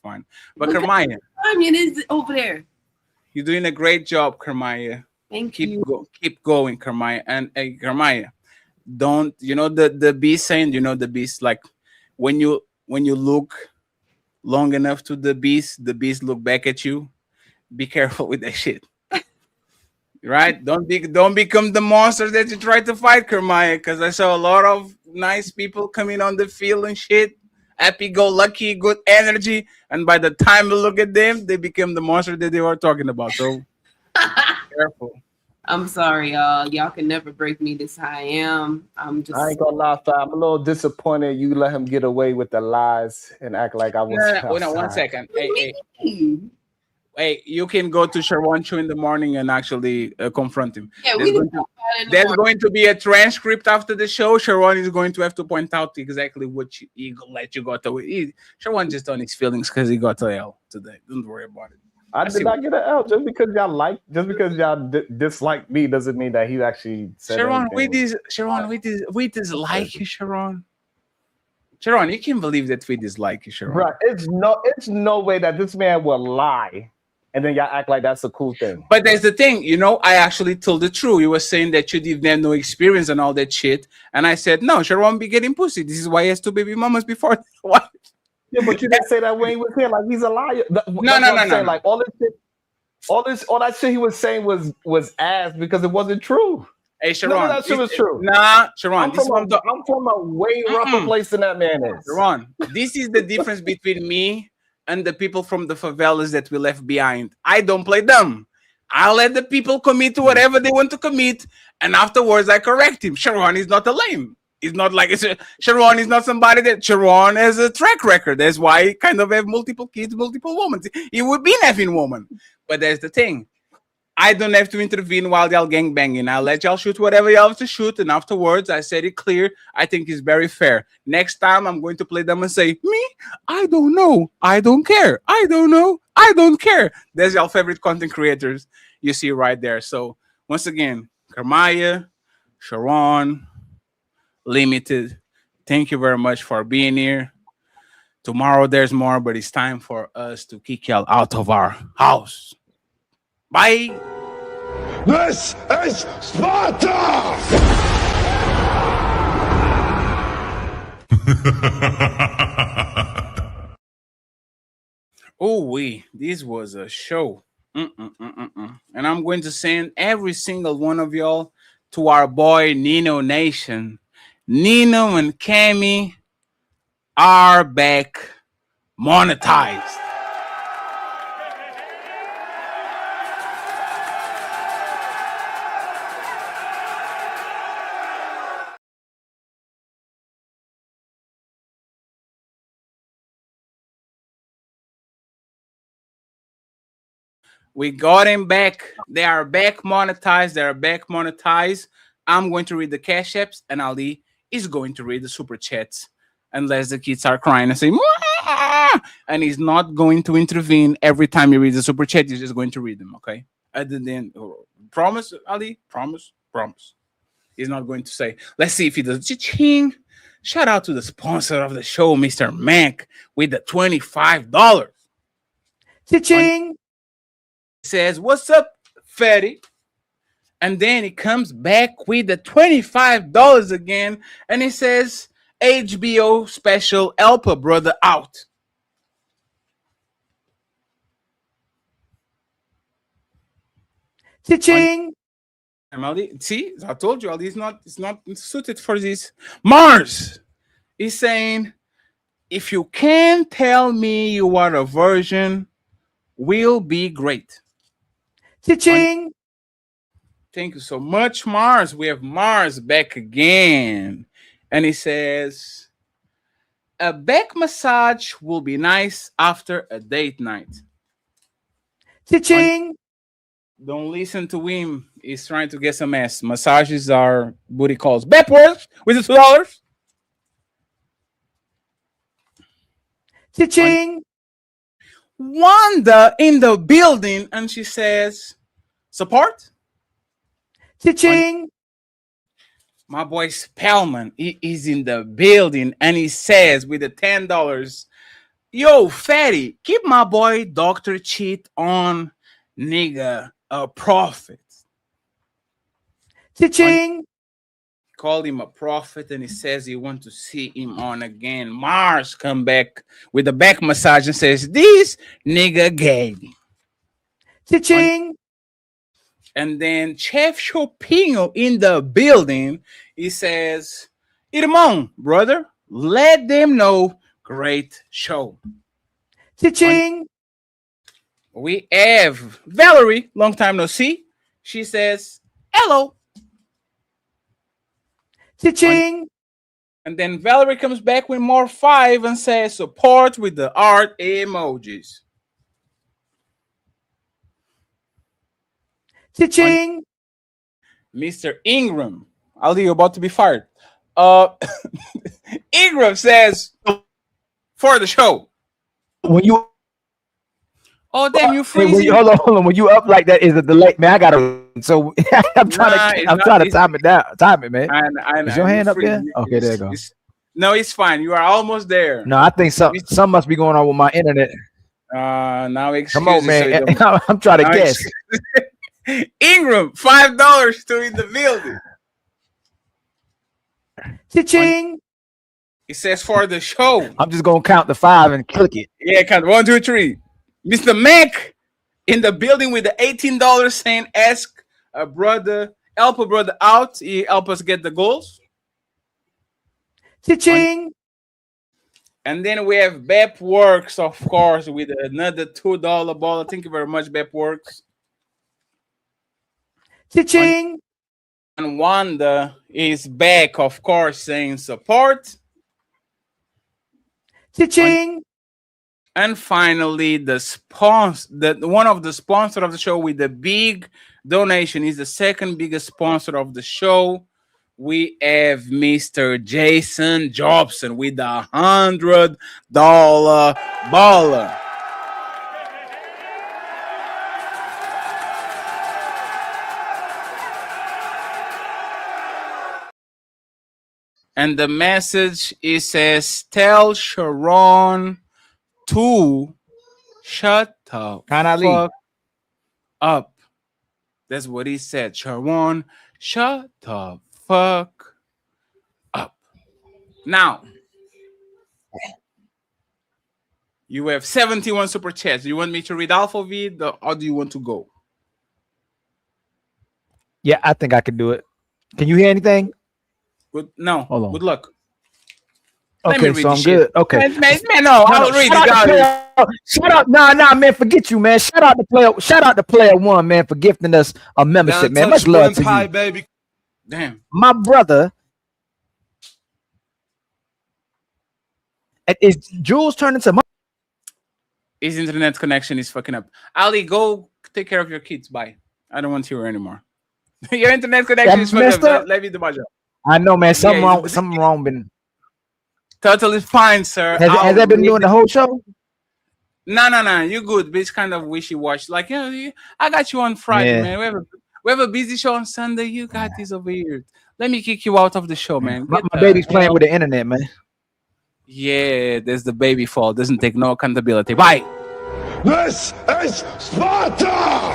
fine. But Kermaya, it is over there. You're doing a great job, Kermaya. Thank you. Keep going, Kermaya. And hey, Kermaya, don't the beast saying? The beast, like when you look long enough to the beast look back at you. Be careful with that shit. Right? Don't become the monster that you try to fight, Kermaya, because I saw a lot of nice people coming on the field and shit. Happy-go-lucky, good energy. And by the time you look at them, they become the monster that they were talking about. So careful. I'm sorry, y'all. Y'all can never break me this how I am. I ain't gonna lie, I'm a little disappointed you let him get away with the lies and act like I was. No, 1 second. Hey, you can go to Sharon Chu in the morning and actually confront him. Yeah, there's going to be a transcript after the show. Sharon is going to have to point out exactly what he let you got away. Sharon just on his feelings because he got a L today. Don't worry about it. I did not get an L. Just because y'all dislike me doesn't mean that he actually said Sharon, anything. we dislike you, Sharon. Sharon, you can't believe that we dislike you, Sharon. Right. It's no way that this man will lie. And then y'all act like that's a cool thing. But there's the thing, I actually told the truth. You were saying that you didn't have no experience and all that shit. And I said, no, Sharon be getting pussy. This is why he has 2 baby mamas before. What? Yeah, but you didn't say that when he was here. Like, he's a liar. No. Like, all that shit he was saying was ass because it wasn't true. Hey, Sharon. None of that shit was true. Nah, Sharon. I'm from a way rougher place than that man is. Sharon, this is the difference between me and the people from the favelas that we left behind. I don't play dumb. I let the people commit to whatever they want to commit, and afterwards I correct him. Sharon is not a lame. It's not like Sharon is not somebody that Sharon has a track record. That's why he kind of have multiple kids, multiple women. He would be an effing woman. But there's the thing. I don't have to intervene while y'all gangbanging. I'll let y'all shoot whatever y'all have to shoot. And afterwards, I said it clear. I think it's very fair. Next time, I'm going to play them and say, me? I don't know. I don't care. I don't know. I don't care. There's y'all favorite content creators. You see right there. So once again, Kermaya, Sharon, Limited, thank you very much for being here. Tomorrow, there's more, but it's time for us to kick y'all out of our house. Bye. This is Sparta! This was a show. And I'm going to send every single one of y'all to our boy Nino Nation. Nino and Cammy are back monetized. We got him back. They are back monetized. I'm going to read the cash apps, and Ali is going to read the super chats. Unless the kids are crying and say, And he's not going to intervene every time he reads a super chat. He's just going to read them, okay? Other than promise, Ali, promise. He's not going to say. Let's see if he does. Cha-ching. Shout out to the sponsor of the show, Mr. Mac, with the $25. Cha-ching. He says, "What's up, Fatty?" And then he comes back with the $25 again, and he says, "HBO special, help a brother out." Cha-ching. See, I told you, it's not suited for this. Mars is saying, "If you can tell me you are a virgin, will be great." Cha-ching. Thank you so much, Mars. We have Mars back again. And he says, "A back massage will be nice after a date night." Cha-ching. Don't listen to him. He's trying to get some ass. Massages are booty calls. Back works with the $2. Cha-ching. Wanda in the building, and she says, "Support?" Cha-ching. My boy Spellman, he is in the building, and he says with the $10, "Yo, Fatty, keep my boy Dr. Cheat on, nigga, a prophet." Cha-ching. Called him a prophet, and he says he wants to see him on again. Mars come back with a back massage and says, "This nigga gay." Cha-ching. And then Chef Chopinho in the building, he says, "Irmão, brother, let them know, great show." Cha-ching. We have Valerie, long time no see. She says, "Hello." Cha-ching. And then Valerie comes back with more 5 and says, "Support with the art emojis." Cha-ching. Mr. Ingram, Ali, you're about to be fired. Ingram says, "For the show." When you Oh, damn, you Hey, freezing. hold on. When you up like that, is a delay, man. I gotta. So I'm trying to time it down. Time it, man. Is your hand up there? Okay, there you go. No, it's fine. You are almost there. No, I think some must be going on with my internet. Now Come on, man. I'm trying to guess. Ingram, $5 to in the building. Cha-ching. It says for the show. I'm just gonna count the 5 and click it. Yeah, count 1, 2, 3. Mr. Mac in the building with the $18 saying, "Ask a brother, help a brother out. He help us get the goals." Cha-ching. And then we have Bep Works, of course, with another $2 ball. Thank you very much, Bep Works. Cha-ching. And Wanda is back, of course, saying support. Cha-ching. And finally, one of the sponsors of the show with the big donation is the second biggest sponsor of the show. We have Mr. Jason Jobson with the $100 baller. And the message says, "Tell Sharon to shut the fuck up." That's what he said. Sharon, shut the fuck up. Now, you have 71 super chats. Do you want me to read Alpha V, or do you want to go? Yeah, I think I can do it. Can you hear anything? Good. No. Hold on. Good luck. Okay, so I'm good. Okay. Man, no, I'll read it. Shout out, nah, man, forget you, man. Shout out to player 1, man, for gifting us a membership, man. Much love to you, baby. Damn. My brother. Is Jules turning to my? His internet connection is fucking up. Ali, go take care of your kids. Bye. I don't want to hear her anymore. Your internet connection is fucking up. Let me do my job. I know, man. Something wrong. Been. Totally fine, sir. Has that been doing the whole show? No. You good, bitch. Kind of wishy-washy. Like, I got you on Friday, Yeah. man. We have a busy show on Sunday. You got this over here. Let me kick you out of the show, man. My Get the baby's playing hell- with the internet, man. Yeah, there's the baby fault. Doesn't take no accountability. Bye. This is Sparta!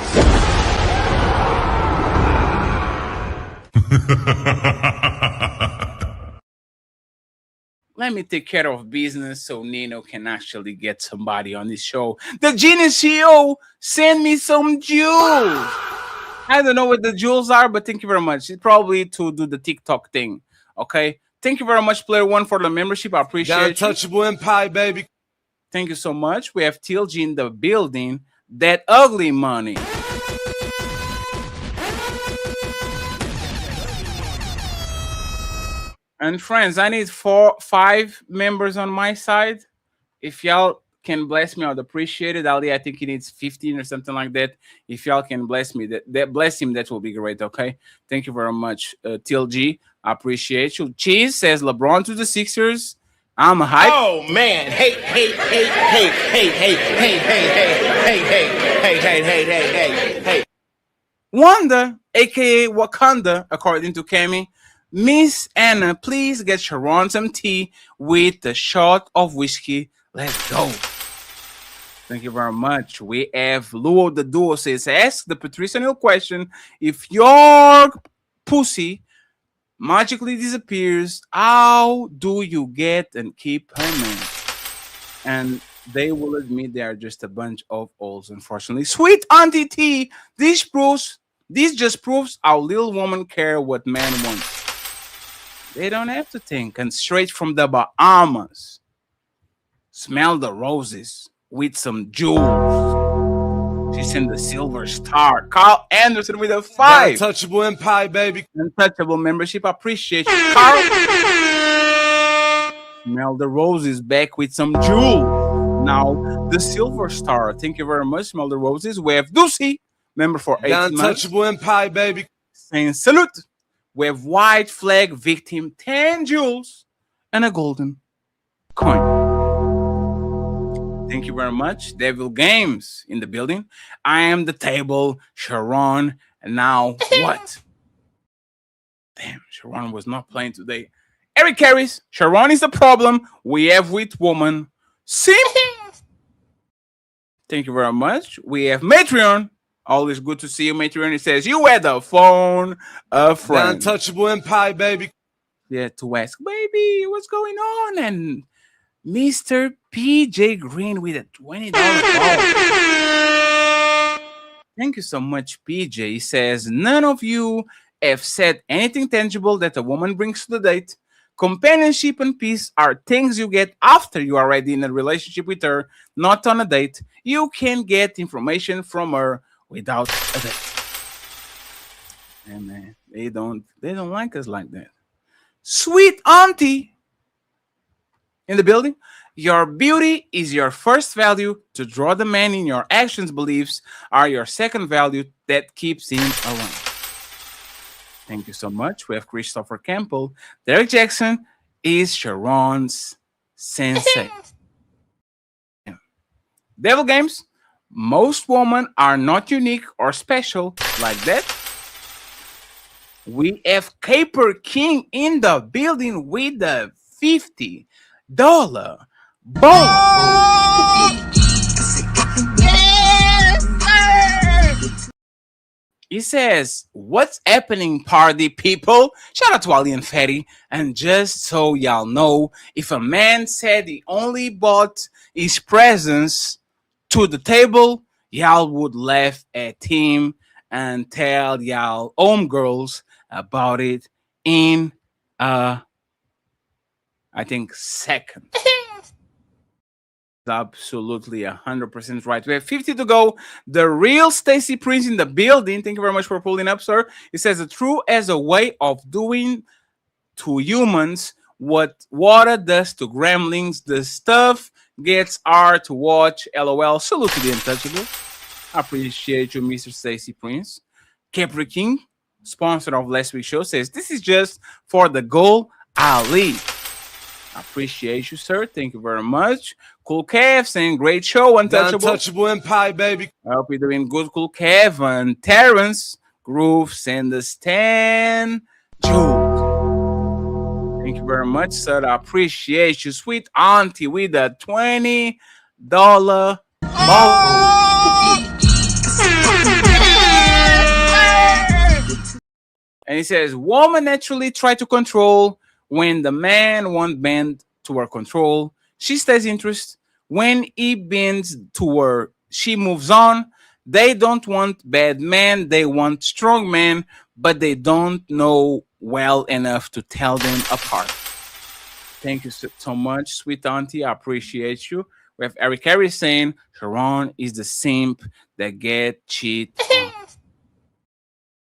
Let me take care of business so Nino can actually get somebody on this show. The Genius CEO, send me some jewels. I don't know what the jewels are, but thank you very much. It's probably to do the TikTok thing. Okay. Thank you very much, Player One, for the membership. I appreciate it. Untouchable Empire, baby. Thank you so much. We have TLG in the building. That ugly money. And friends, I need 5 members on my side. If y'all can bless me, I'd appreciate it. Ali, I think he needs 15 or something like that. If y'all can bless me, bless him, that will be great. Okay. Thank you very much, TLG. I appreciate you. Cheese says LeBron to the Sixers. I'm hyped. Oh man, hey. Wanda, aka Wakanda, according to Kemi. Miss Anna, please get Sharon some tea with a shot of whiskey. Let's go. Thank you very much. We have Luo the Duo says, ask the Patricia question. If your pussy magically disappears, how do you get and keep her man? And they will admit they are just a bunch of olds, unfortunately. Sweet Auntie T, this just proves how little women care what men want. They don't have to think. And straight from the Bahamas, smell the roses with some jewels. She sent the silver star. Carl Anderson with a 5. Untouchable Empire, baby. Untouchable membership. I appreciate you, Carl. Smell the roses back with some jewels. Now, the silver star. Thank you very much. Smell the roses. We have Ducey, member for 8 months. Untouchable Empire, baby. Saying salute. We have white flag victim, 10 jewels, and a golden coin. Thank you very much. Devil Games in the building. I am the table, Sharon. And now what? Damn, Sharon was not playing today. Eric Carries, Sharon is the problem. We have with woman. SIMP. Thank you very much. We have Matreon. Always good to see you, Matreon. It says, you had a phone, a friend. Untouchable Empire, baby. Yeah, to ask, baby, what's going on? And Mr. PJ Green with a $20 ball. Thank you so much, PJ. He says, none of you have said anything tangible that a woman brings to the date. Companionship and peace are things you get after you are already in a relationship with her, not on a date. You can get information from her without a date. And man, they don't like us like that. Sweet Auntie in the building. Your beauty is your first value. To draw the man in, your actions, beliefs are your second value that keeps him around. Thank you so much. We have Christopher Campbell. Derek Jackson is Sharon's sensei. Devil Games. Most women are not unique or special like that. We have Caper King in the building with the $50 ball. He says, what's happening, party people? Shout out to Ali and Fatty. And just so y'all know, if a man said he only bought his presents to the table, y'all would laugh at him and tell y'all homegirls about it in I think second. Absolutely 100% right. We have 50 to go. The real Stacy Prince in the building. Thank you very much for pulling up, sir. It says the true as a way of doing to humans what water does to gremlins. The stuff gets hard to watch. LOL. Salute to the untouchable. I appreciate you, Mr. Stacy Prince. Capri King, sponsor of last week's show, says this is just for the goal, Ali. Appreciate you, sir. Thank you very much. Cool Kev saying great show, Untouchable. Untouchable Empire, baby. I hope you're doing good, Cool Kev. And Terrence Groove send us 10 jewels. Thank you very much, sir. I appreciate you. Sweet auntie with a $20 ball. And he says, woman naturally try to control when the man won't bend to her control. She stays interested. When he bends to her, she moves on. They don't want bad men. They want strong men, but they don't know well enough to tell them apart. Thank you so much, sweet auntie. I appreciate you. We have Eric Harris saying, Sharon is the simp that get cheat on.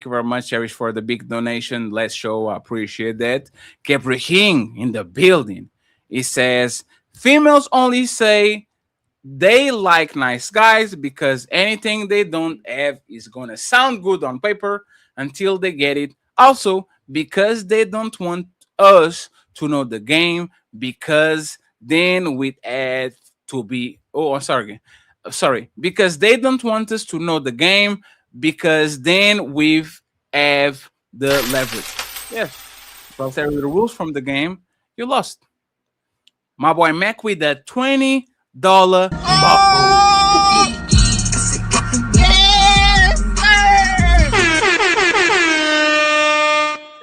Thank you very much, Cherish, for the big donation. Let's show. I appreciate that. Capri King in the building. He says, females only say they like nice guys because anything they don't have is going to sound good on paper until they get it. Also, because they don't want us to know the game because then we'd have to be... Oh, I'm sorry. Because they don't want us to know the game because then we have the leverage. Yes. But the rules from the game, you lost. My boy Mac with that $20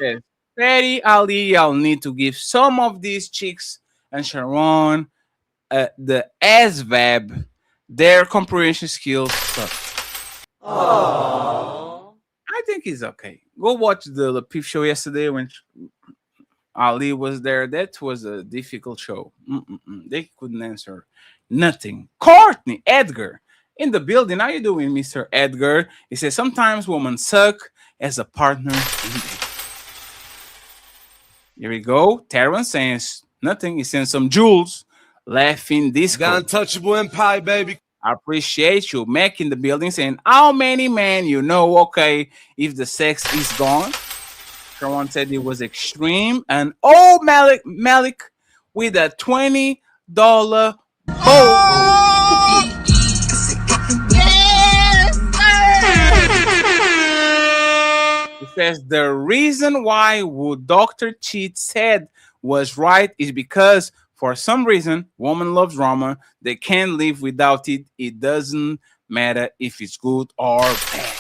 Yes. Fatty, Ali, y'all need to give some of these chicks and Sharon the ASVAB. Their comprehension skills suck. I think he's okay. Go watch the Peep show yesterday when Ali was there. That was a difficult show. They couldn't answer nothing. Courtney Edgar in the building. How you doing, Mr. Edgar? He says sometimes women suck as a partner. Here we go. Terrence says nothing. He sends some jewels. Laughing Disco. Got Untouchable Empire, baby. I appreciate you. Mac in the building saying, how many men you know, okay, if the sex is gone? Someone said it was extreme. And oh, Malik with a $20 bowl. He says the reason why what Dr. Cheat said was right is because for some reason, woman loves drama. They can't live without it. It doesn't matter if it's good or bad.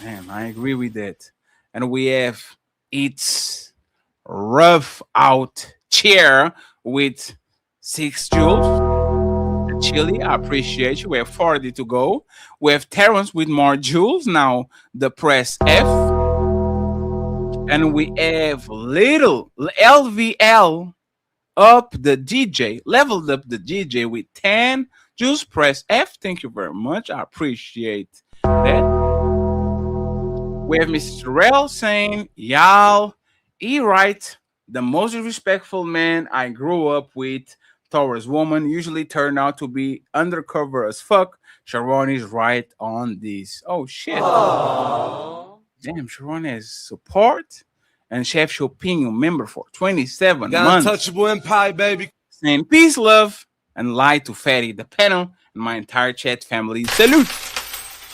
Man, I agree with that. And we have It's Rough Out Chair with 6 jewels. Chili, I appreciate you. We have 40 to go. We have Terrence with more jewels. Now the press F. And we have Little LVL up the DJ, leveled up the DJ with 10 jewels. Press F. Thank you very much. I appreciate that. We have Mr. Rel saying, y'all, he right. The most respectful man I grew up with towards woman usually turn out to be undercover as fuck. Sharon is right on this. Oh, shit. Aww. Damn, Sharon has support. And Chef Chopin, member for 27 months. Untouchable Empire, baby. Saying peace, love, and lie to Fatty, the panel, and my entire chat family. Salute.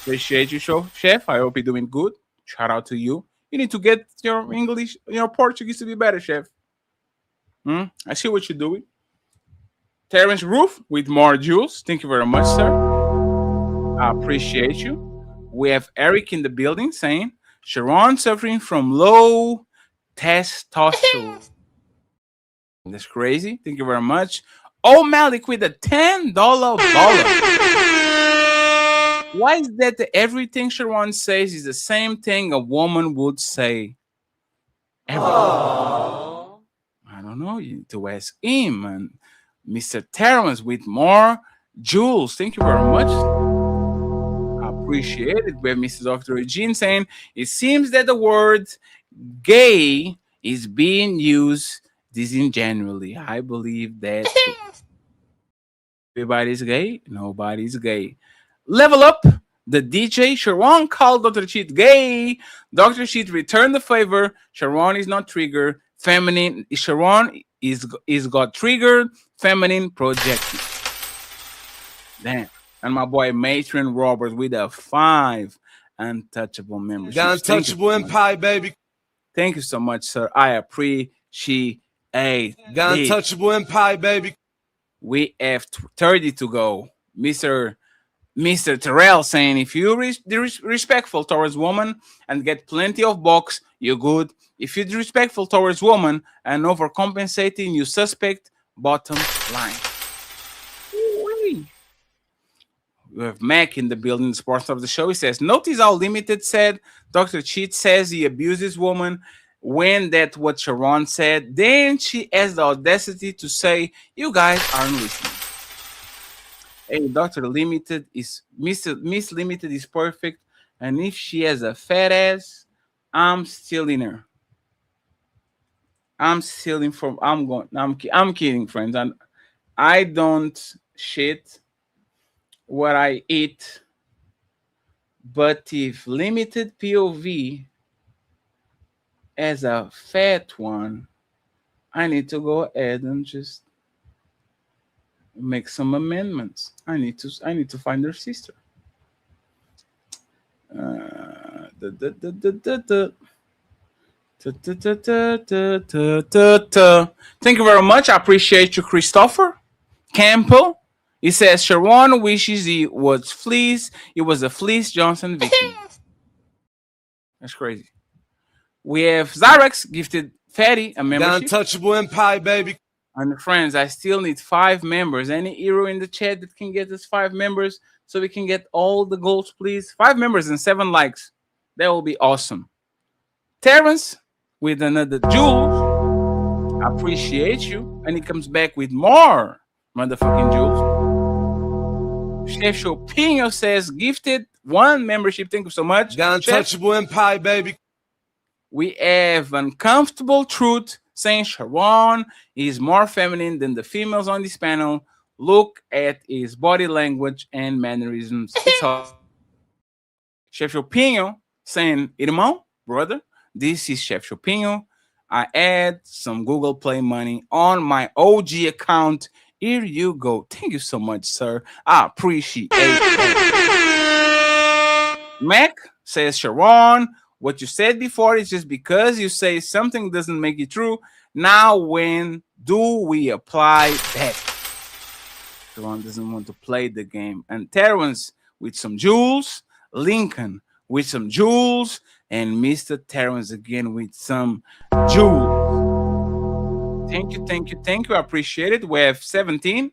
Appreciate you, Chef. I hope you're doing good. Shout out to you. You need to get your English, your Portuguese to be better, Chef. I see what you're doing. Terrence Roof with more jewels. Thank you very much, sir. I appreciate you. We have Eric in the building saying, Sharon suffering from low testosterone. That's crazy. Thank you very much. Oh, Malik with a $10 dollar. Why is that everything Sharon says is the same thing a woman would say? I don't know. You need to ask him. And Mr. Terrence with more jewels. Thank you very much. I appreciate it. We have Mrs. Dr. Eugene saying, it seems that the word gay is being used disingenuously. I believe that everybody's gay. Nobody's gay. Level up. The DJ Sharon called Dr. Cheat gay. Dr. Cheat returned the favor. Sharon is not triggered. Feminine. Sharon is got triggered, feminine projected. Damn. And my boy Matron Roberts with a 5 untouchable membership. Got untouchable empire, baby. Thank you so much, sir. I appreciate it. Got untouchable empire, baby. We have 30 to go. Mr. Terrell saying, if you're respectful towards woman and get plenty of box, you're good. If you're disrespectful towards woman and overcompensating, you suspect. Bottom line. Ooh-wee. We have Mac in the building, the sponsor of the show. He says, notice how Limited said Dr. Cheat says he abuses woman. When that what Sharon said, then she has the audacity to say, you guys aren't listening. Hey, Dr. Limited is Miss Limited is perfect. And if she has a fat ass, I'm stealing her. I'm kidding, friends. And I don't shit what I eat. But if Limited POV as a fat one, I need to go ahead and just make some amendments. I need to find her sister. Thank you very much. I appreciate you, Christopher Campbell. He says Sharon wishes he was Fleece. It was a Fleece Johnson victim. That's crazy. We have Zyrex gifted Fatty a membership. Untouchable empire, baby. And friends, I still need 5 members. Any hero in the chat that can get us 5 members so we can get all the goals, please. 5 members and 7 likes. That will be awesome. Terrence with another jewel. I appreciate you. And he comes back with more motherfucking jewels. Chef Chopinho says gifted 1 membership. Thank you so much. Untouchable empire, baby. We have Uncomfortable Truth saying Sharon is more feminine than the females on this panel. Look at his body language and mannerisms. It's all. Chef Chopinho saying, Irmão, brother, this is Chef Chopinho. I add some Google Play money on my OG account. Here you go. Thank you so much, sir. I appreciate it. Mac says, Sharon, what you said before is just because you say something doesn't make it true. Now, when do we apply that? Sharon doesn't want to play the game. And Terrence with some jewels. Lincoln with some jewels. And Mr. Terrence again with some jewels. Thank you, thank you, thank you. I appreciate it. We have 17.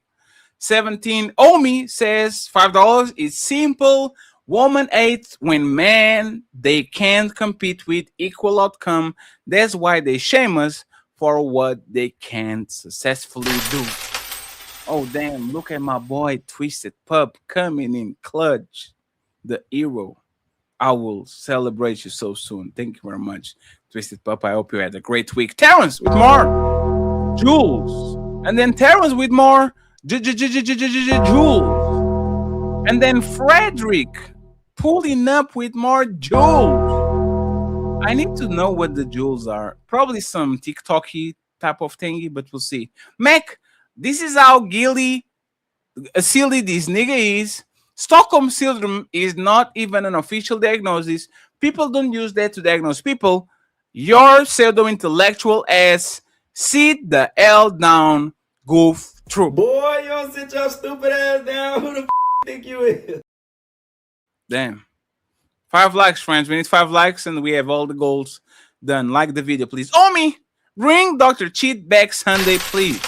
Omi says $5. It's simple. Woman hates when men they can't compete with equal outcome. That's why they shame us for what they can't successfully do. Oh, damn. Look at my boy Twisted Pup coming in clutch. The hero. I will celebrate you so soon. Thank you very much, Twisted Pup. I hope you had a great week. Terrence with more jewels. And then Terrence with more jewels. And then Frederick pulling up with more jewels. I need to know what the jewels are. Probably some TikTok-y type of thingy, but we'll see. Mac, this is how silly this nigga is. Stockholm Syndrome is not even an official diagnosis. People don't use that to diagnose people. Your pseudo-intellectual ass, sit the L down, goof through. Boy, you don't sit your stupid ass down. Who the think you is? Damn. 5 likes, friends. We need 5 likes and we have all the goals done. Like the video, please. Omi, bring Dr. Cheat back Sunday, please.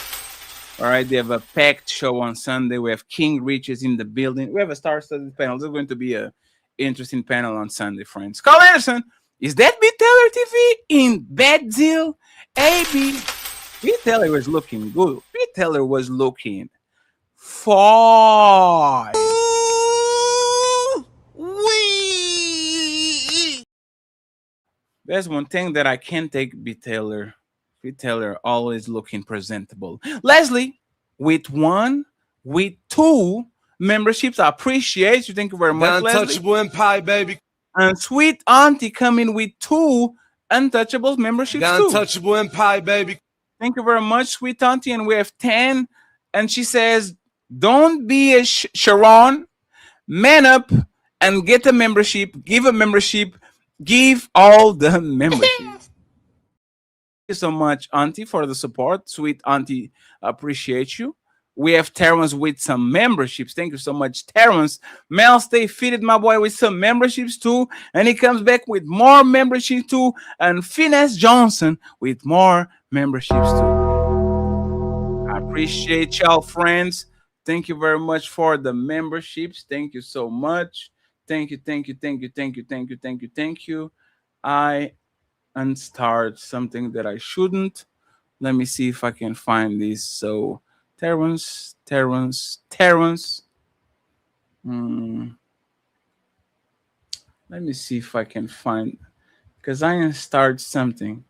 All right, they have a packed show on Sunday. We have King Riches in the building. We have a star-studded panel. There's going to be an interesting panel on Sunday, friends. Carl Anderson, is that B. Taylor TV in Badzil? AB. B. Taylor was looking good. B. Taylor was looking fine. There's one thing that I can't take B. Taylor. B. Taylor always looking presentable. Leslie, with 2 memberships. I appreciate you. Thank you very much, Leslie. Untouchable empire, baby. And Sweet Auntie coming with 2 untouchable memberships too. Untouchable empire, baby. Thank you very much, sweet auntie. And we have 10. And she says, don't be a Sharon. Man up and get a membership. Give a membership. Give all the memberships. Thank you so much, auntie, for the support. Sweet auntie, appreciate you. We have Terrence with some memberships. Thank you so much, Terrence. Mel, stay fitted, my boy, with some memberships too. And he comes back with more memberships too. And Finesse Johnson with more memberships too. I appreciate y'all, friends. Thank you very much for the memberships. Thank you so much. Thank you, thank you, thank you, thank you, thank you, thank you, thank you. I unstart something that I shouldn't. Let me see if I can find this. So Terrence. Let me see if I can find, because I start something.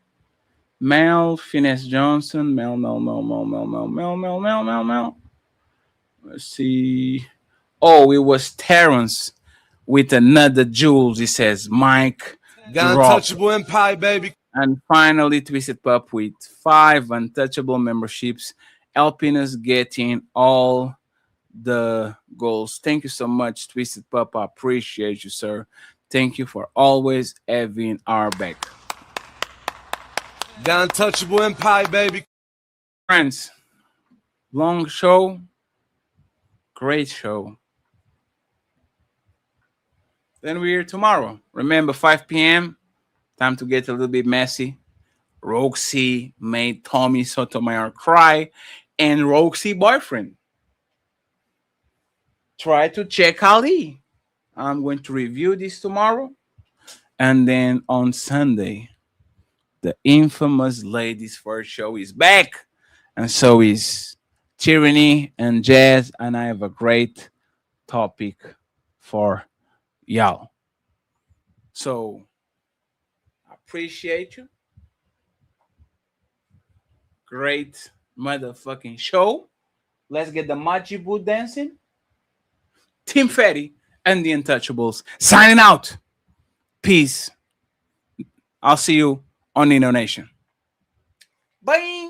Mel, Finesse Johnson, Mel. Let's see. Oh, it was Terrence with another Jules. He says, Mike. Got Untouchable Empire, baby. And finally, Twisted Pup with 5 untouchable memberships, helping us getting all the goals. Thank you so much, Twisted Pup. I appreciate you, sir. Thank you for always having our back. Got Untouchable Empire, baby. Friends, long show, great show. Then we're here tomorrow. Remember, 5 p.m., time to get a little bit messy. Roxy made Tommy Sotomayor cry, and Roxy boyfriend. Try to check Ali. I'm going to review this tomorrow. And then on Sunday, the infamous Ladies First show is back. And so is Tyranny and Jazz. And I have a great topic for y'all. So, appreciate you. Great motherfucking show. Let's get the Majibu dancing. Team Fatty and the Untouchables signing out. Peace. I'll see you on Inno Nation. Bye.